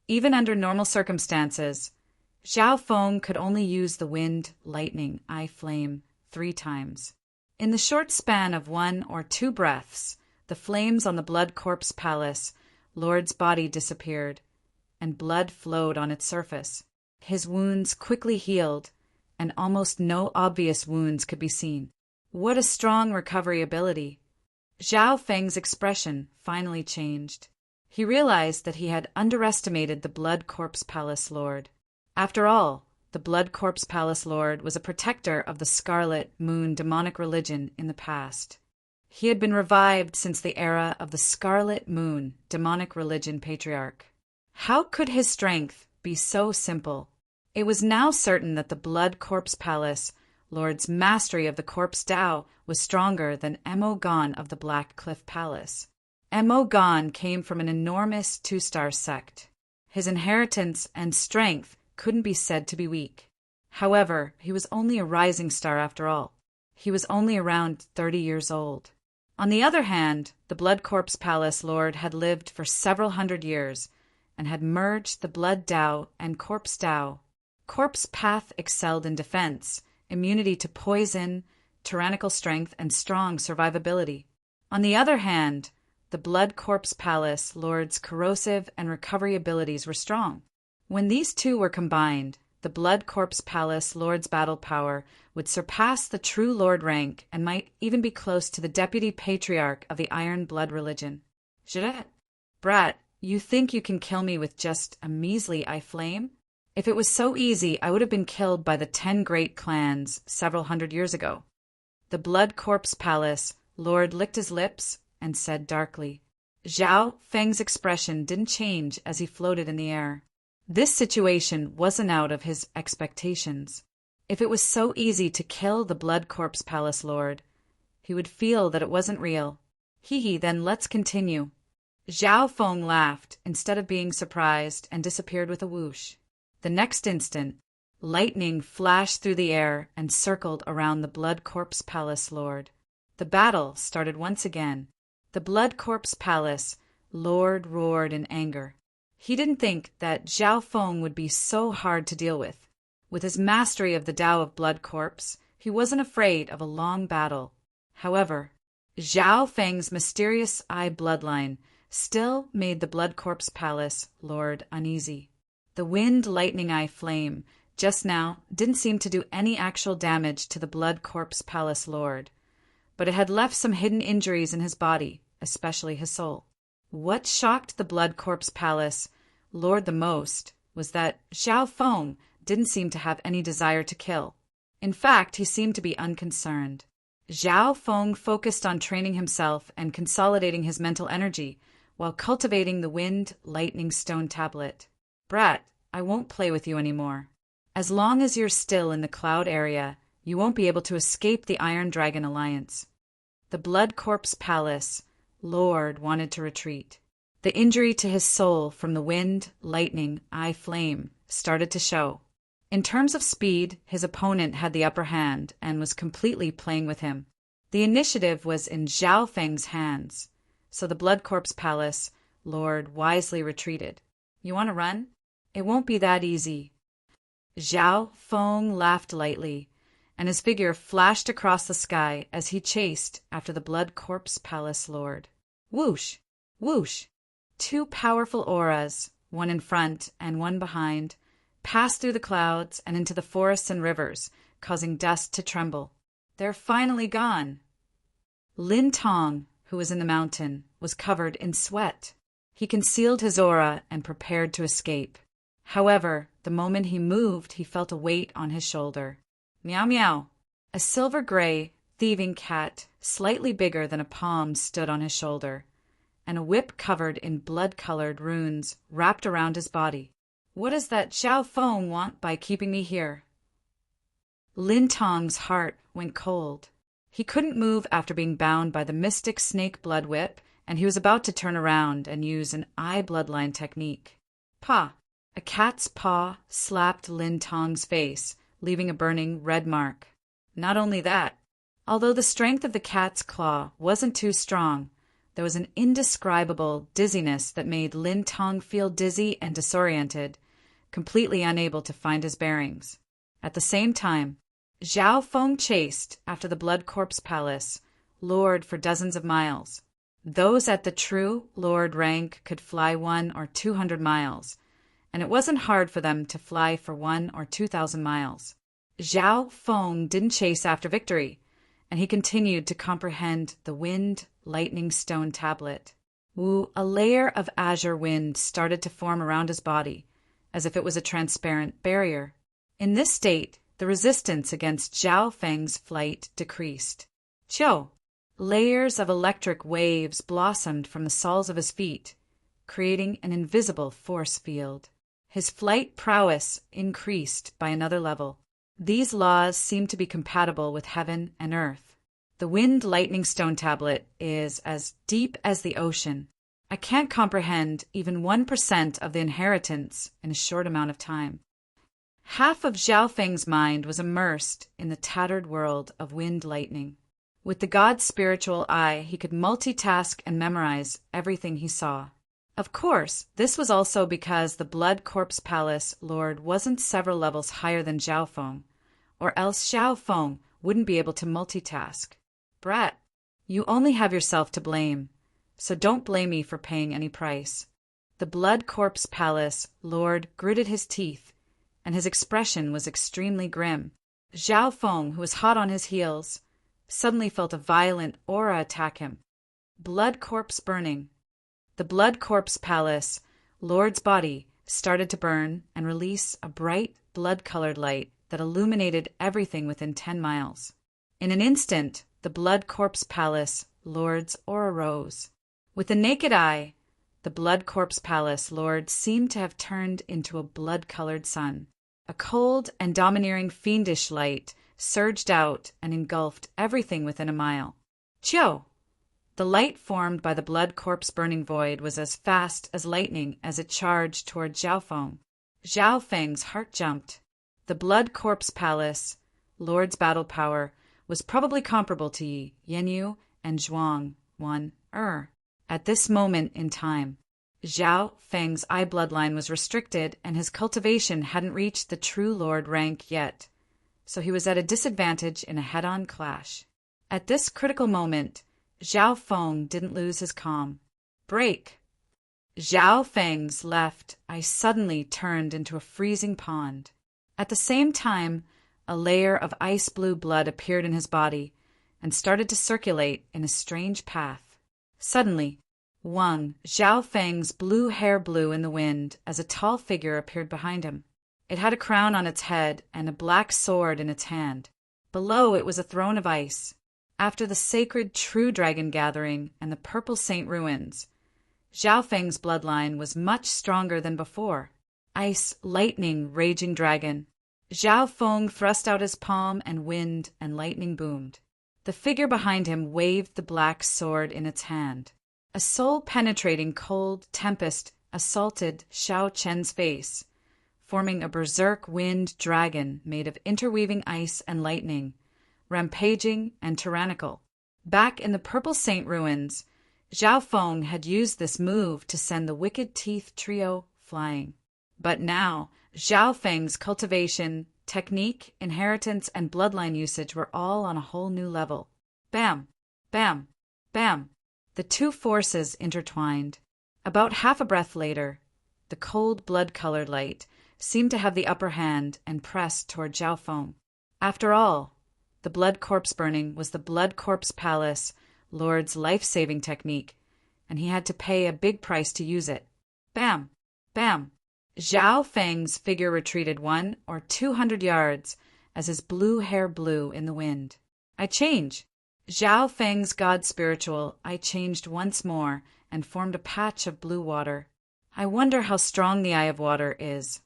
Even under normal circumstances, Zhao Feng could only use the wind lightning eye flame 3 times. In the short span of 1 or 2 breaths, the flames on the Blood Corpse Palace Lord's body disappeared, and blood flowed on its surface. His wounds quickly healed, and almost no obvious wounds could be seen. What a strong recovery ability! Zhao Feng's expression finally changed. He realized that he had underestimated the Blood Corpse Palace Lord. After all, the Blood Corpse Palace Lord was a protector of the Scarlet Moon demonic religion in the past. He had been revived since the era of the Scarlet Moon demonic religion patriarch. How could his strength be so simple? It was now certain that the Blood Corpse Palace Lord's mastery of the Corpse Tao was stronger than Mo Gan of the Black Cliff Palace. Mo Gan came from an enormous 2-star sect. His inheritance and strength couldn't be said to be weak. However, he was only a rising star after all. He was only around 30 years old. On the other hand, the Blood Corpse Palace Lord had lived for several hundred years and had merged the Blood Tao and Corpse Tao. Corpse Path excelled in defense, immunity to poison, tyrannical strength, and strong survivability. On the other hand, the Blood Corpse Palace Lord's corrosive and recovery abilities were strong. When these two were combined, the Blood Corpse Palace Lord's battle power would surpass the true Lord rank and might even be close to the Deputy Patriarch of the Iron Blood religion. Brat, you think you can kill me with just a measly eye flame? If it was so easy, I would have been killed by the 10 great clans several hundred years ago. The Blood Corpse Palace Lord licked his lips and said darkly. Zhao Feng's expression didn't change as he floated in the air. This situation wasn't out of his expectations. If it was so easy to kill the Blood Corpse Palace Lord, he would feel that it wasn't real. Then let's continue. Zhao Feng laughed instead of being surprised and disappeared with a whoosh. The next instant, lightning flashed through the air and circled around the Blood Corpse Palace Lord. The battle started once again. The Blood Corpse Palace Lord roared in anger. He didn't think that Zhao Feng would be so hard to deal with. With his mastery of the Tao of Blood Corpse, he wasn't afraid of a long battle. However, Zhao Feng's mysterious eye bloodline still made the Blood Corpse Palace Lord uneasy. The wind lightning eye flame just now didn't seem to do any actual damage to the Blood Corpse Palace Lord, but it had left some hidden injuries in his body, especially his soul. What shocked the Blood Corpse Palace Lord the most was that Zhao Feng didn't seem to have any desire to kill. In fact, he seemed to be unconcerned. Zhao Feng focused on training himself and consolidating his mental energy while cultivating the wind lightning stone tablet. Brat, I won't play with you anymore. As long as you're still in the cloud area, you won't be able to escape the Iron Dragon Alliance. The Blood Corpse Palace Lord wanted to retreat. The injury to his soul from the wind, lightning, eye flame started to show. In terms of speed, his opponent had the upper hand and was completely playing with him. The initiative was in Zhao Feng's hands, so the Blood Corpse Palace Lord wisely retreated. You want to run? It won't be that easy. Zhao Feng laughed lightly, and his figure flashed across the sky as he chased after the Blood Corpse Palace Lord. Whoosh! Whoosh! Two powerful auras, one in front and one behind, passed through the clouds and into the forests and rivers, causing dust to tremble. They're finally gone. Lin Tong, who was in the mountain, was covered in sweat. He concealed his aura and prepared to escape. However, the moment he moved, he felt a weight on his shoulder. Meow meow. A silver-gray, thieving cat, slightly bigger than a palm, stood on his shoulder, and a whip covered in blood-colored runes wrapped around his body. What does that Zhao Feng want by keeping me here? Lin Tong's heart went cold. He couldn't move after being bound by the mystic snake blood whip, and he was about to turn around and use an eye bloodline technique. Pa! A cat's paw slapped Lin Tong's face, leaving a burning red mark. Not only that, although the strength of the cat's claw wasn't too strong, there was an indescribable dizziness that made Lin Tong feel dizzy and disoriented, completely unable to find his bearings. At the same time, Zhao Feng chased after the Blood Corpse Palace Lord for dozens of miles. Those at the true Lord rank could fly 100 or 200 miles, and it wasn't hard for them to fly for 1,000 or 2,000 miles. Zhao Feng didn't chase after victory, and he continued to comprehend the Wind Lightning Stone tablet. A layer of azure wind started to form around his body, as if it was a transparent barrier. In this state, the resistance against Zhao Feng's flight decreased. Layers of electric waves blossomed from the soles of his feet, creating an invisible force field. His flight prowess increased by another level. These laws seemed to be compatible with heaven and earth. The Wind Lightning Stone tablet is as deep as the ocean. I can't comprehend even 1% of the inheritance in a short amount of time. Half of Zhao Feng's mind was immersed in the tattered world of wind lightning. With the god's spiritual eye, he could multitask and memorize everything he saw. Of course, this was also because the Blood Corpse Palace Lord wasn't several levels higher than Zhao Feng, or else Zhao Feng wouldn't be able to multitask. Brat, you only have yourself to blame, so don't blame me for paying any price. The Blood Corpse Palace Lord gritted his teeth, and his expression was extremely grim. Zhao Feng, who was hot on his heels, suddenly felt a violent aura attack him. Blood corpse burning. The Blood Corpse Palace Lord's body started to burn and release a bright, blood-colored light that illuminated everything within 10 miles. In an instant, the Blood Corpse Palace Lord's aura rose. With the naked eye, the Blood Corpse Palace Lord seemed to have turned into a blood-colored sun. A cold and domineering fiendish light surged out and engulfed everything within a mile. Chiu! The light formed by the Blood Corpse burning void was as fast as lightning as it charged toward Zhao Feng. Zhao Feng's heart jumped. The Blood Corpse Palace Lord's battle power was probably comparable to Yi, Yanyu, and Zhuang, At this moment in time, Zhao Feng's eye bloodline was restricted and his cultivation hadn't reached the true Lord rank yet, so he was at a disadvantage in a head-on clash. At this critical moment, Zhao Feng didn't lose his calm. Break! Zhao Feng's left eye suddenly turned into a freezing pond. At the same time, a layer of ice-blue blood appeared in his body and started to circulate in a strange path. Suddenly, Zhao Feng's blue hair blew in the wind as a tall figure appeared behind him. It had a crown on its head and a black sword in its hand. Below it was a throne of ice. After the sacred True Dragon Gathering and the Purple Saint Ruins, Zhao Feng's bloodline was much stronger than before. Ice, lightning, raging dragon. Zhao Feng thrust out his palm and wind and lightning boomed. The figure behind him waved the black sword in its hand. A soul-penetrating cold tempest assaulted Xiao Chen's face, forming a berserk wind dragon made of interweaving ice and lightning, rampaging and tyrannical. Back in the Purple Saint ruins, Zhao Feng had used this move to send the Wicked Teeth trio flying. But now, Zhao Feng's cultivation, technique, inheritance, and bloodline usage were all on a whole new level. Bam! Bam! Bam! The two forces intertwined. About half a breath later, the cold blood-colored light seemed to have the upper hand and pressed toward Zhao Feng. After all, the blood corpse burning was the Blood Corpse Palace Lord's life-saving technique, and he had to pay a big price to use it. Bam! Bam! Zhao Feng's figure retreated 100 or 200 yards as his blue hair blew in the wind. I change! Zhao Feng's god spiritual I changed once more and formed a patch of blue water. I wonder how strong the Eye of Water is.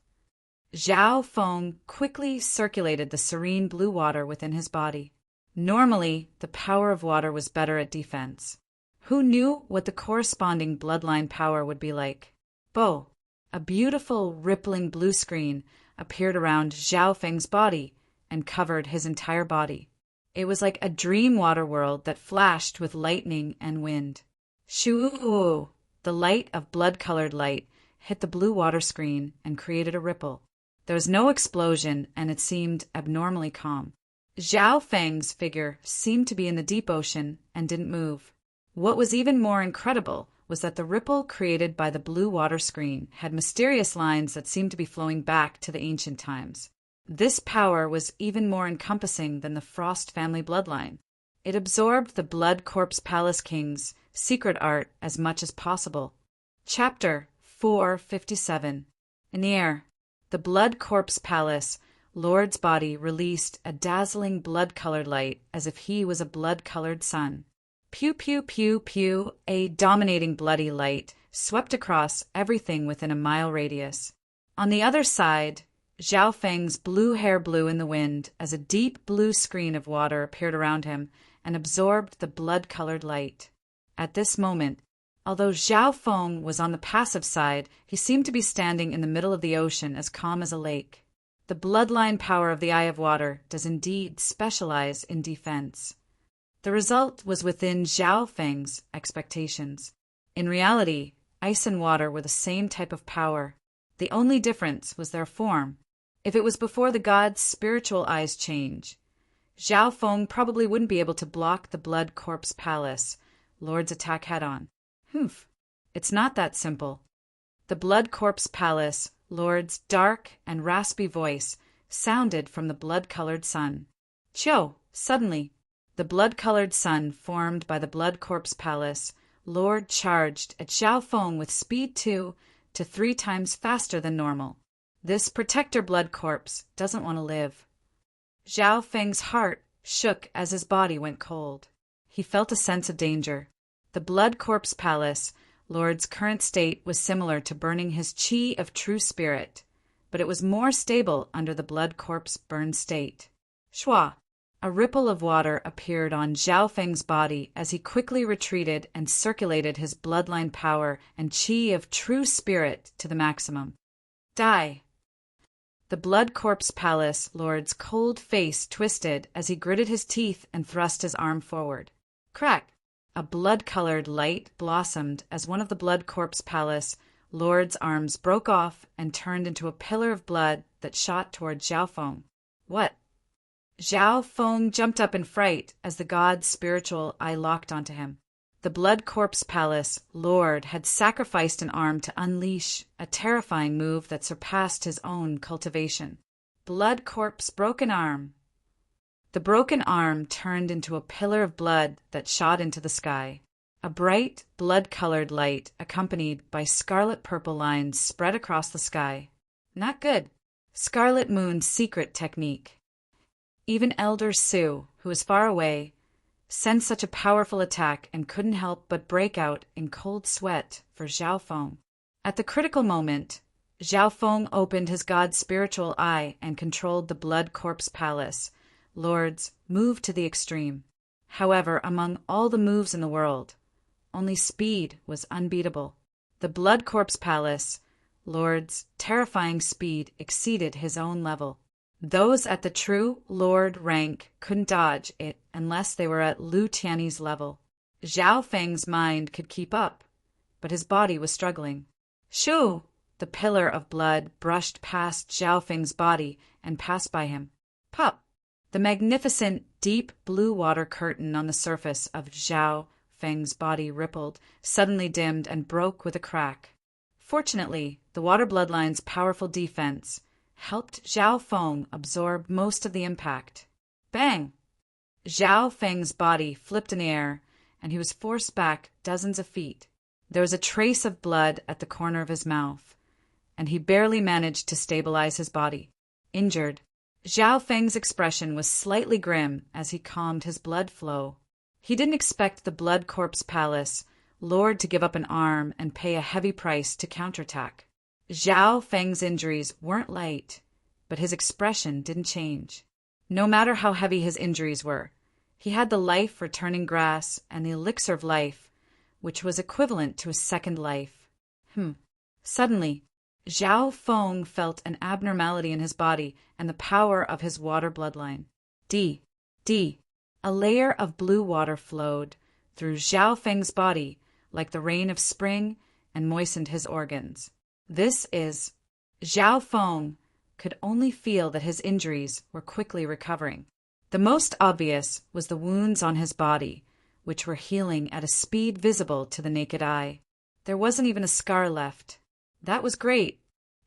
Zhao Feng quickly circulated the serene blue water within his body. Normally, the power of water was better at defense. Who knew what the corresponding bloodline power would be like? Bo! A beautiful, rippling blue screen appeared around Zhao Feng's body and covered his entire body. It was like a dream water world that flashed with lightning and wind. Shoo! The light of blood-colored light hit the blue water screen and created a ripple. There was no explosion, and it seemed abnormally calm. Zhao Feng's figure seemed to be in the deep ocean and didn't move. What was even more incredible was that the ripple created by the blue water screen had mysterious lines that seemed to be flowing back to the ancient times. This power was even more encompassing than the Frost family bloodline. It absorbed the Blood Corpse Palace King's secret art as much as possible. Chapter 457. In the air, the Blood Corpse Palace Lord's body released a dazzling blood-colored light as if he was a blood-colored sun. Pew, pew, pew, pew, a dominating bloody light swept across everything within a mile radius. On the other side, Zhao Feng's blue hair blew in the wind as a deep blue screen of water appeared around him and absorbed the blood-colored light. At this moment, although Zhao Feng was on the passive side, he seemed to be standing in the middle of the ocean as calm as a lake. The bloodline power of the Eye of Water does indeed specialize in defense. The result was within Zhao Feng's expectations. In reality, ice and water were the same type of power. The only difference was their form. If it was before the god's spiritual eyes change, Zhao Feng probably wouldn't be able to block the Blood Corpse Palace Lord's attack head-on. Humph, it's not that simple. The Blood Corpse Palace Lord's dark and raspy voice sounded from the blood-colored sun. Chio! Suddenly, the blood-colored sun formed by the Blood Corpse Palace Lord charged at Zhao Feng with speed 2 to 3 times faster than normal. This protector blood corpse doesn't want to live. Zhao Feng's heart shook as his body went cold. He felt a sense of danger. The Blood Corpse Palace Lord's current state was similar to burning his chi of true spirit, but it was more stable under the Blood Corpse burned state. Shwa! A ripple of water appeared on Zhao Feng's body as he quickly retreated and circulated his bloodline power and chi of true spirit to the maximum. Die! The Blood Corpse Palace Lord's cold face twisted as he gritted his teeth and thrust his arm forward. Crack! A blood-colored light blossomed as one of the Blood Corpse Palace Lord's arms broke off and turned into a pillar of blood that shot toward Zhao Feng. What? Zhao Feng jumped up in fright as the god's spiritual eye locked onto him. The Blood Corpse Palace Lord had sacrificed an arm to unleash a terrifying move that surpassed his own cultivation. Blood Corpse broken arm. The broken arm turned into a pillar of blood that shot into the sky. A bright, blood-colored light accompanied by scarlet-purple lines spread across the sky. Not good. Scarlet Moon's secret technique. Even Elder Su, who was far away, sensed such a powerful attack and couldn't help but break out in cold sweat for Zhao Feng. At the critical moment, Zhao Feng opened his god's spiritual eye and controlled the Blood Corpse Palace Lord's move to the extreme. However, among all the moves in the world, only speed was unbeatable. The Blood Corpse Palace Lord's terrifying speed exceeded his own level. Those at the true Lord rank couldn't dodge it unless they were at Lu Tiany's level. Zhao Feng's mind could keep up, but his body was struggling. Shoo! The pillar of blood brushed past Zhao Feng's body and passed by him. Pop! The magnificent, deep blue water curtain on the surface of Zhao Feng's body rippled, suddenly dimmed, and broke with a crack. Fortunately, the water bloodline's powerful defense helped Zhao Feng absorb most of the impact. Bang! Zhao Feng's body flipped in the air, and he was forced back dozens of feet. There was a trace of blood at the corner of his mouth, and he barely managed to stabilize his body. Injured, Zhao Feng's expression was slightly grim as he calmed his blood flow. He didn't expect the Blood Corpse Palace Lord to give up an arm and pay a heavy price to counterattack. Zhao Feng's injuries weren't light, but his expression didn't change. No matter how heavy his injuries were, he had the life-returning grass and the elixir of life, which was equivalent to a second life. Suddenly, Zhao Feng felt an abnormality in his body and the power of his water bloodline. A layer of blue water flowed through Zhao Feng's body like the rain of spring and moistened his organs. Zhao Feng could only feel that his injuries were quickly recovering. The most obvious was the wounds on his body, which were healing at a speed visible to the naked eye. There wasn't even a scar left. That was great.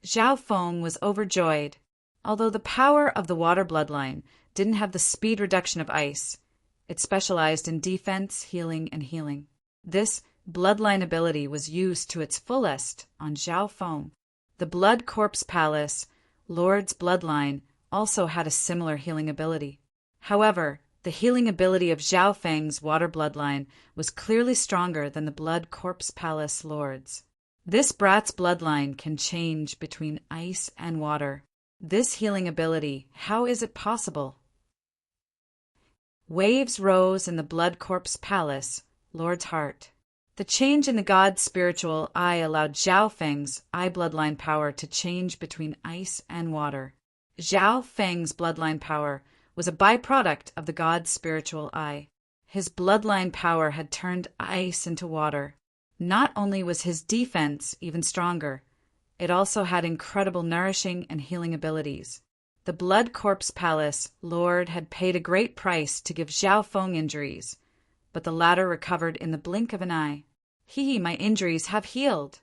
Zhao Feng was overjoyed. Although the power of the water bloodline didn't have the speed reduction of ice, it specialized in defense, healing, and healing. This bloodline ability was used to its fullest on Zhao Feng. The Blood Corpse Palace Lord's bloodline also had a similar healing ability. However, the healing ability of Zhao Feng's water bloodline was clearly stronger than the Blood Corpse Palace Lord's. This brat's bloodline can change between ice and water. This healing ability, how is it possible? Waves rose in the Blood Corpse Palace Lord's heart. The change in the god's spiritual eye allowed Zhao Feng's eye bloodline power to change between ice and water. Zhao Feng's bloodline power was a byproduct of the god's spiritual eye. His bloodline power had turned ice into water. Not only was his defense even stronger, it also had incredible nourishing and healing abilities. The Blood Corpse Palace Lord had paid a great price to give Zhao Feng injuries, but the latter recovered in the blink of an eye. My injuries have healed.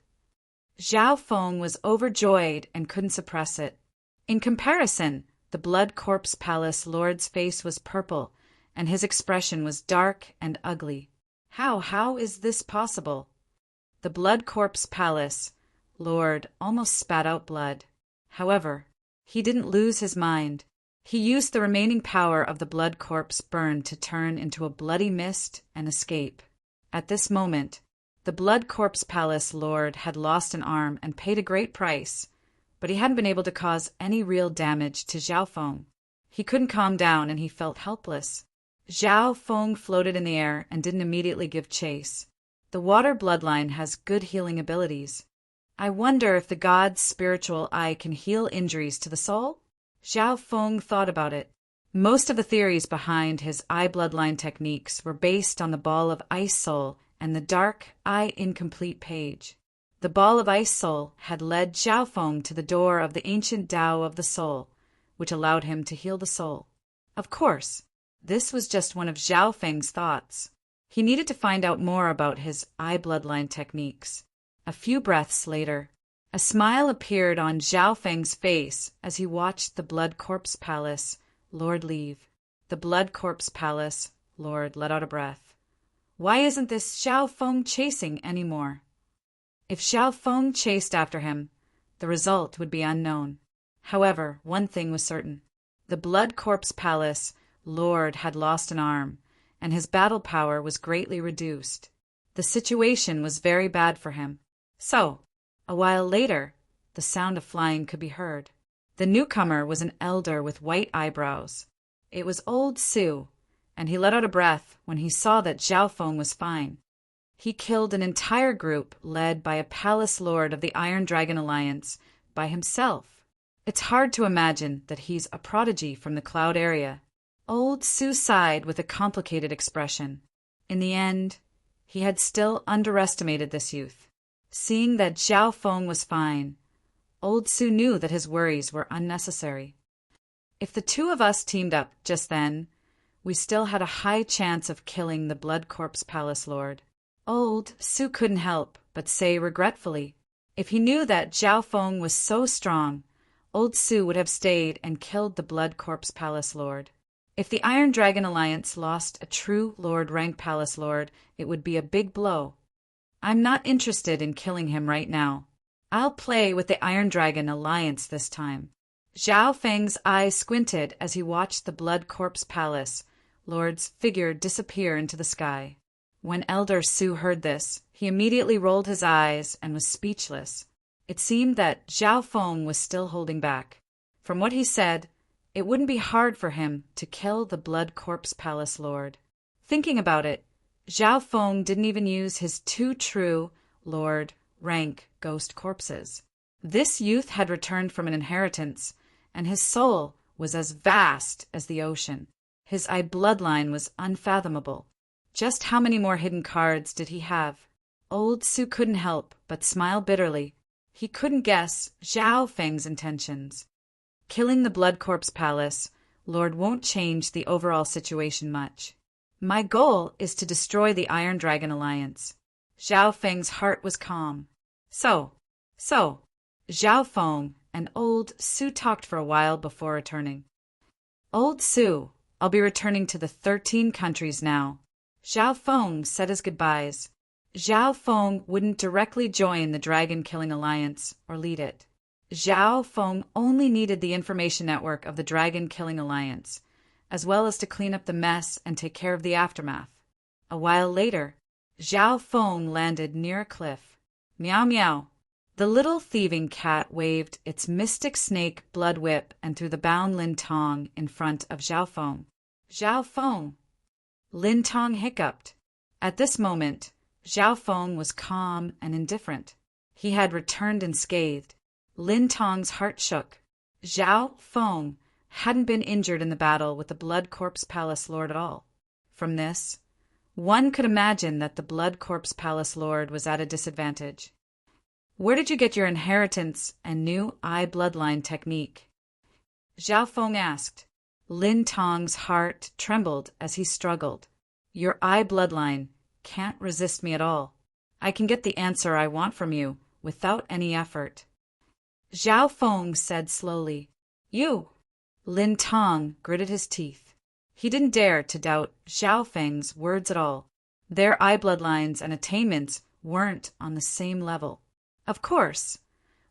Zhao Feng was overjoyed and couldn't suppress it. In comparison, the Blood Corpse Palace Lord's face was purple, and his expression was dark and ugly. How is this possible? The Blood Corpse Palace Lord almost spat out blood. However, he didn't lose his mind. He used the remaining power of the blood corpse burn to turn into a bloody mist and escape. At this moment, the Blood Corpse Palace Lord had lost an arm and paid a great price, but he hadn't been able to cause any real damage to Zhao Feng. He couldn't calm down and he felt helpless. Zhao Feng floated in the air and didn't immediately give chase. The water bloodline has good healing abilities. I wonder if the god's spiritual eye can heal injuries to the soul? Zhao Feng thought about it. Most of the theories behind his eye bloodline techniques were based on the Ball of Ice Soul and the Dark Eye Incomplete page. The Ball of Ice Soul had led Zhao Feng to the door of the ancient Tao of the soul, which allowed him to heal the soul. Of course, this was just one of Zhao Feng's thoughts. He needed to find out more about his eye bloodline techniques. A few breaths later, a smile appeared on Zhao Feng's face as he watched the Blood Corpse Palace Lord leave. The Blood Corpse Palace Lord let out a breath. Why isn't this Zhao Feng chasing anymore? If Zhao Feng chased after him, the result would be unknown. However, one thing was certain. The Blood Corpse Palace Lord had lost an arm, and his battle power was greatly reduced. The situation was very bad for him. So, a while later, the sound of flying could be heard. The newcomer was an elder with white eyebrows. It was old Su, and he let out a breath when he saw that Zhao Feng was fine. He killed an entire group led by a palace lord of the Iron Dragon Alliance by himself. It's hard to imagine that he's a prodigy from the Cloud area. Old Su sighed with a complicated expression. In the end, he had still underestimated this youth. Seeing that Zhao Feng was fine, Old Su knew that his worries were unnecessary. If the two of us teamed up just then, we still had a high chance of killing the Blood Corpse Palace Lord. Old Su couldn't help but say regretfully, if he knew that Zhao Feng was so strong, Old Su would have stayed and killed the Blood Corpse Palace Lord. If the Iron Dragon Alliance lost a true Lord rank Palace Lord, it would be a big blow. I'm not interested in killing him right now. I'll play with the Iron Dragon Alliance this time. Zhao Feng's eyes squinted as he watched the Blood Corpse Palace Lord's figure disappear into the sky. When Elder Su heard this, he immediately rolled his eyes and was speechless. It seemed that Zhao Feng was still holding back. From what he said, it wouldn't be hard for him to kill the Blood Corpse Palace Lord. Thinking about it, Zhao Feng didn't even use his two true Lord rank ghost corpses. This youth had returned from an inheritance, and his soul was as vast as the ocean. His eye bloodline was unfathomable. Just how many more hidden cards did he have? Old Su couldn't help but smile bitterly. He couldn't guess Zhao Feng's intentions. Killing the Blood Corpse Palace Lord won't change the overall situation much. My goal is to destroy the Iron Dragon Alliance. Zhao Feng's heart was calm. So, Zhao Feng and Old Su talked for a while before returning. Old Su, I'll be returning to the 13 countries now. Zhao Feng said his goodbyes. Zhao Feng wouldn't directly join the Dragon Killing Alliance or lead it. Zhao Feng only needed the information network of the Dragon Killing Alliance, as well as to clean up the mess and take care of the aftermath. A while later, Zhao Feng landed near a cliff. Meow meow. The little thieving cat waved its mystic snake blood whip and threw the bound Lin Tong in front of Zhao Feng. Zhao Feng. Lin Tong hiccuped. At this moment, Zhao Feng was calm and indifferent. He had returned unscathed. Lin Tong's heart shook. Zhao Feng hadn't been injured in the battle with the Blood Corpse Palace Lord at all. From this, one could imagine that the Blood Corpse Palace Lord was at a disadvantage. Where did you get your inheritance and new eye bloodline technique? Zhao Feng asked. Lin Tong's heart trembled as he struggled. Your eye bloodline can't resist me at all. I can get the answer I want from you without any effort. Zhao Feng said slowly. You. Lin Tong gritted his teeth. He didn't dare to doubt Zhao Feng's words at all. Their eye bloodlines and attainments weren't on the same level. Of course,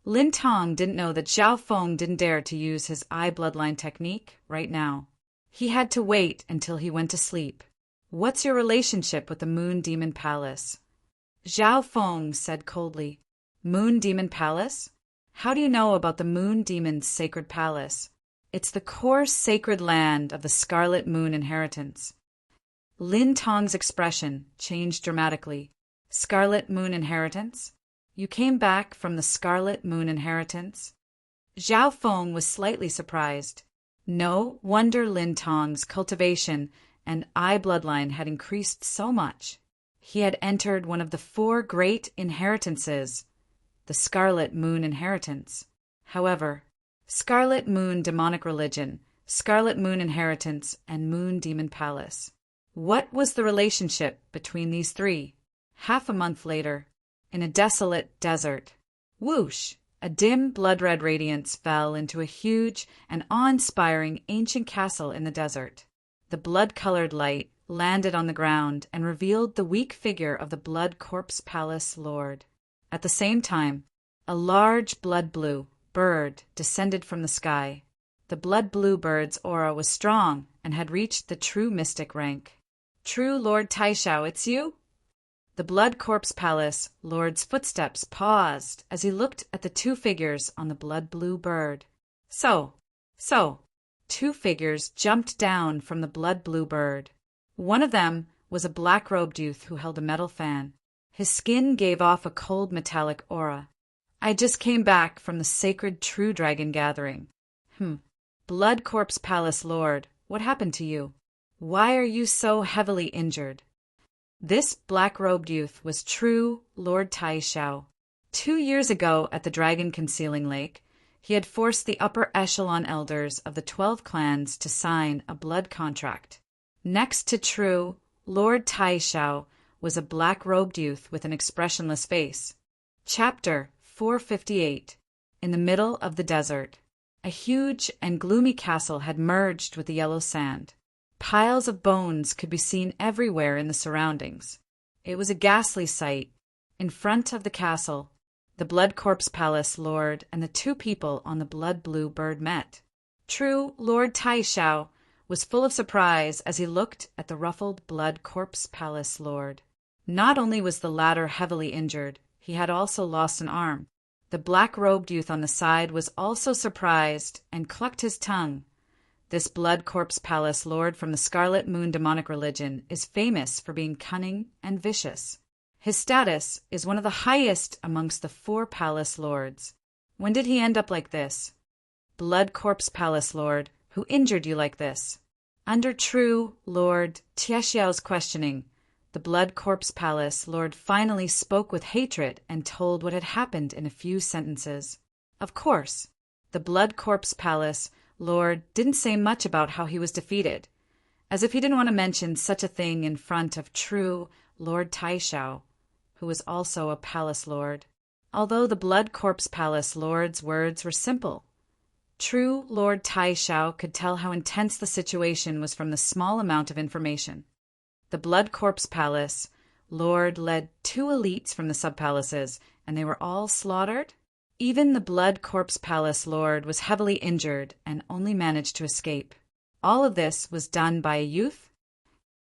Lin Tong didn't know that Zhao Feng didn't dare to use his eye bloodline technique right now. He had to wait until he went to sleep. What's your relationship with the Moon Demon Palace? Zhao Feng said coldly. Moon Demon Palace? How do you know about the Moon Demon's sacred palace? It's the core sacred land of the Scarlet Moon inheritance. Lin Tong's expression changed dramatically. Scarlet Moon inheritance? You came back from the Scarlet Moon inheritance? Zhao Feng was slightly surprised. No wonder Lin Tong's cultivation and eye bloodline had increased so much. He had entered one of the 4 great inheritances, the Scarlet Moon inheritance. However, Scarlet Moon demonic religion, Scarlet Moon inheritance, and Moon Demon Palace. What was the relationship between these 3? Half a month later, in a desolate desert, whoosh, a dim blood-red radiance fell into a huge and awe-inspiring ancient castle in the desert. The blood-colored light landed on the ground and revealed the weak figure of the Blood Corpse Palace Lord. At the same time, a large blood-blue bird descended from the sky. The blood-blue bird's aura was strong and had reached the true mystic rank. True Lord Taishao, it's you? The Blood Corpse Palace Lord's footsteps paused as he looked at the 2 figures on the blood-blue bird. So, 2 figures jumped down from the blood-blue bird. One of them was a black-robed youth who held a metal fan. His skin gave off a cold metallic aura. I just came back from the sacred True Dragon gathering. Blood Corpse Palace Lord, what happened to you? Why are you so heavily injured? This black-robed youth was True Lord Tai Xiao. 2 years ago at the Dragon Concealing Lake, he had forced the upper echelon elders of the 12 clans to sign a blood contract. Next to True Lord Tai Xiao was a black-robed youth with an expressionless face. Chapter 458. In the middle of the desert. A huge and gloomy castle had merged with the yellow sand. Piles of bones could be seen everywhere in the surroundings. It was a ghastly sight. In front of the castle, the Blood Corpse Palace Lord and the 2 people on the blood-blue bird met. True Lord Tai Xiao was full of surprise as he looked at the ruffled Blood Corpse Palace Lord. Not only was the latter heavily injured, he had also lost an arm. The black-robed youth on the side was also surprised and clucked his tongue. This Blood Corpse Palace Lord from the Scarlet Moon demonic religion is famous for being cunning and vicious. His status is one of the highest amongst the 4 palace lords. When did he end up like this? Blood Corpse Palace Lord, who injured you like this? Under True Lord Tiexiao's questioning, the Blood Corpse Palace Lord finally spoke with hatred and told what had happened in a few sentences. Of course, the Blood Corpse Palace Lord didn't say much about how he was defeated, as if he didn't want to mention such a thing in front of True Lord Tai Xiao, who was also a palace lord. Although the Blood Corpse Palace Lord's words were simple, True Lord Tai Xiao could tell how intense the situation was from the small amount of information. The Blood Corpse Palace Lord led 2 elites from the sub-palaces, and they were all slaughtered. Even the Blood Corpse Palace Lord was heavily injured and only managed to escape. All of this was done by a youth?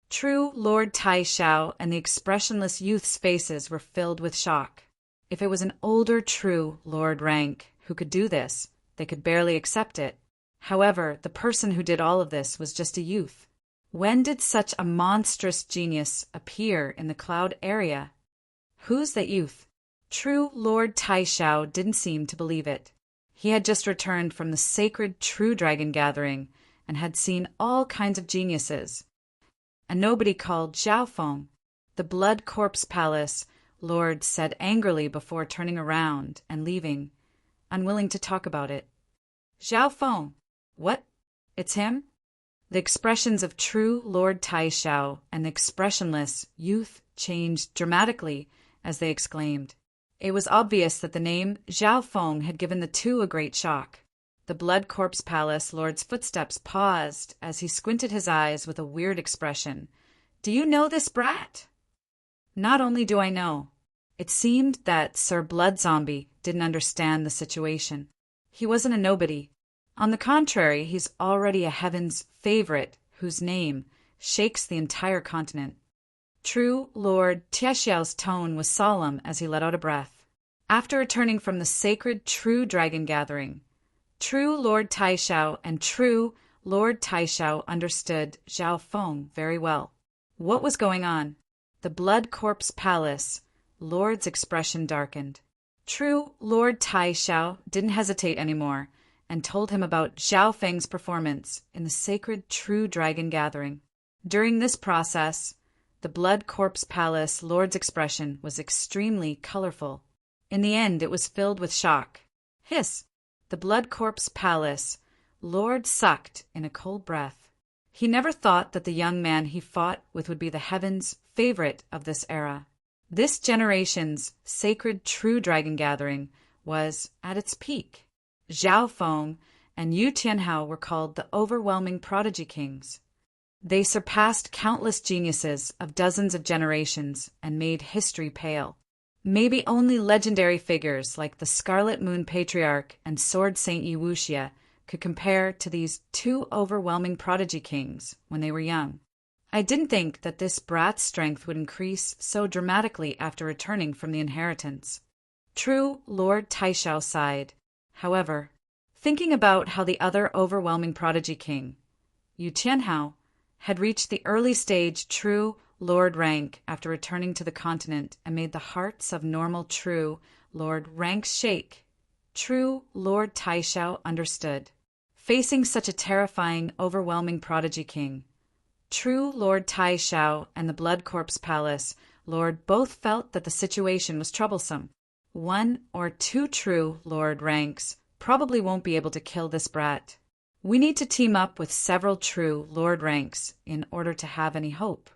True Lord Tai Xiao and the expressionless youth's faces were filled with shock. If it was an older True Lord rank who could do this, they could barely accept it. However, the person who did all of this was just a youth. When did such a monstrous genius appear in the cloud area? Who's that youth? True Lord Tai Xiao didn't seem to believe it. He had just returned from the sacred True Dragon gathering and had seen all kinds of geniuses. A nobody called Zhao Feng, the Blood Corpse Palace Lord said angrily before turning around and leaving, unwilling to talk about it. Zhao Feng, what? It's him? The expressions of True Lord Tai Xiao and the expressionless youth changed dramatically as they exclaimed. It was obvious that the name Zhao Feng had given the 2 a great shock. The Blood Corpse Palace Lord's footsteps paused as he squinted his eyes with a weird expression. Do you know this brat? Not only do I know. It seemed that Sir Blood Zombie didn't understand the situation. He wasn't a nobody. On the contrary, he's already a heaven's favorite whose name shakes the entire continent. True Lord Tiexiao's tone was solemn as he let out a breath. After returning from the sacred True Dragon gathering, True Lord Tai Xiao and True Lord Tai Xiao understood Zhao Feng very well. What was going on? The Blood Corpse Palace Lord's expression darkened. True Lord Tai Xiao didn't hesitate anymore and told him about Zhao Feng's performance in the sacred True Dragon gathering. During this process, the Blood Corpse Palace Lord's expression was extremely colorful. In the end, it was filled with shock. Hiss! The Blood Corpse Palace Lord sucked in a cold breath. He never thought that the young man he fought with would be the heaven's favorite of this era. This generation's sacred True Dragon gathering was at its peak. Zhao Feng and Yu Tianhao were called the overwhelming prodigy kings. They surpassed countless geniuses of dozens of generations and made history pale. Maybe only legendary figures like the Scarlet Moon Patriarch and Sword Saint Yi Wuxia could compare to these 2 overwhelming prodigy kings when they were young. I didn't think that this brat's strength would increase so dramatically after returning from the inheritance. True Lord Tai Xiao sighed. However, thinking about how the other overwhelming prodigy king, Yu Tianhao, had reached the early stage True Lord rank after returning to the continent and made the hearts of normal true Lord ranks shake. True Lord Taishao understood. Facing such a terrifying, overwhelming prodigy king, true Lord Taishao and the Blood Corpse Palace Lord both felt that the situation was troublesome. 1 or 2 true Lord ranks probably won't be able to kill this brat. We need to team up with several true Lord ranks in order to have any hope.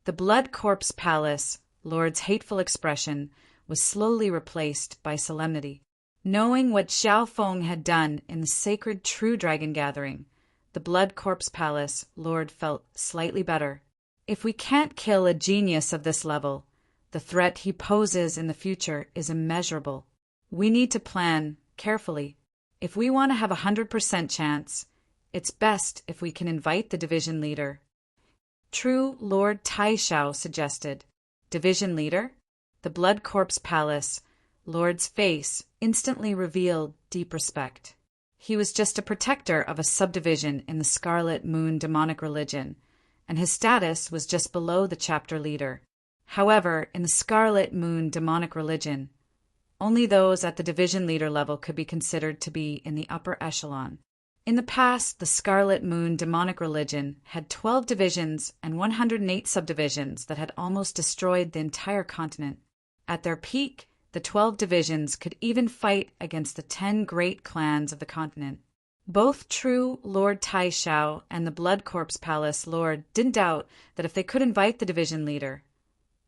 The Blood Corpse Palace Lord's hateful expression was slowly replaced by solemnity. Knowing what Xiao Feng had done in the sacred True Dragon Gathering, the Blood Corpse Palace Lord felt slightly better. If we can't kill a genius of this level, the threat he poses in the future is immeasurable. We need to plan carefully. If we want to have a 100% chance, it's best if we can invite the division leader. True Lord Taishao suggested. Division leader? The Blood Corpse Palace Lord's face instantly revealed deep respect. He was just a protector of a subdivision in the Scarlet Moon demonic religion, and his status was just below the chapter leader. However, in the Scarlet Moon demonic religion, only those at the division leader level could be considered to be in the upper echelon. In the past, the Scarlet Moon demonic religion had 12 divisions and 108 subdivisions that had almost destroyed the entire continent. At their peak, the 12 divisions could even fight against the 10 great clans of the continent. Both true Lord Taishao and the Blood Corpse Palace Lord didn't doubt that if they could invite the division leader,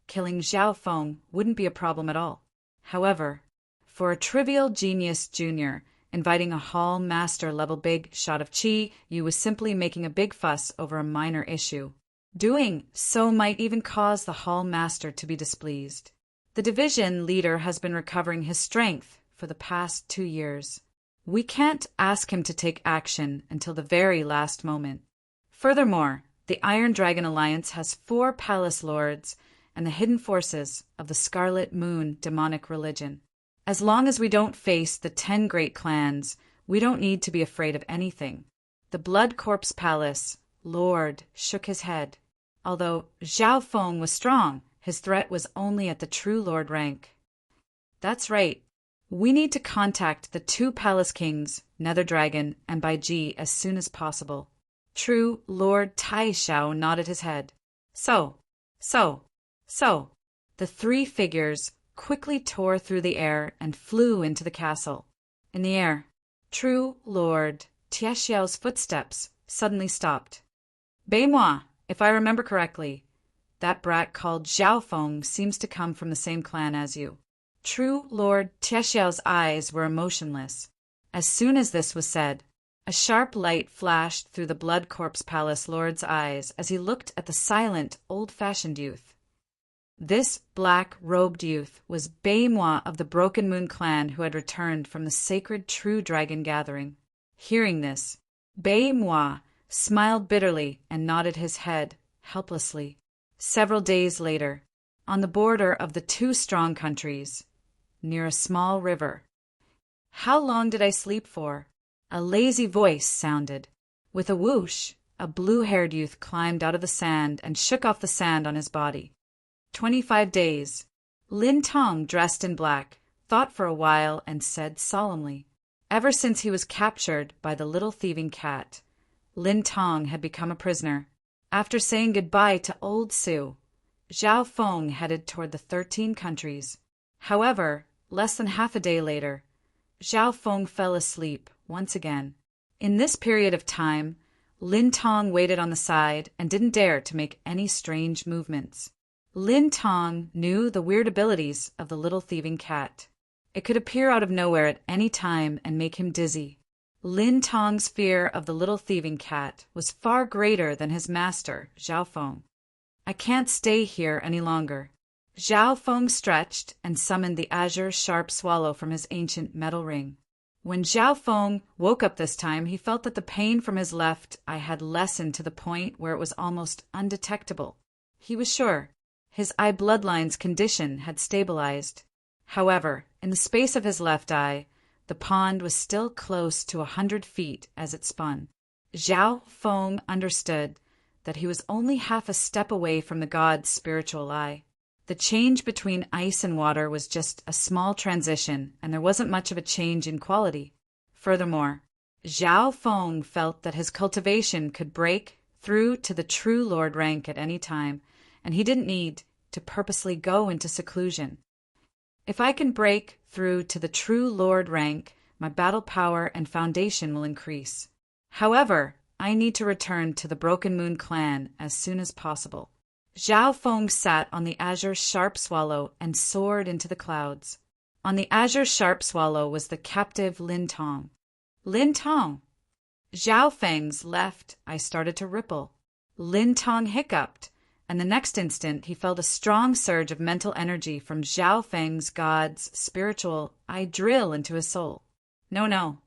killing Xiao Feng wouldn't be a problem at all. However, for a trivial genius junior, inviting a hall master level big shot of Qi, you was simply making a big fuss over a minor issue. Doing so might even cause the hall master to be displeased. The division leader has been recovering his strength for the past 2 years. We can't ask him to take action until the very last moment. Furthermore, the Iron Dragon Alliance has 4 palace lords and the hidden forces of the Scarlet Moon demonic religion. As long as we don't face the 10 great clans, we don't need to be afraid of anything. The Blood Corpse Palace Lord shook his head. Although Xiao Feng was strong, his threat was only at the true Lord rank. That's right. We need to contact the 2 palace kings, Nether Dragon and Baiji, as soon as possible. True Lord Taishao nodded his head. So. The 3 figures quickly tore through the air and flew into the castle. In the air, true Lord Tiexiao's footsteps suddenly stopped. Bei-moi, if I remember correctly, that brat called Xiao Feng seems to come from the same clan as you. True Lord Tiexiao's eyes were emotionless. As soon as this was said, a sharp light flashed through the Blood Corpse Palace Lord's eyes as he looked at the silent, old-fashioned youth. This black-robed youth was Bei-moi of the Broken Moon clan who had returned from the sacred True Dragon Gathering. Hearing this, Bei-moi smiled bitterly and nodded his head helplessly. Several days later, on the border of the 2 strong countries, near a small river. How long did I sleep for? A lazy voice sounded. With a whoosh, a blue-haired youth climbed out of the sand and shook off the sand on his body. 25 days. Lin Tong, dressed in black, thought for a while and said solemnly, ever since he was captured by the little thieving cat, Lin Tong had become a prisoner. After saying goodbye to Old Su, Xiao Feng headed toward the 13 countries. However, less than half a day later, Xiao Feng fell asleep once again. In this period of time, Lin Tong waited on the side and didn't dare to make any strange movements. Lin Tong knew the weird abilities of the little thieving cat. It could appear out of nowhere at any time and make him dizzy. Lin Tong's fear of the little thieving cat was far greater than his master, Xiao Feng. I can't stay here any longer. Xiao Feng stretched and summoned the azure sharp swallow from his ancient metal ring. When Xiao Feng woke up this time, he felt that the pain from his left eye had lessened to the point where it was almost undetectable. He was sure his eye bloodline's condition had stabilized. However, in the space of his left eye, the pond was still close to 100 feet as it spun. Xiao Feng understood that he was only half a step away from the god's spiritual eye. The change between ice and water was just a small transition, and there wasn't much of a change in quality. Furthermore, Zhao Feng felt that his cultivation could break through to the true Lord rank at any time, and he didn't need to purposely go into seclusion. If I can break through to the true Lord rank, my battle power and foundation will increase. However, I need to return to the Broken Moon clan as soon as possible. Zhao Feng sat on the azure sharp swallow and soared into the clouds. On the azure sharp swallow was the captive Lin Tong. Lin Tong! Zhao Feng's left eye started to ripple. Lin Tong hiccuped, and the next instant he felt a strong surge of mental energy from Zhao Feng's god's spiritual eye drill into his soul. No.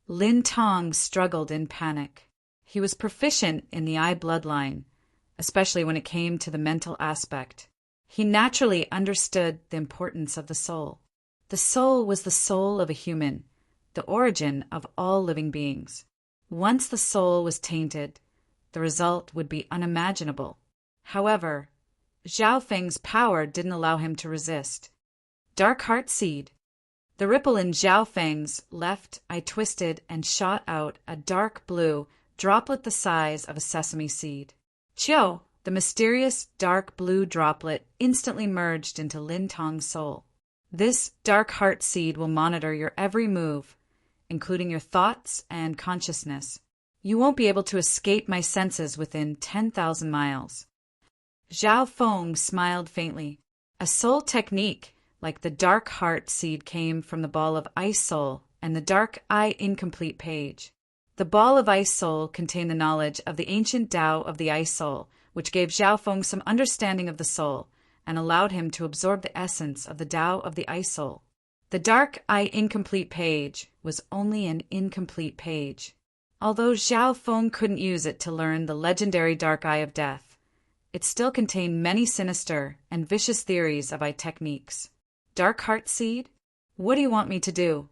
Lin Tong struggled in panic. He was proficient in the eye bloodline, especially when it came to the mental aspect. He naturally understood the importance of the soul. The soul was the soul of a human, the origin of all living beings. Once the soul was tainted, the result would be unimaginable. However, Zhao Feng's power didn't allow him to resist. Dark Heart Seed. The ripple in Zhao Feng's left eye twisted and shot out a dark blue droplet the size of a sesame seed. Chiu, the mysterious dark blue droplet, instantly merged into Lin Tong's soul. This dark heart seed will monitor your every move, including your thoughts and consciousness. You won't be able to escape my senses within 10,000 miles. Zhao Feng smiled faintly. A soul technique like the dark heart seed came from the ball of ice soul and the dark eye incomplete page. The ball of ice soul contained the knowledge of the ancient Tao of the ice soul, which gave Zhao Feng some understanding of the soul and allowed him to absorb the essence of the Tao of the ice soul. The dark eye incomplete page was only an incomplete page. Although Zhao Feng couldn't use it to learn the legendary dark eye of death, it still contained many sinister and vicious theories of eye techniques. Dark heart seed? What do you want me to do?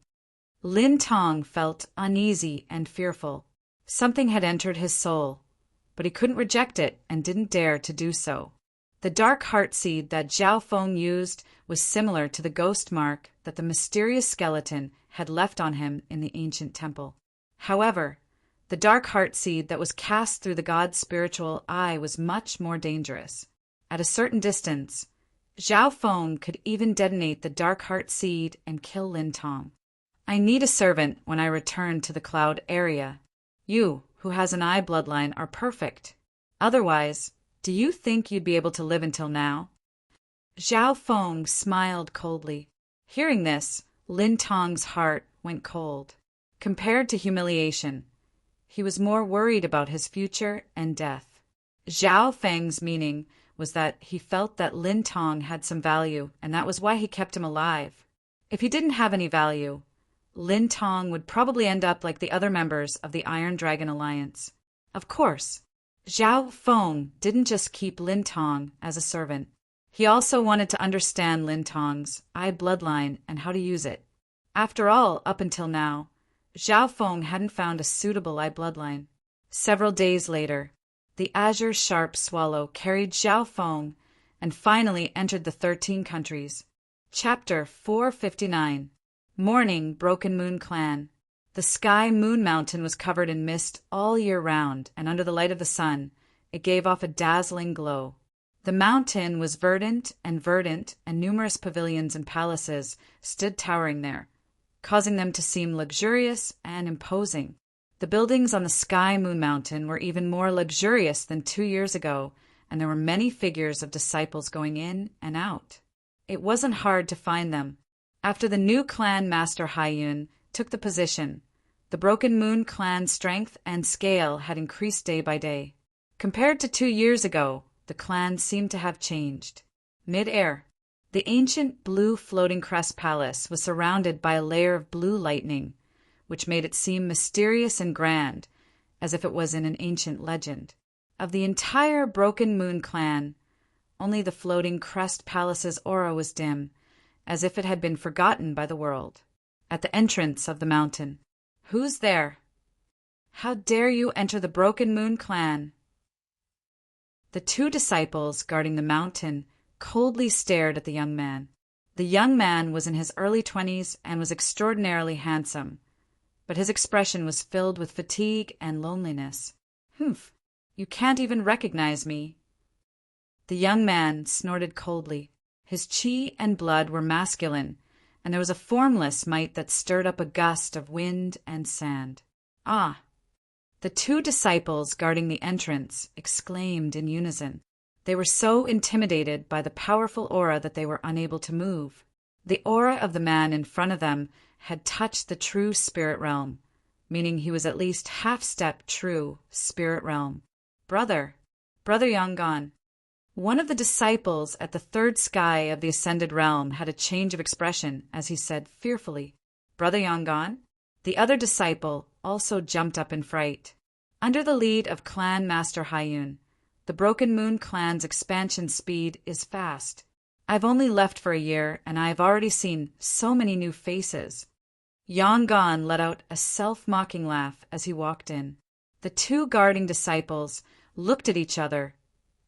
Lin Tong felt uneasy and fearful. Something had entered his soul, but he couldn't reject it and didn't dare to do so. The dark heart seed that Zhao Feng used was similar to the ghost mark that the mysterious skeleton had left on him in the ancient temple. However, the dark heart seed that was cast through the god's spiritual eye was much more dangerous. At a certain distance, Zhao Feng could even detonate the dark heart seed and kill Lin Tong. I need a servant when I return to the cloud area. You, who has an eye bloodline, are perfect. Otherwise, do you think you'd be able to live until now? Zhao Feng smiled coldly. Hearing this, Lin Tong's heart went cold. Compared to humiliation, he was more worried about his future and death. Zhao Feng's meaning was that he felt that Lin Tong had some value, and that was why he kept him alive. If he didn't have any value, Lin Tong would probably end up like the other members of the Iron Dragon Alliance. Of course, Zhao Feng didn't just keep Lin Tong as a servant. He also wanted to understand Lin Tong's eye bloodline and how to use it. After all, up until now, Zhao Feng hadn't found a suitable eye bloodline. Several days later, the azure sharp swallow carried Zhao Feng and finally entered the 13 countries. Chapter 459. Morning, Broken Moon Clan. The sky Moon Mountain was covered in mist all year round, and under the light of the sun, it gave off a dazzling glow. The mountain was verdant, and numerous pavilions and palaces stood towering there, causing them to seem luxurious and imposing. The buildings on the sky Moon Mountain were even more luxurious than 2 years ago, and there were many figures of disciples going in and out. It wasn't hard to find them. After the new clan master Haiyun took the position, the Broken Moon clan's strength and scale had increased day by day. Compared to 2 years ago, the clan seemed to have changed. Mid-air, the ancient blue floating crest palace was surrounded by a layer of blue lightning, which made it seem mysterious and grand, as if it was in an ancient legend. Of the entire Broken Moon clan, only the floating crest palace's aura was dim, as if it had been forgotten by the world. At the entrance of the mountain, "Who's there? How dare you enter the Broken Moon clan?" The two disciples guarding the mountain coldly stared at the young man. The young man was in his early 20s and was extraordinarily handsome, but his expression was filled with fatigue and loneliness. "Humph, you can't even recognize me." The young man snorted coldly. His chi and blood were masculine, and there was a formless might that stirred up a gust of wind and sand. "Ah!" The two disciples guarding the entrance exclaimed in unison. They were so intimidated by the powerful aura that they were unable to move. The aura of the man in front of them had touched the true spirit realm, meaning he was at least half-step true spirit realm. Brother Yangon." One of the disciples at the third sky of the ascended realm had a change of expression as he said fearfully, "Brother Yangon?" The other disciple also jumped up in fright. Under the lead of Clan Master Hyun, the Broken Moon clan's expansion speed is fast. I've only left for a year, and I've already seen so many new faces. Yangon let out a self-mocking laugh as he walked in. The two guarding disciples looked at each other,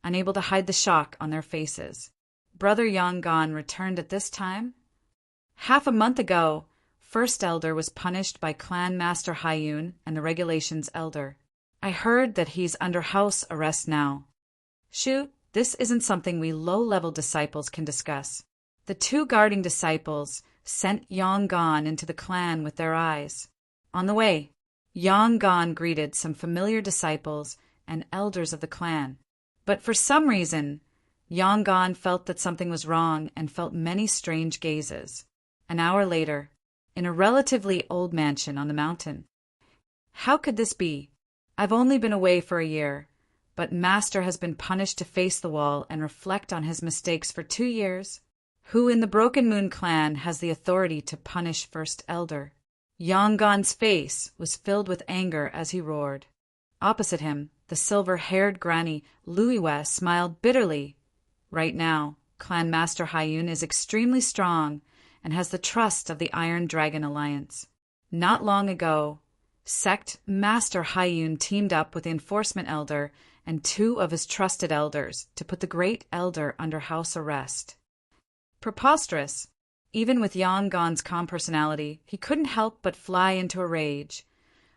unable to hide the shock on their faces. Brother Yangon returned at this time? Half a month ago, First Elder was punished by Clan Master Hyun and the Regulations Elder. I heard that he's under house arrest now. Shoot, this isn't something we low-level disciples can discuss. The two guarding disciples sent Yangon into the clan with their eyes. On the way, Yangon greeted some familiar disciples and elders of the clan. But for some reason, Yangon felt that something was wrong and felt many strange gazes. An hour later, in a relatively old mansion on the mountain. How could this be? I've only been away for a year, but Master has been punished to face the wall and reflect on his mistakes for 2 years. Who in the Broken Moon clan has the authority to punish First Elder? Yangon's face was filled with anger as he roared. Opposite him, the silver-haired granny Luiwe smiled bitterly. Right now, Clan Master Hyun is extremely strong and has the trust of the Iron Dragon Alliance. Not long ago, Sect Master Hyun teamed up with the Enforcement Elder and 2 of his trusted elders to put the Great Elder under house arrest. Preposterous. Even with Yangon's calm personality, he couldn't help but fly into a rage.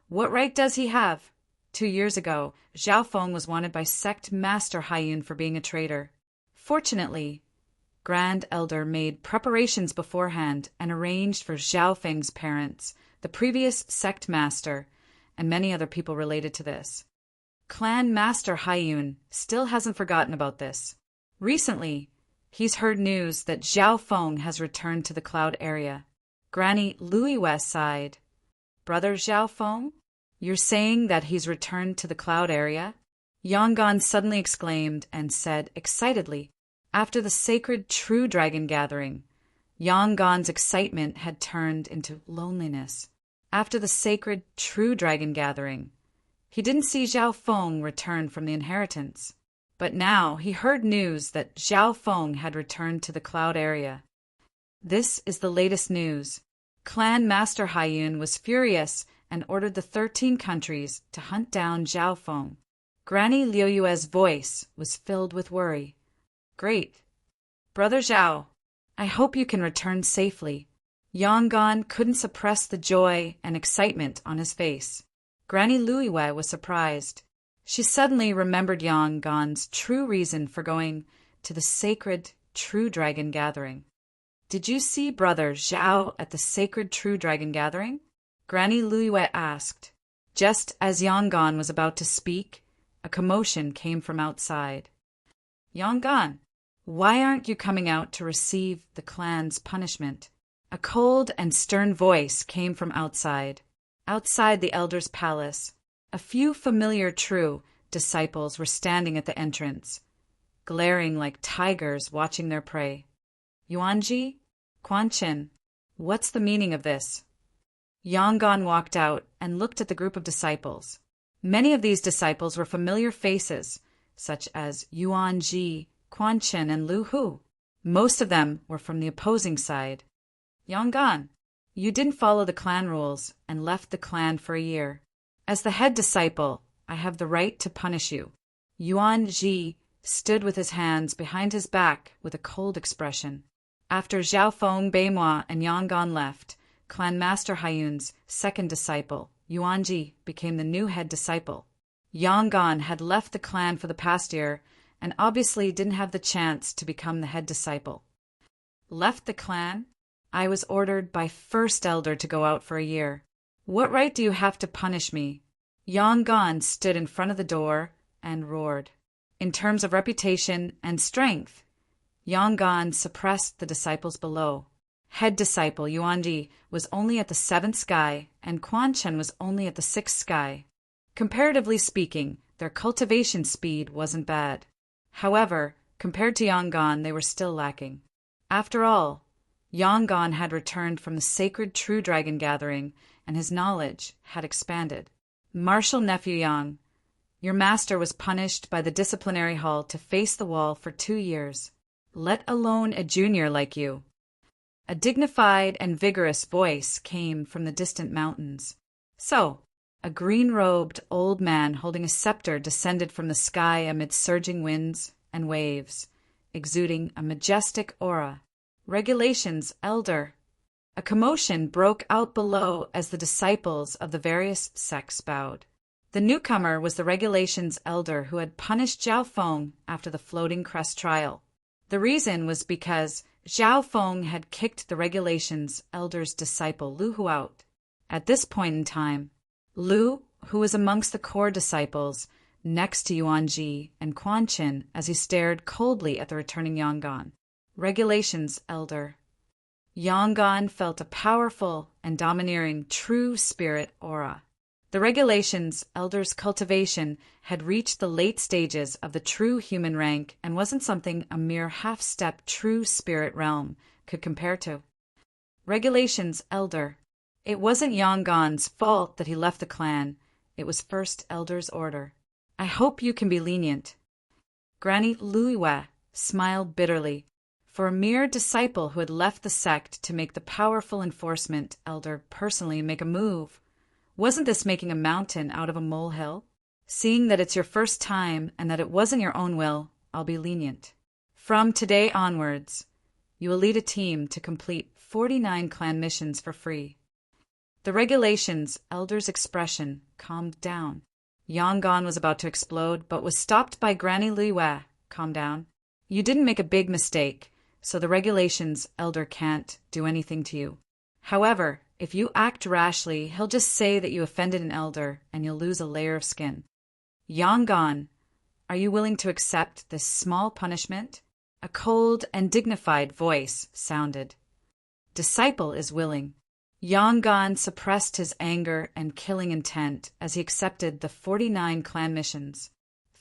What right does he have? 2 years ago, Zhao Feng was wanted by Sect Master Hyun for being a traitor. Fortunately, Grand Elder made preparations beforehand and arranged for Zhao Feng's parents, the previous Sect Master, and many other people related to this. Clan Master Hyun still hasn't forgotten about this. Recently, he's heard news that Zhao Feng has returned to the Cloud area. Granny Luiwe sighed. Brother Zhao Feng? You're saying that he's returned to the Cloud area? Yangon suddenly exclaimed and said excitedly, after the sacred True Dragon gathering. Yangon's excitement had turned into loneliness. After the sacred True Dragon gathering, he didn't see Zhao Feng return from the inheritance. But now he heard news that Zhao Feng had returned to the Cloud area. This is the latest news. Clan Master Hyun was furious and ordered the 13 countries to hunt down Zhao Feng. Granny Liuyue's voice was filled with worry. Great. Brother Zhao, I hope you can return safely. Yangon couldn't suppress the joy and excitement on his face. Granny Luiwe was surprised. She suddenly remembered Yangon's true reason for going to the sacred True Dragon gathering. Did you see Brother Zhao at the sacred True Dragon gathering? Granny Luiwe asked. Just as Yangon was about to speak, a commotion came from outside. Yangon, why aren't you coming out to receive the clan's punishment? A cold and stern voice came from outside. Outside the elder's palace, a few familiar true disciples were standing at the entrance, glaring like tigers watching their prey. Yuanji? Quan Chin, what's the meaning of this? Yangon walked out and looked at the group of disciples. Many of these disciples were familiar faces, such as Yuan Ji, Quan Chin, and Lu Hu. Most of them were from the opposing side. Yangon, you didn't follow the clan rules and left the clan for a year. As the head disciple, I have the right to punish you. Yuan Ji stood with his hands behind his back with a cold expression. After Zhao Feng, Beimoi, and Yonggan left, Clan Master Haiyun's second disciple, Yuanji, became the new head disciple. Yonggan had left the clan for the past year and obviously didn't have the chance to become the head disciple. Left the clan? I was ordered by First Elder to go out for a year. What right do you have to punish me? Yonggan stood in front of the door and roared. In terms of reputation and strength, Yonggan suppressed the disciples below. Head disciple Yuanji was only at the 7th sky, and Quan Chen was only at the 6th sky. Comparatively speaking, their cultivation speed wasn't bad. However, compared to Yonggan, they were still lacking. After all, Yonggan had returned from the sacred True Dragon gathering, and his knowledge had expanded. Martial nephew Yang, your master was punished by the disciplinary hall to face the wall for 2 years, let alone a junior like you. A dignified and vigorous voice came from the distant mountains. So, a green-robed old man holding a scepter descended from the sky amid surging winds and waves, exuding a majestic aura. Regulations, Elder. A commotion broke out below as the disciples of the various sects bowed. The newcomer was the Regulations Elder who had punished Zhao Feng after the Floating Crest trial. The reason was because Zhao Feng had kicked the Regulations Elder's disciple Lu Hu out. At this point in time, Lu, who was amongst the core disciples, next to Yuanji and Quan Chen as he stared coldly at the returning Yonggan. Regulations, Elder. Yonggan felt a powerful and domineering true spirit aura. The Regulations Elder's cultivation had reached the late stages of the true human rank and wasn't something a mere half-step true spirit realm could compare to. Regulations, Elder. It wasn't Yonggan's fault that he left the clan. It was First Elder's order. I hope you can be lenient. Granny Luiwe smiled bitterly. For a mere disciple who had left the sect to make the powerful enforcement elder personally make a move, wasn't this making a mountain out of a molehill? Seeing that it's your first time and that it wasn't your own will, I'll be lenient. From today onwards, you will lead a team to complete 49 clan missions for free. The Regulations Elder's expression calmed down. Yonggan was about to explode, but was stopped by Granny Luiwe. Calm down. You didn't make a big mistake, so the Regulations Elder can't do anything to you. However, if you act rashly, he'll just say that you offended an elder and you'll lose a layer of skin. Yonggan, are you willing to accept this small punishment? A cold and dignified voice sounded. Disciple is willing. Yonggan suppressed his anger and killing intent as he accepted the 49 clan missions.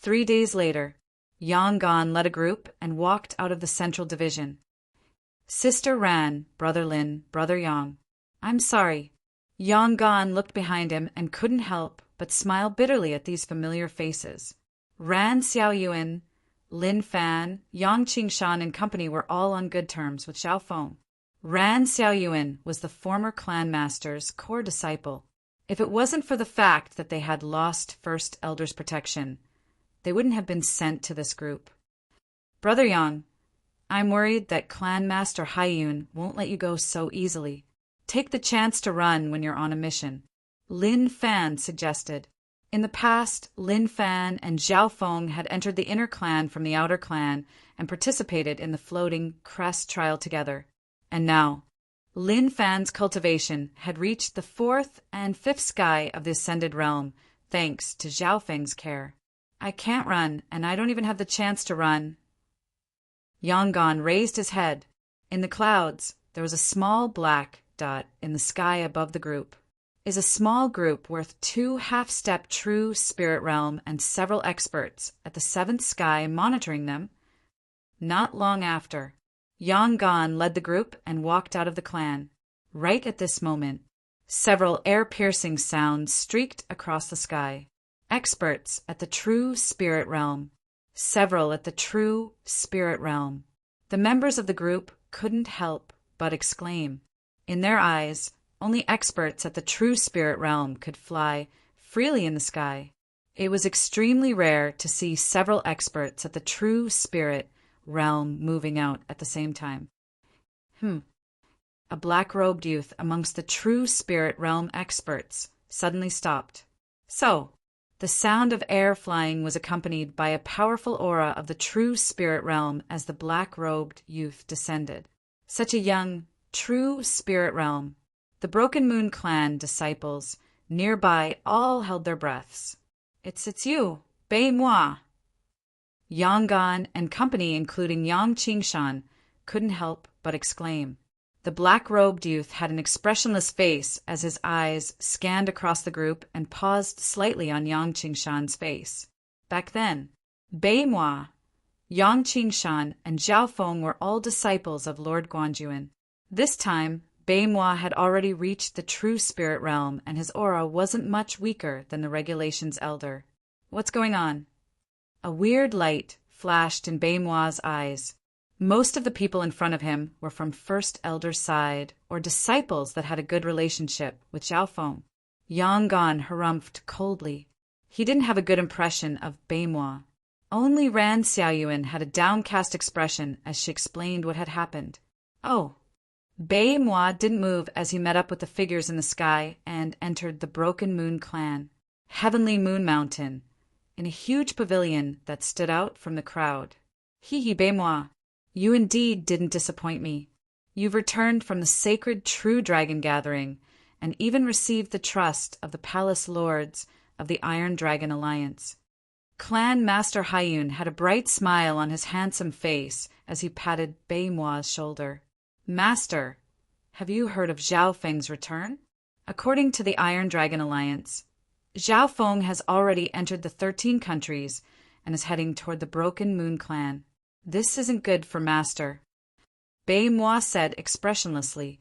3 days later, Yonggan led a group and walked out of the central division. Sister Ran, Brother Lin, Brother Yang. I'm sorry. Yonggan looked behind him and couldn't help but smile bitterly at these familiar faces. Ran Xiaoyuan, Lin Fan, Yang Qingshan and company were all on good terms with Zhao Feng. Ran Xiaoyuan was the former clan master's core disciple. If it wasn't for the fact that they had lost First Elder's protection, they wouldn't have been sent to this group. Brother Yang, I'm worried that Clan Master Haiyun won't let you go so easily. Take the chance to run when you're on a mission. Lin Fan suggested. In the past, Lin Fan and Zhao Feng had entered the inner clan from the outer clan and participated in the Floating Crest trial together. And now, Lin Fan's cultivation had reached the 4th and 5th sky of the Ascended Realm, thanks to Zhao Feng's care. I can't run, and I don't even have the chance to run. Yonggan raised his head. In the clouds, there was a small black dot in the sky above the group. Is a small group worth 2 half-step true spirit realm and several experts at the 7th sky monitoring them? Not long after, Yonggan led the group and walked out of the clan. Right at this moment, several air-piercing sounds streaked across the sky. Experts at the true spirit realm. Several at the true spirit realm. The members of the group couldn't help but exclaim. In their eyes, only experts at the true spirit realm could fly freely in the sky. It was extremely rare to see several experts at the true spirit realm moving out at the same time. A black-robed youth amongst the true spirit realm experts suddenly stopped. So, the sound of air flying was accompanied by a powerful aura of the true spirit realm as the black-robed youth descended. Such a young, true spirit realm. The Broken Moon clan disciples nearby all held their breaths. It's you, Bei Moi. Yanggan and company, including Yang Qingshan, couldn't help but exclaim. The black-robed youth had an expressionless face as his eyes scanned across the group and paused slightly on Yang Qingshan's face. Back then, Bei Moi, Yang Qingshan, and Zhao Feng were all disciples of Lord Guanjuan. This time, Bei Moi had already reached the true spirit realm, and his aura wasn't much weaker than the Regulations Elder. What's going on? A weird light flashed in Bei Moi's eyes. Most of the people in front of him were from First Elder's side, or disciples that had a good relationship with Zhao Feng. Yang Gan harumphed coldly. He didn't have a good impression of Bei Moi. Only Ran Xiaoyuan had a downcast expression as she explained what had happened. Oh. Bei Moi didn't move as he met up with the figures in the sky and entered the Broken Moon clan, Heavenly Moon Mountain, in a huge pavilion that stood out from the crowd. Hee Bei Moi. You indeed didn't disappoint me. You've returned from the sacred True Dragon Gathering, and even received the trust of the Palace Lords of the Iron Dragon Alliance. Clan Master Haiyun had a bright smile on his handsome face as he patted Bei Moi's shoulder. Master, have you heard of Zhao Feng's return? According to the Iron Dragon Alliance, Zhao Feng has already entered the 13 countries and is heading toward the Broken Moon clan. This isn't good for Master, Bei Moi said expressionlessly.